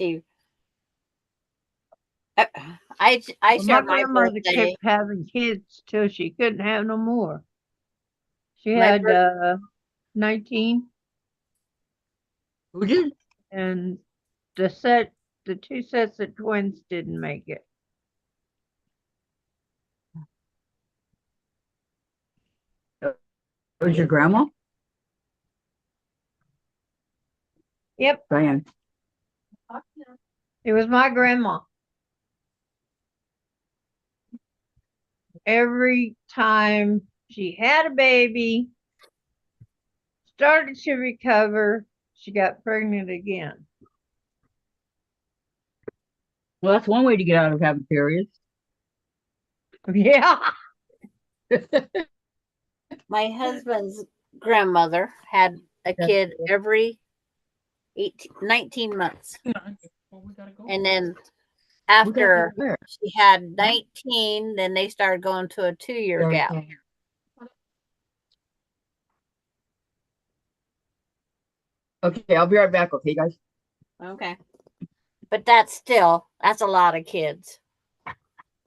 S2: see, I
S4: Well, my
S2: shared my
S4: grandmother
S2: birthday.
S4: kept having kids till she couldn't have no more. She
S2: My
S4: had 19,
S1: Who did?
S4: and the 2 sets of twins didn't make it.
S1: Was your grandma?
S4: Yep,
S1: Diane.
S4: it was my grandma. Every time she had a baby, started to recover. She got pregnant again.
S1: Well, that's one way to get out of having periods.
S4: Yeah.
S2: My husband's grandmother had a
S1: That's
S2: kid
S1: cool.
S2: every 19 months.
S5: Well, we gotta go.
S2: And then
S1: We gotta go
S2: after
S1: where?
S2: she had 19, then they started going to a 2-year gap.
S1: Okay, I'll be right back. Okay, guys.
S2: Okay. But that's a lot of kids.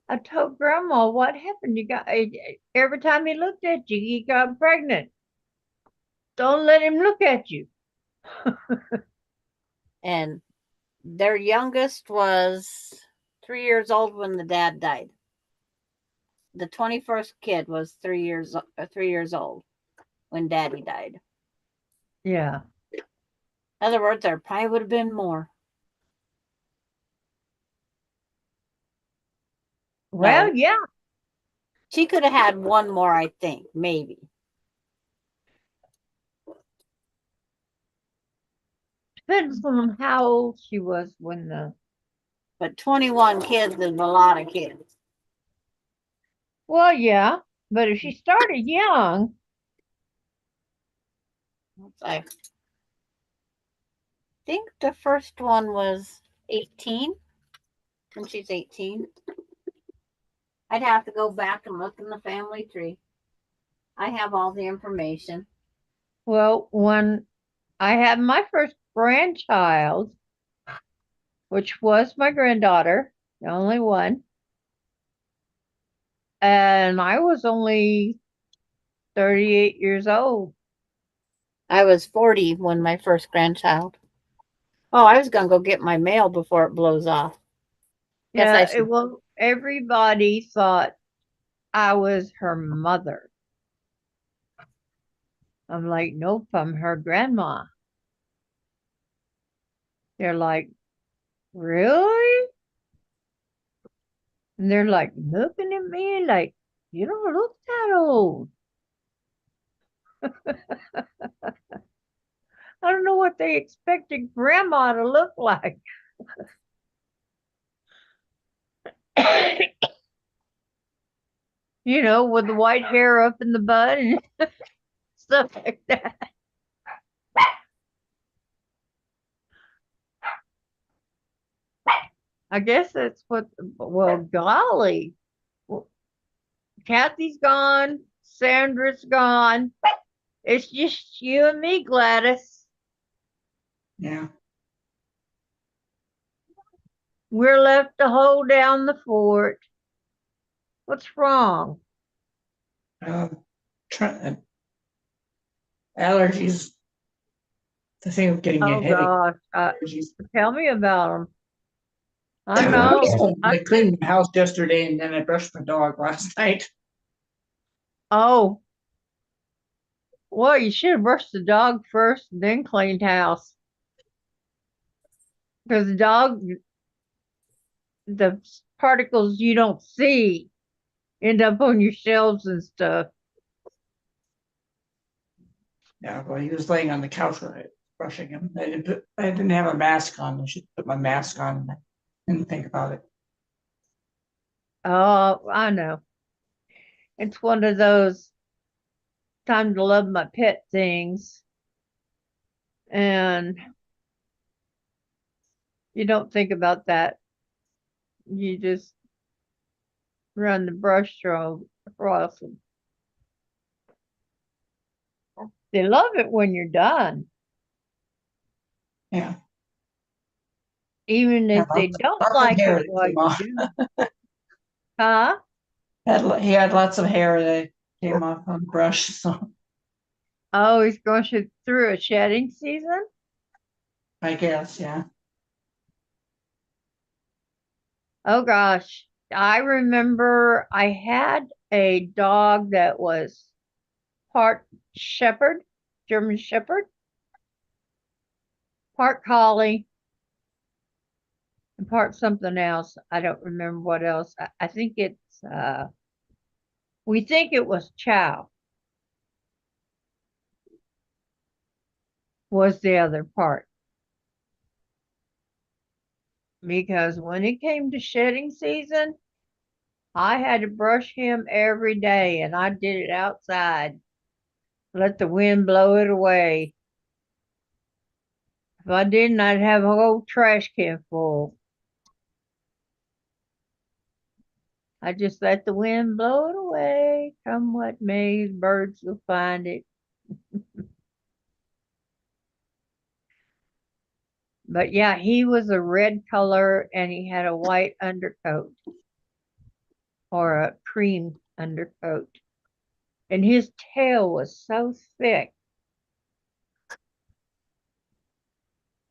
S4: I told Grandma what happened. You got every time he looked at you, he got pregnant. Don't let him look at you.
S2: And their youngest was 3 years old when the dad died. The 21st kid was 3 years old when daddy died.
S4: Yeah.
S2: In other words, there probably would have been more.
S4: Well,
S2: No.
S4: yeah.
S2: She could have had one more, I think, maybe.
S4: Depends on how old she was when the.
S2: But 21 kids is a lot of kids.
S4: Well, yeah. But if she started young,
S2: I think the first one was 18. And she's 18. I'd have to go back and look in the family tree. I have all the information.
S4: well, when I had my first grandchild, which was my granddaughter, the only one, and I was only 38 years old.
S2: I was 40 when my first grandchild. Oh, I was gonna go get my mail before it blows off. Guess I
S4: Yeah,
S2: should.
S4: well, everybody thought I was her mother. I'm like, nope, I'm her grandma. They're like, really? And they're like looking at me like, you don't look that old. I don't know what they expected grandma to look like. You know, with the white hair up in the bud and stuff like that. I guess that's what, well, golly. Well, Kathy's gone. Sandra's gone. It's just you and me, Gladys.
S3: Yeah.
S4: We're left to hold down the fort. What's wrong?
S3: Uh, allergies. The thing of getting a
S4: Oh
S3: headache.
S4: gosh,
S3: Allergies.
S4: tell me about them. I know.
S3: I cleaned the house yesterday and then I brushed my dog last night.
S4: Oh, well, you should have brushed the dog first and then cleaned house. Because the dog, the particles you don't see end up on your shelves and stuff.
S3: Yeah, well, he was laying on the couch when I was brushing him. I didn't have a mask on. I should put my mask on. I didn't think about it.
S4: Oh, I know. It's one of those time to love my pet things. And you don't think about that. You just run the brush stroke across them. They love it when you're done,
S3: Yeah.
S4: even
S3: Yeah,
S4: if they don't
S3: lots of
S4: like
S3: hair
S4: it
S3: that
S4: while
S3: came
S4: you're
S3: off.
S4: doing it. Huh?
S3: He had lots of hair that came off on the brush. So
S4: Oh, he's going through a shedding season?
S3: I guess, yeah.
S4: Oh gosh. I remember I had a dog that was part shepherd, German shepherd, part collie, and part something else. I don't remember what else. I think it's we think it was chow. was the other part. Because when it came to shedding season, I had to brush him every day, and I did it outside. Let the wind blow it away. If I didn't, I'd have a whole trash can full. I just let the wind blow it away. Come what may, birds will find it. But yeah, he was a red color and he had a white undercoat or a cream undercoat. And his tail was so thick.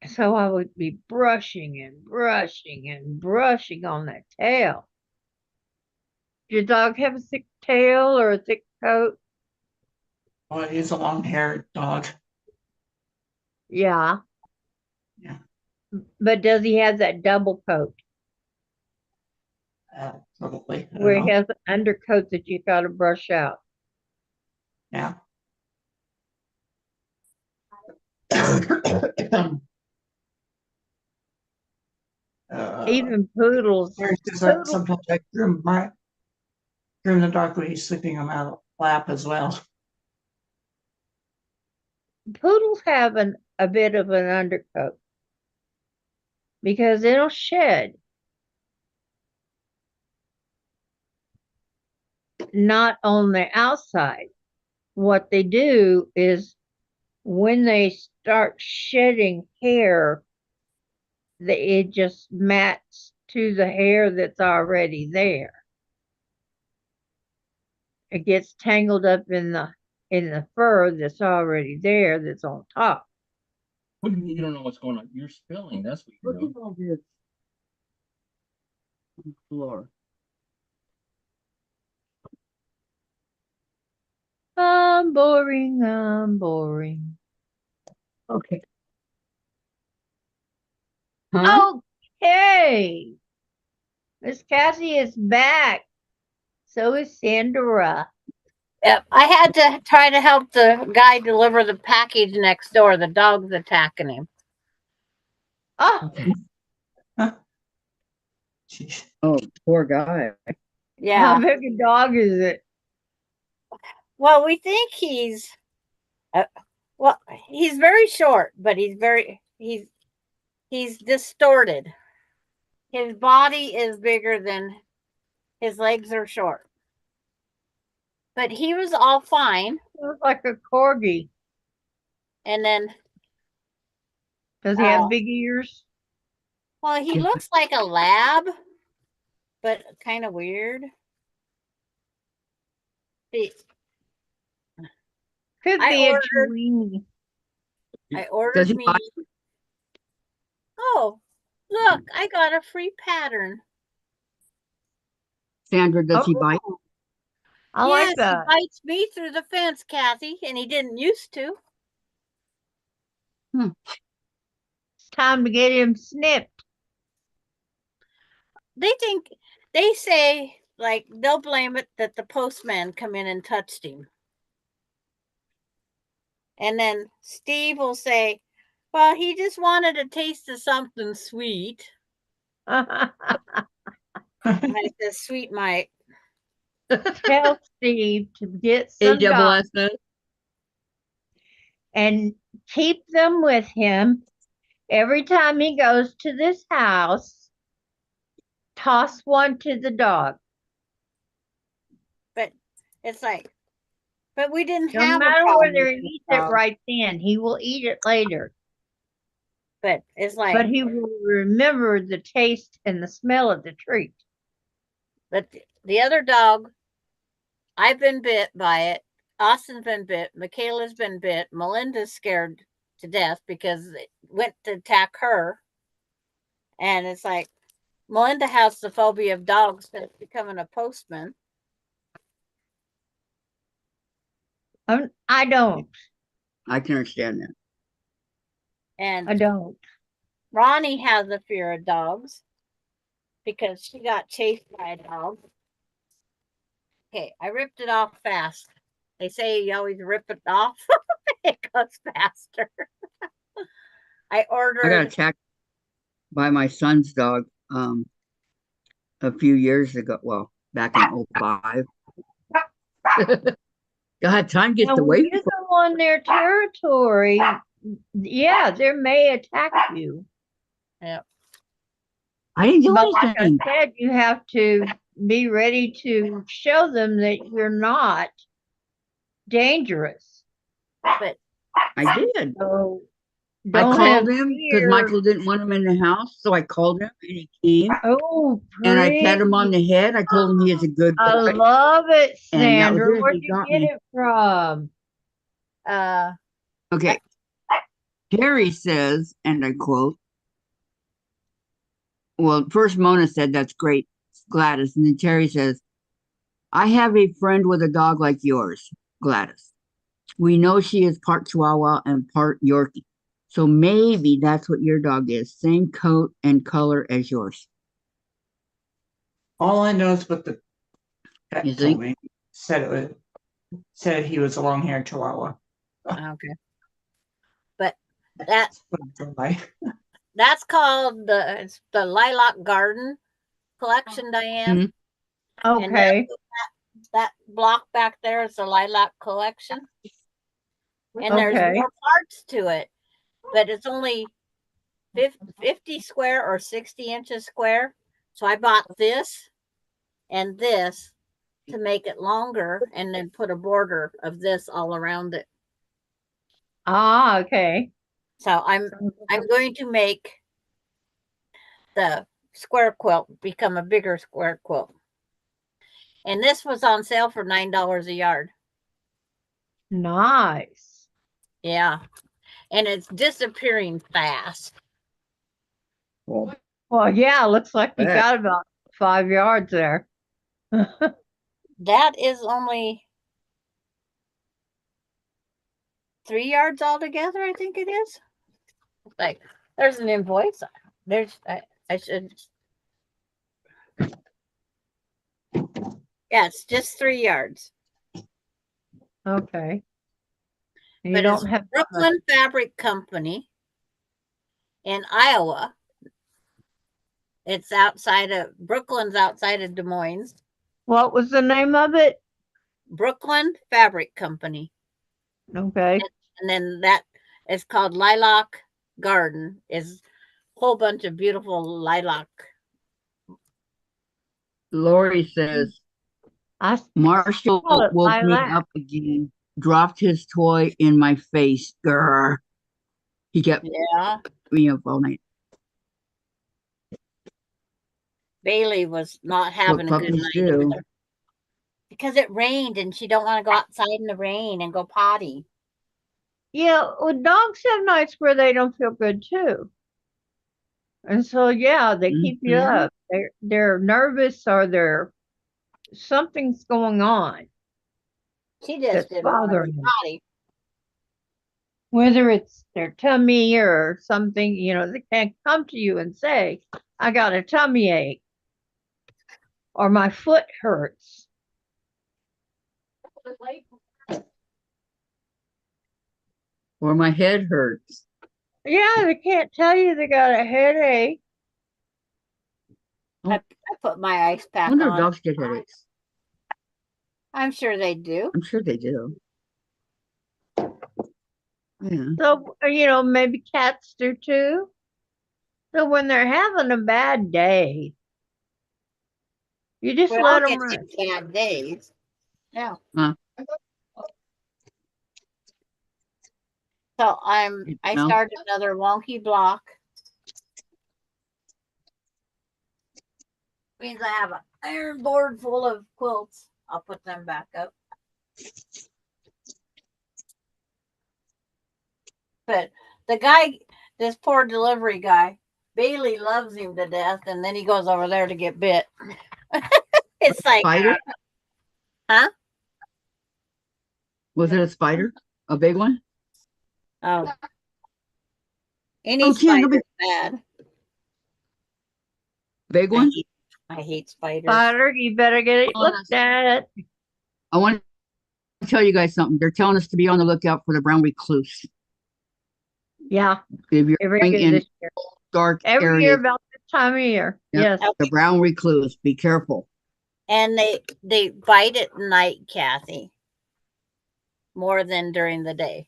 S4: So I would be brushing and brushing and brushing on that tail. Does your dog have a thick tail or a thick coat?
S3: Oh, he's a long-haired dog.
S4: Yeah.
S3: Yeah.
S4: But does he have that double coat
S3: Probably. I don't
S4: where he
S3: know.
S4: has an undercoat that you got to brush out?
S3: Yeah.
S4: Even poodles. Poodles,
S3: Sometimes I groom the dog when he's sleeping on my lap as well.
S4: poodles have a bit of an undercoat because it'll shed. Not on the outside. What they do is when they start shedding hair, it just mats to the hair that's already there. It gets tangled up in the fur that's already there, that's on top.
S5: What do you mean you don't know what's going on? You're spilling. That's what you're
S1: Look
S5: doing.
S1: at all this on the floor.
S4: I'm boring. I'm boring.
S1: Okay. Huh?
S4: Okay. Miss Cassie is back. So is Sandra.
S2: Yep. I had to try to help the guy deliver the package next door. The dog's attacking him.
S4: Oh,
S3: Jeez.
S1: Oh, poor guy.
S2: Yeah.
S4: how big a dog is it?
S2: Well, we think he's well, he's very short, but he's distorted. His body is bigger than his legs are short. But he was all fine.
S4: Looks like a corgi.
S2: And then
S4: Does he have big ears?
S2: well, he looks like a lab, but kind of weird. He-
S4: Could
S2: I
S4: be a
S2: ordered-
S4: Chiweenie.
S2: I
S1: Does
S2: ordered
S1: he
S2: me.
S1: bite?
S2: Oh, look, I got a free pattern.
S1: Sandra, does he bite?
S4: Oh, I
S2: Yes,
S4: like that.
S2: he bites me through the fence, Kathy, and he didn't used to.
S4: It's time to get him snipped.
S2: They say like they'll blame it that the postman come in and touched him. And then Steve will say, well, he just wanted a taste of something sweet. I said, sweet Mike.
S4: Tell Steve to get some dogs
S1: AWSS?
S4: and keep them with him every time he goes to this house. Toss one to the dog.
S2: But it's like, but we didn't
S4: No
S2: have a
S4: matter
S2: problem
S4: whether
S2: with
S4: he
S2: the
S4: eats it
S2: dog.
S4: right then, he will eat it later.
S2: But it's like,
S4: But he will remember the taste and the smell of the treat.
S2: but the other dog, I've been bit by it. Austin's been bit. Michaela's been bit. Melinda's scared to death because it went to attack her. And it's like, Melinda has the phobia of dogs since becoming a postman.
S4: I don't.
S1: I can understand that.
S2: And
S4: I don't.
S2: Ronnie has a fear of dogs because she got chased by a dog. Okay, I ripped it off fast. They say you always rip it off. It goes faster. I
S1: I got
S2: ordered.
S1: attacked by my son's dog a few years ago. Well, back in '05. God, time gets
S4: Now, when
S1: away
S4: you
S1: from
S4: go on their territory, yeah, they may attack you.
S2: Yep.
S1: I didn't do
S4: But like I
S1: anything.
S4: said, you have to be ready to show them that you're not dangerous.
S2: But
S1: I did.
S4: So
S1: I
S4: don't have
S1: called him because
S4: fear.
S1: Michael didn't want him in the house, so I called him and he came
S4: Oh,
S1: and I pat him on
S4: pretty.
S1: the head. I told him he is a good
S4: I
S1: boy,
S4: love it,
S1: and that was
S4: Sandra.
S1: it.
S4: Where'd
S1: He
S4: you
S1: got
S4: get
S1: me.
S4: it from?
S2: uh,
S1: Okay. Terry says, and I quote, well, first Mona said, "That's great, Gladys." And then Terry says, "I have a friend with a dog like yours, Gladys. We know she is part Chihuahua and part Yorkie. So maybe that's what your dog is. Same coat and color as yours."
S3: All I know is what the vet
S1: You
S3: told
S1: think?
S3: me. Said he was a long-haired Chihuahua.
S2: okay. But that
S3: Right.
S2: that's called it's the Lilac Garden collection, Diane.
S1: Mhm.
S2: And
S4: Okay.
S2: that block back there is the Lilac collection. And there's
S4: Okay.
S2: more parts to it, but it's only 50 square or 60 inches square. So I bought this and this to make it longer and then put a border of this all around it.
S4: Ah, okay.
S2: So I'm going to make the square quilt become a bigger square quilt. And this was on sale for $9 a yard.
S4: Nice.
S2: Yeah. And it's disappearing fast.
S1: Well,
S4: Well, yeah, looks like you
S1: bet.
S4: got about 5 yards there.
S2: That is only 3 yards altogether, I think it is. Like, there's an invoice. There's, I should. Yeah, it's just 3 yards.
S4: Okay. You
S2: But it's
S4: don't have
S2: Brooklyn Fabric Company in Iowa. It's Brooklyn's outside of Des Moines.
S4: what was the name of it?
S2: Brooklyn Fabric Company.
S4: Okay.
S2: And then that is called Lilac Garden. Is a whole bunch of beautiful lilac.
S1: Lori says,
S4: I
S1: Marshall
S4: call it
S1: woke me
S4: lilac.
S1: up again, dropped his toy in my face. Grr. He kept
S2: Yeah.
S1: me up all night.
S2: Bailey was not having
S1: What
S2: a good
S1: puppies
S2: night
S1: do.
S2: either. Because it rained and she don't want to go outside in the rain and go potty.
S4: Yeah, well, dogs have nights where they don't feel good too. And so yeah, they keep you
S1: Mhm.
S4: up. They're nervous or something's going on
S2: She just
S4: that's
S2: didn't want to go
S4: bothering them.
S2: potty.
S4: Whether it's their tummy or something, they can't come to you and say, I got a tummy ache or my foot hurts.
S1: Or my head hurts.
S4: Yeah, they can't tell you they got a headache.
S2: I put my ice
S1: I
S2: pack
S1: wonder if
S2: on.
S1: dogs get headaches.
S2: I'm sure they do.
S1: I'm sure they do. Yeah.
S4: So, maybe cats do too. So when they're having a bad day, you just
S2: We all
S4: let them
S2: get
S4: run.
S2: bad days. Yeah.
S1: Huh.
S2: So I
S1: No.
S2: started another wonky block. Means I have an iron board full of quilts. I'll put them back up. But the guy, this poor delivery guy, Bailey loves him to death, and then he goes over there to get bit. It's like,
S1: Spider?
S2: huh?
S1: Was it a spider? A big one?
S2: Oh, any
S1: Oh, Jen,
S2: spider is bad.
S1: big one?
S2: I hate spiders.
S4: Spider, you better get it
S1: Oh,
S4: looked at.
S1: I want I'll tell you guys something. They're telling us to be on the lookout for the brown recluse.
S4: Yeah,
S1: If you're
S4: every
S1: going
S4: year
S1: in
S4: this year.
S1: dark
S4: Every year
S1: areas,
S4: about this time of year.
S1: Yep.
S4: Yes.
S1: the brown recluse, be careful.
S2: And they bite at night, Kathy, more than during the day.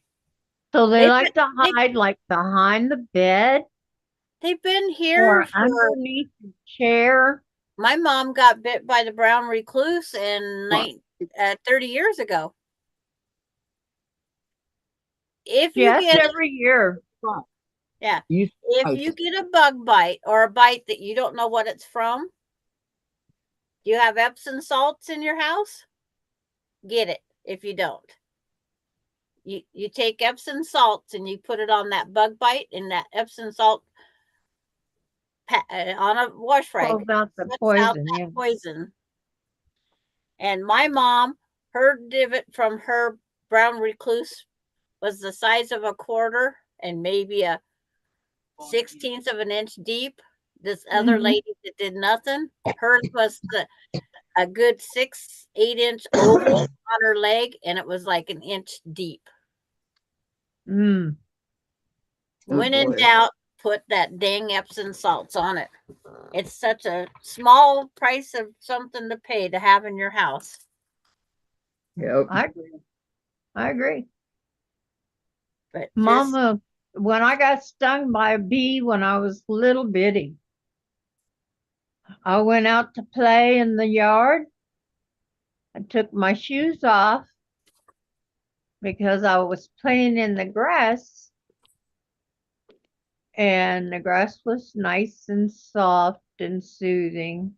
S4: So they
S2: They've
S4: like to
S2: they-
S4: hide like behind the bed
S2: They've been here
S4: or
S2: for.
S4: underneath the chair.
S2: My mom got bit by the brown recluse
S1: Wow.
S2: 30 years ago. If you
S4: Yes,
S2: get
S4: every year.
S2: yeah,
S1: You
S2: if you get a bug bite or a bite that you don't know what it's from, do you have Epsom salts in your house? Get it if you don't. You take Epsom salts and you put it on that bug bite, and that Epsom salt on a wash rag
S4: Pulls out the
S2: puts out
S4: poison.
S2: that
S4: Yeah.
S2: poison. And my mom, her divot from her brown recluse was the size of a quarter and maybe a 16th of an inch deep. This other
S4: Mhm.
S2: lady that did nothing, hers was a good 6-8 inch oval on her leg, and it was like an inch deep.
S4: Mm.
S1: Oh,
S2: When in
S1: boy.
S2: doubt, put that dang Epsom salts on it. It's such a small price of something to pay to have in your house.
S1: Yep.
S4: I agree. I agree.
S2: But just,
S4: Mama, when I got stung by a bee when I was little bitty, I went out to play in the yard. I took my shoes off because I was playing in the grass, and the grass was nice and soft and soothing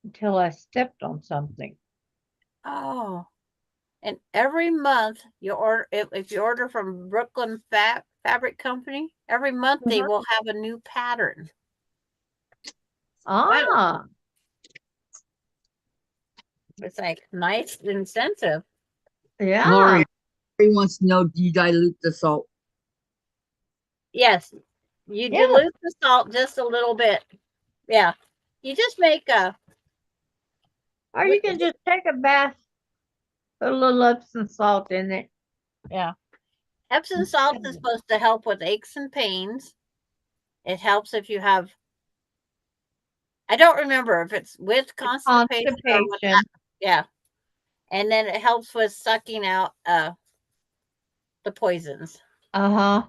S4: until I stepped on something.
S2: oh, and every month you order, if you order from Brooklyn Fabric Company, every month they will have a new pattern.
S4: Ah,
S2: It's like nice incentive.
S4: yeah.
S1: Lori wants to know, do you dilute the salt?
S2: Yes, you
S4: Yeah.
S2: dilute the salt just a little bit. Yeah, you just make a.
S4: Or you can just take a bath, put a little Epsom salt in it.
S2: Yeah, Epsom salt is supposed to help with aches and pains. It helps if you have. I don't remember if it's with constipation or with
S4: Constipation.
S2: yeah, and then it helps with sucking out the poisons.
S4: Uh-huh.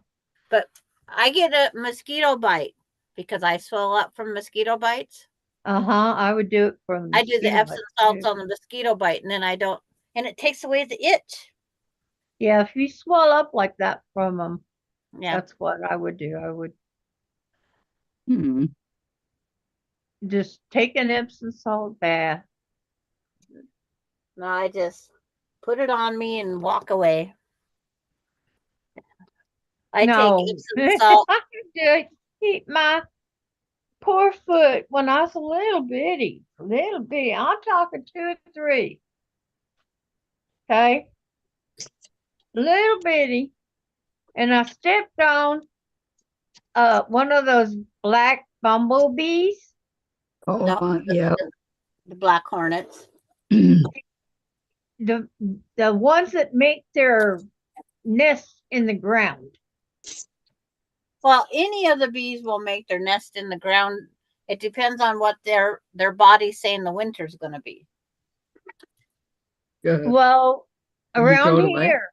S2: But I get a mosquito bite because I swell up from mosquito bites.
S4: Uh-huh. I would do it from
S2: I do the
S4: mosquito
S2: Epsom
S4: bites,
S2: salts
S4: too.
S2: on the mosquito bite, and then I don't, and it takes away the itch.
S4: Yeah, if you swell up like that from them,
S2: Yeah,
S4: that's what I would do. I would
S1: Hmm.
S4: just take an Epsom salt bath.
S2: no, I just put it on me and walk away. I take
S4: No,
S2: Epsom salt.
S4: I could do it. Keep my poor foot when I was a little bitty. Little bitty. I'm talking 2 or 3. Okay? Little bitty. And I stepped on one of those black bumblebees.
S1: Oh,
S2: No,
S1: yeah.
S2: the black hornets.
S4: The ones that make their nests in the ground.
S2: Well, any of the bees will make their nest in the ground. It depends on what their body's saying the winter's going to be.
S1: Good.
S4: Well,
S1: Did you
S4: around
S1: throw it away?
S4: here,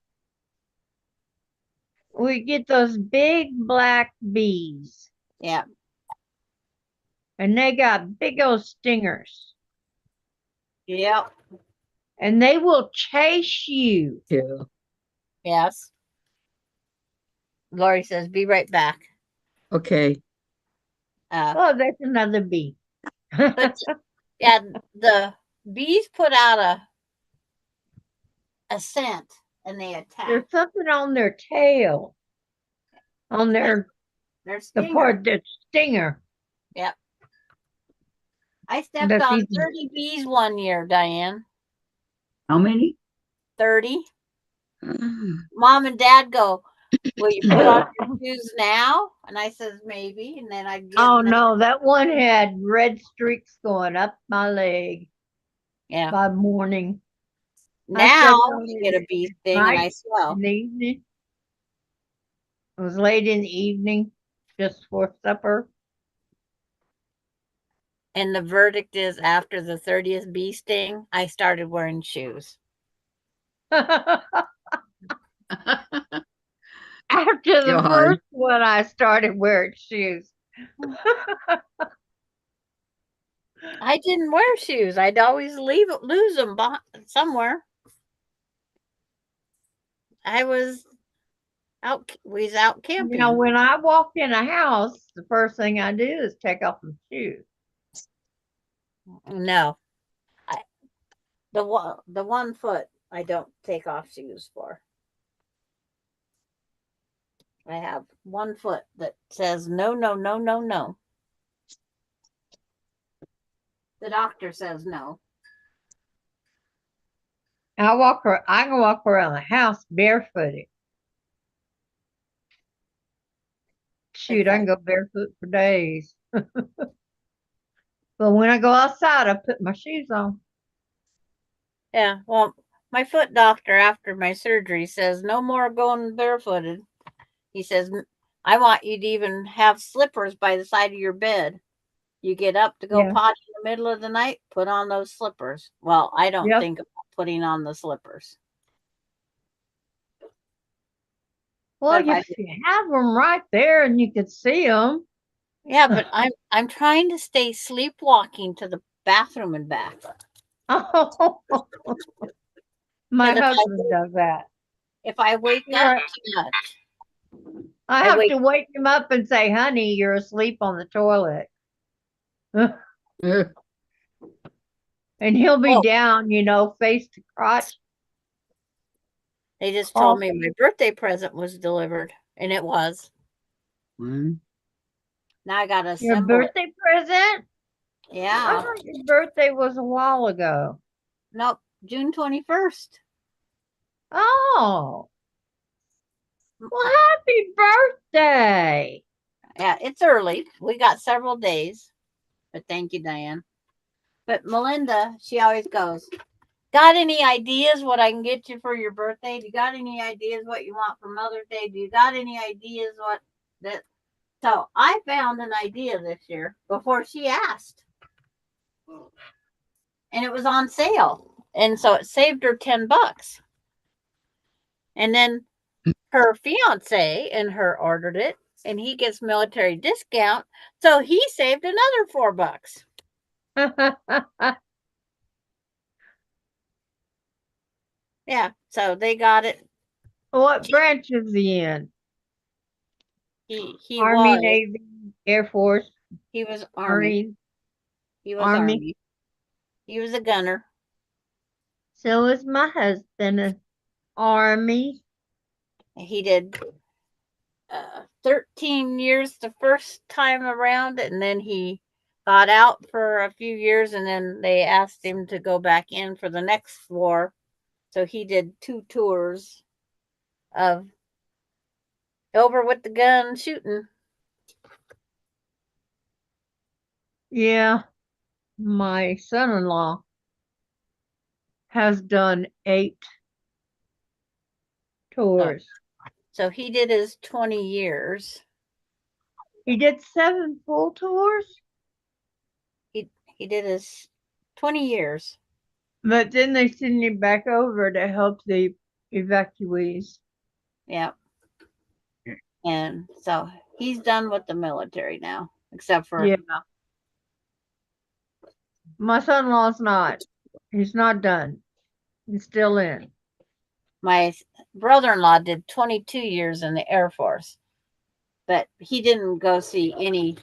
S4: we get those big black bees,
S2: Yeah,
S4: and they got big old stingers,
S2: yeah,
S4: and they will chase you.
S1: Yeah.
S2: yes. Lori says, "Be right back."
S1: Okay.
S4: Oh, there's another bee.
S2: But yeah, the bees put out a scent and they attack.
S4: There's something on their tail, on
S2: Their
S4: the
S2: stinger.
S4: part that stinger.
S2: Yep. I stepped
S4: That's
S2: on
S4: easy.
S2: 30 bees one year, Diane.
S1: How many?
S2: 30.
S1: Ah.
S2: Mom and Dad go, "Will you put on your shoes now?" And I says, "Maybe." And then I'd get
S4: Oh
S2: in there.
S4: no, that one had red streaks going up my leg
S2: Yeah.
S4: by morning. I
S2: Now
S4: stepped
S2: I
S4: on
S2: get
S4: it
S2: a bee sting and I
S4: night
S2: swell.
S4: in the evening. It was late in the evening, just for supper.
S2: And the verdict is after the 30th bee sting, I started wearing shoes.
S4: After the
S1: God.
S4: first one, I started wearing shoes.
S2: I didn't wear shoes. I'd always lose them somewhere. I was we was out camping.
S4: Now, when I walk in a house, the first thing I do is take off my shoes.
S2: No, the one foot I don't take off shoes for. I have one foot that says no, no, no, no, no. The doctor says no.
S4: I can walk around the house barefooted. Shoot, I can go barefoot for days. But when I go outside, I put my shoes on.
S2: Yeah, well, my foot doctor after my surgery says no more going barefooted. He says, I want you to even have slippers by the side of your bed. You get up to go
S4: Yeah.
S2: potty in the middle of the night, put on those slippers. Well, I don't
S4: Yep.
S2: think about putting on the slippers.
S4: Well,
S2: But
S4: if you have them right there and you can see them.
S2: yeah, but I'm trying to stay sleepwalking to the bathroom and back.
S4: Oh, my
S2: Because
S4: husband does that.
S2: if I wake
S4: You're
S2: up
S4: right.
S2: too much,
S4: I have to wake him up and say, honey, you're asleep on the toilet. And he'll be down, face to crotch.
S2: they just told me my birthday present was delivered, and it was.
S1: Mm.
S2: Now I got to
S4: Your
S2: assemble it.
S4: birthday present? I
S2: Yeah.
S4: thought your birthday was a while ago.
S2: Nope. June 21st.
S4: Oh. Well, happy birthday.
S2: Yeah, it's early. We got several days. But thank you, Diane. But Melinda, she always goes, got any ideas what I can get you for your birthday? Do you got any ideas what you want for Mother's Day? Do you got any ideas what that? So I found an idea this year before she asked. And it was on sale. And so it saved her $10. And then her fiance and her ordered it, and he gets military discount. So he saved another $4. Yeah, so they got it.
S4: What branch is he in?
S2: He
S4: Army,
S2: was
S4: Navy, Air Force,
S2: he was Army.
S4: Marine.
S2: He was Army. He was a gunner.
S4: So is my husband, an Army.
S2: He did 13 years the first time around, and then he got out for a few years, and then they asked him to go back in for the next war. So he did 2 tours of over with the gun shooting.
S4: Yeah, my son-in-law has done 8 tours.
S2: So he did his 20 years.
S4: He did 7 full tours?
S2: He did his 20 years.
S4: But then they send him back over to help the evacuees.
S2: Yeah. And so he's done with the military now, except for
S4: Yeah. My son-in-law's not. He's not done. He's still in.
S2: my brother-in-law did 22 years in the Air Force, but he didn't go see any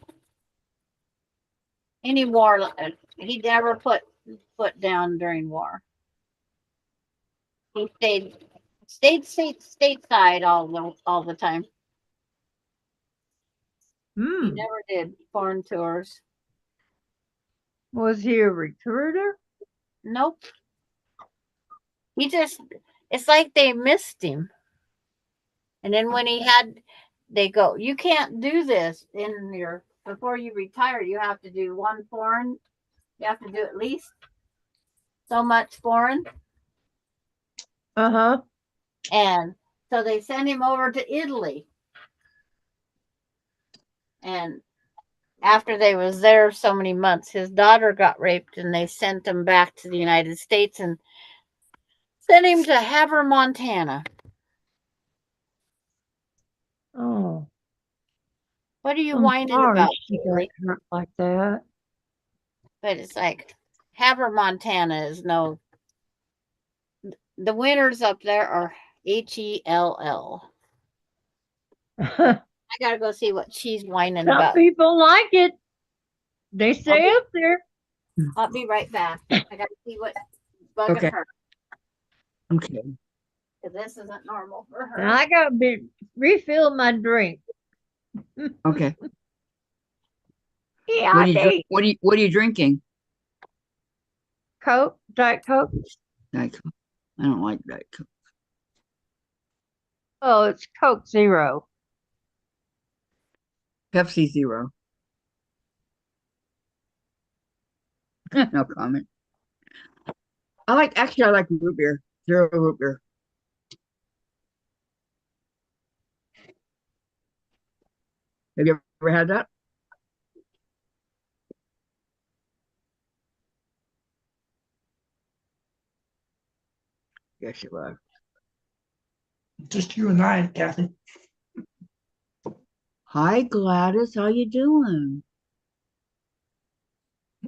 S2: war. He never put foot down during war. He stayed stateside all the time. He never did foreign tours.
S4: Was he a recruiter?
S2: Nope. It's like they missed him. And then when they go, you can't do this before you retire, you have to do one foreign. You have to do at least so much foreign.
S4: Uh-huh.
S2: And so they sent him over to Italy. And after they was there so many months, his daughter got raped, and they sent him back to the United States and sent him to Havre, Montana.
S4: Oh,
S2: What are you
S4: I'm
S2: whining
S4: sorry
S2: about,
S4: she got
S2: Haley?
S4: hurt like that.
S2: But it's like Havre, Montana is no. The winners up there are Hell. I gotta go see what she's whining
S4: Some
S2: about.
S4: people like it. They stay up there.
S2: I'll be right back. I gotta see what's bugging
S1: Okay.
S2: her,
S1: Okay.
S2: because this isn't normal for
S4: And
S2: her.
S4: I gotta refill my drink.
S1: Okay.
S4: Yeah,
S1: What
S4: I
S1: are you
S4: need
S1: what are you drinking?
S4: Coke, Diet Coke.
S1: Diet Coke. I don't like Diet Coke.
S4: Oh, it's Coke Zero.
S1: Pepsi Zero. No comment. I like root beer. Zero root beer. Have you ever had that? Yes, you have.
S3: Just you and I, Kathy.
S1: Hi Gladys, how you doing?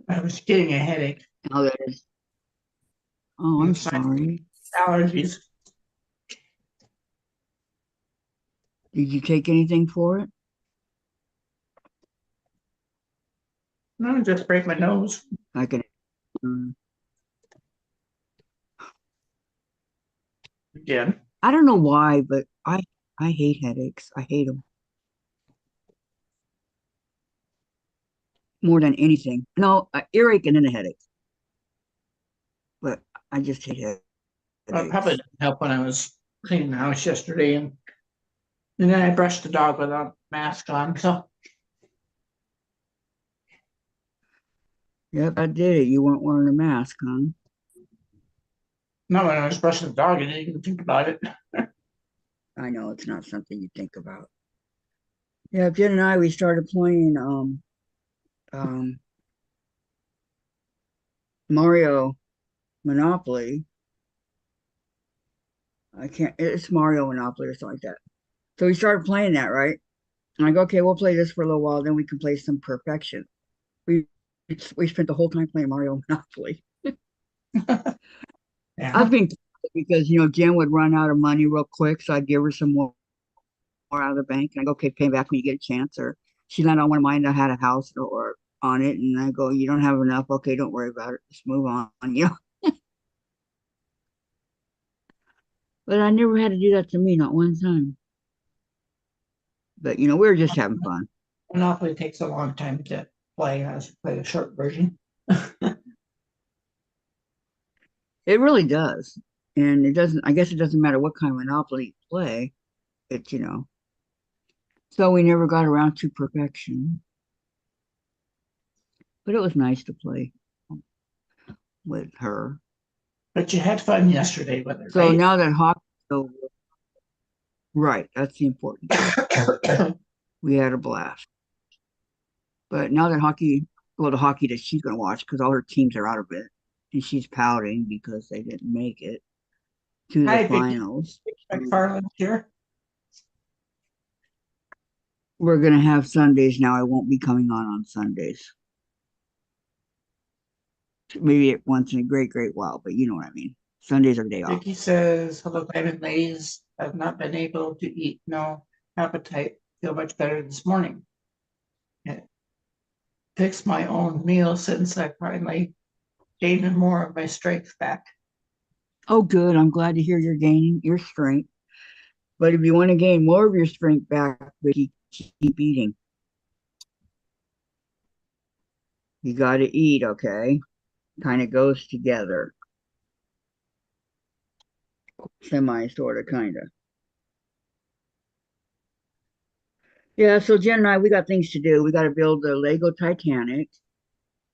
S3: I was getting a headache.
S1: Oh, that is. Oh, I'm sorry.
S3: Allergies.
S1: Did you take anything for it?
S3: No, just break my nose
S1: I can.
S3: again.
S1: I don't know why, but I hate headaches. I hate them more than anything. No, earache and then a headache. But I just hate
S3: Well, it
S1: headaches.
S3: probably didn't help when I was cleaning the house yesterday, and then I brushed the dog without a mask on. So
S1: Yep, I did it. You weren't wearing a mask, huh?
S3: not when I was brushing the dog, I didn't even think about it.
S1: I know it's not something you think about. Yeah, Jen and I we started playing um Mario Monopoly. I can't it's Mario Monopoly or something like that. So we started playing that, right? And I go, okay, we'll play this for a little while, then we can play some perfection. We we spent the whole time playing Mario Monopoly. I was
S3: Yeah.
S1: being because Jen would run out of money real quick, so I'd give her some more out of the bank, and I go, okay, pay back when you get a chance. Or she landed on one of mine that had a house or on it, and I go, you don't have enough. Okay, don't worry about it. Just move on. But I never had to do that to me, not one time. But we were just having fun.
S3: Monopoly takes a long time to play. I just play the short version.
S1: It really does, and it doesn't. I guess it doesn't matter what kind of Monopoly you play. It's. So we never got around to perfection, but it was nice to play with her.
S3: But you had fun yesterday with it,
S1: So
S3: right?
S1: now that hockey's over, right, that's the important thing. We had a blast. But now that the hockey that she's going to watch because all her teams are out of it, and she's pouting because they didn't make it to
S3: Hi,
S1: the
S3: Vicky
S1: finals.
S3: McFarland here.
S1: We're going to have Sundays now. I won't be coming on Sundays. Maybe once in a great, great while, but you know what I mean. Sundays are day off.
S3: Vicky says, hello, Diamond Ladies. I've not been able to eat. No appetite. Feel much better this morning. It fixed my own meal since I finally gained more of my strength back.
S1: Oh, good. I'm glad to hear you're gaining your strength. But if you want to gain more of your strength back, Vicky, keep eating. You got to eat, okay? Kind of goes together. Semi, sort of, kind of. Yeah, so Jen and I, we got things to do. We got to build the Lego Titanic.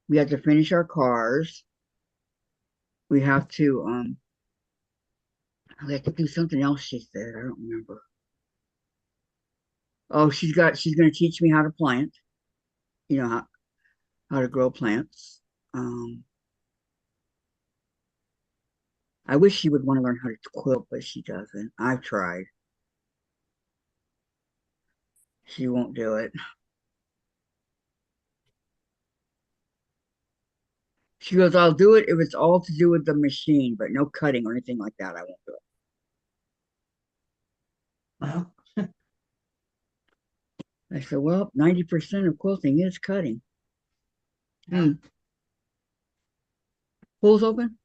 S1: We have to finish our cars. We have to I have to do something else she said. I don't remember. Oh, she's going to teach me how to plant, you know, how to grow plants. I wish she would want to learn how to quilt, but she doesn't. I've tried. She won't do it. She goes, I'll do it if it's all to do with the machine, but no cutting or anything like that. I won't do it.
S3: Well,
S1: I said, well, 90% of quilting is cutting.
S3: yeah.
S1: Pool's open?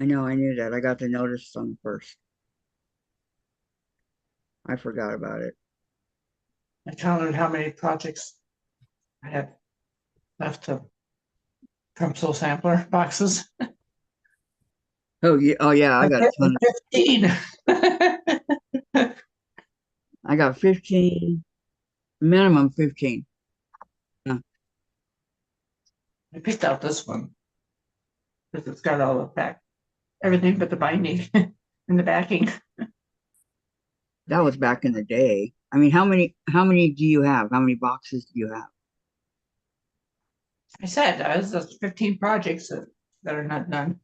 S1: I know, I knew that. I got the notice on the first. I forgot about it.
S3: I counted how many projects I had left to Krafts sampler boxes.
S1: Oh yeah, I got a ton.
S3: 15.
S1: I got 15, minimum 15.
S3: I picked out this one because it's got all the back, everything but the binding and the backing.
S1: That was back in the day. I mean, how many do you have? How many boxes do you have?
S3: I said, that's 15 projects that are not done.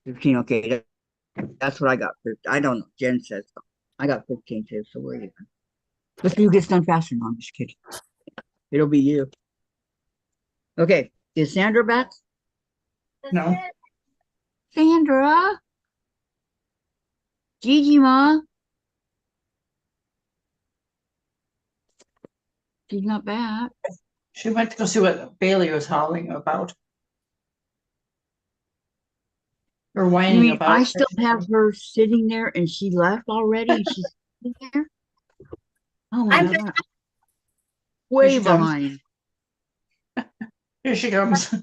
S1: 15. Okay, that's what I got. I don't know. Jen says so. I got 15 too, so we're even. Let's see who gets done faster. No, I'm just kidding. It'll be you. Okay, is Sandra back?
S3: No,
S1: Sandra? Gigi Ma? She's not back.
S3: she went to go see what Bailey was howling about. Or
S1: You
S3: whining
S1: mean
S3: about.
S1: I still have her sitting there and she left already and she's sitting there? Oh my
S2: I'm
S1: God. Way
S3: she comes.
S1: behind.
S3: Here she comes.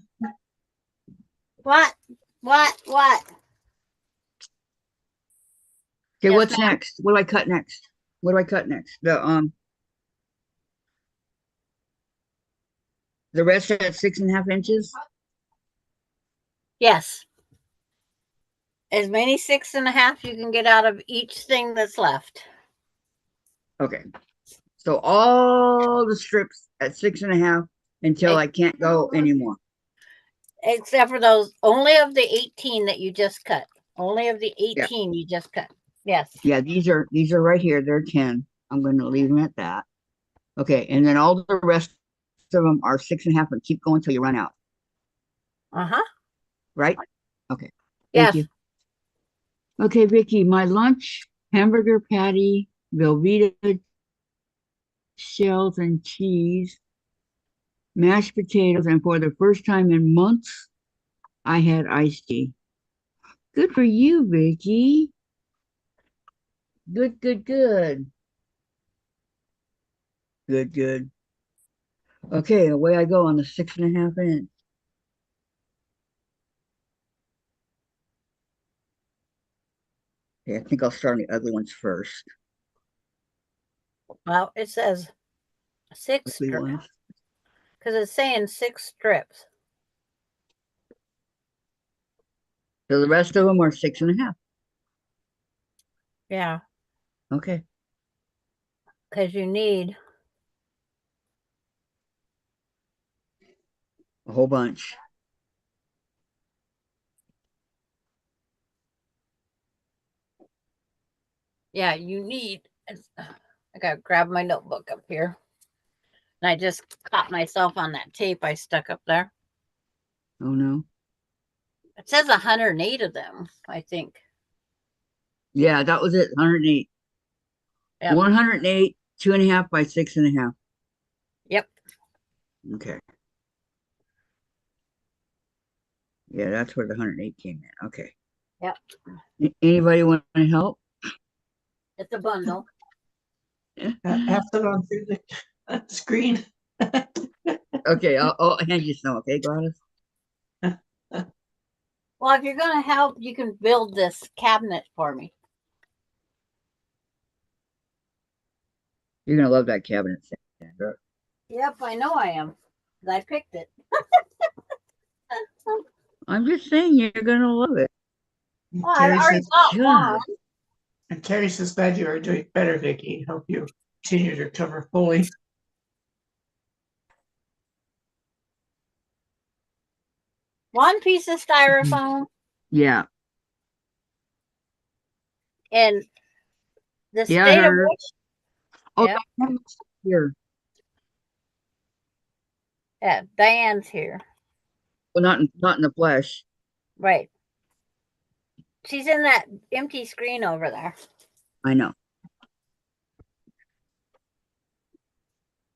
S2: what? What?
S1: Okay,
S2: Yes,
S1: what's
S2: ma'am.
S1: next? What do I cut next? What do I cut next? The rest at 6.5 inches?
S2: Yes. As many 6.5 you can get out of each thing that's left.
S1: Okay. So all the strips at 6.5 until I can't go anymore.
S2: Except for those, only of the 18 that you just cut. Only of the
S1: Yeah.
S2: 18 you just cut. Yes.
S1: Yeah, these are right here. They're 10. I'm going to leave them at that. Okay, and then all the rest of them are 6.5 and keep going until you run out.
S2: Uh-huh.
S1: Right? Okay.
S2: Yes.
S1: Thank you. Okay, Vicky, my lunch, hamburger patty, Velveeta shells and cheese, mashed potatoes, and for the first time in months, I had iced tea. Good for you, Vicky. Good, good, good. Good, good. Okay, away I go on the 6.5 inch. Okay, I think I'll start on the ugly ones first.
S2: Well, it says 6
S1: Ugly
S2: strips.
S1: ones.
S2: Because it's saying 6 strips.
S1: So the rest of them are 6.5.
S2: Yeah.
S1: Okay.
S2: Because you need
S1: A whole bunch.
S2: I gotta grab my notebook up here. And I just caught myself on that tape I stuck up there.
S1: Oh no.
S2: It says 108 of them, I think.
S1: Yeah, that was it. 108.
S2: Yep.
S1: 108, 2.5 by 6.5.
S2: Yep.
S1: Okay. Yeah, that's where the 108 came in. Okay.
S2: Yep.
S1: Anybody want to help?
S2: It's a bundle.
S3: I have to run through the screen.
S1: Okay, I'll hand you some. Okay, Gladys?
S2: Well, if you're going to help, you can build this cabinet for me.
S1: You're going to love that cabinet, Sandra.
S2: Yep, I know I am. I picked it.
S1: I'm just saying you're going to love it.
S2: Well, I
S3: Terry
S2: already
S3: says,
S2: got one.
S1: Good.
S3: and Terry says, glad you are doing better, Vicky. Hope you continue to recover fully.
S2: One piece of styrofoam
S1: Yeah.
S2: and the
S1: Yeah, I
S2: state of
S1: heard.
S2: which,
S1: Oh,
S2: yeah.
S1: Diane's here.
S2: Yeah, Diane's here.
S1: Well, not in the flesh.
S2: Right. She's in that empty screen over there.
S1: I know.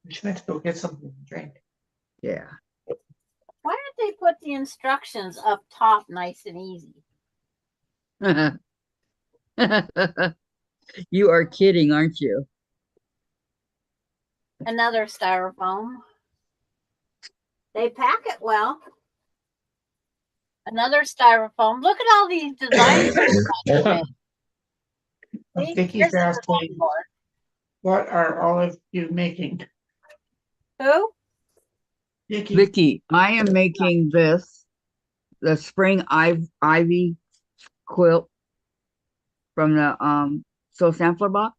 S3: We should have to go get something to drink.
S1: Yeah.
S2: Why don't they put the instructions up top nice and easy?
S1: You are kidding, aren't you?
S2: Another styrofoam. They pack it well. Another styrofoam. Look at all these designs. See,
S3: Vicky's
S2: here's the
S3: asking,
S2: design board.
S3: what are all of you making?
S2: Who?
S3: Vicky,
S1: Vicky, I am making the spring ivy quilt from the soul sampler box.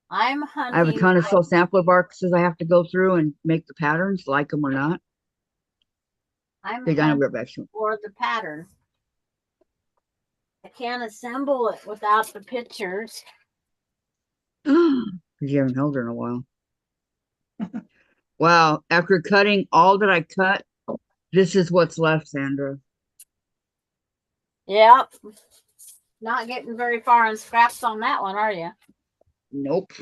S2: I'm
S1: I have a
S2: hunting.
S1: ton of soul sampler boxes I have to go through and make the patterns, like them or not.
S2: I'm
S1: Okay, Diana,
S2: hunting
S1: we're back soon.
S2: for the pattern. I can't assemble it without the pictures.
S1: Because you haven't held her in a while. Wow, after cutting all that I cut, this is what's left, Sandra.
S2: Yep. Not getting very far in scraps on that one, are you?
S1: Nope.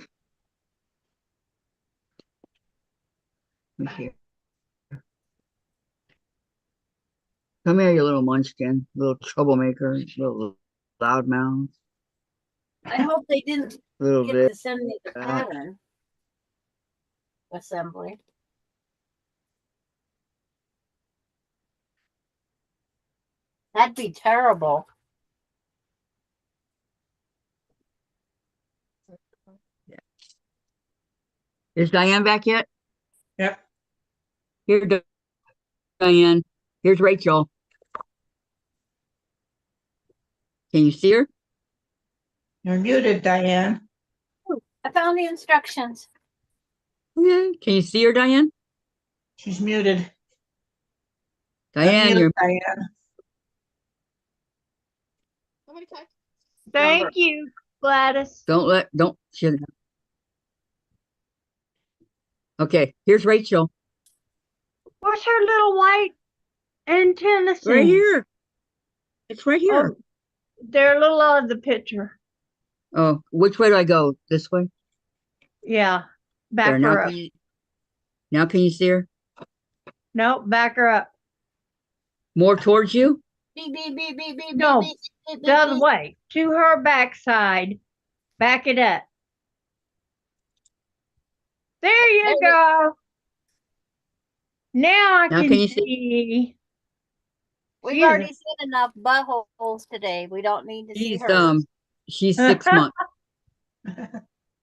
S1: Okay. Come here, you little munchkin, little troublemaker, little loudmouth,
S2: I hope they didn't
S1: little
S2: get
S1: bit.
S2: to send me the pattern assembly. That'd be terrible.
S1: Is Diane back yet?
S3: yep,
S1: Here, Diane. Here's Rachel. Can you see her?
S3: you're muted, Diane.
S2: Ooh, I found the instructions.
S1: Okay. Can you see her, Diane?
S3: She's muted.
S1: Diane,
S3: Unmute,
S1: you're
S3: Diane.
S4: Thank you, Gladys.
S1: don't shit. Okay, here's Rachel.
S4: What's her little white antenna
S1: Right
S4: thing?
S1: here. It's right here.
S4: Oh, they're a little out of the picture.
S1: Oh, which way do I go? This way?
S4: Yeah.
S1: There,
S4: Back
S1: now
S4: her up.
S1: now can you see her?
S4: Nope, back her up.
S1: More towards you?
S2: Beep, beep, beep, beep, beep,
S4: No,
S2: beep, beep, beep,
S4: the other
S2: beep.
S4: way. To her backside. Back it up. There you
S2: There you-
S4: go. Now I
S1: Now
S4: can
S1: can you see?
S4: see.
S2: We've
S4: She is
S2: already seen enough buttholes today. We don't need to see hers.
S1: She's 6 months.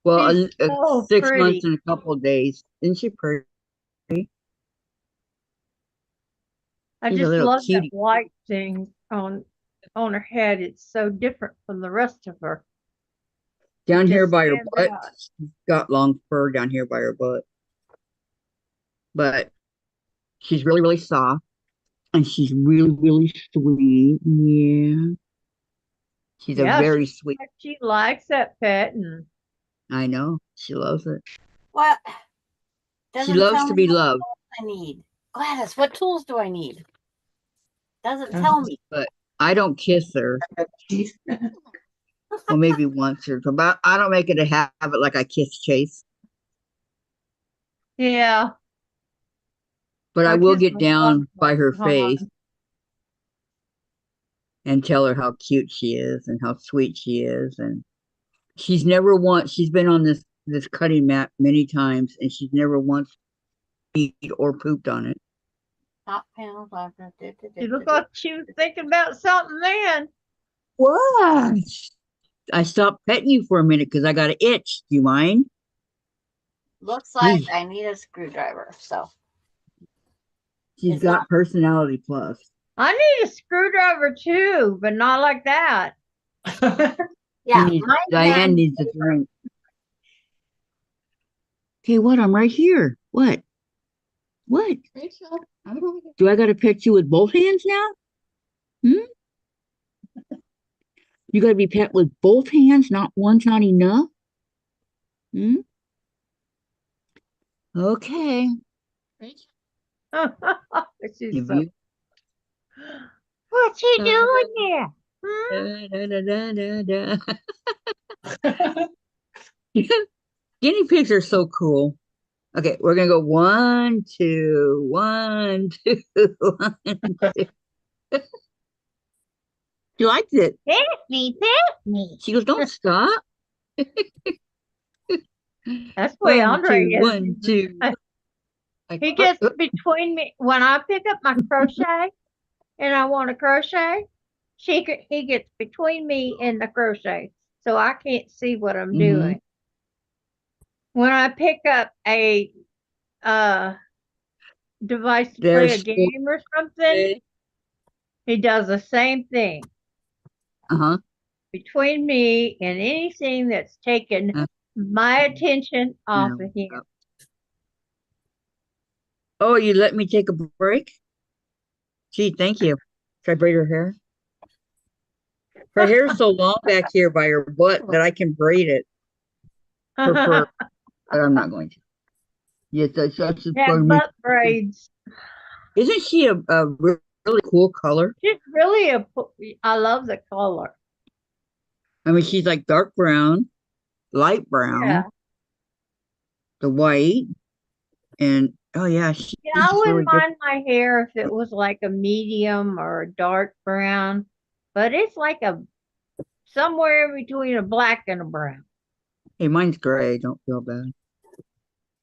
S1: Well,
S4: She's so
S1: 6
S4: pretty.
S1: months and a couple of days. Isn't she pretty?
S4: I
S1: She's a
S4: just
S1: little
S4: love that
S1: cutie.
S4: white thing on her head. It's so different from the rest of her.
S1: Down here
S4: Just
S1: by her
S4: stands
S1: butt,
S4: out.
S1: she's got long fur down here by her butt. But she's really, really soft. And she's really, really sweet. Yeah. She's a
S4: Yeah,
S1: very sweet.
S4: she likes that pet, and
S1: I know. She loves it.
S2: What?
S1: She
S2: Doesn't
S1: loves
S2: tell
S1: to
S2: me
S1: be
S2: what
S1: loved.
S2: tools I need. Gladys, what tools do I need? Doesn't tell me.
S1: But I don't kiss her.
S3: She's-
S1: Well, maybe once or twice. But I don't make it a habit like I kiss Chase.
S4: yeah.
S1: But I will
S4: kiss
S1: get
S4: my
S1: down
S4: dog
S1: by her
S4: all the
S1: face
S4: time.
S1: and tell her how cute she is and how sweet she is. And she's never once, she's been on this cutting mat many times, and she's never once peed or pooped on it.
S2: Top panels.
S4: She looked like she was thinking about something then.
S1: What? I stopped petting you for a minute because I got an itch. Do you mind?
S2: Looks like
S1: Eesh.
S2: I need a screwdriver. So
S1: She's
S2: It's
S1: got
S2: not-
S1: personality plus.
S4: I need a screwdriver too, but not like that.
S2: Yeah,
S1: He needs,
S2: mine
S1: Diane
S2: had-
S1: needs a drink. Okay, what? I'm right here. What? What?
S3: Rachel, I'm over here.
S1: Do I got to pet you with both hands now? You got to be pet with both hands, not one's not enough? Okay.
S3: Rachel.
S4: She's
S1: If
S4: so,
S1: you-
S4: what's he doing here? Hmm?
S1: Da, da, da, da, da, da. Guinea pigs are so cool. Okay, we're gonna go 1, 2, 1, 2, 1, 2. She likes it.
S4: Pet me.
S1: She goes, don't stop.
S4: That's the way
S1: 1,
S4: Andre
S1: 2,
S4: is.
S1: 1, 2.
S4: He gets between me when I pick up my crochet and I want to crochet. He gets between me and the crochet, so I can't see what I'm doing. When I pick up a device to play a
S1: There's
S4: game or something, he does the same thing
S1: uh-huh.
S4: between me and anything that's taken my attention off of him.
S1: Oh, you let me take a break? Gee, thank you. Should I braid her hair? Her hair is so long back here by her butt that I can braid it for fur, but I'm not going to. Yes, that's for
S4: Have
S1: me.
S4: butt braids.
S1: Isn't she a really cool color?
S4: She's really I love the color.
S1: I mean, she's like dark brown, light brown,
S4: Yeah.
S1: the white, and oh yeah, she's
S4: Yeah, I
S1: really
S4: wouldn't
S1: good.
S4: mind my hair if it was like a medium or a dark brown, but it's like a somewhere between a black and a brown.
S1: Hey, mine's gray. Don't feel bad.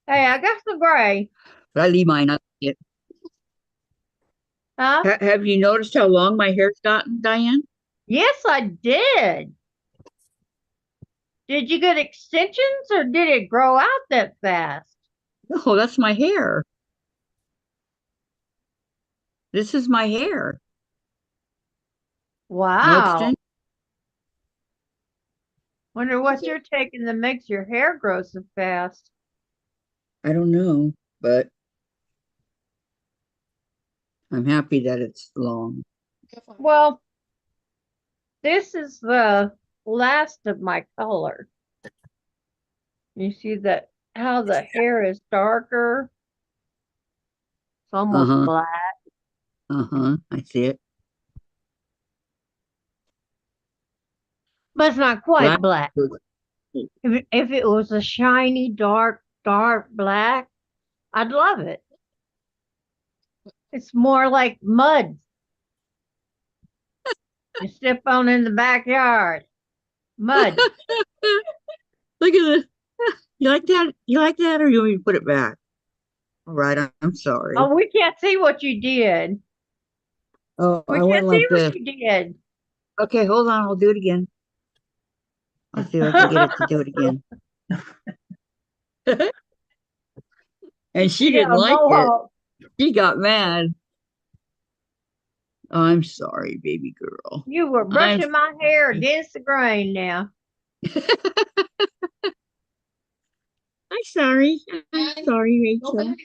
S4: Hey, I got the gray.
S1: But I leave mine up yet.
S4: Huh?
S1: Have you noticed how long my hair's gotten, Diane?
S4: Yes, I did. Did you get extensions or did it grow out that fast?
S1: No, that's my hair. This is my hair. No
S4: Wow.
S1: extension.
S4: Wonder what you're taking that makes your hair grow so fast.
S1: I don't know, but I'm happy that it's long.
S4: Well, this is the last of my color. You see that how the hair is darker? It's almost
S1: Uh-huh.
S4: black.
S1: Uh-huh. I see it.
S4: But it's not quite black.
S1: Black.
S4: If it was a shiny, dark black, I'd love it. It's more like mud. You step on in the backyard. Mud.
S1: Look at this. You like that? You like that, or you want me to put it back? All right, I'm sorry.
S4: Oh, we can't see what you did.
S1: Oh,
S4: We
S1: I
S4: can't
S1: went
S4: see
S1: like
S4: what
S1: this.
S4: you did.
S1: Okay, hold on. I'll do it again. I'll see if I can get it to do it again. And she
S4: Yeah,
S1: didn't like it.
S4: mohawk.
S1: She got mad. I'm sorry, baby girl.
S4: You were brushing my hair against the grain now.
S1: I'm sorry. I'm sorry, Rachel.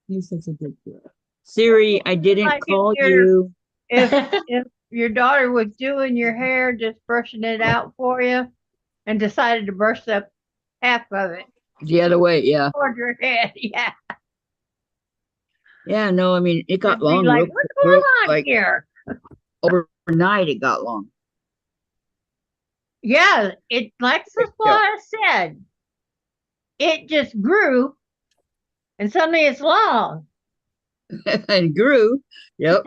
S1: You're such a good girl. Siri, I didn't
S4: Like if
S1: call
S4: you're-
S1: you.
S4: If your daughter was doing your hair, just brushing it out for you, and decided to brush up half of it
S1: The other way, yeah.
S4: toward your head, yeah.
S1: Yeah, no, I mean, it got
S4: You'd be
S1: long
S4: like,
S1: real,
S4: what's going on
S1: like
S4: here?
S1: overnight it got long.
S4: Yeah, it like that's what I said. It just grew, and suddenly it's long.
S1: And grew. Yep.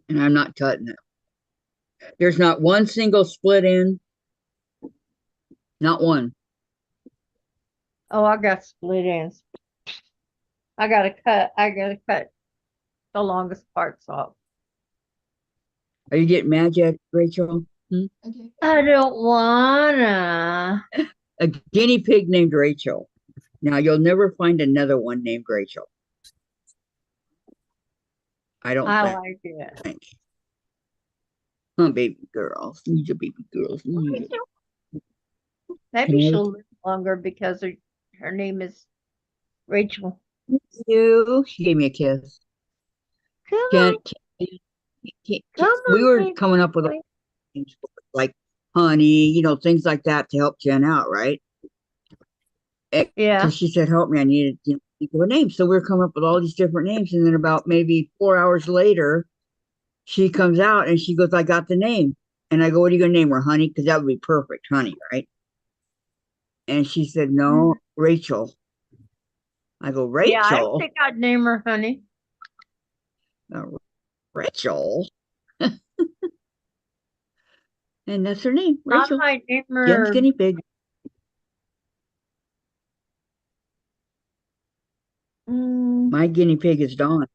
S1: And I'm not cutting it. There's not one single split in. Not one.
S4: Oh, I got split ends. I gotta cut the longest parts off.
S1: Are you getting mad yet, Rachel?
S4: I don't wanna.
S1: A guinea pig named Rachel. Now you'll never find another one named Rachel. I don't
S4: I
S1: think.
S4: like it.
S1: Huh, baby girls. These are baby girls.
S4: Maybe
S1: Can
S4: she'll live longer because her name is Rachel.
S1: you? She gave me a kiss.
S4: Come
S1: Can,
S4: on,
S1: can,
S4: come
S1: we
S4: on,
S1: were
S4: baby
S1: coming up with
S4: boy.
S1: things like honey, things like that to help Jen out, right?
S4: Yeah.
S1: Because she said, help me, I needed to think of a name. So we were coming up with all these different names. And then about maybe 4 hours later, she comes out and she goes, I got the name. And I go, what are you going to name her? Honey? Because that would be perfect, honey, right? And she said, no, Rachel. I go,
S4: Yeah, I
S1: Rachel?
S4: think I'd name her Honey.
S1: Rachel? And that's her name,
S4: I
S1: Rachel.
S4: might name
S1: Jen's
S4: her.
S1: guinea pig. My guinea pig is Dawn.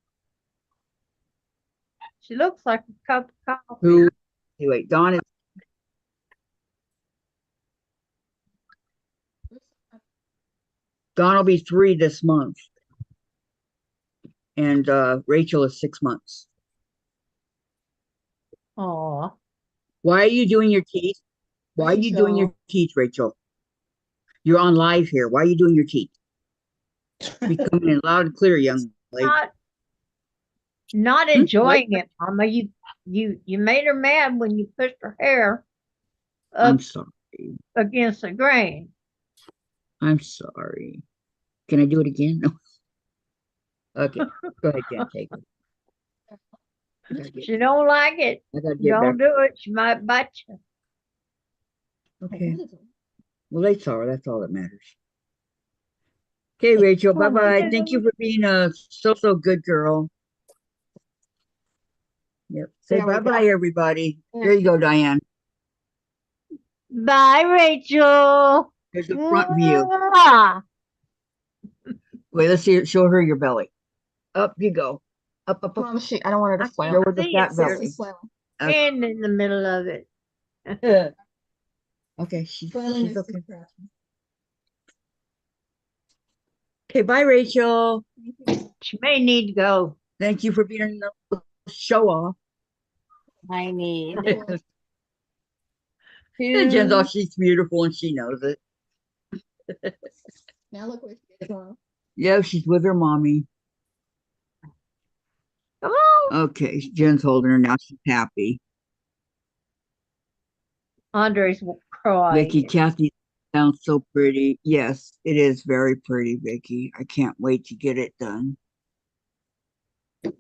S4: She looks like a cup of coffee.
S1: Who? Wait, Dawn is. Dawn will be 3 this month. And Rachel is 6 months.
S4: Aw.
S1: Why are you doing your teeth? Why are you doing your teeth, Rachel? You're on live here. Why are you doing your teeth? Be coming in loud and clear, young lady.
S4: Not enjoying it, Mama. You made her mad when you pushed her hair
S1: I'm
S4: up
S1: sorry.
S4: against the grain.
S1: I'm sorry. Can I do it again? No. Okay. Go ahead, Jen. Take it.
S4: She don't like it.
S1: I gotta get
S4: Don't
S1: back.
S4: do it. She might bite you.
S1: Okay. Well, they saw her. That's all that matters. Okay, Rachel. Bye bye. Thank you for being a so good girl. Yep. Say bye bye, everybody. There you go, Diane.
S4: Bye, Rachel.
S1: There's the front view.
S4: Mwah.
S1: Wait, let's see. Show her your belly. Up you go. Up.
S7: Mom, I don't want her
S4: I
S7: to flail.
S4: can't
S1: Go with the
S4: see
S1: fat
S4: it.
S1: belly.
S7: She's flailing.
S4: And in the middle of it.
S1: Okay, she's
S7: Flailing is
S1: okay.
S7: distracting.
S1: Okay, bye, Rachel.
S4: She may need to go.
S1: Thank you for being a show off.
S2: I need
S1: Jen's all,
S2: to.
S1: she's beautiful and she knows it.
S7: Now look where she is, Mom.
S1: Yeah, she's with her mommy.
S4: Come on.
S1: Okay, Jen's holding her now. She's happy.
S4: Andre's crying.
S1: Vicky, Kathy sounds so pretty. Yes, it is very pretty, Vicky. I can't wait to get it done.
S4: The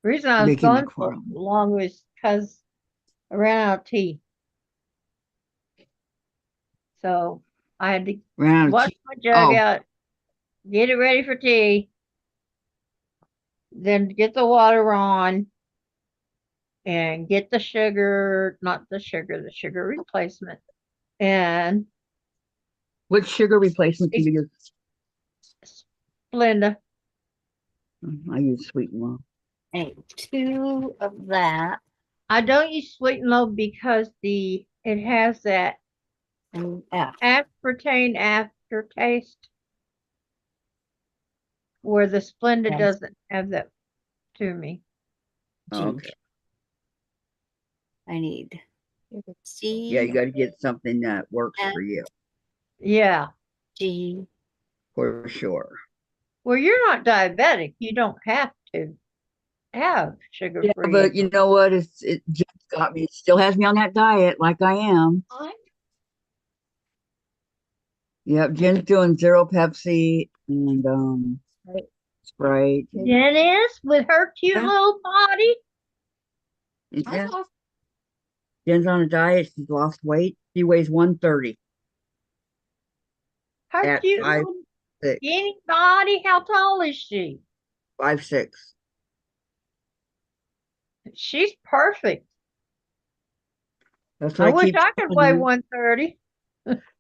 S4: reason I was
S1: Vicky
S4: gone so
S1: McFarland.
S4: long was because I ran out of tea. So I had to
S1: Ran out of
S4: wash
S1: tea.
S4: my jug
S1: Oh.
S4: out, get it ready for tea, then get the water on, and get the sugar, not the sugar replacement. And
S1: What sugar replacement do you use?
S4: Splenda.
S1: I use Sweet and Low.
S2: I need 2 of that.
S4: I don't use Sweet and Low because it has that
S2: And F.
S4: aspartame aftertaste, where the Splenda
S2: Yes.
S4: doesn't have that to me.
S1: Okay.
S2: I need C.
S1: Yeah, you got to get something that works for you,
S4: Yeah.
S2: G.
S1: for sure.
S4: Well, you're not diabetic. You don't have to have sugar
S1: Yeah,
S4: free.
S1: but you know what? It just got me. It still has me on that diet, like I am. Yep, Jen's doing 0 Pepsi and Sprite.
S4: Jen is with her cute
S1: Yeah.
S4: little body.
S1: Yeah. Jen's on a diet. She's lost weight. She weighs 130
S4: Her
S1: at
S4: cute
S1: 5'6".
S4: little skinny body. How tall is she?
S1: 5'6".
S4: She's perfect.
S1: That's what
S4: I
S1: I
S4: wish
S1: keep
S4: I could
S1: telling
S4: weigh
S1: her.
S4: 130.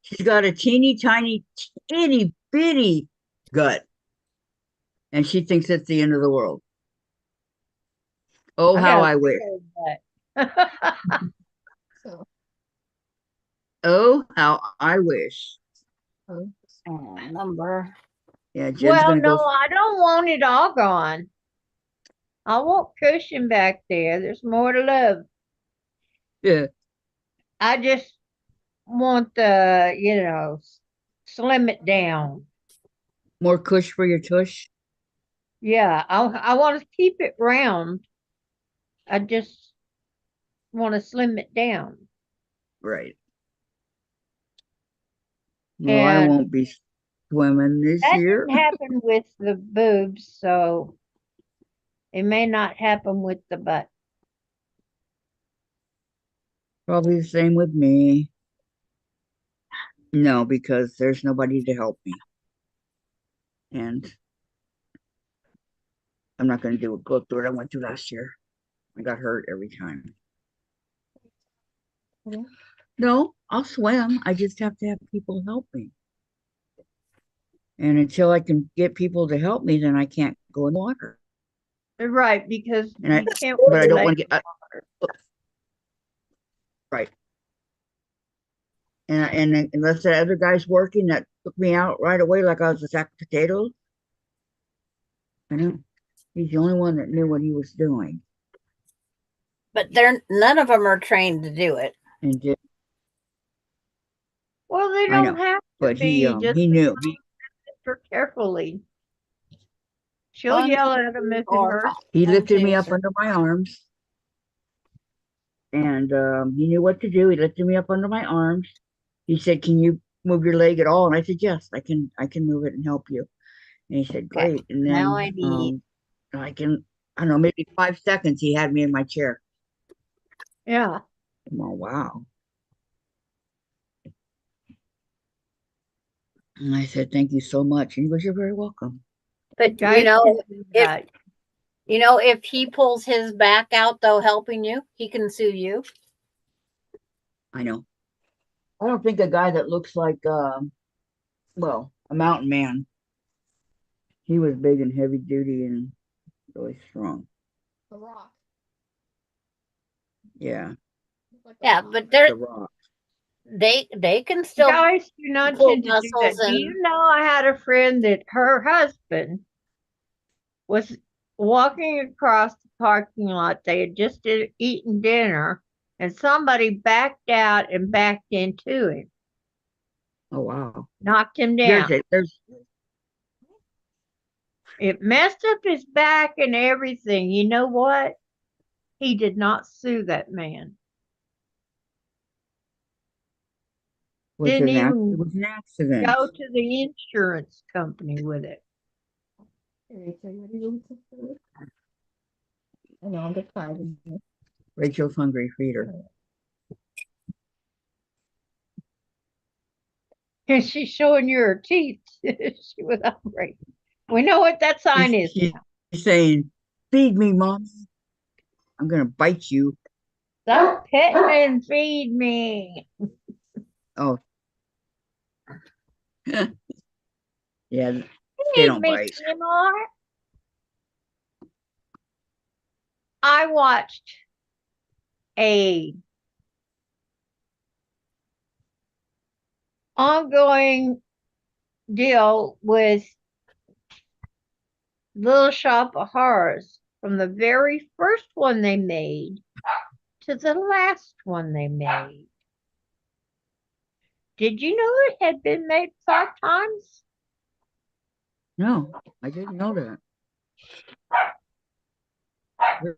S1: She's got a teeny tiny, itty bitty gut, and she thinks it's the end of the world. Oh, how I wish.
S7: So,
S1: Oh, how I wish.
S2: Number.
S1: Yeah, Jen's
S4: Well,
S1: gonna
S4: no,
S1: go.
S4: I don't want it all gone. I want cushion back there. There's more to love.
S1: Yeah.
S4: I just want the, slim it down.
S1: More cush for your tush.
S4: Yeah, I want to keep it round. I just want to slim it down.
S1: Right. Well, I
S4: And
S1: won't be swimming this
S4: that
S1: year.
S4: didn't happen with the boobs, so it may not happen with the butt.
S1: Probably the same with me. No, because there's nobody to help me. And I'm not going to go through what I went through last year. I got hurt every time.
S7: Yeah.
S1: No, I'll swim. I just have to have people help me. And until I can get people to help me, then I can't go in the water.
S4: Right, because
S1: And
S4: you can't
S1: but I don't want to get right. And unless that other guy's working, that took me out right away like I was a sack of potatoes. I know he's the only one that knew what he was doing.
S2: But none of them are trained to do it.
S1: And did,
S4: Well, they
S1: I
S4: don't
S1: know,
S4: have to
S1: but
S4: be. Just
S1: he knew.
S4: her carefully. She'll
S2: One,
S4: yell at him if it
S2: four,
S4: hurts.
S1: He
S2: one,
S1: lifted me
S2: two,
S1: up
S2: three.
S1: under my arms, and he knew what to do. He lifted me up under my arms. He said, "Can you move your leg at all?" And I said, "Yes, I can. I can move it and help you." And he said,
S2: Okay.
S1: "Great." And
S2: Now
S1: then
S2: I need.
S1: I can. I don't know, maybe 5 seconds. He had me in my chair.
S4: Yeah.
S1: Oh wow! And I said, "Thank you so much." And he goes, "You're very welcome."
S2: But
S4: Guys can do that.
S2: if he pulls his back out though, helping you, he can sue you.
S1: I know. I don't think a guy that looks like, well, a mountain man. He was big and heavy duty and really strong.
S7: The Rock.
S1: Yeah,
S7: Like
S2: Yeah,
S7: Rock.
S2: but
S1: the Rock.
S2: they can still
S4: Guys do not
S2: pull
S4: tend to do that.
S2: muscles
S4: Do
S2: and
S4: you know I had a friend that her husband was walking across the parking lot. They had just eaten dinner, and somebody backed out and backed into him,
S1: Oh wow.
S4: knocked him down.
S1: There's
S4: It messed up his back and everything. You know what? He did not sue that man.
S1: was
S4: Didn't
S1: an
S4: even
S1: it was an accident.
S4: go to the insurance company with it.
S7: Hey, Rachel, you ready to go get some food? I know, I'm just tired.
S1: Rachel's hungry. Feed her.
S4: And she's showing you her teeth. She was hungry. We know what that sign is.
S1: She's saying, "Feed me, mom. I'm gonna bite you."
S4: Stop petting and feed me.
S1: Oh, yeah. They
S4: Feed
S1: don't
S4: me,
S1: bite.
S4: Seymour. I watched a ongoing deal with Little Shop of Horrors from the very first one they made to the last one they made. Did you know it had been made 5 times?
S1: No, I didn't know that.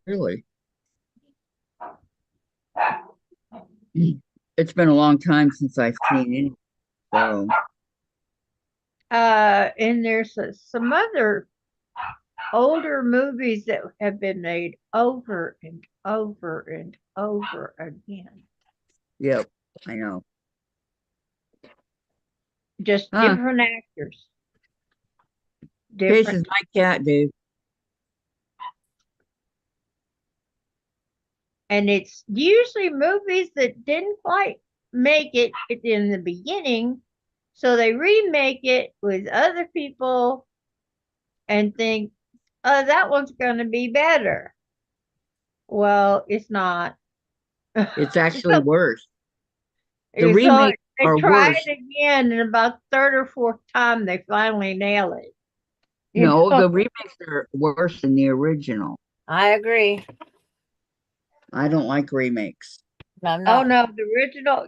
S1: Really? It's been a long time since I've seen it. So
S4: And there's some other older movies that have been made over and over and over again.
S1: yep, I know.
S4: Just
S1: Huh.
S4: different actors.
S1: This
S4: Different.
S1: is my cat, Dave.
S4: And it's usually movies that didn't quite make it in the beginning. So they remake it with other people and think, oh, that one's going to be better. Well, it's not.
S1: It's actually worse. The
S4: So
S1: remakes
S4: they
S1: are
S4: try
S1: worse.
S4: it again, and about third or fourth time, they finally nail it. You
S1: No,
S4: know?
S1: the remakes are worse than the original.
S2: I agree.
S1: I don't like remakes.
S2: I'm
S4: Oh
S2: not.
S4: no, the original.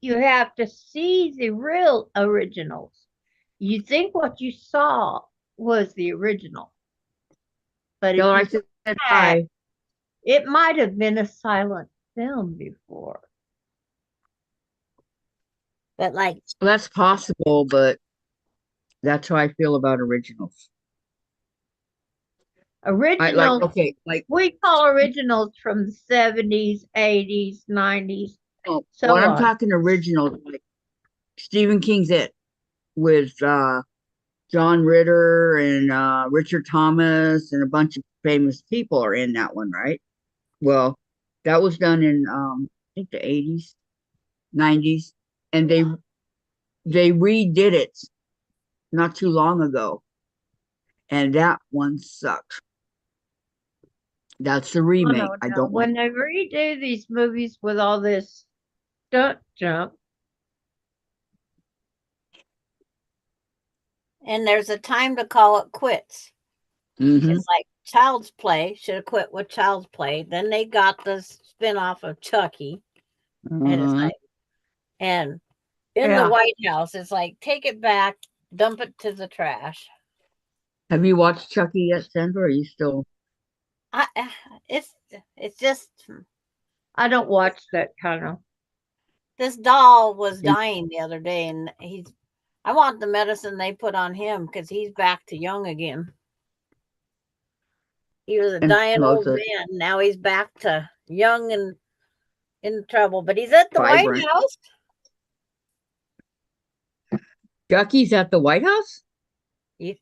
S4: You have to see the real originals. You think what you saw was the original, but if
S1: So I
S4: you
S1: said
S4: back,
S1: hi.
S4: it might have been a silent film before.
S2: But like,
S1: Well, that's possible, but that's how I feel about originals. I like
S4: Originals,
S1: okay, like
S4: we call originals from the 70s, 80s, 90s,
S1: oh, when
S4: so
S1: I'm
S4: on.
S1: talking originals, like Stephen King's It with John Ritter and Richard Thomas and a bunch of famous people are in that one, right? Well, that was done in I think the 80s, 90s, and they redid it not too long ago, and that one sucked. That's the
S4: Oh
S1: remake.
S4: no,
S1: I
S4: no.
S1: don't like.
S4: When they redo these movies with all this stunt jump,
S2: and there's a time to call it quits.
S1: Mm-hmm.
S2: It's like Child's Play should have quit with Child's Play. Then they got the spinoff of Chucky, and it's
S1: Uh-huh.
S2: like, and in the
S4: yeah.
S2: White House, it's like take it back, dump it to the trash.
S1: Have you watched Chucky yet, Sandra? Or are you still?
S2: I, it's just
S4: I don't watch that kind of.
S2: this doll was dying the other day, and I want the medicine they put on him because he's back to young again. He was a
S1: And
S2: dying old
S1: Moses
S2: man. Now he's back to young and in trouble. But he's at the White
S1: vibrant.
S2: House.
S1: Chucky's at the White House.
S2: He's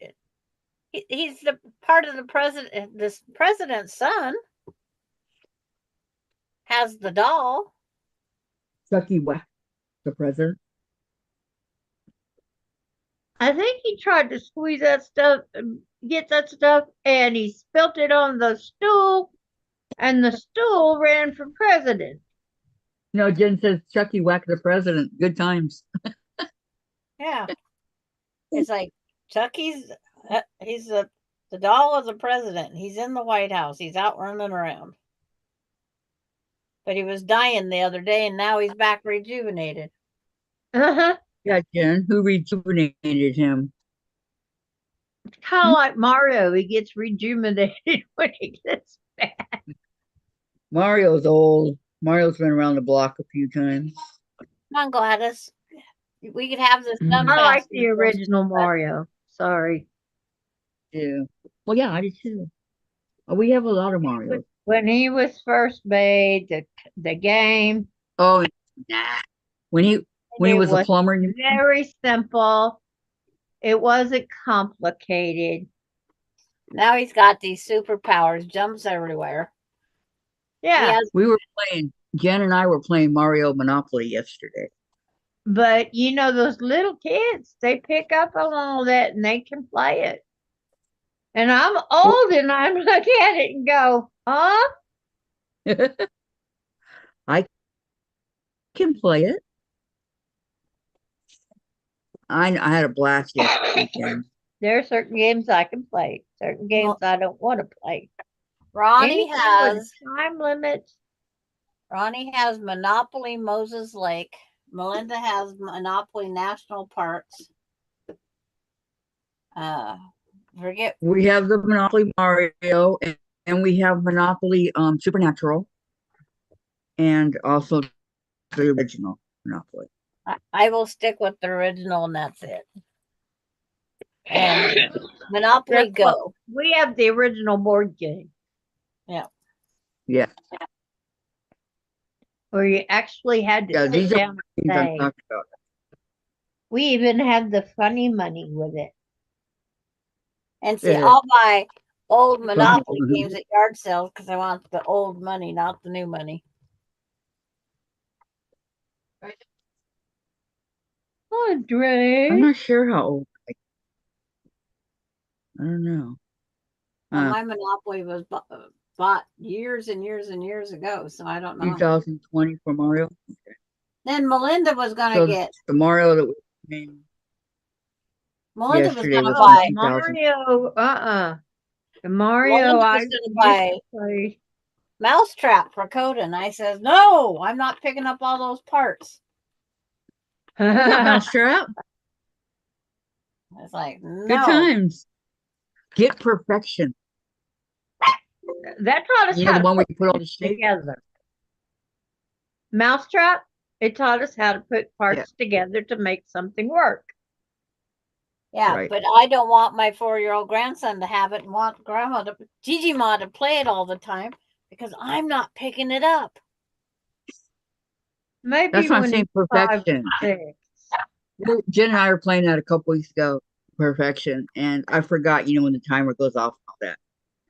S2: the part of the president. This president's son has the doll.
S1: Chucky West, the president.
S4: I think he tried to squeeze that stuff, get that stuff, and he spilt it on the stool, and the stool ran for president.
S1: No, Jen says Chucky Whack the president. Good times.
S2: Yeah, it's like Chucky's. He's the doll of the president. He's in the White House. He's out running around. But he was dying the other day, and now he's back rejuvenated.
S4: Uh-huh.
S1: Yeah, Jen, who rejuvenated him?
S4: It's kind of like Mario. He gets rejuvenated when he gets back.
S1: Mario's old. Mario's been around the block a few times.
S2: Come on, Gladys. We could have this done
S4: I like
S2: fast.
S4: the original Mario. Sorry.
S1: Yeah. Well, yeah, I do too. We have a lot of Marios.
S4: When he was first made, the game,
S1: Oh, nah. When he
S4: it
S1: was a
S4: was
S1: plumber,
S4: very simple. It wasn't complicated.
S2: Now he's got these superpowers, jumps everywhere.
S4: Yeah.
S1: we were playing. Jen and I were playing Mario Monopoly yesterday.
S4: But you know, those little kids, they pick up on all that and they can play it. And I'm old and I look at it and go, huh?
S1: I can play it. I had a blast yesterday.
S4: There are certain games I can play, certain games I don't want to play.
S2: Ronnie
S4: Anything with
S2: has
S4: a time limit.
S2: Ronnie has Monopoly Moses Lake. Melinda has Monopoly National Parks. Forget
S1: We have the Monopoly Mario, and we have Monopoly Supernatural, and also the original Monopoly.
S2: I will stick with the original, and that's it. And Monopoly
S4: That's what-
S2: Go.
S4: We have the original board game
S2: Yeah.
S1: Yeah,
S4: where you actually had to
S1: yeah.
S4: sit
S1: These are
S4: down
S1: things
S4: and
S1: I'm
S4: play.
S1: talking about.
S4: We even had the funny money with it.
S2: And see,
S1: Yeah.
S2: I'll buy old Monopoly games at yard sales because I want the old money, not the new money.
S4: Andre.
S1: I'm not sure how old. I don't know.
S2: Well, my Monopoly was bought years and years and years ago, so I don't know.
S1: 2020 for Mario.
S2: Then Melinda was going to
S1: So
S2: get.
S1: the Mario that we made
S2: Melinda was
S1: yesterday
S2: going to
S1: was
S2: buy.
S1: from 2000.
S4: Mario, Mario,
S2: Woman
S4: I
S2: was
S4: used
S2: gonna
S4: to
S2: buy
S4: play.
S2: mousetrap for Coda, and I says, no, I'm not picking up all those parts.
S1: You got mousetrap.
S2: It's like,
S1: Good
S2: no.
S1: times. Get perfection.
S4: That taught us
S1: You know
S4: how
S1: the
S4: to
S1: one where
S4: put
S1: you put all the
S4: things
S1: shape.
S4: together. Mousetrap, it taught us how to put parts
S1: Yeah.
S4: together to make something work.
S2: Yeah,
S1: Right.
S2: but I don't want my 4-year-old grandson to have it and want grandma to Gigi Ma to play it all the time because I'm not picking it up.
S4: Maybe
S1: That's what I'm
S4: when
S1: saying.
S4: he's 5 or
S1: Perfection.
S4: 6.
S1: Jen and I were playing that a couple weeks ago. Perfection, and I forgot. When the timer goes off and all that.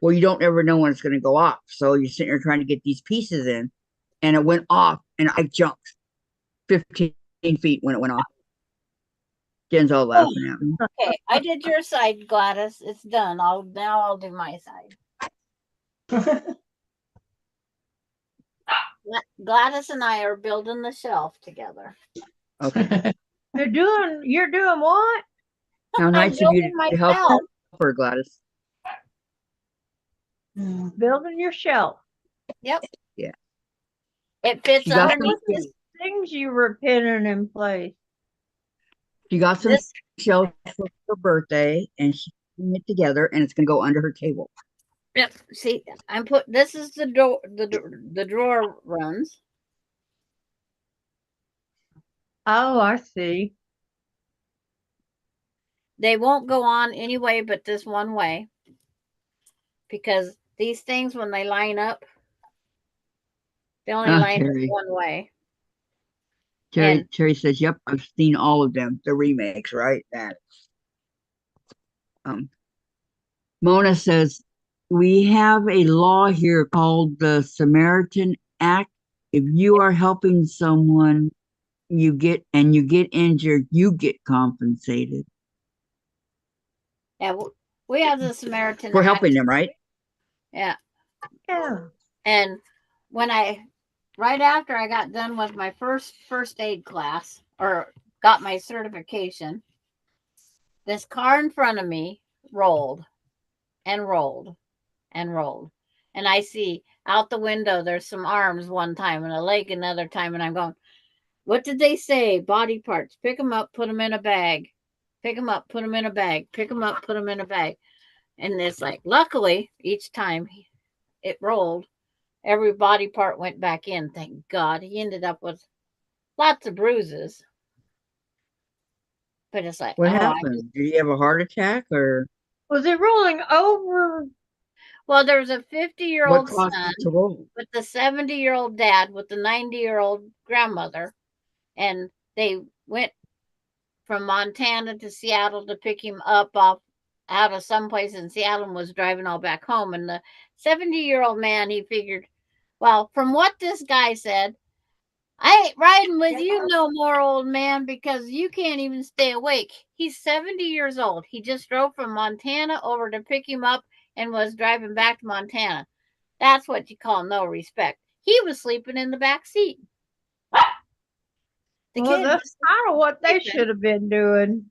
S1: Well, you don't ever know when it's going to go off, so you're sitting there trying to get these pieces in, and it went off, and I jumped 15 feet when it went off. Jen's all laughing at me.
S2: Okay, I did your side, Gladys. It's done. I'll do my side. Gladys and I are building the shelf together.
S1: Okay.
S4: You're doing what?
S1: How
S2: I'm
S1: nice of you
S2: building
S1: to help
S2: myself.
S1: her, Gladys.
S4: Building your shelf.
S2: Yep.
S1: Yeah.
S2: It fits
S1: She got
S2: underneath
S1: some,
S2: this.
S4: Things you were pinning in place.
S1: she got some
S2: This
S1: shelves for her birthday, and she's putting it together, and it's going to go under her table.
S2: Yep. See, this is the drawer runs.
S4: Oh, I see.
S2: They won't go on any way but this one way. Because these things, when they line up, they only line up
S1: Terry.
S2: one way.
S1: Terry says, "Yep, I've seen all of them, the remakes, right?" That. Mona says, "We have a law here called the Samaritan Act. If you are helping someone, you get injured, you get compensated
S2: Yeah, we have the Samaritan
S1: for
S2: Act.
S1: helping them, right?"
S2: Yeah.
S4: Yeah.
S2: And right after I got done with my first aid class or got my certification, this car in front of me rolled and rolled and rolled. And I see out the window there's some arms one time and a leg another time, and I'm going, what did they say? Body parts. Pick them up, put them in a bag. Pick them up, put them in a bag. Pick them up, put them in a bag. And it's like, luckily, each time it rolled, every body part went back in. Thank God. He ended up with lots of bruises. But it's like,
S1: What happened? Did he have a heart attack, or
S4: Was it rolling over?
S2: well, there's a
S1: what
S2: 50-year-old
S1: caused
S2: son
S1: it to roll?
S2: with the 70-year-old dad with the 90-year-old grandmother. And they went from Montana to Seattle to pick him up out of someplace in Seattle and was driving all back home. And the 70-year-old man, he figured, well, from what this guy said, I ain't riding with you no more, old man, because you can't even stay awake. He's 70 years old. He just drove from Montana over to pick him up and was driving back to Montana. That's what you call no respect. He was sleeping in the back seat.
S4: Well, that's kind of what they should have been doing.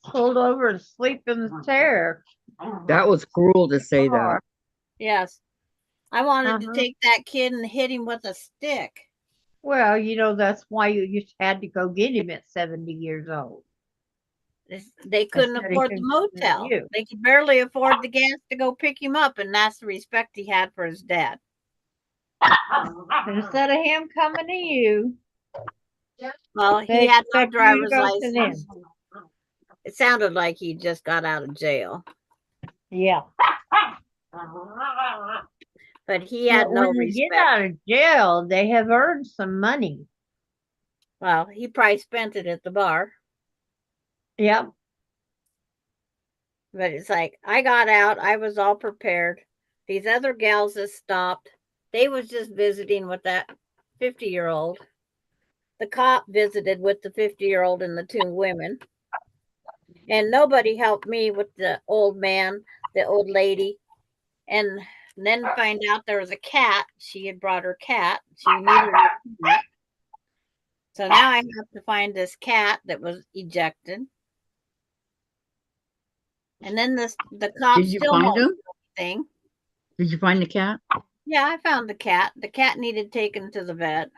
S4: Pulled over and sleep in the chair.
S1: That was cruel to say that.
S2: Yes. I wanted to take that kid and hit him with a stick.
S4: Well, that's why you had to go get him at 70 years old.
S2: They couldn't afford the motel. They could barely afford the gas to go pick him up, and that's the respect he had for his dad.
S4: Instead of him coming to you.
S2: Well, he had no driver's license. It sounded like he just got out of jail.
S4: Yeah.
S2: But he had no respect.
S4: When they get out of jail, they have earned some money.
S2: Well, he probably spent it at the bar.
S4: Yep.
S2: But it's like, I got out. I was all prepared. These other gals that stopped, they was just visiting with that 50-year-old. The cop visited with the 50-year-old and the two women. And nobody helped me with the old man, the old lady. And then find out there was a cat. She had brought her cat. She needed a cat. So now I have to find this cat that was ejected. And then the cops
S1: Did you find him?
S2: thing.
S1: Did you find the cat?
S2: Yeah, I found the cat. The cat needed taken to the vet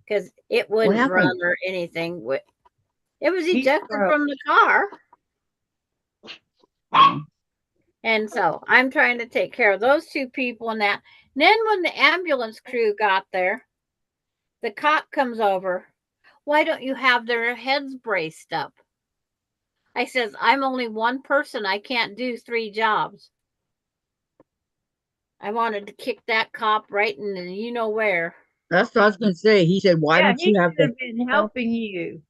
S2: because it wouldn't run
S1: happened?
S2: or anything. It was
S4: Heat
S2: ejected
S4: stroke.
S2: from the car.
S1: Oh,
S2: And so I'm trying to take care of those two people and that. And then when the ambulance crew got there, the cop comes over. Why don't you have their heads braced up? I says, I'm only one person. I can't do 3 jobs. I wanted to kick that cop right in the you know where.
S1: that's what I was gonna say. He said, "Why
S4: Yeah,
S1: don't
S4: he
S1: you have
S4: should
S1: the?"
S4: have been helping you.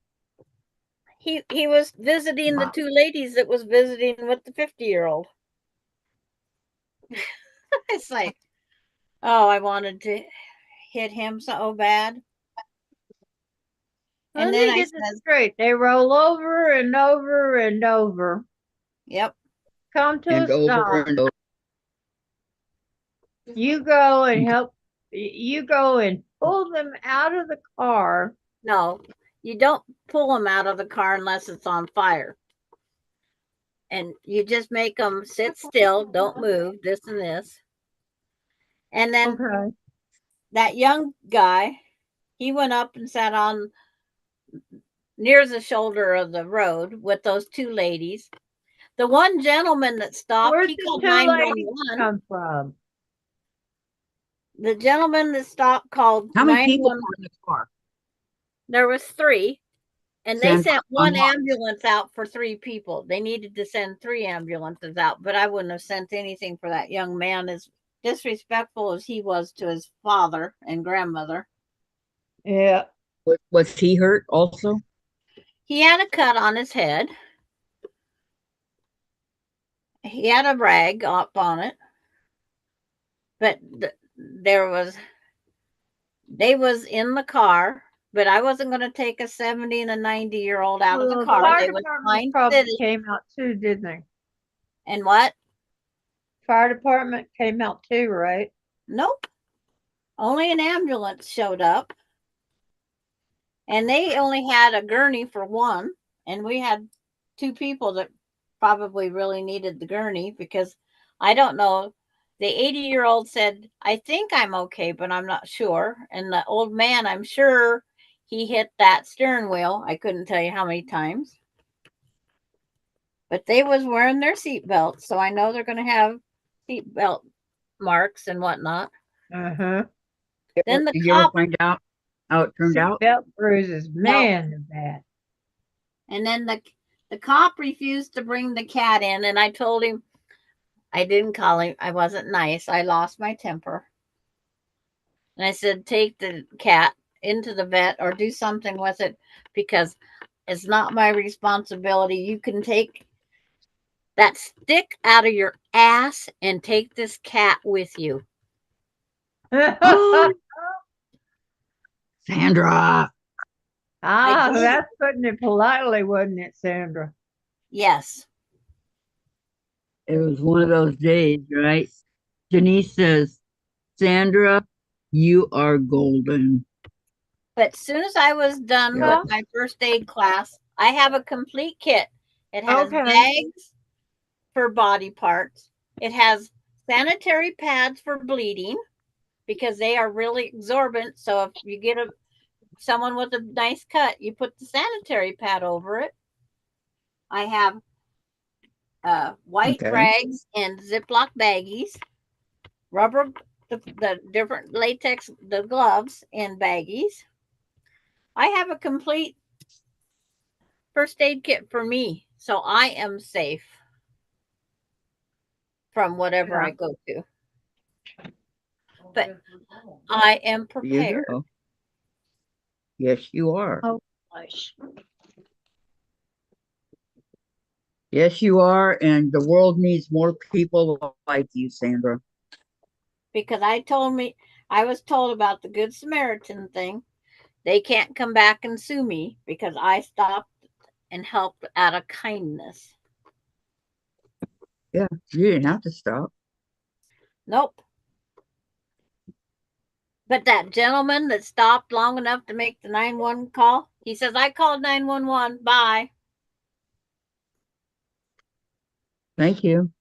S2: He was visiting the 2 ladies that was visiting with the 50-year-old. It's like, oh, I wanted to hit him so bad.
S4: Let
S2: And then
S4: me
S2: I
S4: get this
S2: says,
S4: straight. They roll over and over and over.
S2: yep.
S4: Come to a
S1: And over
S4: stop.
S1: and over.
S4: You go and help. You go and pull them out of the car.
S2: No, you don't pull them out of the car unless it's on fire. And you just make them sit still, don't move, this and this. And then
S4: Okay.
S2: that young guy, he went up and sat on near the shoulder of the road with those 2 ladies. The one gentleman that stopped,
S4: Where'd
S2: he
S4: the
S2: called
S4: 2 ladies
S2: 911.
S4: come from?
S2: The gentleman that stopped called
S1: How many people
S2: 911.
S1: were in the car?
S2: There was 3. And they
S1: Send
S2: sent
S1: on
S2: one
S1: what?
S2: ambulance out for 3 people. They needed to send 3 ambulances out, but I wouldn't have sent anything for that young man, as disrespectful as he was to his father and grandmother.
S4: Yeah.
S1: Was he hurt also?
S2: He had a cut on his head. He had a rag up on it. But they was in the car, but I wasn't going to take a 70 and a 90-year-old out of the
S4: Well, the
S2: car.
S4: fire
S2: They was
S4: department
S2: fine
S4: probably
S2: sitting.
S4: came out too, didn't they?
S2: And what?
S4: Fire department came out too, right?
S2: Nope. Only an ambulance showed up. And they only had a gurney for one. And we had 2 people that probably really needed the gurney because I don't know. The 80-year-old said, I think I'm okay, but I'm not sure. And the old man, I'm sure he hit that steering wheel. I couldn't tell you how many times. But they was wearing their seatbelts, so I know they're going to have seatbelt marks and whatnot.
S4: Uh-huh.
S2: Then the
S1: Did you ever
S2: cop,
S1: find out how it turned out?
S4: Seatbelt bruises. Man, they're bad.
S2: and then the cop refused to bring the cat in, and I told him, I didn't call him. I wasn't nice. I lost my temper. And I said, take the cat into the vet or do something with it because it's not my responsibility. You can take that stick out of your ass and take this cat with you.
S1: Sandra.
S4: Ah,
S2: did.
S4: that's putting it politely, wasn't it, Sandra?
S2: Yes.
S1: It was one of those days, right? Denise says, Sandra, you are golden.
S2: But as soon as I was done
S1: Yeah.
S2: with my first aid class, I have a complete kit. It has
S4: Okay.
S2: bags for body parts. It has sanitary pads for bleeding because they are really exorbitant. So if you get someone with a nice cut, you put the sanitary pad over it. I have white
S1: Okay.
S2: rags and Ziploc baggies, rubber, the different latex, the gloves and baggies. I have a complete first aid kit for me, so I am safe from whatever
S4: Yeah.
S2: I go to. But I am
S1: You
S2: prepared.
S1: go. Yes, you are.
S4: Oh, gosh.
S1: Yes, you are. And the world needs more people like you, Sandra.
S2: Because I was told about the Good Samaritan thing. They can't come back and sue me because I stopped and helped out of kindness.
S1: Yeah, you didn't have to stop.
S2: Nope. But that gentleman that stopped long enough to make the 911 call, he says, I called 911. Bye.
S1: Thank you.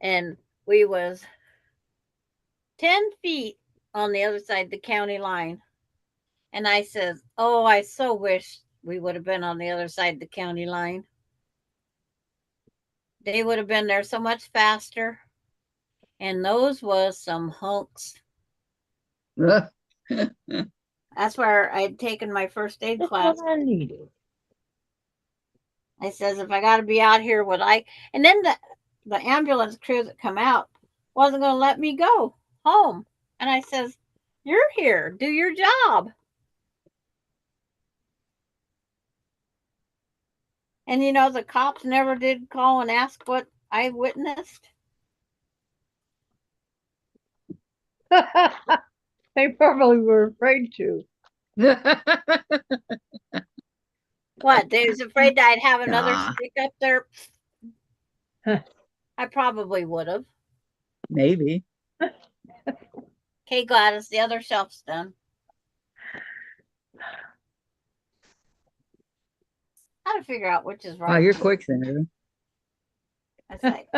S2: and we was 10 feet on the other side of the county line. And I says, oh, I so wish we would have been on the other side of the county line. They would have been there so much faster. And those was some hunks. That's where I'd taken my first aid
S4: That's
S2: class.
S4: what I needed.
S2: I says, if I got to be out here, and then the ambulance crew that come out wasn't going to let me go home. And I says, you're here, do your job. And you know, the cops never did call and ask what I witnessed.
S4: They probably were afraid to.
S2: What? They was afraid that I'd have another
S1: Nah.
S2: stick up there. I probably would have.
S1: Maybe.
S2: Okay, Gladys, the other shelf's done. How to figure out which is right.
S1: Wow, you're quick, Senator.
S2: That's like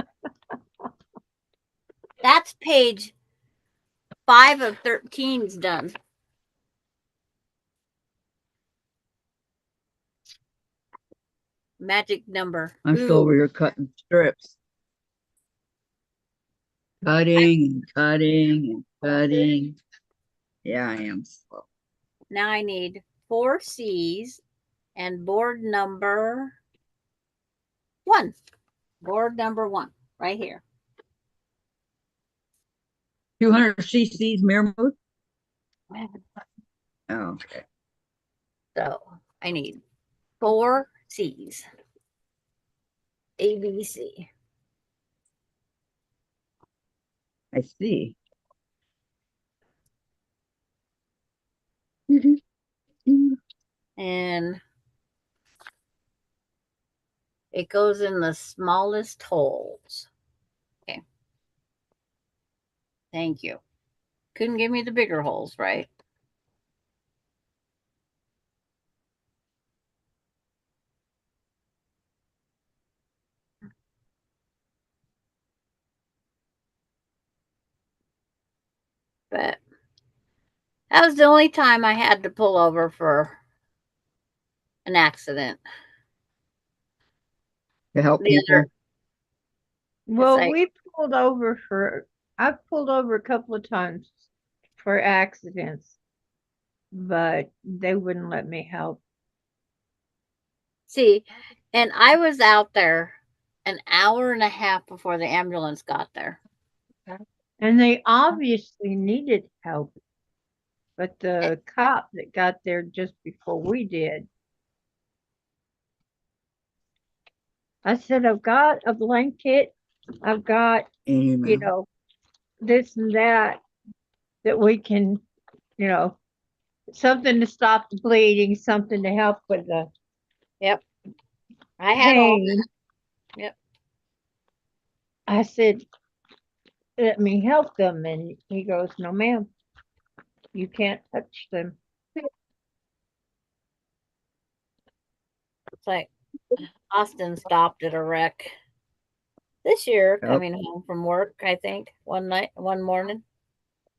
S2: that's page 5 of 13's done. Magic number.
S1: I'm still over here cutting strips. Cutting and cutting and cutting. Yeah, I am slow.
S2: Now I need 4 C's and board number 1. Board number 1 right here.
S1: 200 cc's mirror mode? Oh, okay.
S2: So I need 4 C's. A, B, C.
S1: I see.
S2: And it goes in the smallest holes. Okay. Thank you. Couldn't give me the bigger holes, right? But that was the only time I had to pull over for an accident.
S1: To help
S2: The
S1: people.
S2: other,
S4: Well,
S2: like-
S4: I've pulled over a couple of times for accidents, but they wouldn't let me help.
S2: see, and I was out there an hour and a half before the ambulance got there.
S4: And they obviously needed help. But the cop that got there just before we did, I said, I've got a blanket, I've got,
S1: Amen.
S4: this and that we can, something to stop the bleeding, something to help with the
S2: Yep. I had all
S4: pain.
S2: that. Yep.
S4: I said, let me help them. And he goes, no, ma'am, you can't touch them.
S2: It's like Austin stopped at a wreck this year
S1: Yep.
S2: coming home from work, I think, one morning.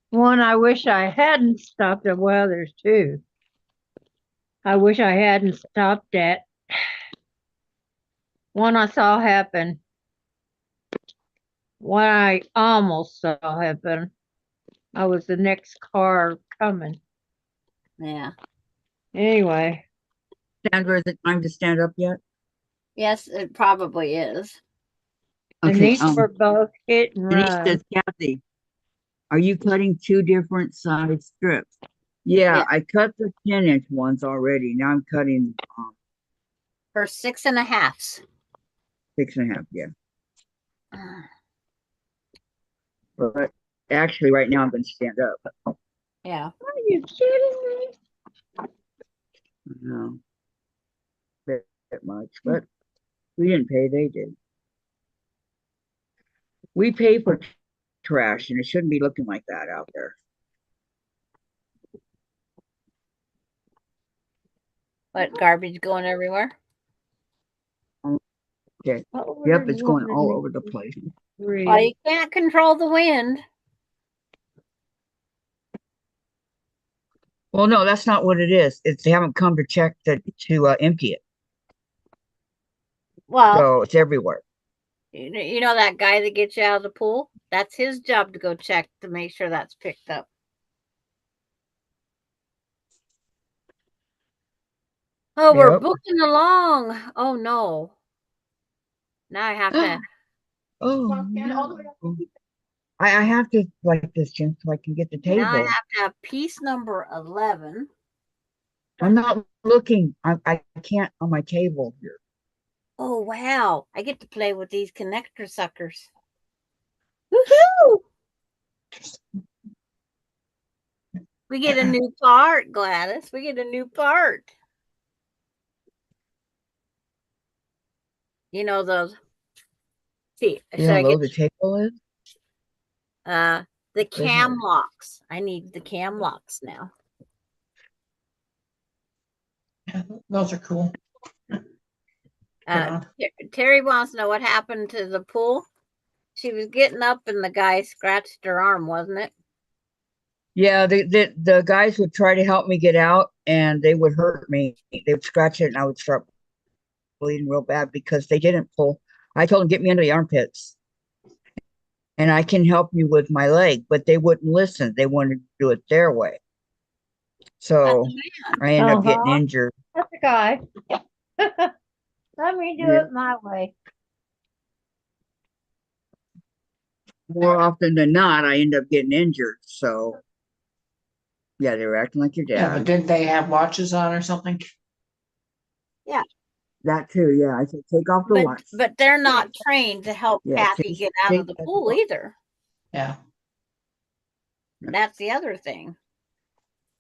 S4: One I wish I hadn't stopped at. Well, there's two. I wish I hadn't stopped at. One I saw happen. One I almost saw happen. I was the next car coming.
S2: Yeah.
S4: Anyway,
S1: Sandra, is it time to stand up yet?
S2: Yes, it probably is.
S4: and
S1: Okay.
S4: these were both hit and
S1: Denise
S4: run.
S1: says, Kathy, are you cutting 2 different size strips? Yeah,
S2: Yeah.
S1: I cut the 10-inch ones already. Now I'm cutting
S2: For 6.5.
S1: 6.5. Yeah. But actually, right now I'm going to stand up.
S2: Yeah.
S4: Are you kidding me?
S1: No, bit much, but we didn't pay. They did. We pay for trash, and it shouldn't be looking like that out there.
S2: What, garbage going everywhere?
S1: Okay.
S4: What
S1: Yep,
S4: word
S1: it's going
S4: one
S1: all
S4: and
S1: over the place.
S4: three?
S2: Well, you can't control the wind.
S1: Well, no, that's not what it is. It's they haven't come to check to empty it,
S2: Well,
S1: so it's everywhere.
S2: you know that guy that gets you out of the pool? That's his job to go check to make sure that's picked up. Oh, we're
S1: Yep.
S2: booking along. Oh no. Now I have to.
S1: Oh, no. I have to like this, Jen, so I can get the
S2: Now I
S1: table.
S2: have to have piece number 11.
S1: I'm not looking. I can't on my table here.
S2: Oh wow. I get to play with these connector suckers. Woohoo! We get a new part, Gladys. We get a new part. You know those. See,
S1: See
S2: should
S1: how
S2: I
S1: low
S2: get
S1: the table is?
S2: the
S1: They
S2: cam
S1: have-
S2: locks? I need the cam locks now.
S3: Yeah, those are cool. Yeah.
S2: Terry wants to know what happened to the pool. She was getting up and the guy scratched her arm, wasn't it?
S1: Yeah, the guys would try to help me get out, and they would hurt me. They would scratch it, and I would start bleeding real bad because they didn't pull. I told them, get me under the armpits, and I can help you with my leg, but they wouldn't listen. They wanted to do it their way. So I ended up getting injured.
S4: That's a guy. Let me do
S1: Yeah.
S4: it my way.
S1: More often than not, I end up getting injured. So yeah, they were acting like your
S3: Yeah, but
S1: dad.
S3: didn't they have watches on or something?
S1: That too, yeah. I said, take off the watch.
S2: But they're not trained to help
S1: Yeah,
S2: Kathy get out of the
S1: take
S2: pool
S1: off.
S2: either.
S3: Yeah.
S2: That's the other thing.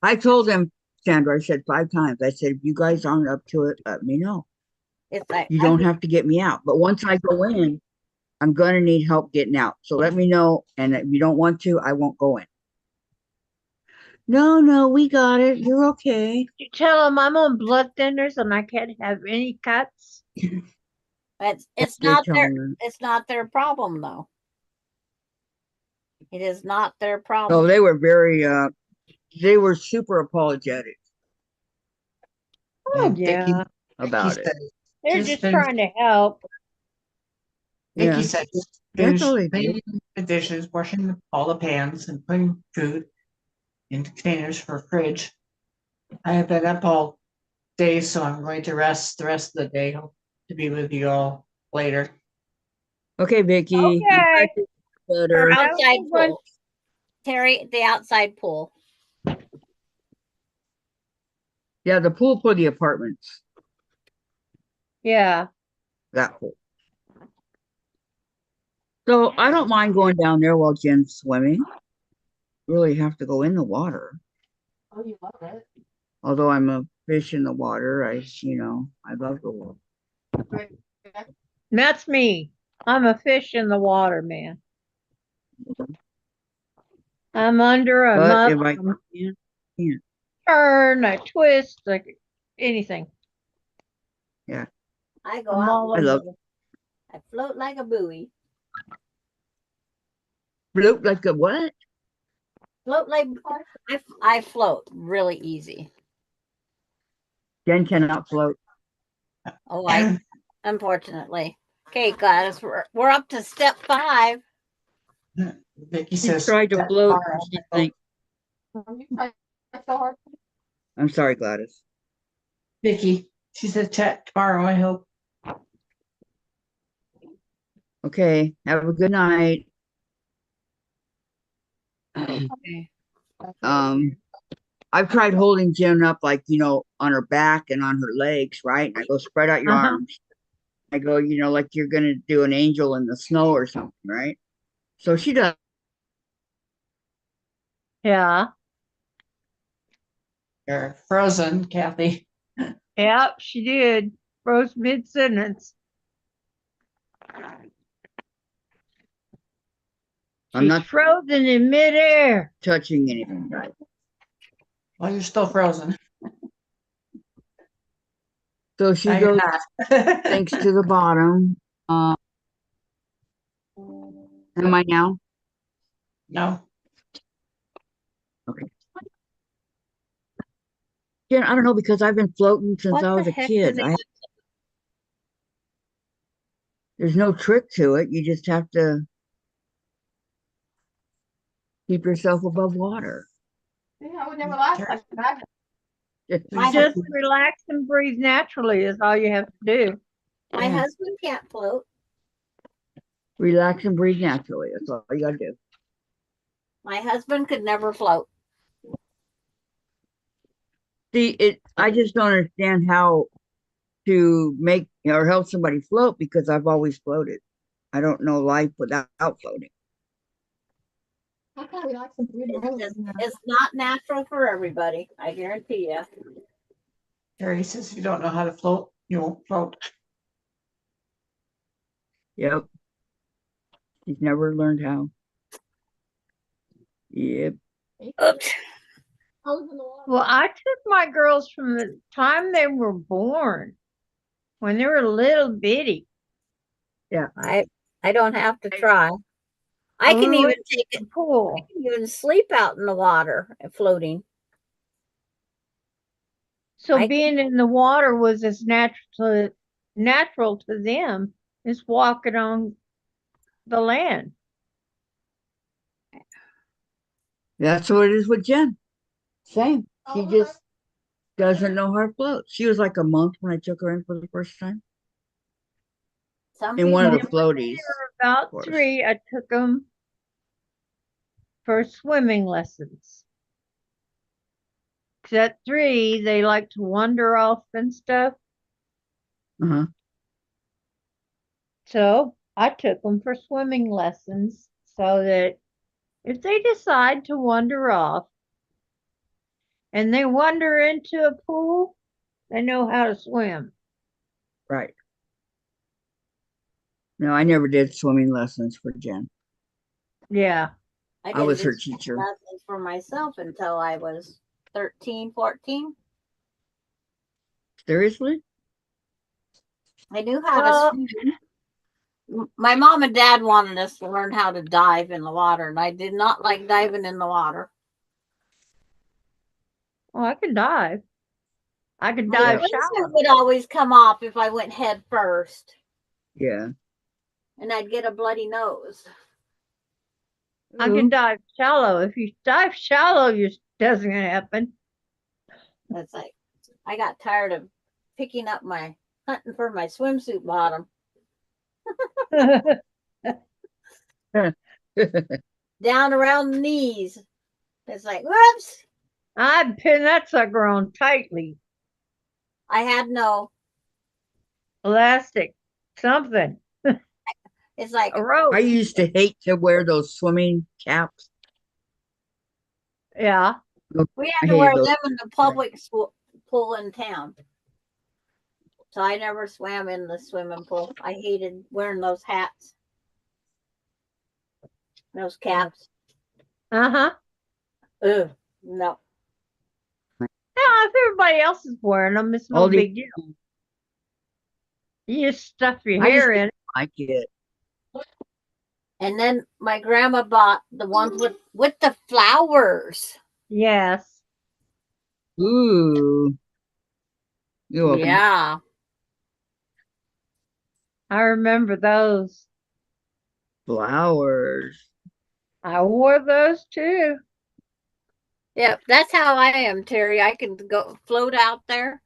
S1: I told them, Sandra, I said 5 times. I said, if you guys aren't up to it, let me know.
S2: It's like
S1: You don't have to get me out. But once I go in, I'm gonna need help getting out. So let me know. And if you don't want to, I won't go in. No, we got it. You're okay.
S4: You tell him I'm on blood thinners and I can't have any cuts.
S2: it's
S1: Did
S2: not
S1: tell
S2: their
S1: them.
S2: it's not their problem though. It is not their
S1: So
S2: problem.
S1: they were they were super apologetic
S4: Oh
S3: And Vicky,
S4: yeah,
S1: about
S3: Vicky
S1: it.
S3: said,
S4: they're
S3: just
S4: just
S3: finished-
S4: trying to help.
S3: Vicky
S1: Yeah.
S3: said,
S1: That's
S3: finish
S1: all they did.
S3: cleaning the dishes, washing all the pans, and putting food into containers for fridge. I have been up all day, so I'm going to rest the rest of the day. Hope to be with you all later.
S1: Okay, Vicky.
S4: Okay.
S1: Better.
S4: Have a
S2: Outside
S4: good one.
S2: pool. Terry, the outside pool.
S1: Yeah, the pool for the apartments.
S4: Yeah.
S1: That pool. So I don't mind going down there while Jen's swimming. Really have to go in the water.
S7: Oh, you love it.
S1: Although I'm a fish in the water, I love the water.
S4: That's me. I'm a fish in the water, man. I'm under, I'm
S1: But
S4: up,
S1: if I
S4: I'm
S1: can't,
S4: turn, I twist, like anything.
S2: I go
S4: I'm
S2: out.
S4: all
S1: I love
S4: over.
S2: I float like a buoy.
S1: float like a what?
S2: Float like I float really easy.
S1: Jen cannot float.
S2: Oh, I unfortunately. Okay, Gladys, we're up to step 5.
S3: Vicky
S1: She
S3: says,
S1: tried to
S3: "That
S1: float.
S3: tomorrow
S1: She
S3: I hope."
S1: think. I'm sorry, Gladys.
S3: Vicky, she said, chat tomorrow, I hope.
S1: Okay, have a good night.
S2: Okay.
S1: I've tried holding Jen up like, on her back and on her legs, right? And I go, spread out your arms. I go, like you're going to do an angel in the snow or something, right? So she does.
S4: Yeah.
S3: You're frozen, Kathy.
S4: Yep, she did. Froze mid-sentence.
S1: I'm
S4: She's
S1: not
S4: frozen in midair.
S1: touching anything, right?
S3: Well, you're still frozen.
S1: So she
S3: No, you're
S1: goes,
S3: not.
S1: thanks to the bottom. Am I now?
S3: No,
S1: Okay. Jen, I don't know because I've been floating since
S2: What
S1: I
S2: the
S1: was a
S2: heck
S1: kid.
S2: is it?
S1: There's no trick to it. You just have to keep yourself above water.
S7: Yeah, I would never laugh
S3: Sure.
S7: like that.
S2: My
S4: Just relax and breathe naturally is all you have to do.
S2: My
S1: Yeah.
S2: husband can't float.
S1: Relax and breathe naturally. That's all you gotta do.
S2: My husband could never float.
S1: See, I just don't understand how to make or help somebody float because I've always floated. I don't know life without floating.
S7: I can't relax and breathe.
S2: It's not natural for everybody. I guarantee you.
S3: Terry says if you don't know how to float, you won't float.
S1: Yep. He's never learned how. Yep.
S2: Oops.
S7: I was in the water.
S4: Well, I took my girls from the time they were born, when they were little bitty.
S2: I don't have to try. I
S4: when
S2: can
S4: we
S2: even
S4: went
S2: take
S4: to
S2: it.
S4: the pool.
S2: I can even sleep out in the water floating.
S4: So
S2: I
S4: being in the water was as natural to them as walking on the land.
S1: That's what it is with Jen. Same. She
S7: Oh,
S1: just doesn't know how to float. She was like a month when I took her in for the first time
S2: Some
S1: in one of
S2: people
S1: the floaties.
S4: About
S1: course.
S4: 3, I took them for swimming lessons. 'Cause at 3, they like to wander off and stuff.
S1: Uh-huh.
S4: So I took them for swimming lessons so that if they decide to wander off and they wander into a pool, they know how to swim.
S1: Right. No, I never did swimming lessons for Jen.
S4: Yeah.
S2: I
S1: I
S2: didn't
S1: was
S2: do
S1: her
S2: swimming
S1: teacher.
S2: lessons for myself until I was 13, 14.
S1: Seriously?
S2: I knew how to
S4: Well,
S2: swim. My mom and dad wanted us to learn how to dive in the water, and I did not like diving in the water.
S4: I can dive. I can
S2: My
S4: dive
S1: Yep.
S4: shallow.
S2: swimsuit would always come off if I went head first,
S1: Yeah.
S2: and I'd get a bloody nose.
S4: I can
S1: Ooh.
S4: dive shallow. If you dive shallow, it doesn't happen.
S2: It's like I got tired of picking up my hunting for my swimsuit bottom down around the knees. It's like, whoops!
S4: I'd pin that sucker on tightly.
S2: I had no.
S4: Elastic. Something.
S2: It's like
S4: A rope.
S1: I used to hate to wear those swimming caps.
S4: Yeah.
S2: we
S1: I
S2: had to wear
S1: hated those.
S2: them in the public pool in town. So I never swam in the swimming pool. I hated wearing those hats, those caps.
S4: Uh-huh.
S2: Ugh, no.
S4: Yeah, if everybody else is wearing them, it's no
S1: All the
S4: big deal. You just stuff your
S1: I just
S4: hair in
S1: didn't
S4: it.
S1: like it.
S2: And then my grandma bought the ones with the flowers.
S4: Yes.
S1: Ooh. You're welcome.
S2: Yeah.
S4: I remember those.
S1: Flowers.
S4: I wore those too.
S2: Yeah, that's how I am, Terry. I can go float out there.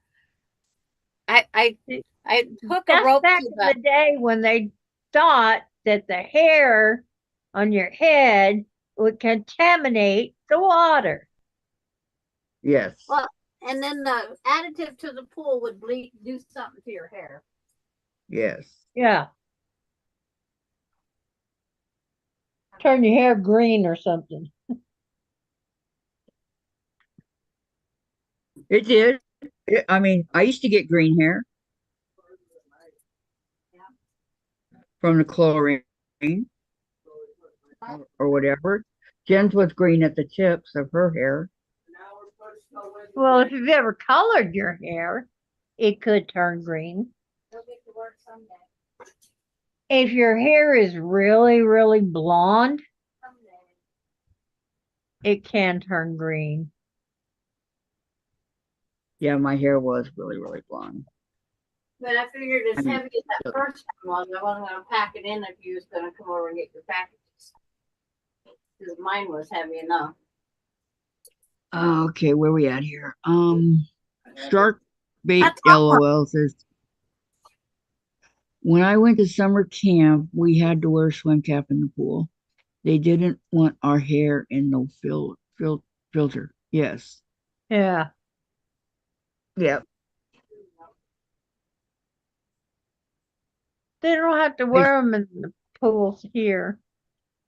S2: I hook a
S4: That's
S2: rope
S4: back
S2: to
S4: in
S2: the
S4: the day when they thought that the hair on your head would contaminate the water.
S1: Yes.
S2: well, and then the additive to the pool would do something to your hair.
S1: Yes.
S4: Yeah. Turn your hair green or something.
S1: It did. I mean, I used to get green hair from the chlorine or whatever. Jen's was green at the tips of her hair.
S4: Well, if you've ever colored your hair, it could turn green.
S2: Go get to work someday.
S4: if your hair is really, really blonde, it can turn green.
S1: Yeah, my hair was really, really blonde.
S2: But I figured as
S1: I mean,
S2: heavy as that first time was, I wasn't gonna pack it in if you was gonna come over and get your packages. Because mine was heavy enough.
S1: Okay, where we at here? Shark Bait
S2: That's all.
S1: LOL says, when I went to summer camp, we had to wear a swim cap in the pool. They didn't want our hair in no filter. Yes.
S4: Yeah.
S1: Yeah.
S4: They don't have to wear them in the pools here.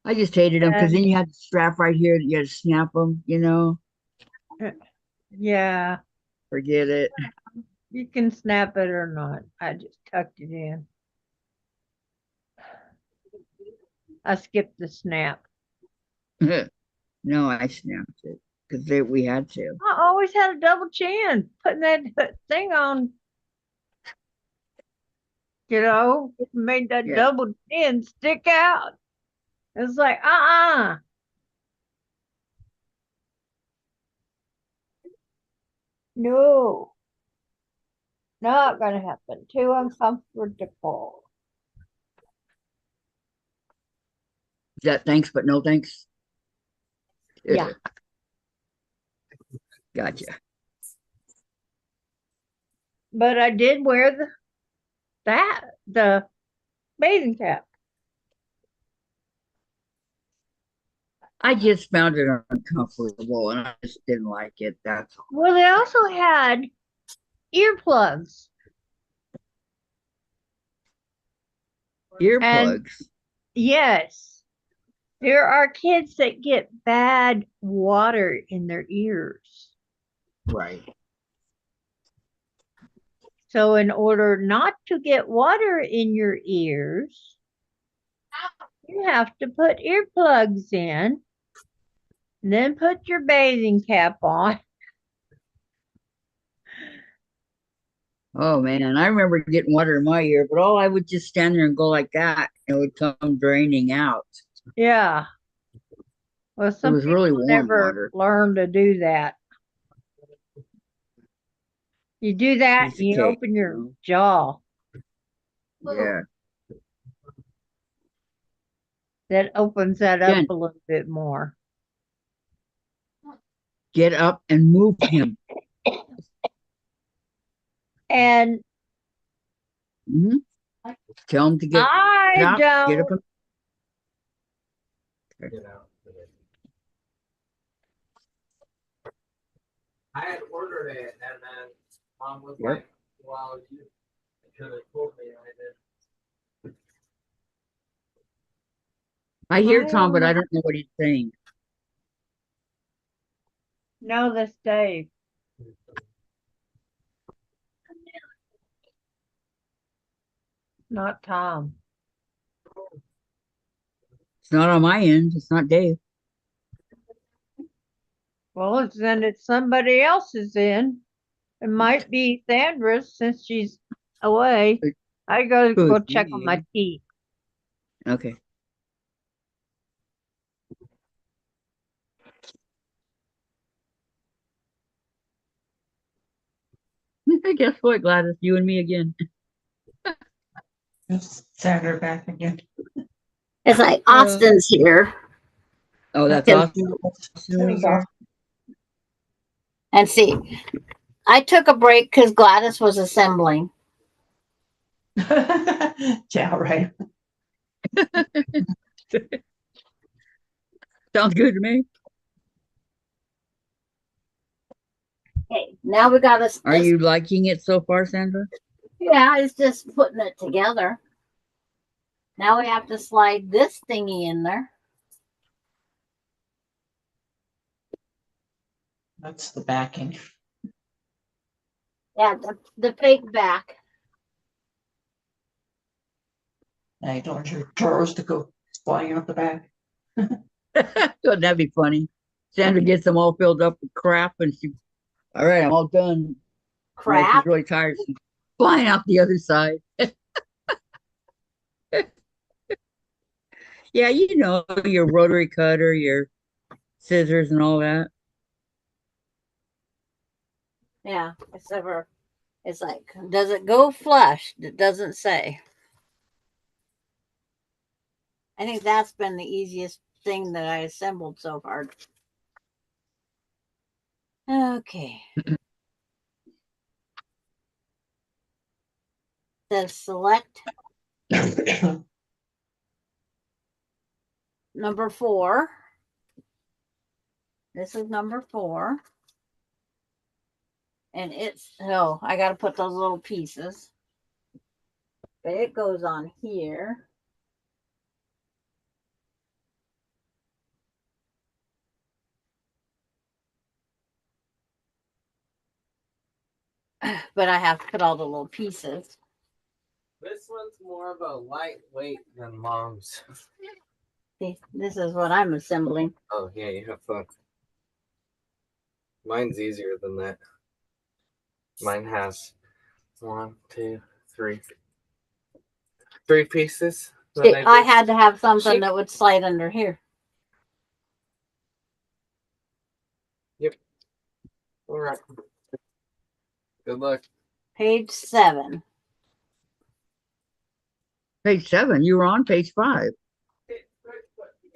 S1: I just hated them because
S4: And
S1: then you had the strap right here that you had to snap them, you know.
S4: yeah,
S1: Forget it.
S4: you can snap it or not. I just tucked it in. I skipped the snap.
S1: No, I snapped it because we had to.
S4: I always had a double chin putting that thing on, made that
S1: Yeah.
S4: double chin stick out. It's like, no, not gonna happen. Too uncomfortable.
S1: Is that thanks but no thanks?
S4: Yeah.
S1: Gotcha.
S4: But I did wear the bathing cap.
S1: I just found it uncomfortable and I just didn't like it. That's all.
S4: Well, they also had earplugs.
S1: Earplugs.
S4: Yes, there are kids that get bad water in their ears.
S1: Right.
S4: So, in order not to get water in your ears, you have to put earplugs in, and then put your bathing cap on.
S1: Oh man, I remember getting water in my ear, but all I would just stand there and go like that, and it would come draining out.
S4: Yeah. Well,
S1: It
S4: some
S1: was really
S4: people
S1: warm
S4: never
S1: water.
S4: learn to do that. You do that,
S1: Piece
S4: and
S1: of
S4: you
S1: cake.
S4: open your jaw.
S1: Yeah.
S4: That opens that up
S1: Jen,
S4: a little bit more.
S1: get up and move him.
S4: And
S1: Hmm. Tell him to get
S4: I
S1: up. Get up.
S4: don't.
S5: I had ordered it, and then mom was
S1: Yep.
S5: like, "Well, you should have told me." I did.
S1: I hear
S4: I
S1: Tom, but I
S4: don't
S1: don't know what he's saying.
S4: know this Dave. Not Tom.
S1: It's not on my end. It's not Dave.
S4: Well, then it's somebody else's in. It might be Sandra's since she's away. I gotta go
S1: Could
S4: check on my
S1: be.
S4: teeth.
S1: Okay. Guess what, Gladys? You and me again.
S3: Sandra back again.
S2: It's like Austin's here.
S1: Oh, that's
S2: Because-
S1: awesome.
S2: And see, I took a break because Gladys was assembling.
S3: Yeah, right.
S1: Sounds good to me.
S2: Okay, now we got to.
S1: Are you liking it so far, Sandra?
S2: Yeah, it's just putting it together. Now we have to slide this thingy in there.
S3: That's the backing.
S2: Yeah, the fake back.
S3: Now you don't want your drawers to go flying out the back.
S1: Wouldn't that be funny? Sandra gets them all filled up with crap and she, all right, I'm all done. Well,
S2: Crap.
S1: she's really tired. She's flying out the other side. Yeah, you know, your rotary cutter, your scissors and all that.
S2: Yeah, it's like, does it go flush? It doesn't say. I think that's been the easiest thing that I assembled so far. Okay. Says select number 4. This is number 4. And it's, oh, I got to put those little pieces. But it goes on here. But I have to put all the little pieces.
S5: This one's more of a lightweight than mom's.
S2: See, this is what I'm assembling.
S5: Oh yeah, you have fun. Mine's easier than that. Mine has 1, 2, 3, 3 pieces.
S2: See, I had to have something
S5: She-
S2: that would slide under here.
S5: All right. Good luck.
S2: Page 7.
S1: Page 7. You were on page 5.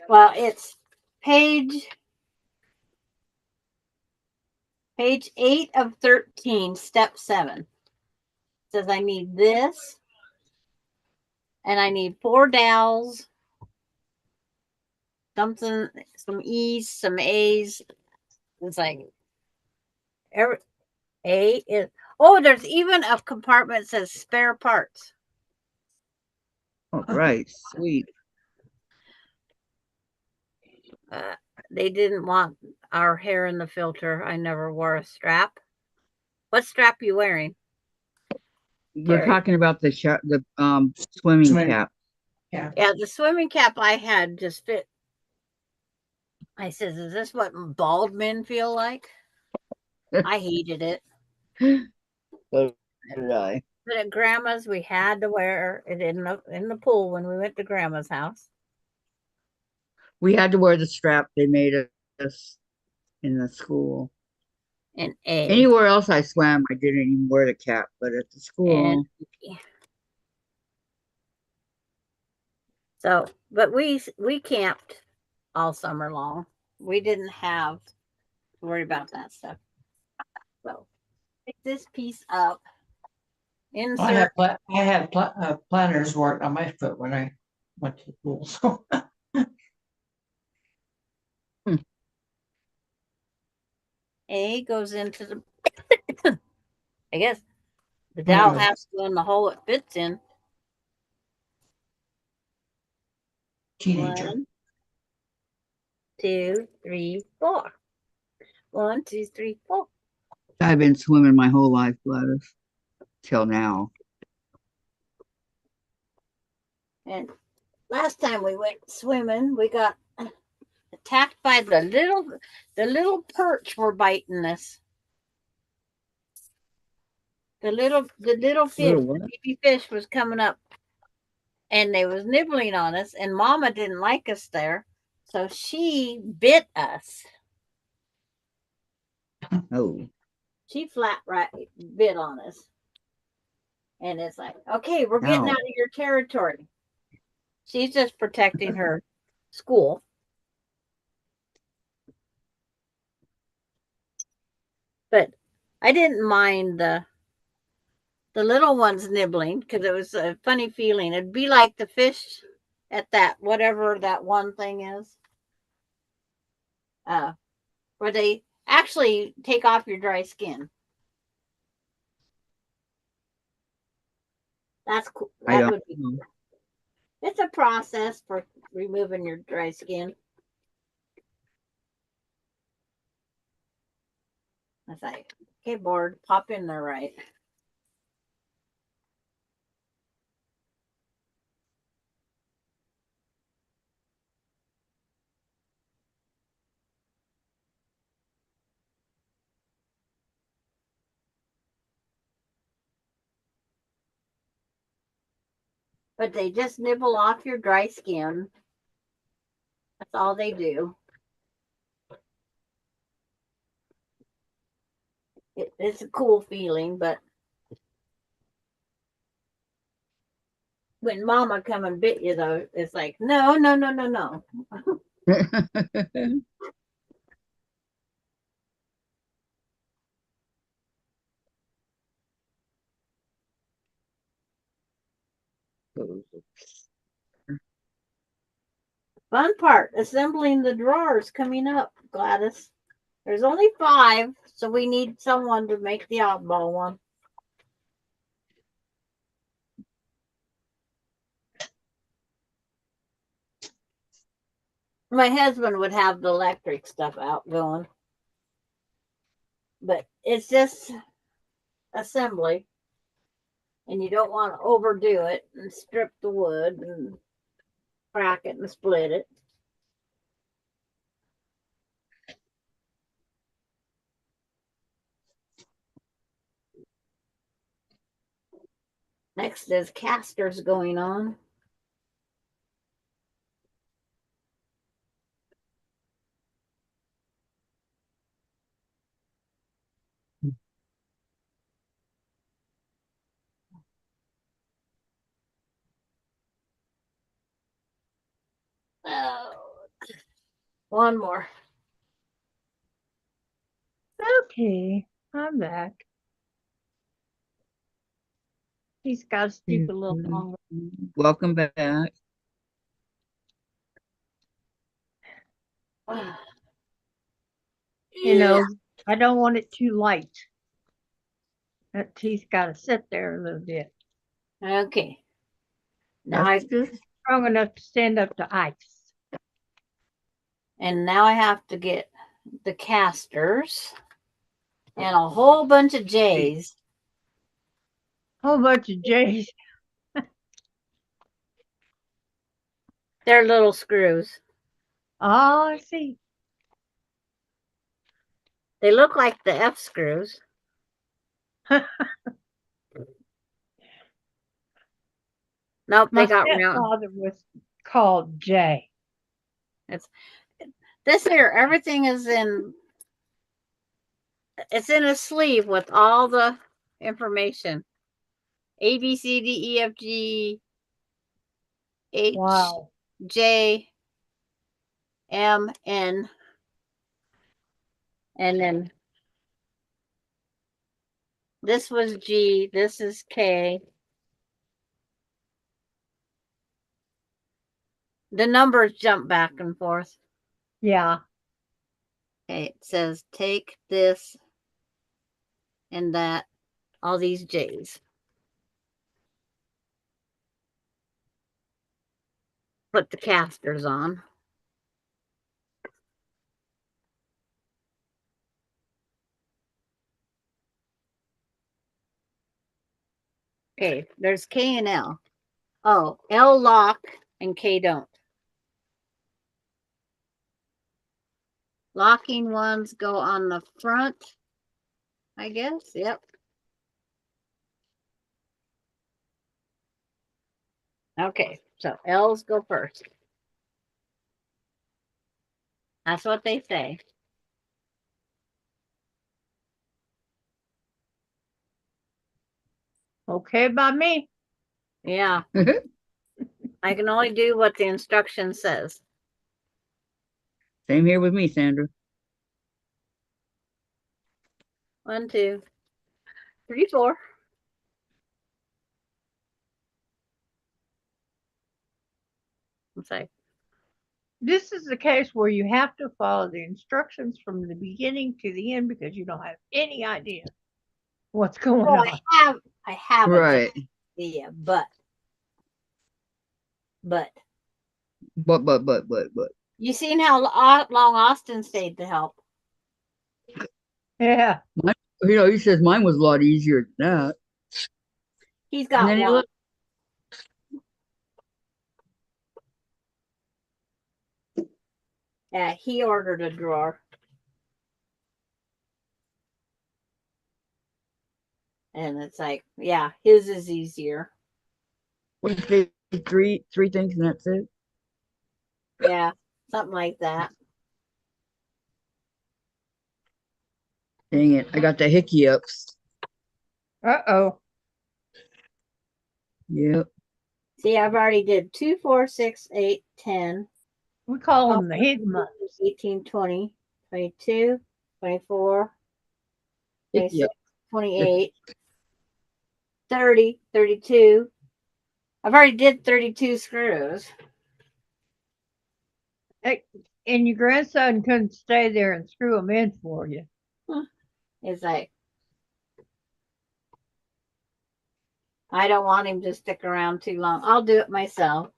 S2: Well, it's page 8 of 13, step 7. It says I need this, and I need 4 dowels, something, some E's, some A's. It's like every A is. Oh, there's even a compartment that says spare parts.
S1: All right, sweet.
S2: They didn't want our hair in the filter. I never wore a strap. What strap you wearing?
S1: We're
S2: Gary?
S1: talking about the swimming
S3: Swimming.
S1: cap.
S3: Yeah.
S2: Yeah, the swimming cap I had just fit. I says, is this what bald men feel like? I hated it.
S1: So did I.
S2: But at grandma's, we had to wear it in the pool when we went to grandma's house.
S1: We had to wear the strap they made us in the school.
S2: And A.
S1: Anywhere else I swam, I didn't even wear the cap, but at the school.
S2: And so, but we camped all summer long. We didn't have to worry about that stuff. So pick this piece up. Insert.
S3: I had planters worked on my foot when I went to the pool. So
S2: A goes into the. I guess the dowel has to go in the hole it fits in.
S3: teenager.
S2: 1, 2, 3, 4. 1, 2, 3, 4.
S1: I've been swimming my whole life, Gladys, till now.
S2: And last time we went swimming, we got attacked by the little perch were biting us. The little fish,
S1: Little what?
S2: baby fish was coming up, and they was nibbling on us. And Mama didn't like us there, so she bit us.
S1: Oh,
S2: She flat right bit on us, and it's like, okay, we're getting
S1: Ow.
S2: out of your territory. She's just protecting her school. But I didn't mind the little ones nibbling because it was a funny feeling. It'd be like the fish at that whatever that one thing is, where they actually take off your dry skin. That's cool.
S1: I
S2: That
S1: don't
S2: would be.
S1: know.
S2: It's a process for removing your dry skin. It's like, okay, board, pop in there, right? But they just nibble off your dry skin. That's all they do. It's a cool feeling, but when mama come and bit you though, it's like, no, no, no, no, no. Fun part, assembling the drawers coming up, Gladys. There's only 5, so we need someone to make the oddball one. My husband would have the electric stuff out going, but it's just assembly, and you don't want to overdo it and strip the wood and crack it and split it. Next is casters going on. Oh, one more.
S4: Okay, I'm back. He's got to sleep a little longer.
S1: Welcome back.
S4: You know, I don't want it too light. That teeth got to sit there a little bit.
S2: Okay. Now
S1: That's good.
S4: Strong enough to stand up to ice.
S2: I have to get the casters and a whole bunch of J's.
S4: Whole bunch of J's.
S2: They're little screws.
S4: Oh, I see.
S2: They look like the F screws. Nope,
S4: My
S2: they got round.
S4: stepfather was called Jay.
S2: It's this here. Everything is in. It's in a sleeve with all the information. A B C D E F G H
S4: Wow.
S2: J M N, and then this was G. This is K. The numbers jump back and forth.
S4: Yeah.
S2: Okay, it says take this and that, all these J's. Put the casters on. Okay, there's K and L. Oh, L lock and K don't. Locking ones go on the front, I guess. Yep. Okay, so L's go first. That's what they say.
S4: Okay by me.
S2: Yeah. I can only do what the instruction says.
S1: Same here with me, Sandra.
S2: 1, 2, 3, 4. Let's say.
S4: This is the case where you have to follow the instructions from the beginning to the end because you don't have any idea what's going
S2: Oh,
S4: on.
S2: I have
S1: Right.
S2: an idea, but
S1: But.
S2: you seen how long Austin stayed to help?
S4: Yeah.
S1: He says mine was a lot easier than that.
S2: He's
S1: And
S2: got
S1: then he
S2: one.
S1: looked.
S2: Yeah, he ordered a drawer. And it's like, yeah, his is easier.
S1: What did you say? Three things and that's it.
S2: Yeah. something like that.
S1: Dang it. I got the hiccups.
S4: Uh-oh.
S1: Yep.
S2: See, I've already did 2, 4, 6, 8, 10,
S4: We call
S2: 12,
S4: them the higma.
S2: 18, 20, 22, 24, 26,
S1: Hiccup.
S2: 28, 30, 32. I've already did 32 screws.
S4: Hey, and your grandson couldn't stay there and screw them in for you.
S2: It's like, I don't want him to stick around too long. I'll do it myself.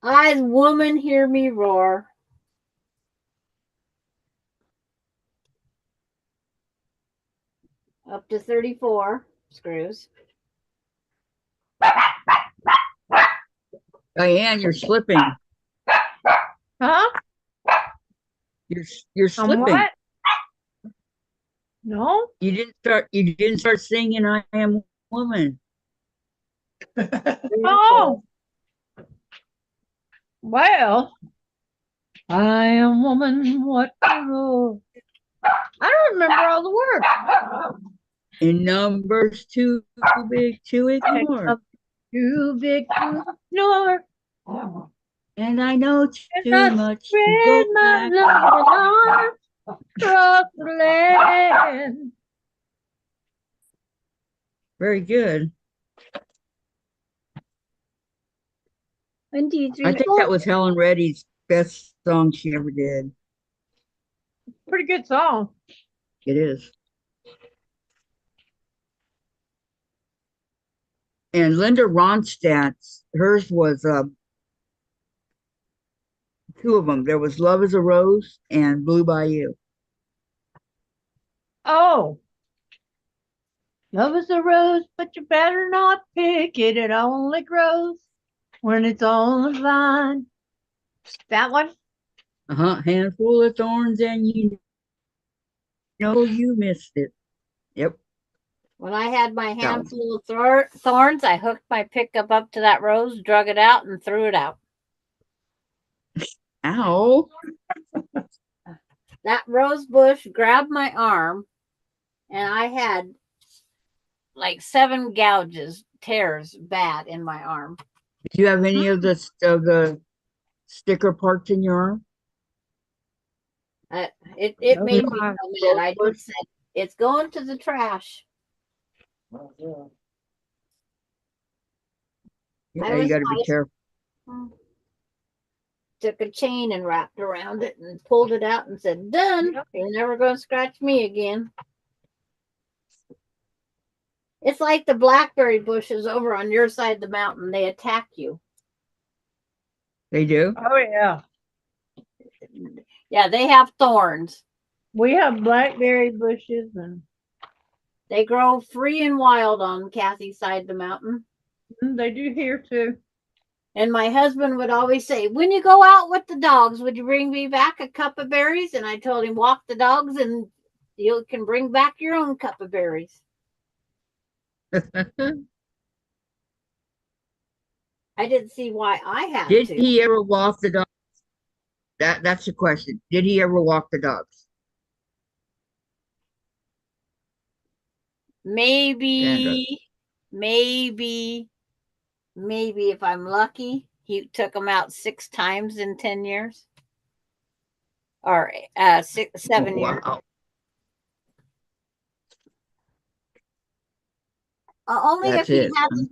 S2: Eyes, woman, hear me roar. Up to 34 screws.
S1: Diane, you're slipping.
S4: Huh?
S1: You're
S4: On
S1: slipping.
S4: what? No?
S1: You didn't start singing I Am Woman.
S4: Oh. Well, I am woman, what to do? I don't remember all the words.
S1: In numbers too big to ignore.
S4: Too big to ignore.
S1: And I know
S4: And
S1: too
S4: I
S1: much to
S4: spread
S1: go
S4: my
S1: back.
S4: loving arms across the land.
S1: Very good.
S2: 1, 2, 3,
S1: I think
S2: 4.
S1: that was Helen Reddy's best song she ever did.
S4: Pretty good song.
S1: It is. And Linda Ronstadt's, hers was two of them. There was Love is a Rose and Blue Bayou.
S4: Oh. Love is a rose, but you better not pick it. It only grows when it's on the vine. That one?
S1: Handful of thorns and you know you missed it. Yep.
S2: When I had my
S1: That one.
S2: handful of thorns, I hooked my pickup up to that rose, drug it out, and threw it out.
S1: Ow.
S2: That rose bush grabbed my arm, and I had like 7 gouges, tears, bad in my arm.
S1: Do you have any of the sticker parts in your arm?
S2: It
S4: Those
S2: made
S4: are
S2: me
S4: my
S2: so mad. I just said, it's going to the trash.
S1: Yeah,
S2: I
S1: you
S2: was
S1: got to be
S2: nice.
S1: careful.
S2: Took a chain and wrapped around it and pulled it out and said, done.
S4: Yep.
S2: You're never going to scratch me again. It's like the blackberry bushes over on your side of the mountain. They attack you.
S1: They do?
S4: Oh, yeah.
S2: Yeah, they have thorns.
S4: We have blackberry bushes and
S2: They grow free and wild on Kathy's side of the mountain.
S4: they do here too.
S2: And my husband would always say, when you go out with the dogs, would you bring me back a cup of berries? And I told him, walk the dogs and you can bring back your own cup of berries. I didn't see why I had
S1: Did
S2: to.
S1: he ever walk the dog? That's the question. Did he ever walk the dogs?
S2: Maybe if I'm lucky, he took them out 6 times in 10 years. Or 7 years.
S1: Wow.
S2: Only
S1: That's
S2: if he
S1: it.
S2: hasn't.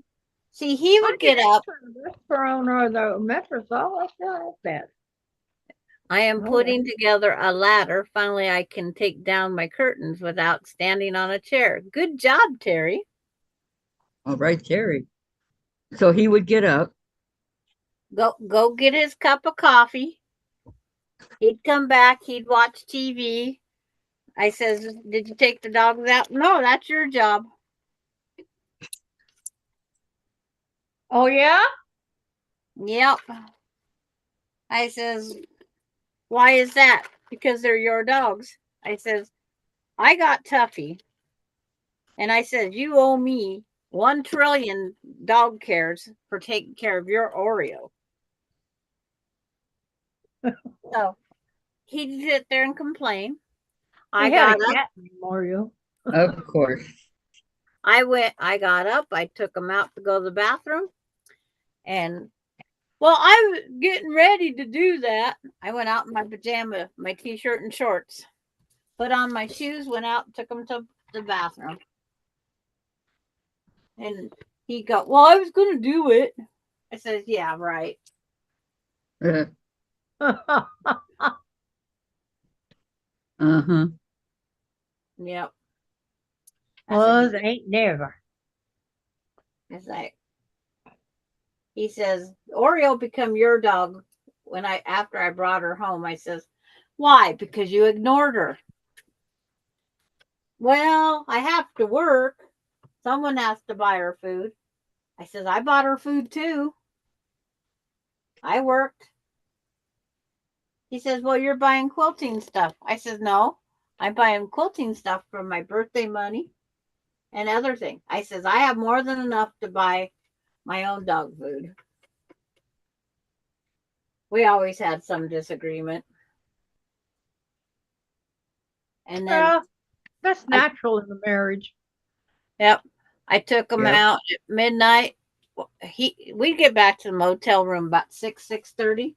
S2: See, he would get up.
S4: The Corona or the Metrazole, I still have that.
S2: I am
S4: Oh,
S2: putting together a ladder. Finally, I can take down my curtains without standing on a chair. Good job, Terry.
S1: All right, Terry. So he would get up.
S2: Go get his cup of coffee. He'd come back. He'd watch TV. I says, did you take the dogs out? No, that's your job.
S4: Oh, yeah?
S2: Yep. I says, why is that? Because they're your dogs. I says, I got Tuffy. And I said, you owe me 1 trillion dog cares for taking care of your Oreo. So he'd sit there and complain. I
S4: We had
S2: got
S4: a
S2: up.
S4: cat named Mario.
S1: Of course.
S2: I got up. I took him out to go to the bathroom. And well, I was getting ready to do that. I went out in my pajama, my t-shirt and shorts, put on my shoes, went out and took him to the bathroom. And he go, well, I was going to do it. I says, yeah, right.
S1: Uh-huh.
S2: Yep. I
S4: Was
S2: said,
S4: ain't never.
S2: it's like, he says, Oreo become your dog after I brought her home. I says, why? Because you ignored her. Well, I have to work. Someone has to buy her food. I says, I bought her food too. I worked. He says, well, you're buying quilting stuff. I says, no, I'm buying quilting stuff from my birthday money and other things. I says, I have more than enough to buy my own dog food. We always had some disagreement. And then,
S4: Well, that's natural in the marriage.
S2: yep, I took him
S1: Yep.
S2: out at midnight. We'd get back to the motel room about 6:30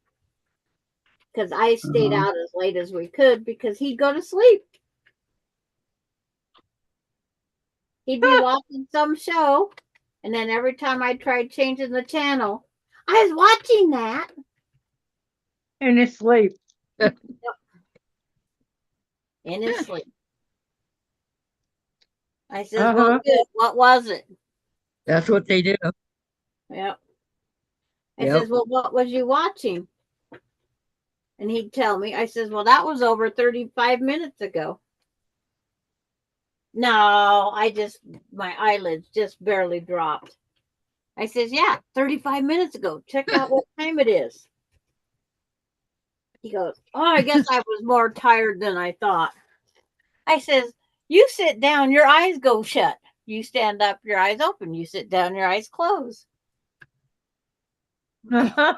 S2: because I stayed
S1: Uh-huh.
S2: out as late as we could because he'd go to sleep. He'd be watching some show, and then every time I tried changing the channel, I was watching that.
S4: In his sleep.
S2: In his sleep. I says, well, good. What was it?
S1: That's what they do.
S2: Yep. I
S1: Yep.
S2: says, well, what was you watching? And he'd tell me. I says, well, that was over 35 minutes ago. No, my eyelids just barely dropped. I says, yeah, 35 minutes ago. Check out what time it is. He goes, oh, I guess I was more tired than I thought. I says, you sit down, your eyes go shut. You stand up, your eyes open. You sit down, your eyes close.
S4: Kind of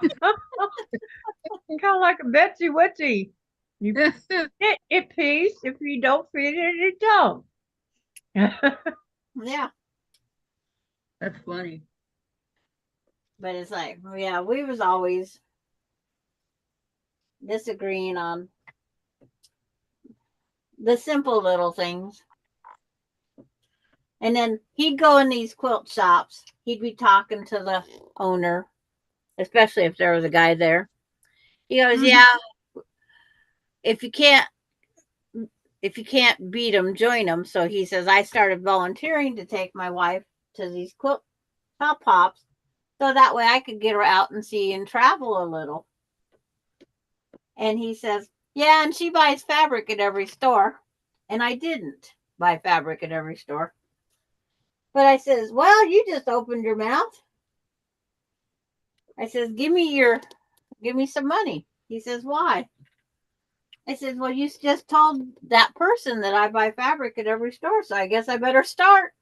S4: like a Betsy Witsy. You fit, it peace. If you don't fit it, it don't.
S2: Yeah.
S1: That's funny.
S2: But it's like, yeah, we was always disagreeing on the simple little things. And then he'd go in these quilt shops. He'd be talking to the owner, especially if there was a guy there. He goes, yeah, if you can't beat them, join them. So he says, I started volunteering to take my wife to these quilt top pops so that way I could get her out and see and travel a little. And he says, yeah, and she buys fabric at every store. And I didn't buy fabric at every store. But I says, well, you just opened your mouth. I says, give me some money. He says, why? I said, well, you just told that person that I buy fabric at every store, so I guess I better start.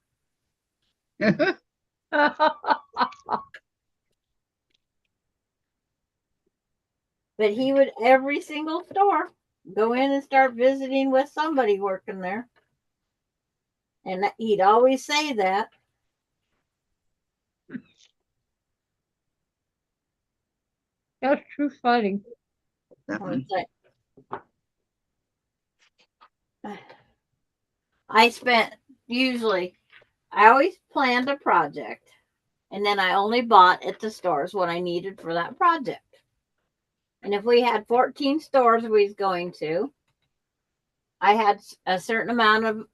S2: But he would, every single store, go in and start visiting with somebody working there. And he'd always say that.
S4: That's true fighting.
S1: That one.
S2: I always planned a project, and then I only bought at the stores what I needed for that project. And if we had 14 stores we was going to, I had a certain amount of,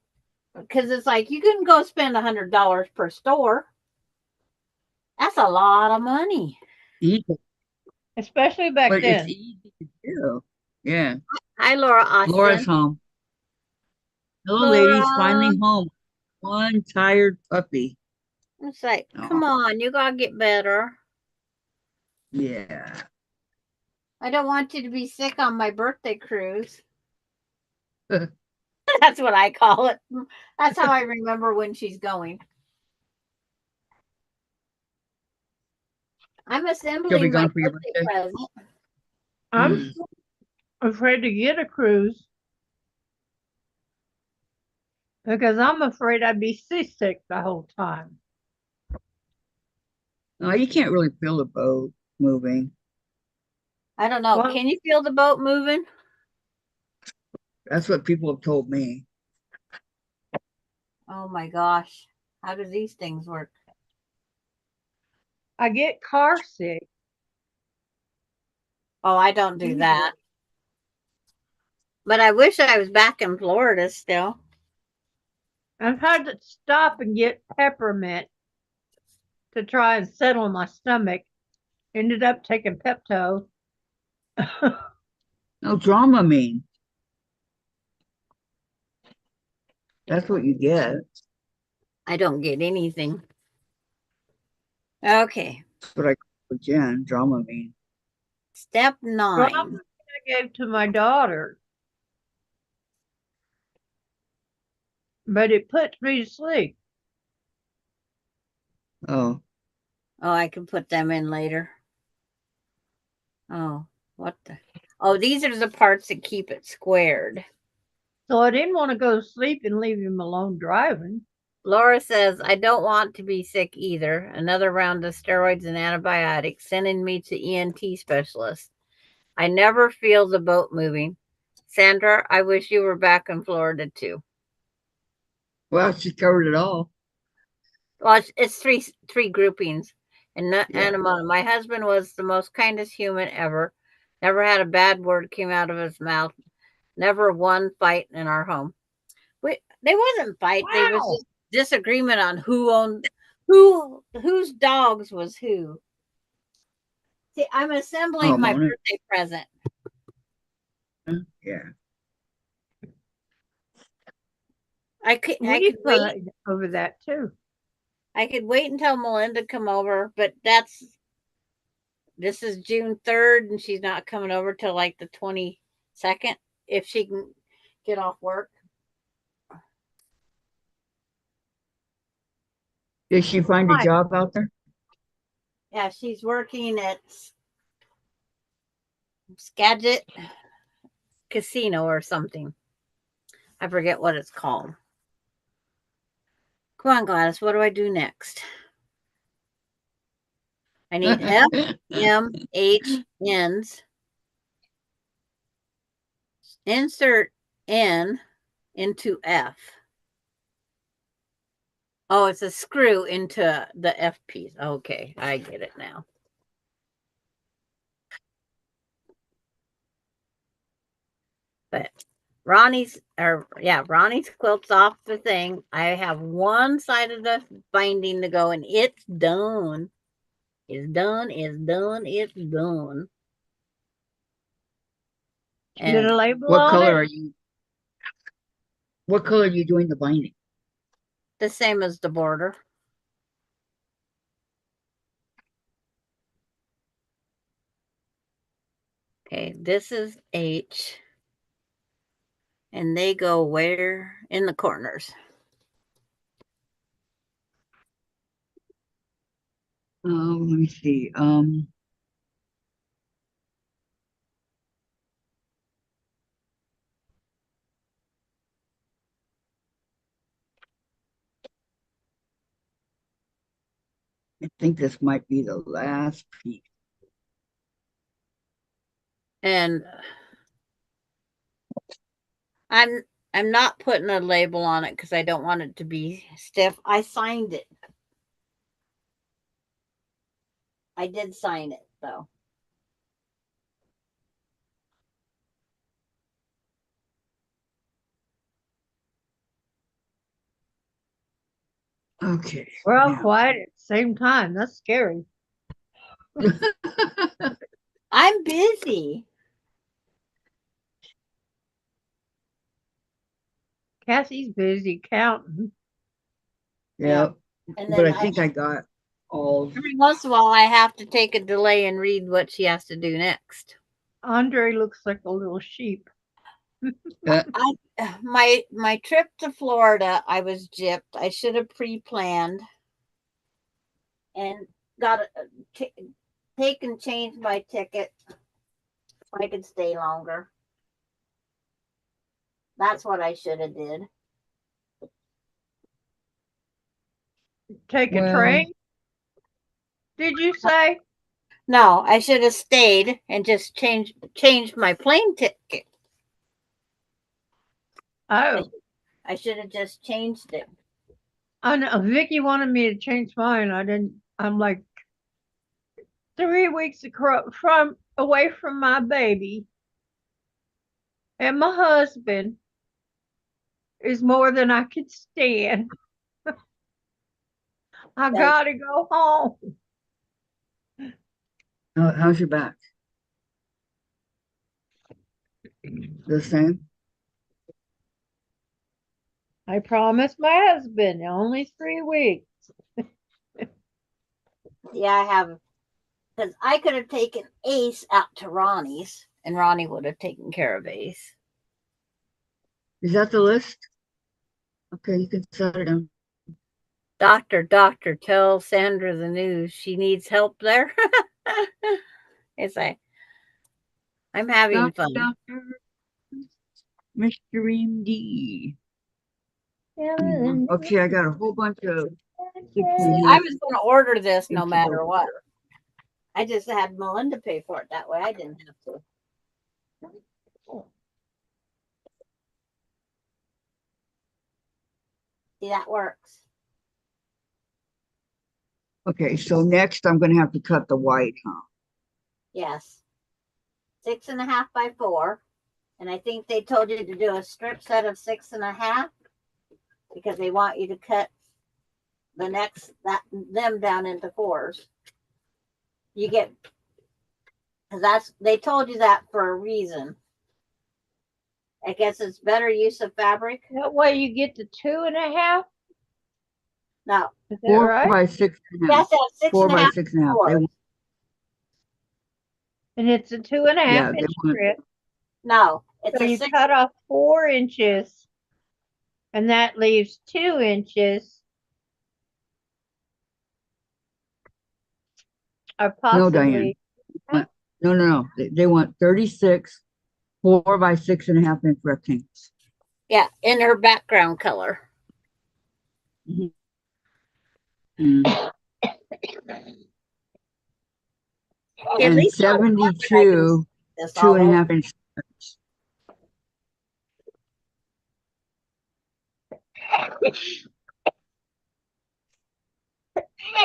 S2: because it's like you couldn't go spend $100 per store. That's a lot of money.
S1: Easy.
S4: Especially back
S1: But
S4: then.
S1: it's easy to do. Yeah.
S2: Hi, Laura Austin.
S1: Laura's home. Hello,
S2: Laura.
S1: ladies. Finally home. One tired puppy.
S2: It's like, come on, you gotta get better.
S1: Yeah.
S2: I don't want you to be sick on my birthday cruise. That's what I call it. That's how I remember when she's going. I'm
S1: She'll be
S2: assembling my
S1: gone for your
S2: birthday
S1: birthday.
S2: present.
S4: I'm afraid to get a cruise because I'm afraid I'd be seasick the whole time.
S1: No, you can't really feel the boat moving.
S2: I don't know.
S4: Well,
S2: Can you feel the boat moving?
S1: That's what people have told me.
S2: Oh my gosh. How do these things work?
S4: I get car sick.
S2: Oh, I don't do that. But I wish I was back in Florida still.
S4: I've had to stop and get peppermint to try and settle my stomach. Ended up taking Pepto.
S1: No Dramamine. That's what you get.
S2: I don't get anything. Okay.
S1: That's what I got for Jen, Dramamine.
S2: Step
S4: Well,
S2: 9.
S4: I gave to my daughter, but it puts me to sleep.
S1: Oh,
S2: Oh, I can put them in later. Oh, what the? Oh, these are the parts that keep it squared.
S4: So I didn't want to go to sleep and leave him alone driving.
S2: Laura says, I don't want to be sick either. Another round of steroids and antibiotics, sending me to ENT specialist. I never feel the boat moving. Sandra, I wish you were back in Florida too.
S1: well, she covered it all.
S2: Well, it's three groupings. And
S1: Yeah.
S2: my husband was the most kindest human ever. Never had a bad word came out of his mouth. Never one fight in our home. They wasn't fight. They was
S4: Wow.
S2: just disagreement on whose dogs was who. See, I'm assembling
S1: Oh,
S2: my
S1: Mona.
S2: birthday present.
S1: Yeah.
S2: I could
S4: We
S2: wait.
S4: put over that too.
S2: I could wait until Melinda come over, but this is June 3rd, and she's not coming over till like the 22nd if she can get off work.
S1: Did she find a
S4: Why?
S1: job out there?
S2: Yeah, she's working at Skagit Casino or something. I forget what it's called. Come on, Gladys. What do I do next? I need F, M, H, N's. Insert N into F. Oh, it's a screw into the F piece. Okay, I get it now. But Ronnie's quilt's off the thing. I have one side of the binding to go, and it's done. It's done. It's done. It's done.
S4: Did
S2: And
S4: a label
S1: What
S4: on
S1: color
S4: it?
S1: are you? What color are you doing the binding?
S2: the same as the border. Okay, this is H. And they go where? In the corners.
S1: Let me see. I think this might be the last piece.
S2: And I'm not putting a label on it because I don't want it to be stiff. I signed it. I did sign it though.
S1: Okay.
S4: We're all
S1: now.
S4: quiet at the same time. That's scary.
S2: I'm busy.
S4: Cassie's busy counting.
S1: Yeah.
S2: And
S1: But
S2: then
S1: I think I got all.
S2: every once in a while I have to take a delay and read what she has to do next.
S4: Andre looks like a little sheep.
S2: My trip to Florida, I was gypped. I should have pre-planned and take and change my ticket so I could stay longer. That's what I should have did.
S4: Take a
S1: Well,
S4: train? Did you say?
S2: No, I should have stayed and just changed my plane ticket.
S4: Oh,
S2: I should have just changed it.
S4: I know. Vicky wanted me to change mine. I didn't. I'm like 3 weeks from away from my baby, and my husband is more than I could stand. I
S2: Right.
S4: gotta go home.
S1: how's your back? The same?
S4: I promised my husband only 3 weeks.
S2: Yeah, I have, because I could have taken Ace out to Ronnie's, and Ronnie would have taken care of Ace.
S1: Is that the list? Okay, you can set it down.
S2: Doctor, tell Sandra the news. She needs help there. It's like, I'm having fun.
S1: Doctor, Mr. MD.
S4: Yeah,
S1: Okay, I got a whole bunch of
S2: See, I was going to order this no matter what. I just had Melinda pay for it that way. I didn't have to. See, that works.
S1: Okay, so next I'm going to have to cut the white, huh?
S2: Yes. 6.5 by 4. And I think they told you to do a strip set of 6.5 because they want you to cut them down into 4s. You get, because they told you that for a reason. I guess it's better use of fabric.
S4: that way you get the 2.5.
S2: No.
S4: Is that
S1: 4
S4: right?
S1: by 6.5.
S2: You have to have
S1: 4 by
S2: 6.5
S1: 6.5.
S2: fours.
S4: And it's a 2.5
S1: Yeah, they
S4: inch
S1: want-
S4: strip.
S2: No, it's
S4: So
S2: a
S4: you
S2: 6.
S4: cut off 4 inches, and that leaves 2 inches. Or
S1: No, Diane.
S4: possibly.
S1: No. They want 36 4 by 6.5 inch rectangles.
S2: Yeah, in her background color.
S1: Mm.
S2: At
S1: And
S2: least on one I can
S1: 72
S2: see this all over.
S1: 2.5 inch strips.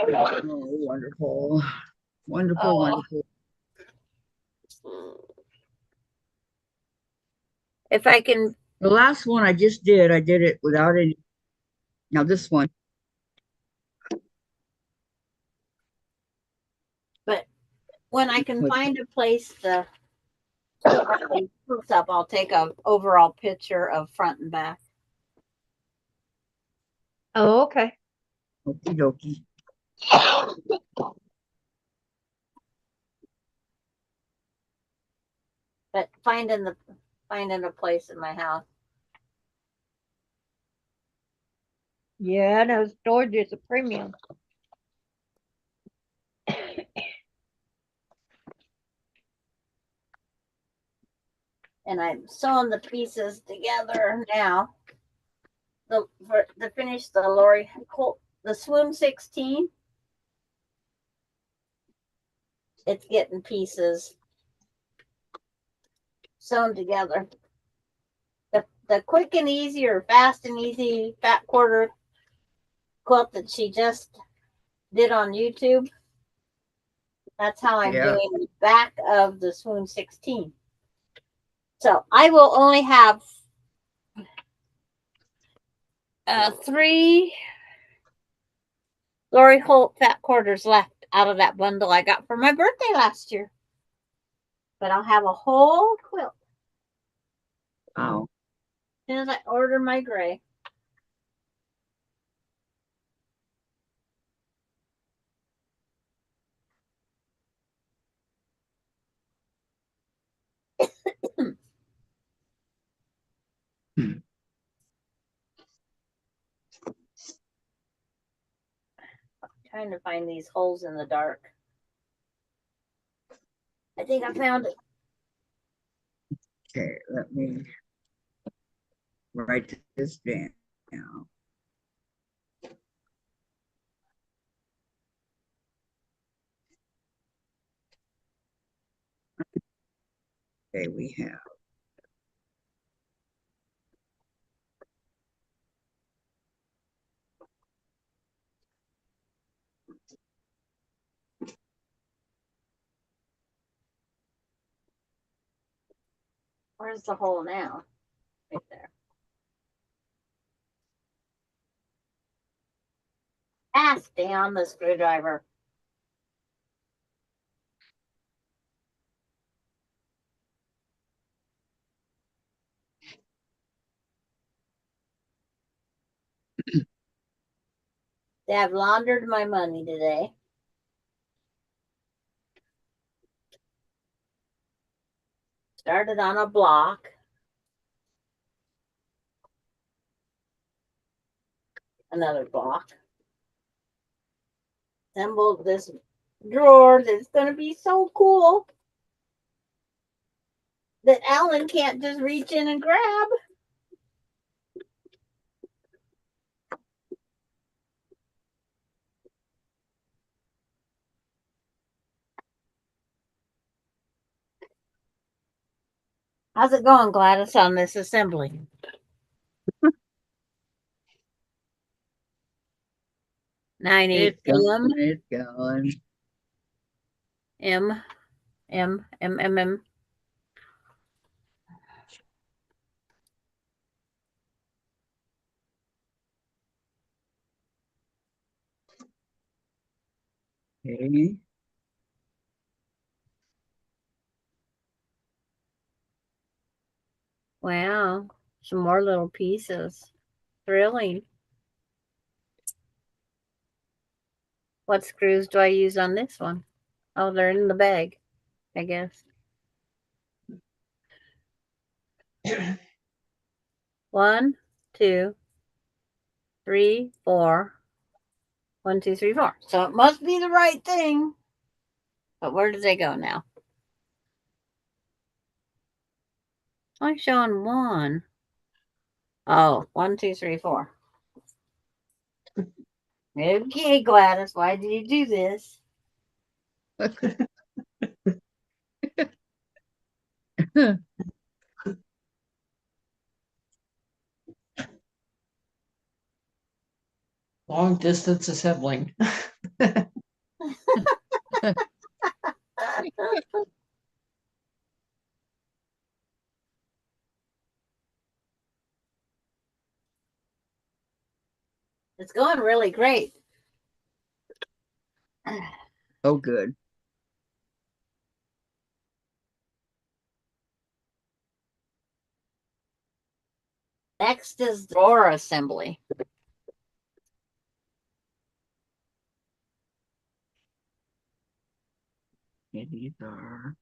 S1: Oh, wonderful. Wonderful.
S2: If I can,
S1: The last one I just did, I did it without any. Now this one,
S2: but when I can find a place to put my proofs up, I'll take a overall picture of front and back.
S4: Oh, okay.
S1: okie dokie.
S2: But finding a place in my house.
S4: Yeah, no, storage is a premium.
S2: And I'm sewing the pieces together now. To finish the Lori Holt, the Swoon 16. It's getting pieces sewn together. The quick and easy or fast and easy fat quarter quilt that she just did on YouTube. That's how I'm doing the back of the Swoon 16. So I will only have 3 Lori Holt fat quarters left out of that bundle I got for my birthday last year. But I'll have a whole quilt.
S1: Wow.
S2: As soon as I order my gray. Trying to find these holes in the dark. I think I found it.
S1: Okay, let me write this down. Okay, we have.
S2: Where's the hole now? Right there. Ah, stay on the screwdriver. They have laundered my money today. Started on a block. Another block. Assembled this drawer that's going to be so cool that Alan can't just reach in and grab. How's it going, Gladys, on this assembly? Nine eight
S1: It's going, it's going.
S2: M.
S1: Okay.
S2: Wow, some more little pieces. Thrilling. What screws do I use on this one? Oh, they're in the bag, I guess. 1, 2, 3, 4. 1, 2, 3, 4. So it must be the right thing. But where did they go now? I'm showing 1. Oh, 1, 2, 3, 4. Okay, Gladys, why did you do this?
S3: Long distance assembling.
S2: It's going really great.
S1: Oh, good.
S2: Next is drawer assembly.
S1: Okay, these are.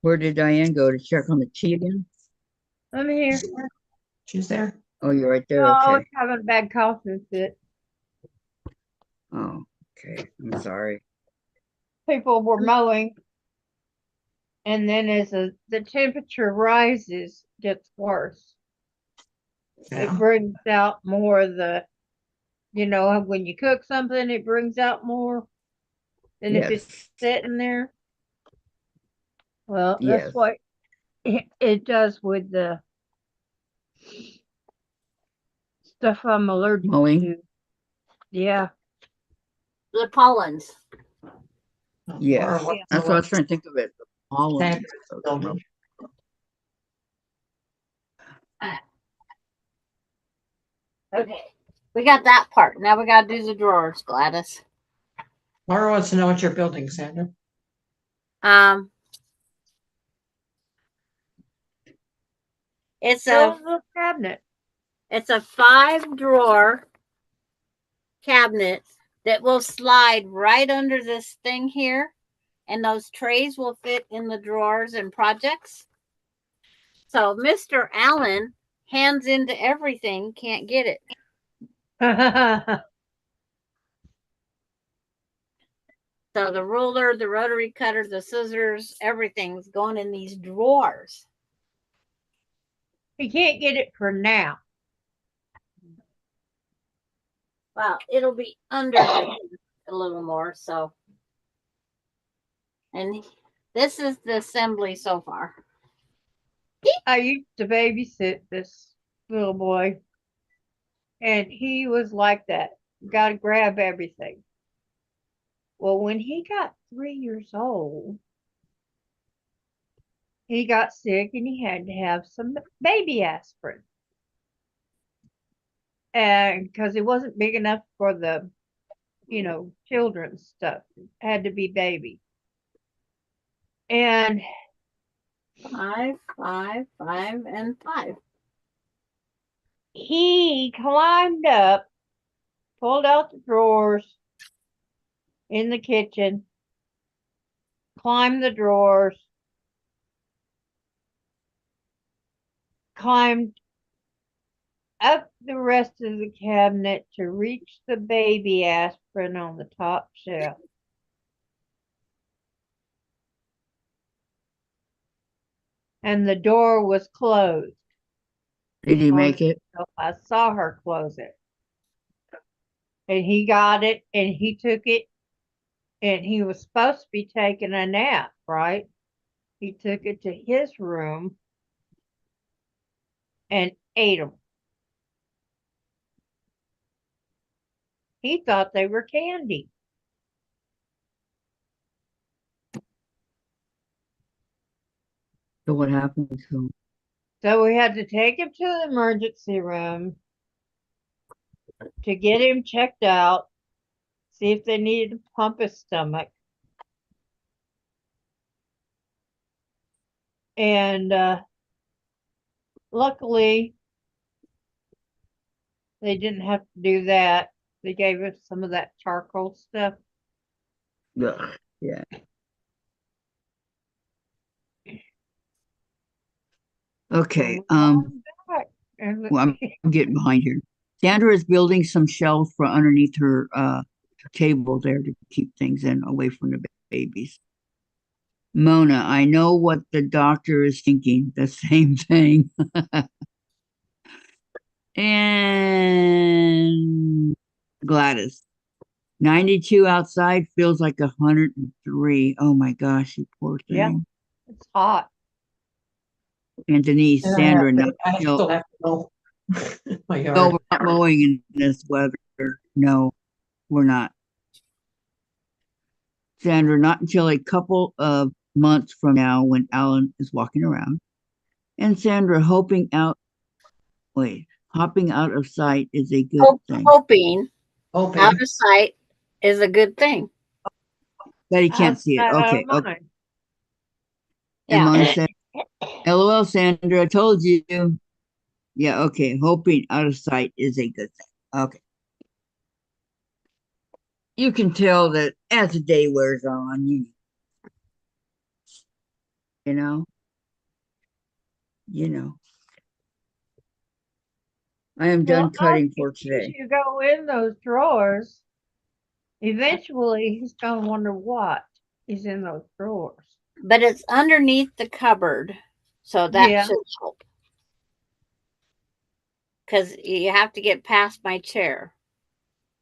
S1: Where did Diane go to check on the tea again?
S4: I'm here.
S3: She's there.
S1: Oh, you're right there.
S4: No, I was
S1: Okay.
S4: having a bad coughing fit.
S1: Oh, okay. I'm sorry.
S4: People were mowing, and then as the temperature rises, it gets worse.
S3: Yeah.
S4: It brings out more of the, when you cook something, it brings out more than if it's
S1: Yes.
S4: sitting there. Well,
S1: Yes.
S4: that's what it does with the stuff I'm allergic
S1: Mowing.
S4: to. Yeah.
S2: The pollens.
S1: Yes.
S3: Laura, what-
S1: That's what I was trying to think of it. All of
S3: Thank
S1: them.
S2: Okay, we got that part. Now we got to do the drawers, Gladys.
S3: Laura wants to know what you're building, Sandra.
S2: It's
S4: Show
S2: a
S4: 'em the cabinet.
S2: it's a 5-drawer cabinet that will slide right under this thing here, and those trays will fit in the drawers and projects. So Mr. Allen, hands into everything, can't get it. So the ruler, the rotary cutter, the scissors, everything's going in these drawers.
S4: He can't get it for now.
S2: Well, it'll be under this a little more, so. And this is the assembly so far.
S4: I used to babysit this little boy, and he was like that. Got to grab everything. Well, when he got 3 years old, he got sick and he had to have some baby aspirin. And because it wasn't big enough for the, children's stuff, it had to be baby. And
S2: 5, 5, 5, and 5.
S4: he climbed up, pulled out the drawers in the kitchen, climbed the drawers, climbed up the rest of the cabinet to reach the baby aspirin on the top shelf. And the door was closed.
S1: Did he make it?
S4: So I saw her close it. And he got it and he took it, and he was supposed to be taking a nap, right? He took it to his room and ate them. He thought they were candy.
S1: So what happened to him?
S4: So we had to take him to the emergency room to get him checked out, see if they needed to pump his stomach. And luckily, they didn't have to do that. They gave us some of that charcoal stuff.
S1: Ugh, yeah. Okay. Well, I'm getting behind here. Sandra is building some shelves for underneath her table there to keep things in away from the babies. Mona, I know what the doctor is thinking. The same thing. And Gladys, 92 outside feels like 103. Oh my gosh, you poor thing.
S4: Yeah, it's hot.
S1: And Denise,
S3: And
S1: Sandra,
S3: I still have to mow my yard.
S1: no, we're not mowing in this weather. No, we're not. Sandra, not until a couple of months from now when Alan is walking around. And Sandra, hopping out of sight is a good thing.
S2: Hoping
S3: Hoping.
S2: out of sight is a good thing.
S1: That he can't see it. Okay. Okay.
S4: Mine.
S1: And
S2: Yeah.
S1: Mona said, LOL, Sandra, I told you. Yeah, okay. Hoping out of sight is a good thing. Okay. You can tell that as the day wears on, you know. I am done cutting for today.
S4: You go in those drawers, eventually he's going to wonder what is in those drawers.
S2: But it's underneath the cupboard, so that
S4: Yeah.
S2: should help. Because you have to get past my chair.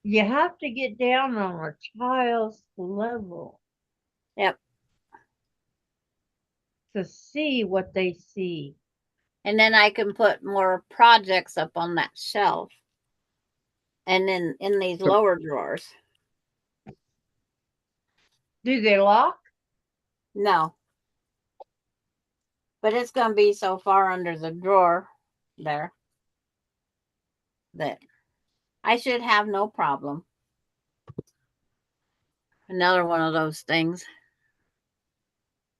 S4: You have to get down on a child's level.
S2: Yep.
S4: To see what they see.
S2: And then I can put more projects up on that shelf. And then in these lower drawers.
S4: Do they lock?
S2: No. But it's going to be so far under the drawer there that I should have no problem. Another one of those things.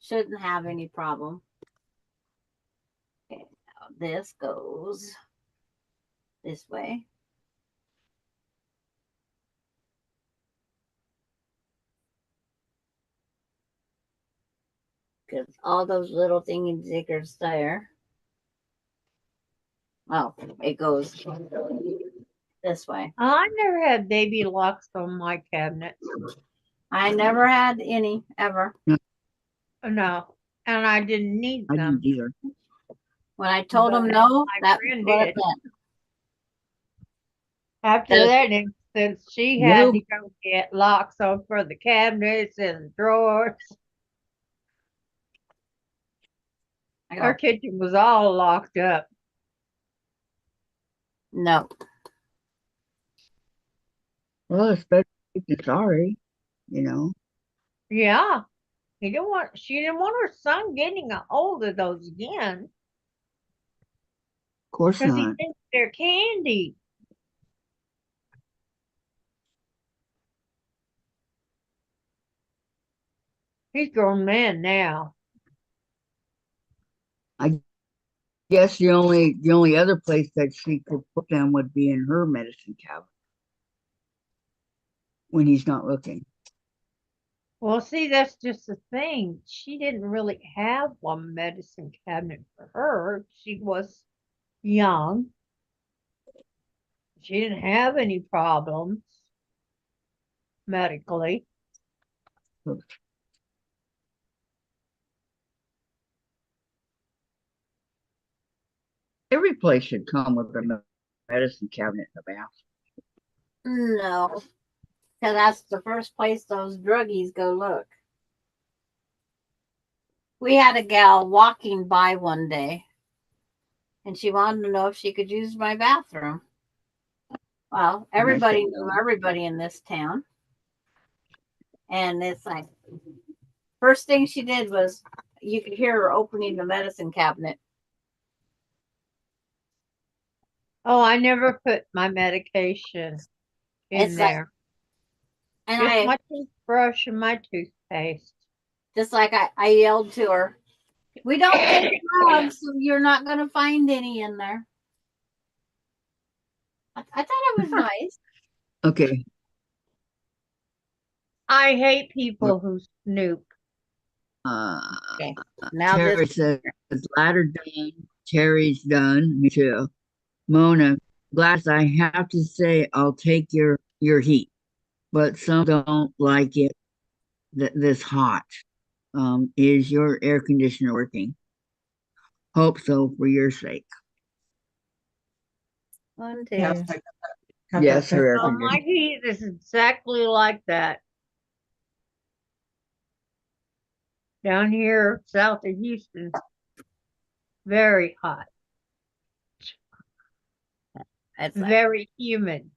S2: Shouldn't have any problem. Okay, this goes this way. Because all those little thingy ziggers there. Oh, it goes this way.
S4: I never had baby locks on my cabinet.
S2: I never had any ever.
S4: No, and I didn't need
S1: I
S4: them.
S1: didn't either.
S2: When I told them
S4: But
S2: no,
S4: my
S2: that
S4: friend
S2: what
S4: did.
S2: it meant.
S4: After
S2: That-
S4: that instance, she
S1: Little-
S4: had to go get locks on for the cabinets and drawers.
S2: I
S4: Our
S2: go,
S4: kitchen was all locked up.
S2: no.
S1: Well, especially if you're sorry, you know.
S4: Yeah. She didn't want her son getting a hold of those again
S1: Of course
S4: because he
S1: not.
S4: thinks they're candy. He's a grown man now.
S1: I guess the only other place that she could put them would be in her medicine cabinet when he's not looking.
S4: Well, see, that's just the thing. She didn't really have one medicine cabinet for her. She was young. She didn't have any problems medically.
S1: Every place should come with a medicine cabinet in the bathroom.
S2: No. Because that's the first place those druggies go look. We had a gal walking by one day, and she wanted to know if she could use my bathroom. Well, everybody
S1: said
S2: knew
S1: no.
S2: everybody in this town. And it's like, first thing she did was you could hear her opening the medicine cabinet.
S4: Oh, I never put my medication in
S2: It's like-
S4: there.
S2: And
S4: Just
S2: I
S4: my toothbrush and my toothpaste.
S2: just like I yelled to her, we don't take drugs, so you're not going to find any in there. I thought it was nice.
S1: Okay.
S4: I hate people who snoop.
S2: Okay. Now
S1: Terry
S2: this
S1: says ladder done. Terry's done. Me too. Mona, Glass, I have to say I'll take your heat, but some don't like it this hot. Is your air conditioner working? Hope so for your sake.
S2: one, two.
S3: Yes, I got
S1: Yes,
S3: that
S1: her air
S4: Oh, my
S1: conditioner.
S4: heat is exactly like that. Down here south of Houston, very hot,
S2: It's like,
S4: very humid.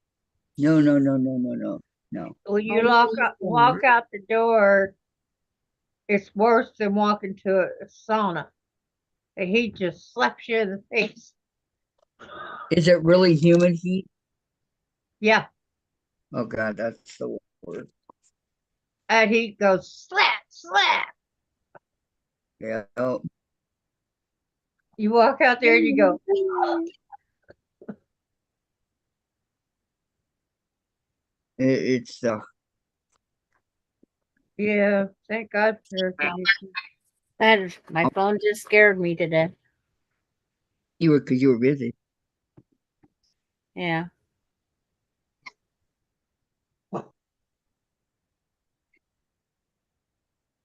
S1: No, no, no, no, no, no, no.
S4: When you
S2: Oh,
S4: walk out the door, it's worse than walking to a sauna. The heat just slaps you in the face.
S1: Is it really humid heat?
S4: Yeah,
S1: Oh God, that's the word.
S4: that heat goes slap, slap.
S1: Yeah. Oh,
S4: You walk out there and you go,
S1: it's
S4: yeah, thank God for air conditioning.
S2: my phone just scared me to death.
S1: because you were busy.
S2: Yeah.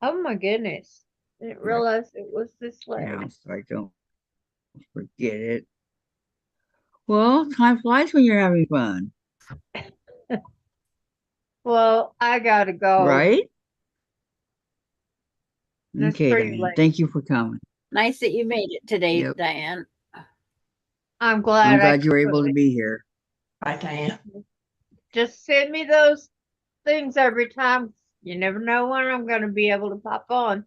S4: Oh my goodness. Didn't realize it was this
S1: Yeah,
S4: late.
S1: so I don't forget it. Well, time flies when you're having fun,
S4: Well, I gotta go.
S1: right?
S4: It's
S1: Okay,
S4: pretty
S1: Diane.
S4: late.
S1: Thank you for coming.
S2: Nice that you made it today,
S1: Yep.
S2: Diane.
S4: I'm glad
S1: I'm
S4: I
S1: glad you were
S4: could.
S1: able to be here.
S3: Bye, Diane.
S4: Just send me those things every time. You never know when I'm gonna be able to pop on.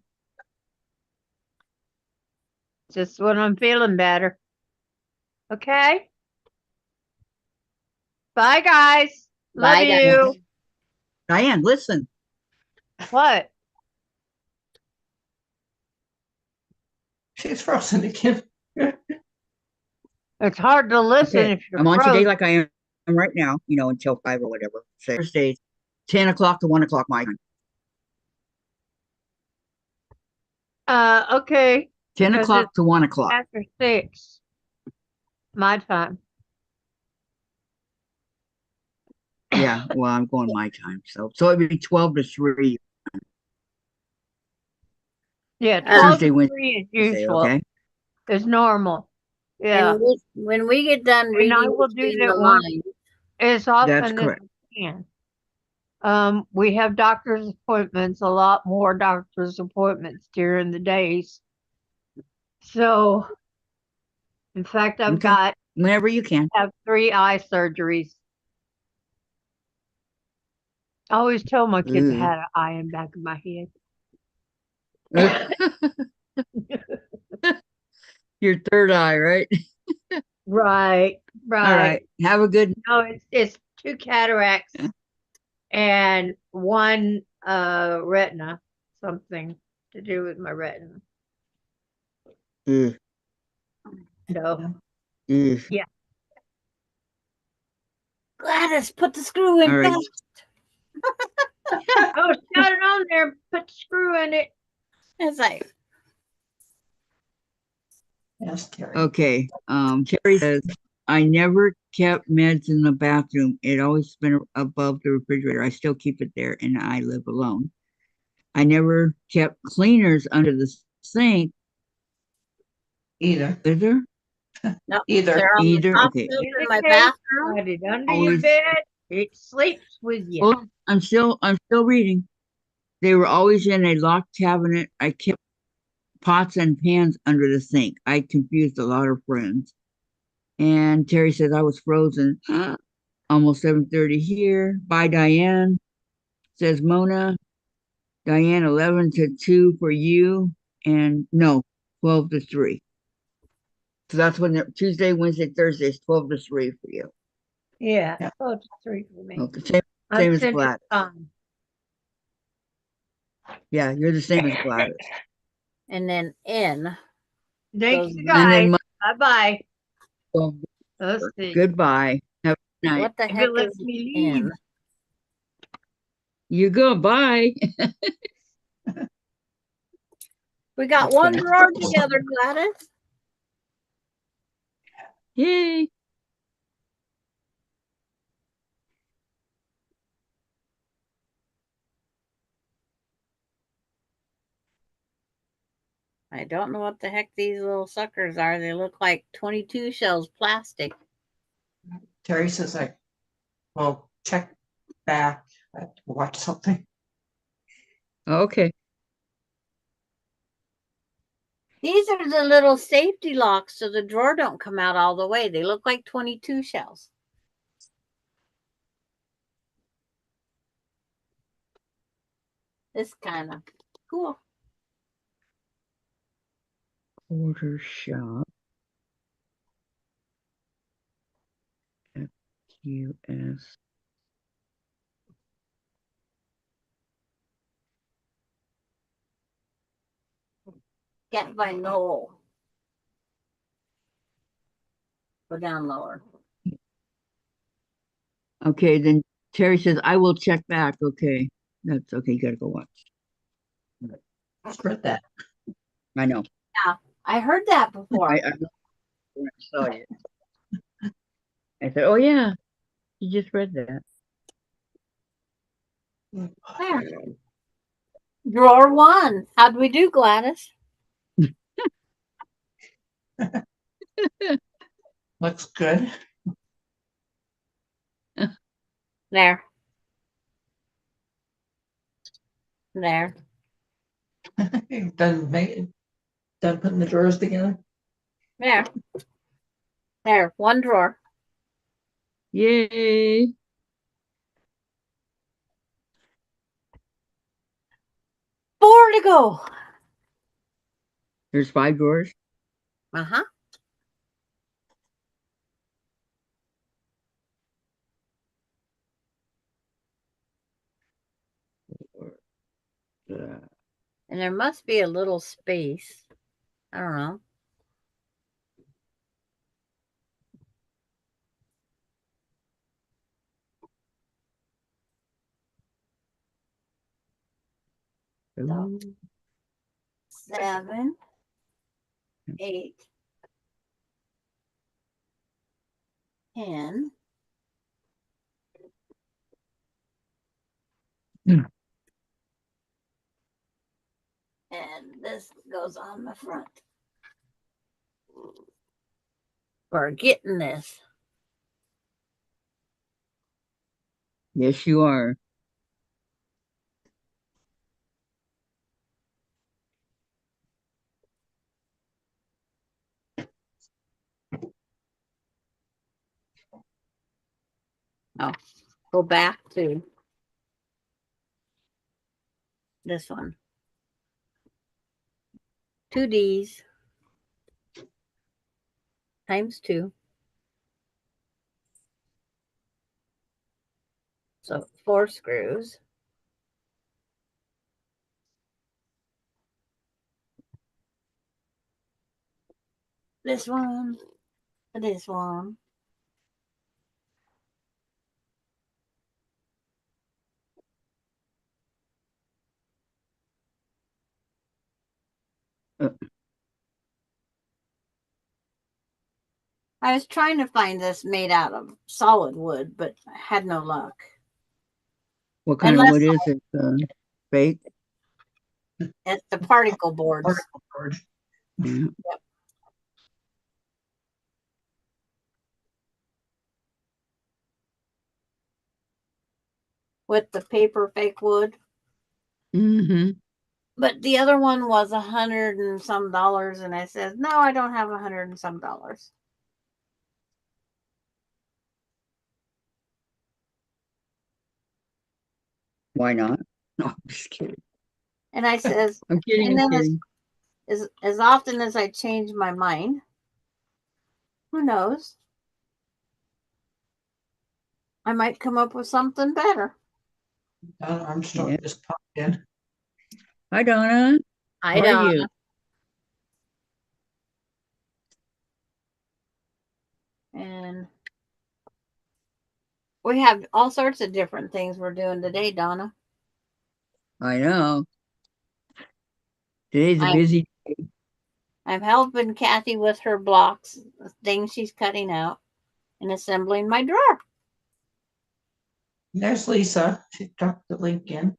S4: Just when I'm feeling better. Okay? Bye guys. Love
S2: Bye, Diane.
S4: you.
S1: Diane, listen.
S4: What?
S3: She's frozen again.
S4: It's hard to listen
S1: Okay,
S4: if you're
S1: I'm on today
S4: frozen.
S1: like I am right now, until 5 or whatever. Say Thursdays, 10 o'clock to 1 o'clock my time.
S4: Okay,
S1: 10
S4: because
S1: o'clock
S4: it's
S1: to 1 o'clock.
S4: after 6 my time.
S1: Yeah, well, I'm going my time. So it'd be 12 to 3
S4: Yeah,
S2: Uh,
S4: 12
S1: Tuesday,
S4: to
S1: Wednesday,
S4: 3 is
S1: Thursday,
S4: usual.
S1: okay?
S4: Is normal. Yeah.
S2: and when we get done
S4: And I
S2: reading
S4: will do
S2: between
S4: that
S2: the
S4: one
S2: lines,
S4: as
S1: That's
S4: often as
S1: correct.
S4: I can. We have doctor's appointments, a lot more doctor's appointments during the days. So, in fact, I've
S1: Okay.
S4: got
S1: Whenever you can.
S4: have 3 eye surgeries. I always tell my kids I
S1: Ooh.
S4: had an eye in the back of my head.
S1: Your third eye, right?
S4: Right,
S1: All
S4: right.
S1: right. Have a good.
S4: No, it's 2 cataracts and 1 retina, something to do with my retina.
S1: Ugh,
S4: So,
S1: ugh.
S4: yeah.
S2: Gladys, put the screw in
S1: All right.
S2: fast.
S4: Oh, shut it on there, put the screw in it.
S2: It's like,
S3: Yes, Terry.
S1: Okay. Terry says, I never kept meds in the bathroom. It always been above the refrigerator. I still keep it there and I live alone. I never kept cleaners under the sink.
S3: Either.
S1: Is there?
S2: no,
S3: Either.
S2: they're on the
S1: Either?
S2: top
S1: Okay.
S2: shelf
S4: In
S2: in
S4: the
S2: my
S4: case,
S2: bathroom.
S4: hide it under your
S1: Always.
S4: bed. It sleeps with you.
S1: Well, I'm still reading. They were always in a locked cabinet. I kept pots and pans under the sink. I confused a lot of friends. And Terry says I was frozen. Almost 7:30 here. Bye, Diane. Says Mona. Diane, 11 to 2 for you. And no, 12 to 3. So that's when Tuesday, Wednesday, Thursday is 12 to 3 for you.
S4: Yeah,
S3: Yeah.
S4: 12 to 3 for me.
S1: Okay. Same
S4: I'm
S1: as
S4: Central
S1: Gladys.
S4: Time.
S1: Yeah, you're the same as Gladys.
S2: And then in
S4: Thank
S2: goes
S4: you,
S2: the
S4: guys.
S1: And then
S4: Bye-bye.
S1: Monday,
S4: Let's see.
S1: goodbye. Have a good night.
S2: what the
S4: If
S2: heck
S4: it lets
S2: is
S4: me
S2: in?
S4: leave.
S1: You go. Bye.
S2: We got
S1: Okay.
S2: one drawer together, Gladys.
S1: Yay.
S2: I don't know what the heck these little suckers are. They look like 22 shells plastic.
S3: Terry says I will check back. I have to watch something.
S1: Okay.
S2: These are the little safety locks so the drawer don't come out all the way. They look like 22 shells. It's kind of cool.
S1: Quarter shop. FQS.
S2: Get by Noel. Go down lower.
S1: Okay, then Terry says I will check back. Okay. That's okay. You gotta go watch.
S3: I've read that.
S1: I know.
S2: I heard that before.
S1: I when I saw it. I said, oh yeah, you just read that.
S2: There. Drawer 1. How'd we do, Gladys?
S3: Looks good.
S2: There. There.
S3: Done putting the drawers together.
S2: There. There. One drawer.
S1: Yay.
S2: 4 to go.
S1: There's 5 drawers.
S2: Uh-huh.
S1: Uh,
S2: And there must be a little space. I don't know.
S1: Ooh.
S2: 7, 8, 10.
S1: Hmm.
S2: And this goes on the front. We're getting this.
S1: Yes, you are.
S2: Oh, go back to this one. 2 Ds times 2. So 4 screws. This one, this one.
S1: Uh,
S2: I was trying to find this made out of solid wood, but I had no luck.
S1: what kind of
S2: Unless
S1: wood is it? Fake?
S2: it's the particle boards.
S3: Particle board.
S1: Yeah.
S2: With the paper fake wood.
S1: Mm-hmm.
S2: But the other one was $100 and some, and I said, no, I don't have $100 and some.
S1: Why not? No, I'm just kidding.
S2: And I says,
S1: I'm kidding.
S2: and
S1: I'm
S2: then
S1: kidding.
S2: as often as I change my mind, who knows? I might come up with something better.
S3: Donna Armstrong
S1: Yeah.
S3: just popped in.
S1: Hi, Donna.
S2: I
S1: How are
S2: don't.
S1: you?
S2: And we have all sorts of different things we're doing today, Donna.
S1: I know. Today's a
S2: I'm,
S1: busy.
S2: I'm helping Kathy with her blocks, the things she's cutting out, and assembling my drawer.
S3: There's Lisa. She dropped the link in.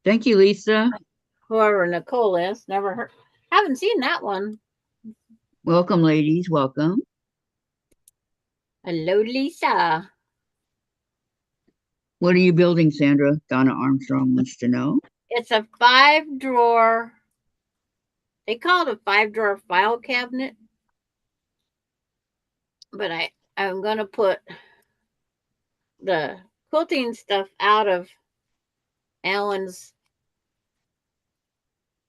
S1: Thank you, Lisa.
S2: Whoever Nicole is, never heard. Haven't seen that one.
S1: Welcome, ladies. Welcome.
S2: Hello, Lisa.
S1: What are you building, Sandra? Donna Armstrong wants to know.
S2: It's a 5-drawer. They call it a 5-drawer file cabinet. But I'm gonna put the quilting stuff out of Alan's.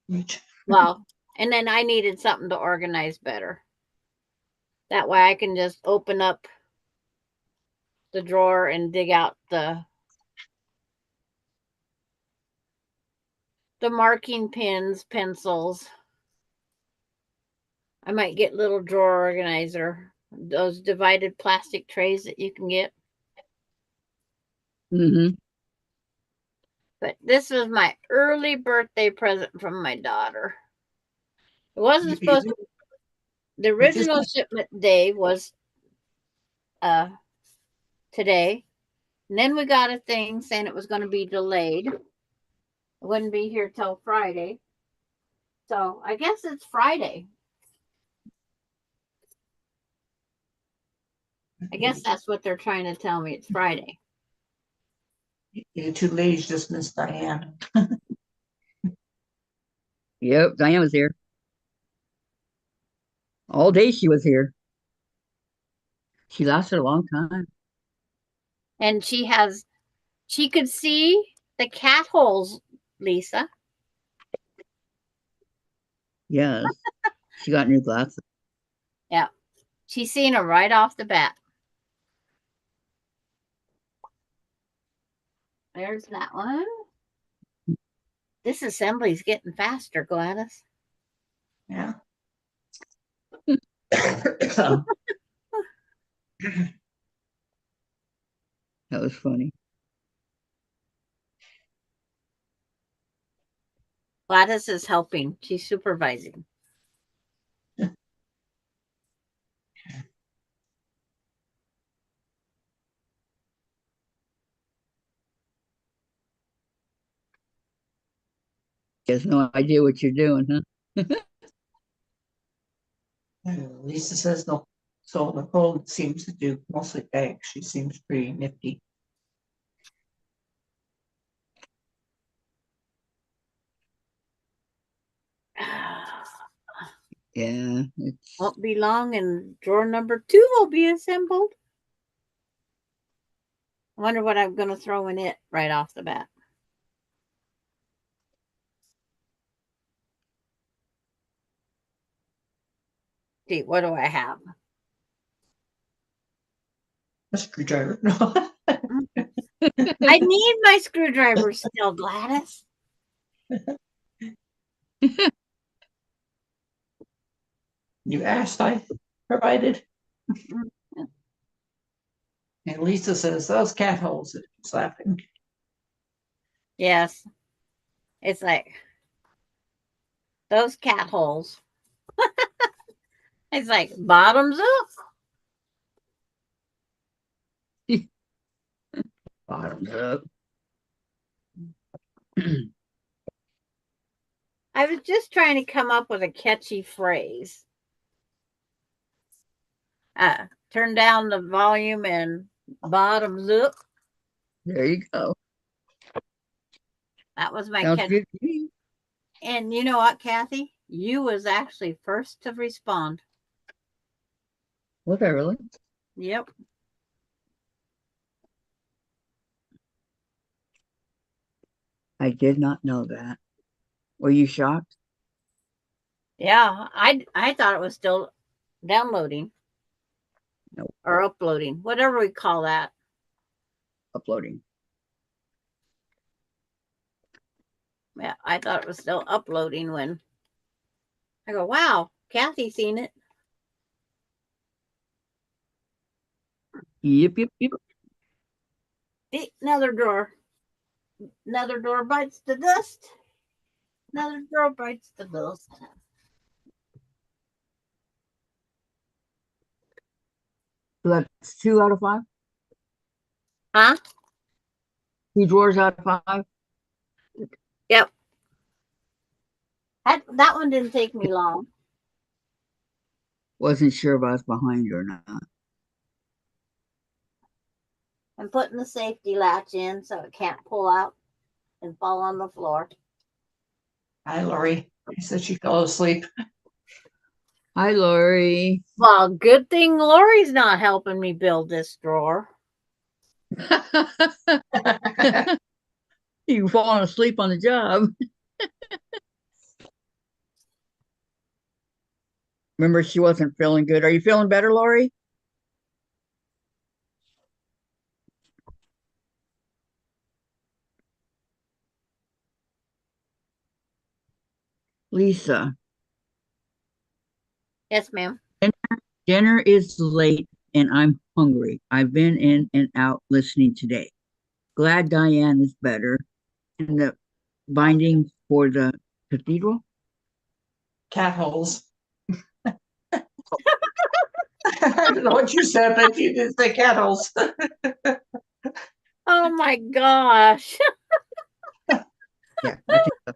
S3: Reach.
S2: Well, and then I needed something to organize better. That way I can just open up the drawer and dig out the marking pins, pencils. I might get little drawer organizer, those divided plastic trays that you can get.
S1: Mm-hmm.
S2: But this was my early birthday present from my daughter. It wasn't supposed to. The original shipment day was today. And then we got a thing saying it was going to be delayed. It wouldn't be here till Friday. So I guess it's Friday. I guess that's what they're trying to tell me. It's Friday.
S3: You two ladies just missed Diane.
S1: Yep, Diane was here. All day she was here. She lasted a long time.
S2: And she could see the cat holes, Lisa.
S1: Yes. She got new glasses.
S2: Yeah. She's seen her right off the bat. There's that one. This assembly's getting faster, Gladys.
S3: Yeah.
S1: That was funny.
S2: Gladys is helping. She's supervising.
S1: She has no idea what you're doing, huh?
S3: Lisa says no. So Nicole seems to do mostly bags. She seems pretty nifty.
S1: Yeah, it's
S2: Won't be long and drawer number 2 will be assembled. I wonder what I'm going to throw in it right off the bat. See, what do I have?
S3: A screwdriver. No.
S2: I need my screwdriver still, Gladys.
S3: You asked, I provided. And Lisa says those cat holes that she's laughing.
S2: Yes. It's like those cat holes. It's like bottoms up.
S1: bottoms up.
S2: I was just trying to come up with a catchy phrase. Turn down the volume and bottoms up.
S1: There you go.
S2: That was my
S1: Sounds
S2: catch.
S1: good to me.
S2: And you know what, Kathy? You was actually first to respond.
S1: Was I really?
S2: Yep.
S1: I did not know that. Were you shocked?
S2: Yeah, I thought it was still downloading.
S1: No.
S2: Or uploading, whatever we call that.
S1: Uploading.
S2: Yeah, I thought it was still uploading when I go, wow, Kathy seen it.
S1: Yep, yep, yep.
S2: Another drawer. Another drawer bites the dust. Another drawer bites the dust.
S1: So that's 2 out of 5?
S2: Huh?
S1: 2 drawers out of 5?
S2: Yep. That one didn't take me long.
S1: Wasn't sure if I was behind or not.
S2: I'm putting the safety latch in so it can't pull out and fall on the floor.
S3: Hi, Lori. I said she fell asleep.
S1: Hi, Lori.
S2: Well, good thing Lori's not helping me build this drawer.
S1: You falling asleep on the job. Remember, she wasn't feeling good. Are you feeling better, Lori? Lisa,
S2: Yes, ma'am.
S1: dinner is late and I'm hungry. I've been in and out listening today. Glad Diane is better. And the binding for the cathedral?
S3: Cat holes. I don't know what you said, but you did say cat holes.
S2: Oh my gosh.
S1: Yeah, I think so.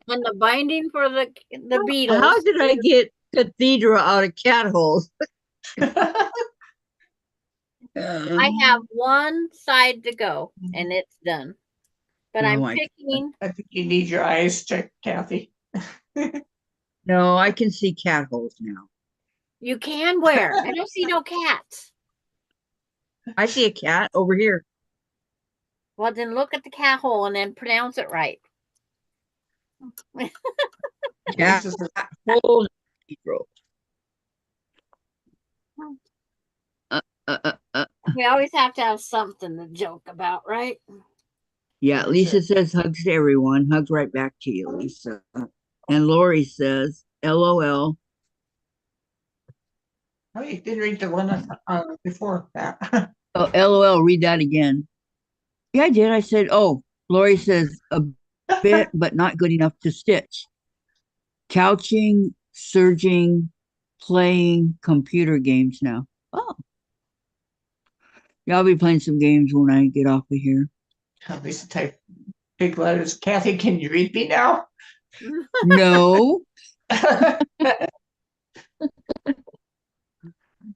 S2: And the binding for the beetles.
S1: How did I get cathedral out of cat holes?
S2: I have one side to go and it's done. But
S1: Oh
S2: I'm
S1: my
S2: picking.
S3: I think you need your eyes checked, Kathy.
S1: No, I can see cat holes now.
S2: You can wear. I don't see no cats.
S1: I see a cat over here.
S2: Well, then look at the cat hole and then pronounce it right.
S1: Cat
S3: Lisa says,
S1: hole cathedral. Uh, uh, uh.
S2: We always have to have something to joke about, right?
S1: Yeah, Lisa says hugs to everyone. Hugs right back to you, Lisa. And Lori says, LOL.
S3: oh, you did read the one before that.
S1: Oh, LOL, read that again. Yeah, I did. I said, oh, Lori says a bit, but not good enough to stitch. Couching, surging, playing computer games now. Oh, yeah, I'll be playing some games when I get off of here.
S3: Lisa type big letters. Kathy, can you read me now?
S1: No,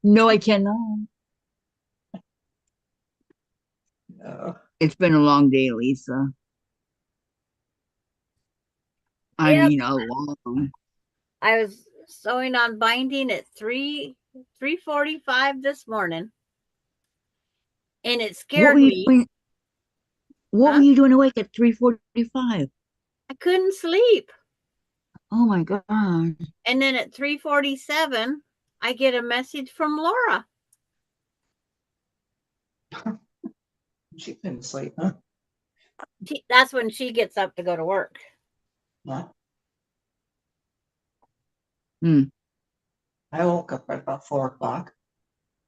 S1: no, I cannot.
S3: No.
S1: It's been a long day, Lisa. I
S2: Yep.
S1: mean, a long.
S2: I was sewing on binding at 3:45 this morning. And it
S1: What
S2: scared
S1: were you
S2: me.
S1: doing? What were
S2: Huh?
S1: you doing awake at 3:45?
S2: I couldn't sleep.
S1: Oh my gosh.
S2: And then at 3:47, I get a message from Laura.
S3: She couldn't sleep, huh?
S2: That's when she gets up to go to work.
S3: No.
S1: Hmm.
S3: I woke up at about 4 o'clock.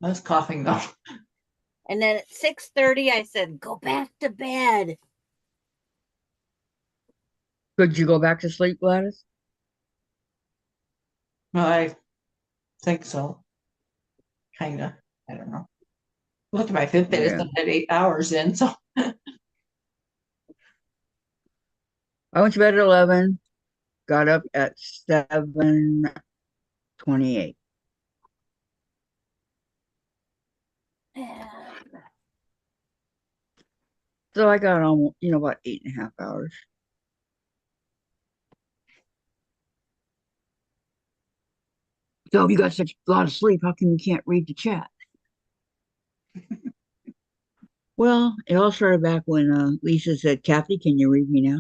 S3: I was coughing though.
S2: And then at 6:30, I said, go back to bed.
S1: Could you go back to sleep, Gladys?
S3: No, I think so. Kinda. I don't know. Look at my Fitbit, it's
S1: Yeah.
S3: at 8 hours in, so
S1: I went to bed at 11, got up at 7:28. So I got almost, about 8.5 hours. So if you got such a lot of sleep, how come you can't read the chat? Well, it all started back when Lisa said, Kathy, can you read me now?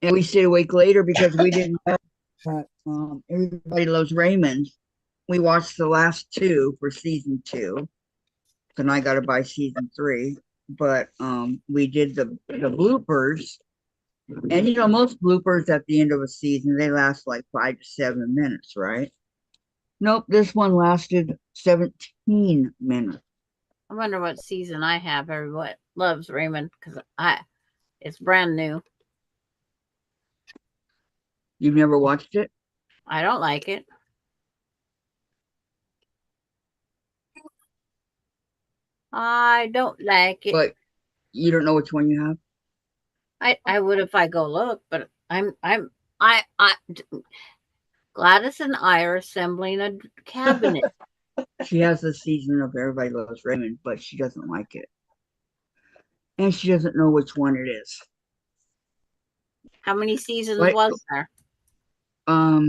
S1: And we stayed awake later because we didn't know that Everybody Loves Raymond. We watched the last two for season 2. And I got to buy season 3. But we did the bloopers. And most bloopers at the end of a season, they last like 5 to 7 minutes, right? Nope, this one lasted 17 minutes.
S2: I wonder what season I have. Everyone loves Raymond because it's brand new.
S1: You've never watched it?
S2: I don't like it. I don't like it.
S1: But you don't know which one you have?
S2: I would if I go look, but Gladys and I are assembling a cabinet.
S1: She has the season of Everybody Loves Raymond, but she doesn't like it. And she doesn't know which one it is.
S2: How many seasons
S1: What?
S2: was there?
S1: I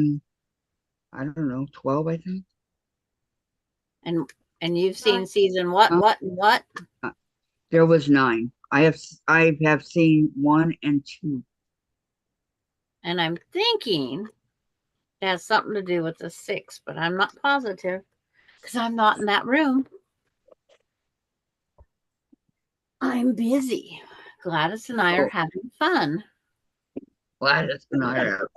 S1: don't know, 12, I think.
S2: And you've seen season what?
S1: There was 9. I have seen 1 and 2.
S2: And I'm thinking it has something to do with the 6, but I'm not positive because I'm not in that room. I'm busy. Gladys and I are having fun.
S1: Gladys and I are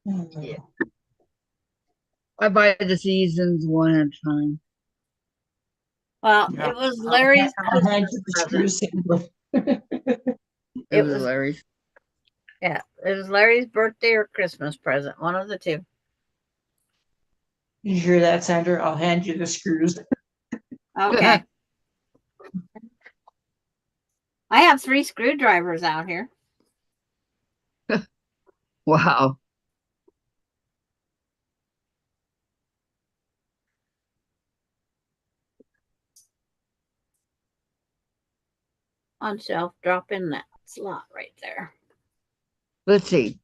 S1: Yeah. I buy the seasons one at a time.
S2: Well,
S3: Yeah.
S2: it was Larry's
S3: I'll hand
S2: Christmas
S3: you the
S2: present.
S3: screws sample.
S1: It was Larry's.
S2: Yeah, it was Larry's birthday or Christmas present, one of the two.
S3: You hear that, Sandra? I'll hand you the screws.
S2: Okay. I have 3 screwdrivers out here.
S1: Wow.
S2: On shelf, drop in that slot right there.
S1: Let's see.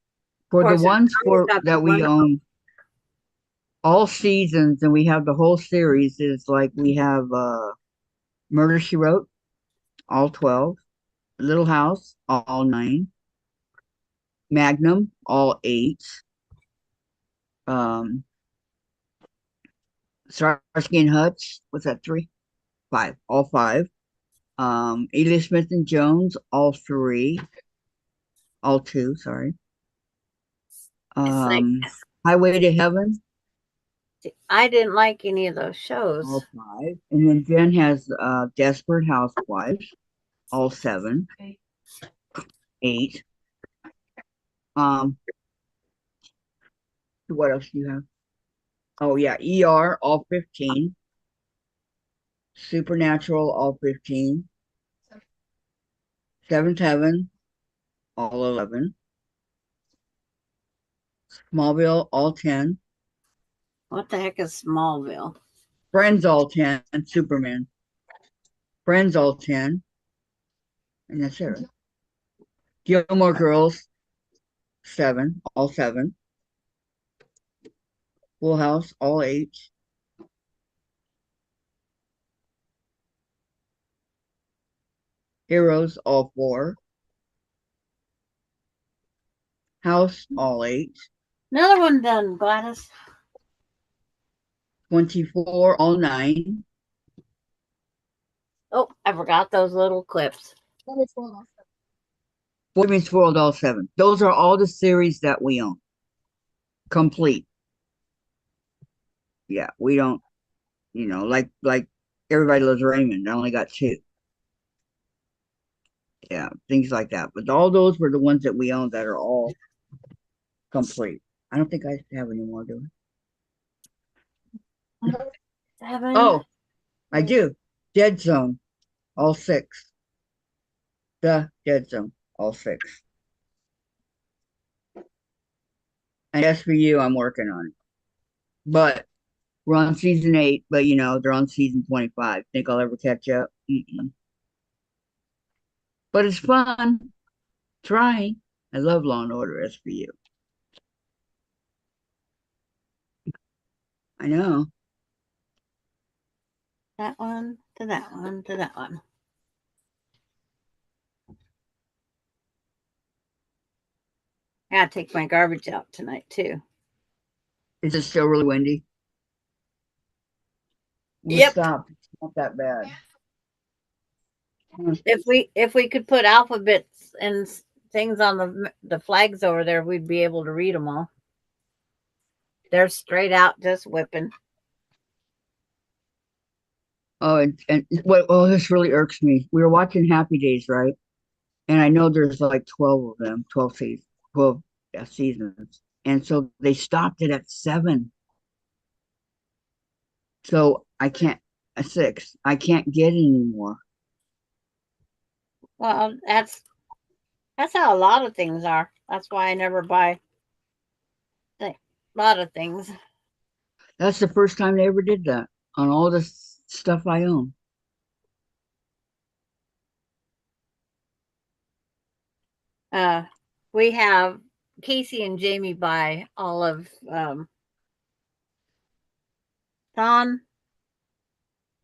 S1: For the
S2: course,
S1: ones
S2: got the
S1: that we
S2: one-
S1: own, all seasons, and we have the whole series, is like we have Murder, She Wrote, all 12, Little House, all 9, Magnum, all 8, Starsky and Hutch, what's that, 3? 5, all 5, Edith Smith and Jones, all two, sorry.
S2: It's like
S1: Highway to Heaven,
S2: I didn't like any of those shows.
S1: all 5. And then Jen has Desperate Housewives, all 7. 8. What else do you have? Oh yeah, ER, all 15. Supernatural, all 15. Seventh Heaven, all 11. Smallville, all 10.
S2: What the heck is Smallville?
S1: Friends, all 10. And Superman. Friends, all 10. And that's it. Gilmore Girls, 7, all 7. Full House, all 8. Heroes, all 4. House, all 8.
S2: Another one done, Gladys.
S1: 24, all 9.
S2: Oh, I forgot those little clips.
S1: Boy Meets World, all 7. Those are all the series that we own. Complete. Yeah, we don't, like Everybody Loves Raymond. I only got 2. Yeah, things like that. But all those were the ones that we owned that are all complete. I don't think I have any more, do I?
S2: 7.
S1: Oh, I do. Dead Zone, all 6. The Dead Zone, all 6. And as for you, I'm working on it. But we're on season 8, but they're on season 25. Think I'll ever catch up? Mm-mm. But it's fun. Trying. I love Law and Order SVU. I know.
S2: That one to that one to that one. I gotta take my garbage out tonight too.
S1: Is it still really windy? We'll
S2: Yep.
S1: stop. It's not that bad.
S2: If we could put alphabets and things on the flags over there, we'd be able to read them all. They're straight out just whipping.
S1: Oh, and what? Oh, this really irks me. We were watching Happy Days, right? And I know there's like 12 of them, 12 seasons, 12 seasons. And so they stopped it at 7. So I can't, 6. I can't get any more.
S2: Well, that's how a lot of things are. That's why I never buy a lot of things.
S1: That's the first time they ever did that on all the stuff I own.
S2: We have Casey and Jamie buy all of Don.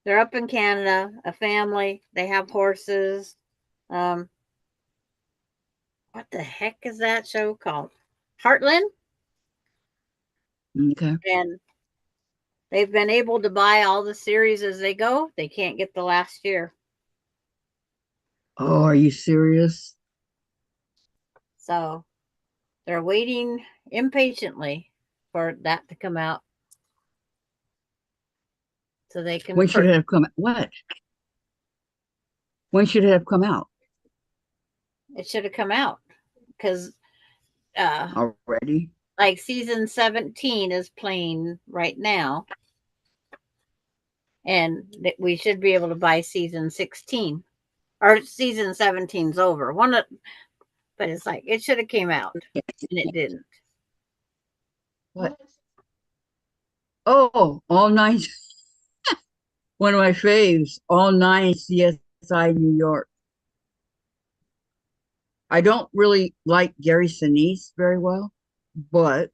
S2: They're up in Canada, a family. They have horses. What the heck is that show called? Heartland?
S1: Okay.
S2: And they've been able to buy all the series as they go. They can't get the last year.
S1: Oh, are you serious?
S2: So they're waiting impatiently for that to come out. So they can.
S1: When should it have come? What? When should it have come out?
S2: It should have come out because
S1: Already?
S2: like season 17 is playing right now. And we should be able to buy season 16 or season 17's over. But it's like it should have came out and it didn't.
S1: What? Oh, all 9. One of my faves, all 9 CSI New York. I don't really like Gary Sinise very well, but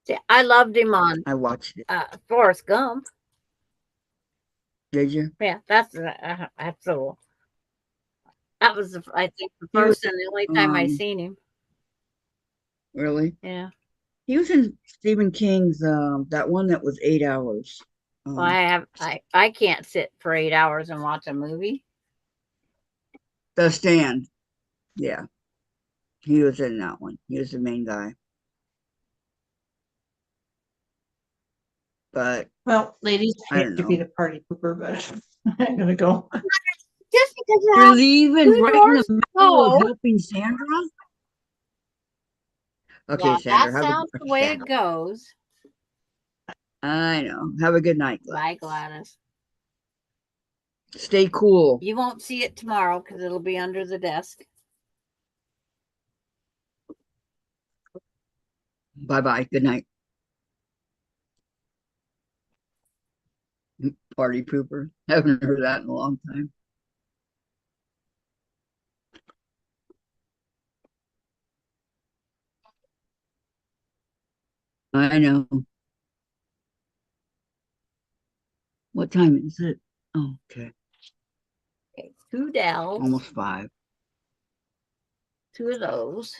S2: See, I loved him on
S1: I watched it.
S2: Forrest Gump.
S1: Did you?
S2: Yeah, that's so. That was, I think, the first and the only time I seen him.
S1: Really?
S2: Yeah.
S1: He was in Stephen King's that one that was 8 hours.
S2: Well, I can't sit for 8 hours and watch a movie.
S1: The Stand. Yeah, he was in that one. He was the main guy. But
S3: Well, ladies, I
S1: I
S3: hate
S1: don't
S3: to be
S1: know.
S3: the party pooper, but I'm gonna go.
S4: Just because you
S1: You're
S4: have
S1: leaving
S4: two
S1: right in
S4: doors
S1: the
S4: to
S1: middle of
S4: go.
S1: helping Sandra? Okay,
S2: Yeah, that
S1: Sandra, have a
S2: sounds the
S1: okay,
S2: way
S1: Sandra.
S2: it goes.
S1: I know. Have a good night,
S2: Bye,
S1: Gladys.
S2: Gladys.
S1: Stay cool.
S2: You won't see it tomorrow because it'll be under the desk.
S1: Bye-bye. Good night. Party pooper. Haven't heard that in a long time. I know. What time is it? Oh, okay.
S2: Okay, 2 Dells,
S1: Almost 5.
S2: 2 of those.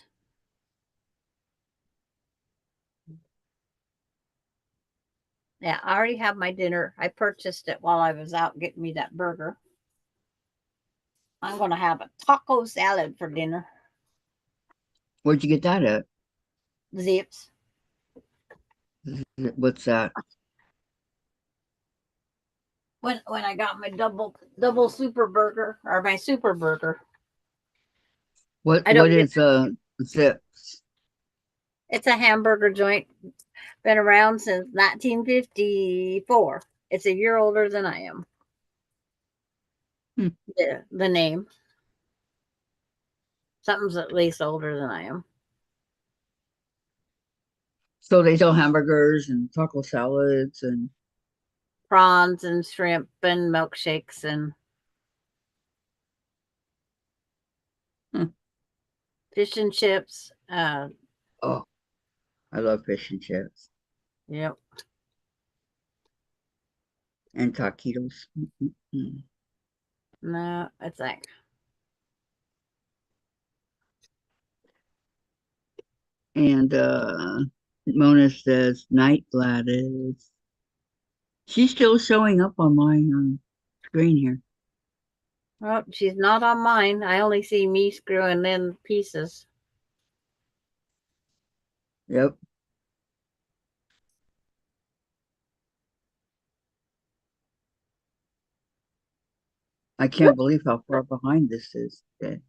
S2: Yeah, I already have my dinner. I purchased it while I was out getting me that burger. I'm going to have a taco salad for dinner.
S1: Where'd you get that at?
S2: Zips.
S1: What's that?
S2: When I got my double super burger or my super burger.
S1: What
S2: I don't get
S1: is Zips?
S2: it's a hamburger joint. Been around since 1954. It's a year older than I am.
S1: Hmm.
S2: The name. Something's at least older than I am.
S1: So they sell hamburgers and taco salads and
S2: Prawns and shrimp and milkshakes and
S1: Hmm.
S2: fish and chips.
S1: Oh, I love fish and chips
S2: Yep.
S1: and taquitos.
S2: No, it's like
S1: And Mona says, "Night, Gladys." She's still showing up on my screen here.
S2: well, she's not on mine. I only see me screwing in pieces.
S1: Yep. I can't believe how far behind this is. Okay.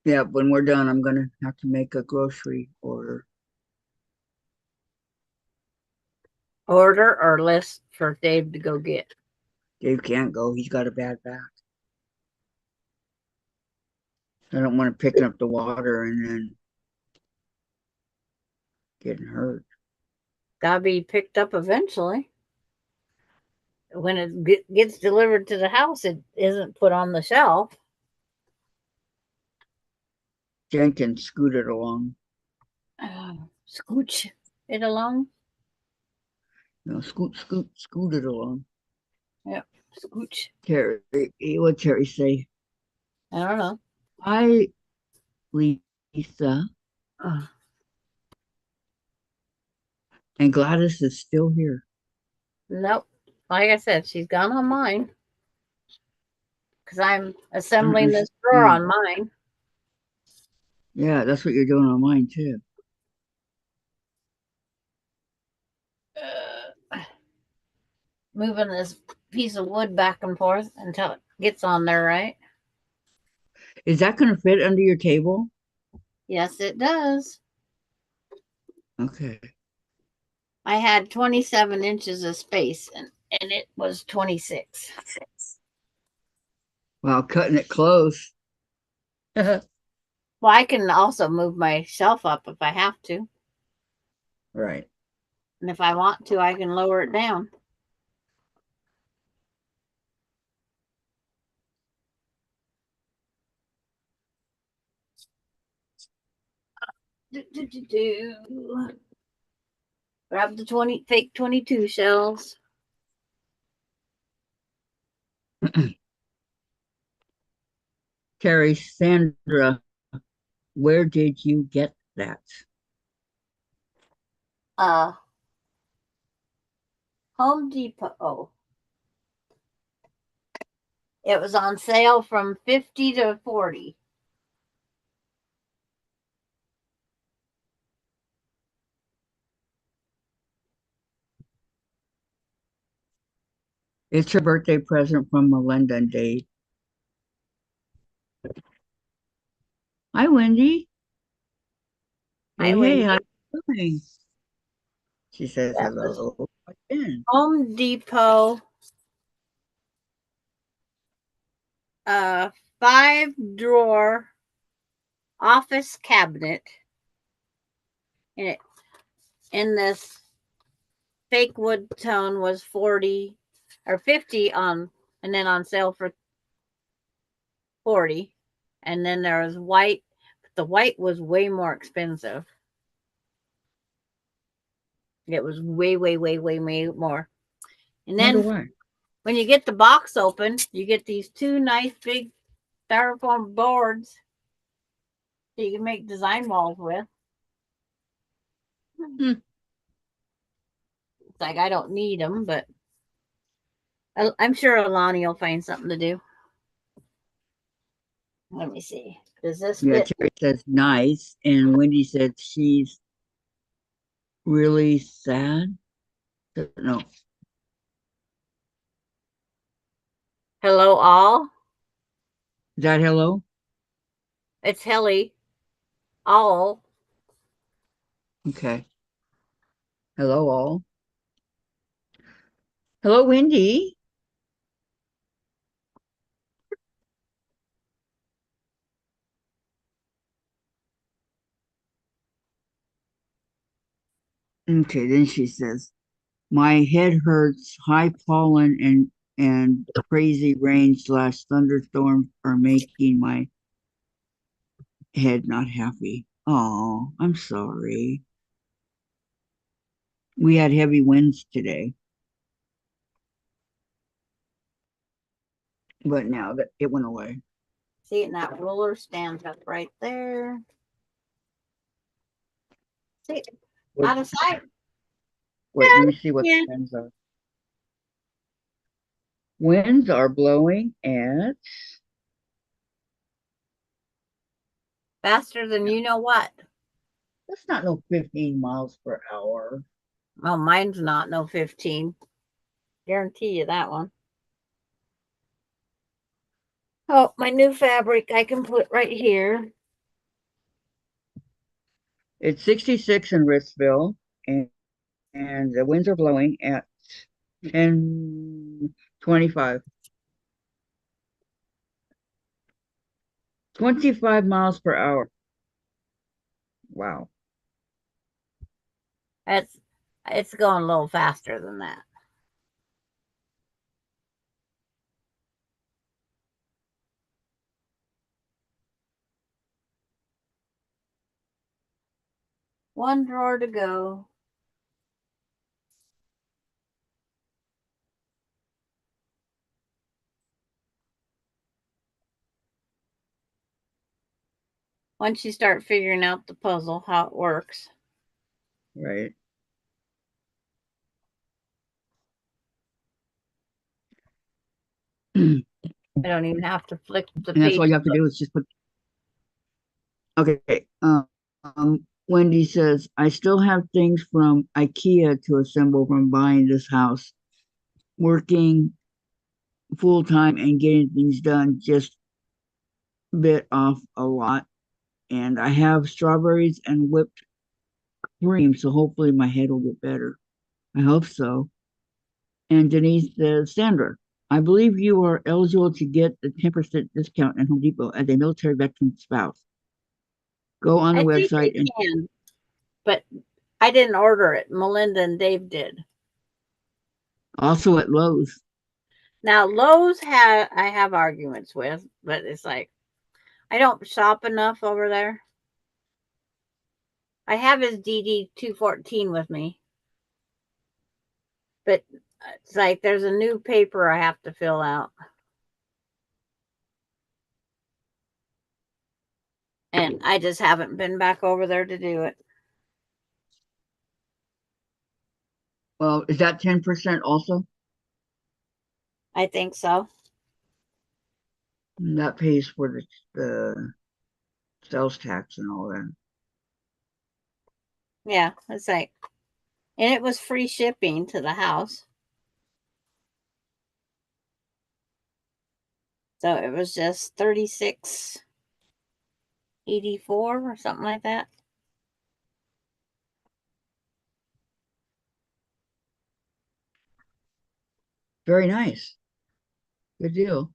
S1: Yeah, when we're done, I'm gonna have to make a grocery order.
S2: Order or list for Dave to go get.
S1: Dave can't go. He's got a bad back. I don't want to pick up the water and then getting hurt.
S2: Gotta be picked up eventually. When it gets delivered to the house, it isn't put on the shelf.
S1: Jenkins scooted along.
S2: Scooch it along.
S1: Scooted along.
S2: Yep, scooch.
S1: Terry, what Terry say?
S2: I don't know.
S1: Hi, Lisa. And Gladys is still here.
S2: Nope. Like I said, she's gone on mine because I'm assembling this drawer on mine.
S1: Yeah, that's what you're doing on mine too.
S2: Moving this piece of wood back and forth until it gets on there right.
S1: Is that going to fit under your table?
S2: Yes, it does.
S1: Okay.
S2: I had 27 inches of space and it was 26.
S1: Wow, cutting it close.
S2: Well, I can also move my shelf up if I have to.
S1: Right.
S2: And if I want to, I can lower it down. Grab the 20 fake 22 shells.
S1: Terry, Sandra, where did you get that?
S2: Uh Home Depot. It was on sale from 50 to 40.
S1: It's her birthday present from Melinda and Dave. Hi, Wendy.
S2: Hi,
S1: Hey,
S2: Wendy.
S1: how you doing? She says
S2: That was
S1: hello again.
S2: Home Depot. 5-drawer office cabinet. And in this fake wood tone was 40 or 50 on, and then on sale for 40. And then there was white. The white was way more expensive. It was way, way, way, way, way more. And
S1: Wonder
S2: then
S1: why.
S2: when you get the box open, you get these 2 nice big styrofoam boards that you can make design walls with.
S1: Hmm.
S2: It's like I don't need them, but I'm sure Alani will find something to do. Let me see. Does this
S1: Yeah,
S2: fit?
S1: Terry says nice, and Wendy said she's really sad. No,
S2: Hello, all.
S1: is that hello?
S2: It's Helly. All.
S1: Okay. Hello, all. Hello, Wendy. Okay, then she says, my head hurts, high pollen and crazy rain / thunderstorms are making my head not happy. Oh, I'm sorry. We had heavy winds today, but now that it went away.
S2: See, and that ruler stands up right there. See, out of sight.
S1: Wait, let me see what
S2: Yeah.
S1: the winds are. Winds are blowing at
S2: Faster than you know what.
S1: that's not no 15 miles per hour.
S2: Well, mine's not no 15. Guarantee you that one. Oh, my new fabric I can put right here.
S1: It's 66 in Ritzville, and the winds are blowing at 10-25. 25 miles per hour. Wow.
S2: It's going a little faster than that. One drawer to go. Once you start figuring out the puzzle, how it works.
S1: Right.
S2: I don't even have to flick the
S1: And that's all
S2: page.
S1: you have to do is just put. Okay. Wendy says, I still have things from IKEA to assemble from buying this house. Working full time and getting things done just bit off a lot. And I have strawberries and whipped cream, so hopefully my head will get better. I hope so. And Denise says, Sandra, I believe you are eligible to get the 10% discount at Home Depot as a military veteran spouse. Go on the
S2: I think
S1: website
S2: they
S1: and
S2: can, but I didn't order it. Melinda and Dave did.
S1: also at Lowe's.
S2: Now Lowe's I have arguments with, but it's like I don't shop enough over there. I have his DD 214 with me, but it's like there's a new paper I have to fill out, and I just haven't been back over there to do it.
S1: Well, is that 10% also?
S2: I think so.
S1: And that pays for the sales tax and all that.
S2: Yeah, it's like, and it was free shipping to the house. So it was just 36.84 or something like that.
S1: Very nice. Good deal.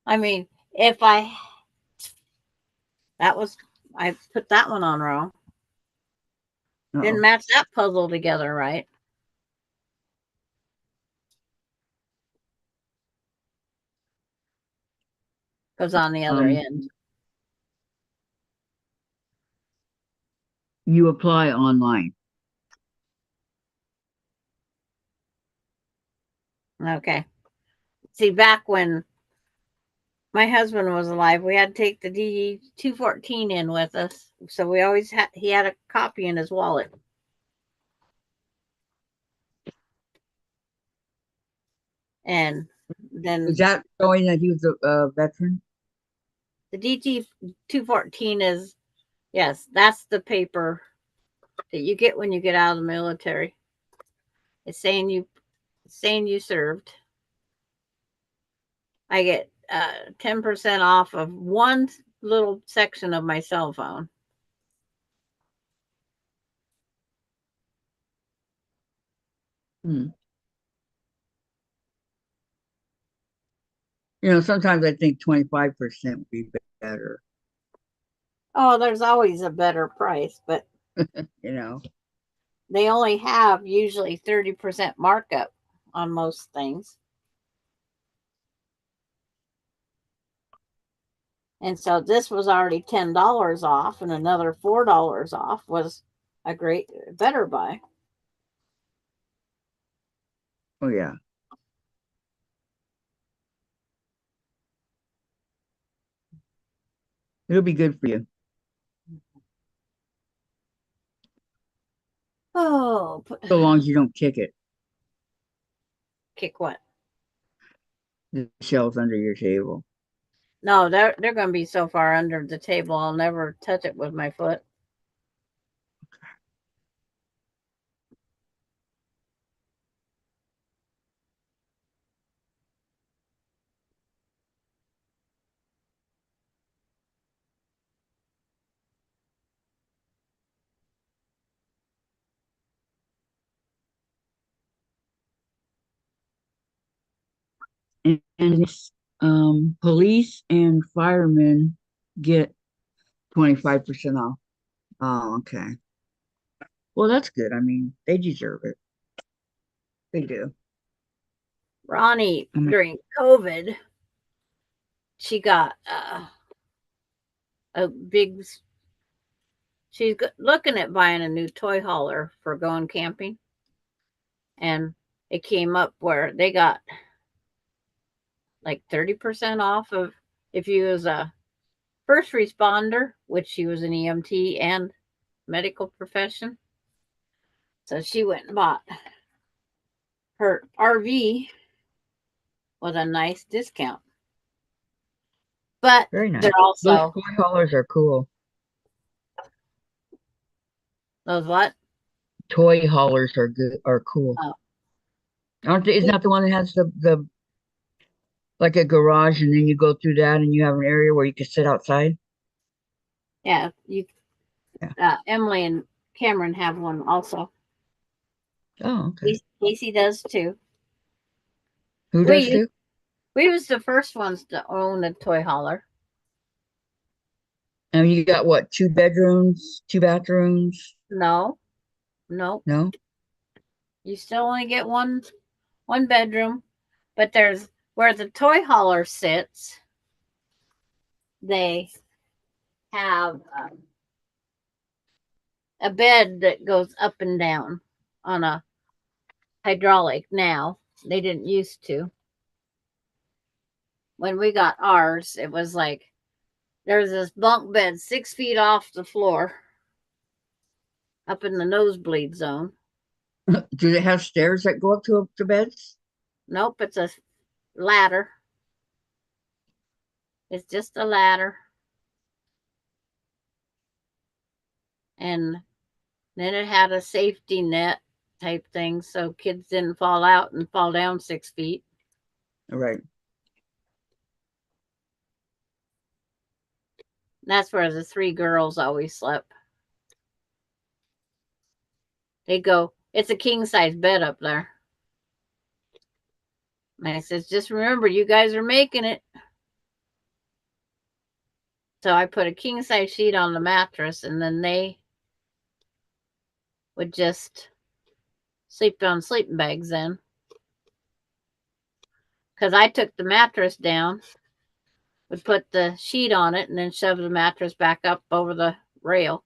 S2: I mean, I put that one on wrong. Didn't
S1: Uh-oh.
S2: match that puzzle together, right? Goes on the other
S1: Um,
S2: end.
S1: you apply online.
S2: Okay. See, back when my husband was alive, we had to take the DD 214 in with us. So we always he had a copy in his wallet. And then
S1: Is that showing that he was a veteran?
S2: the DT 214 is, yes, that's the paper that you get when you get out of the military. It's saying you served. I get 10% off of one little section of my cell phone.
S1: Hmm. Sometimes I think 25% would be better,
S2: Oh, there's always a better price, but
S1: you know.
S2: they only have usually 30% markup on most things. And so this was already $10 off, and another $4 off was a better buy.
S1: Oh, yeah. It'll be good for you,
S2: Oh,
S1: so long as you don't kick it.
S2: kick what?
S1: The shelves under your table.
S2: No, they're going to be so far under the table, I'll never touch it with my foot.
S1: And police and firemen get 25% off. Oh, okay. Well, that's good. I mean, they deserve it. They do.
S2: Ronnie,
S1: I mean,
S2: during COVID, she got a big. She's looking at buying a new toy hauler for going camping, and it came up where they got like 30% off of if you was a first responder, which she was an EMT and medical profession. So she went and bought her RV with a nice discount. But
S1: very nice.
S2: they're
S1: Those
S2: also
S1: toy haulers are cool.
S2: those what?
S1: Toy haulers are good. Are cool.
S2: Oh,
S1: Aren't they? Isn't that the one that has the like a garage, and then you go through that, and you have an area where you can sit outside?
S2: yeah. You,
S1: Yeah.
S2: Emily and Cameron have one also.
S1: Oh, okay.
S2: Casey does too.
S1: Who does
S2: We
S1: too?
S2: we was the first ones to own a toy hauler.
S1: And you got what? 2 bedrooms, 2 bathrooms?
S2: No, no,
S1: No.
S2: you still only get one bedroom, but there's where the toy hauler sits. They have a bed that goes up and down on a hydraulic now. They didn't used to. When we got ours, it was like There's this bunk bed 6 feet off the floor, up in the nosebleed zone.
S1: Do they have stairs that go up to the beds?
S2: Nope, it's a ladder. It's just a ladder. And then it had a safety net type thing so kids didn't fall out and fall down 6 feet.
S1: Right.
S2: That's where the 3 girls always slept. They go, it's a king size bed up there. And I says, just remember, you guys are making it. So I put a king size sheet on the mattress, and then they would just sleep on sleeping bags then. Because I took the mattress down, would put the sheet on it, and then shove the mattress back up over the rail.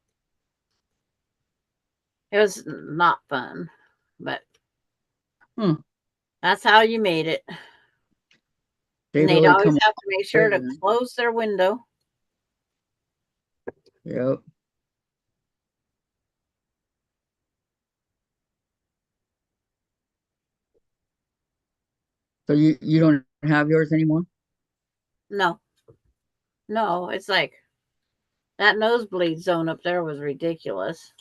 S2: It was not fun, but that's how you made it.
S1: They
S2: And they'd
S1: really
S2: always
S1: come.
S2: have to make sure to
S1: Then.
S2: close their window.
S1: Yep. So you don't have yours anymore?
S2: No. No, it's like that nosebleed zone up there was ridiculous.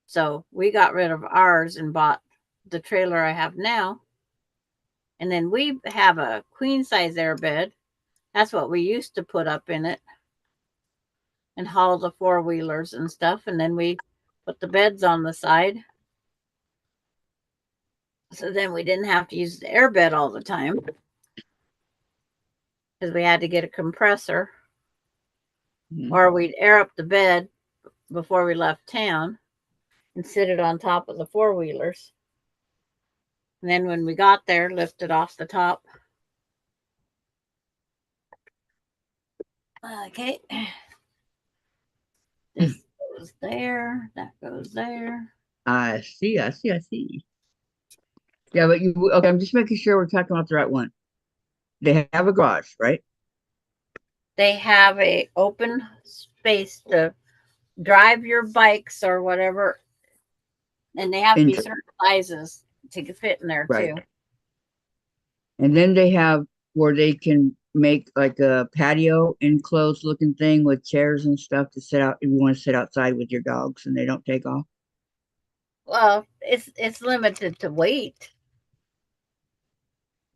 S2: So we got rid of ours and bought the trailer I have now. And then we have a queen size air bed. That's what we used to put up in it and haul the 4-wheelers and stuff. And then we put the beds on the side. So then we didn't have to use the air bed all the time because we had to get a compressor. Or we'd air up the bed before we left town and sit it on top of the 4-wheelers. And then when we got there, lift it off the top. Okay. This goes there. That goes there.
S1: I see. Yeah, but okay, I'm just making sure we're talking about the right one. They have a garage, right?
S2: They have a open space to drive your bikes or whatever. And they have to be certain sizes to fit in there
S1: Right.
S2: too.
S1: And then they have where they can make like a patio enclosed looking thing with chairs and stuff to sit out if you want to sit outside with your dogs and they don't take off.
S2: Well, it's limited to weight.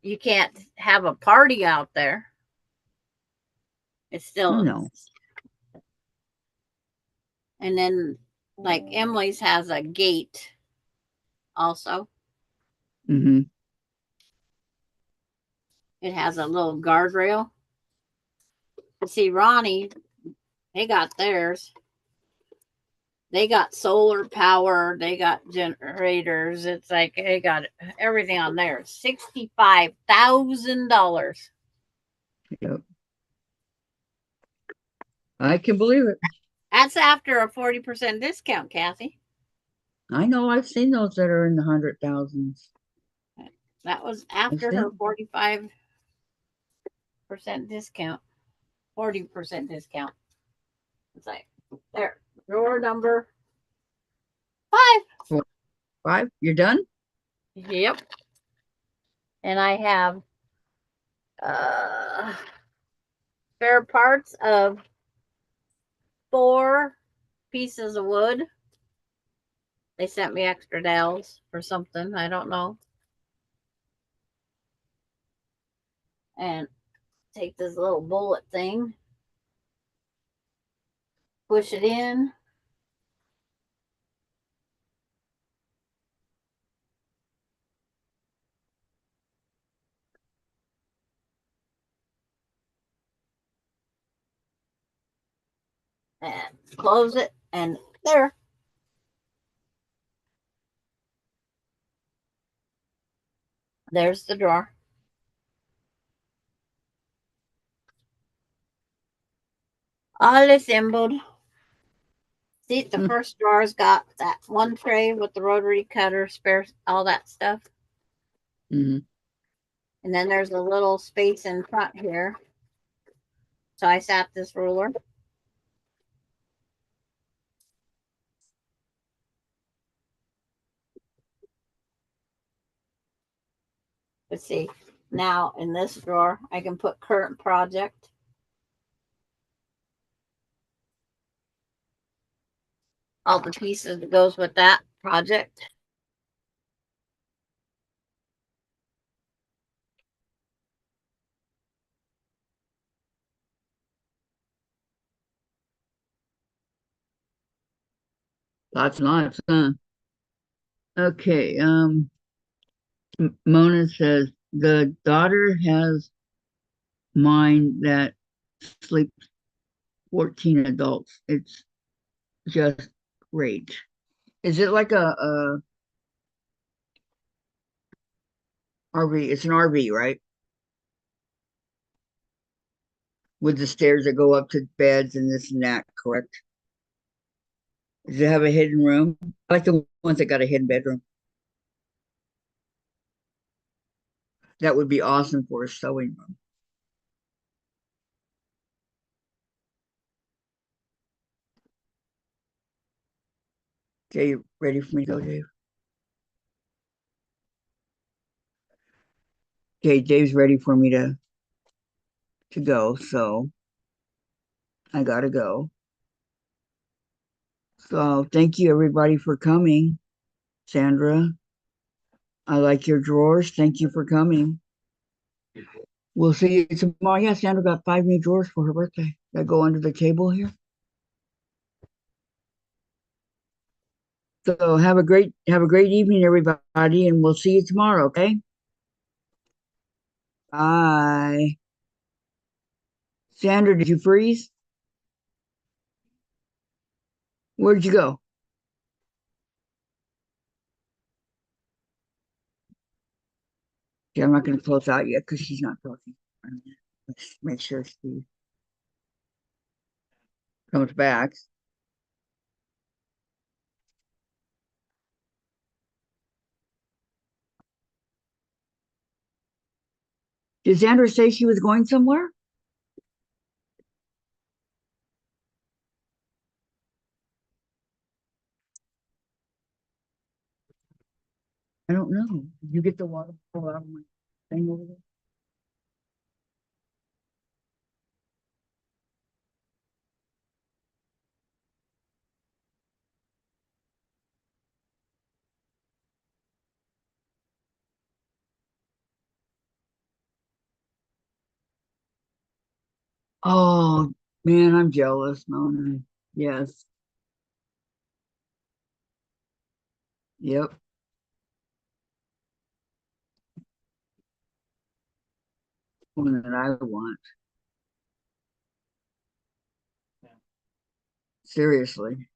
S2: You can't have a party out there. It's still
S1: No.
S2: And then like Emily's has a gate also.
S1: Mm-hmm.
S2: It has a little guardrail. See, Ronnie, they got theirs. They got solar power. They got generators. It's like they got everything on there. $65,000.
S1: Yep. I can believe it.
S2: That's after a 40% discount, Kathy.
S1: I know. I've seen those that are in the 100,000s.
S2: That was after her 45% discount. 40% discount. It's like, there, drawer number 5.
S1: 5? You're done?
S2: Yep. And I have spare parts of 4 pieces of wood. They sent me extra dowels for something. I don't know. And take this little bullet thing. Push it in. And close it. And there. There's the drawer. All assembled. See, the first drawer's got that one tray with the rotary cutter, spare, all that stuff.
S1: Mm-hmm.
S2: And then there's a little space in front here So I sat this ruler. Let's see. Now in this drawer, I can put current project. All the pieces that goes with that project.
S1: Lots and lots, huh? Okay, Mona says the daughter has mind that sleeps 14 adults. It's just great. Is it like a RV? It's an RV, right? With the stairs that go up to beds and this and that, correct? Does it have a hidden room? I like the ones that got a hidden bedroom. That would be awesome for a sewing room. Okay, you ready for me to go, Dave? Okay, Dave's ready for me to go, so I gotta go. So thank you everybody for coming. Sandra, I like your drawers. Thank you for coming. We'll see you tomorrow. Yeah, Sandra got 5 new drawers for her birthday that go under the table here. So have a great evening, everybody, and we'll see you tomorrow, okay? Bye. Sandra, did you freeze? Where'd you go? Okay, I'm not going to close out yet because she's not talking. Let's make sure she comes back. Did Sandra say she was going somewhere? I don't know. Did you get the water bottle out of my thing over there? Oh, man, I'm jealous, Mona. Yes. Yep. One that I want. Seriously.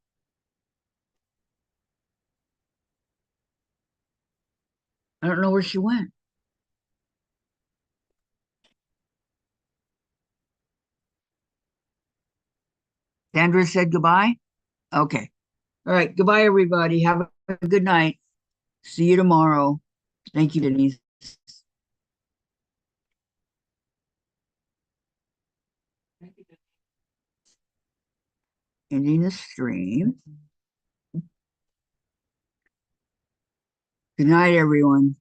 S1: I don't know where she went. Sandra said goodbye? Okay. All right. Goodbye, everybody. Have a good night. See you tomorrow. Thank you, Denise. Ending the stream. Good night, everyone.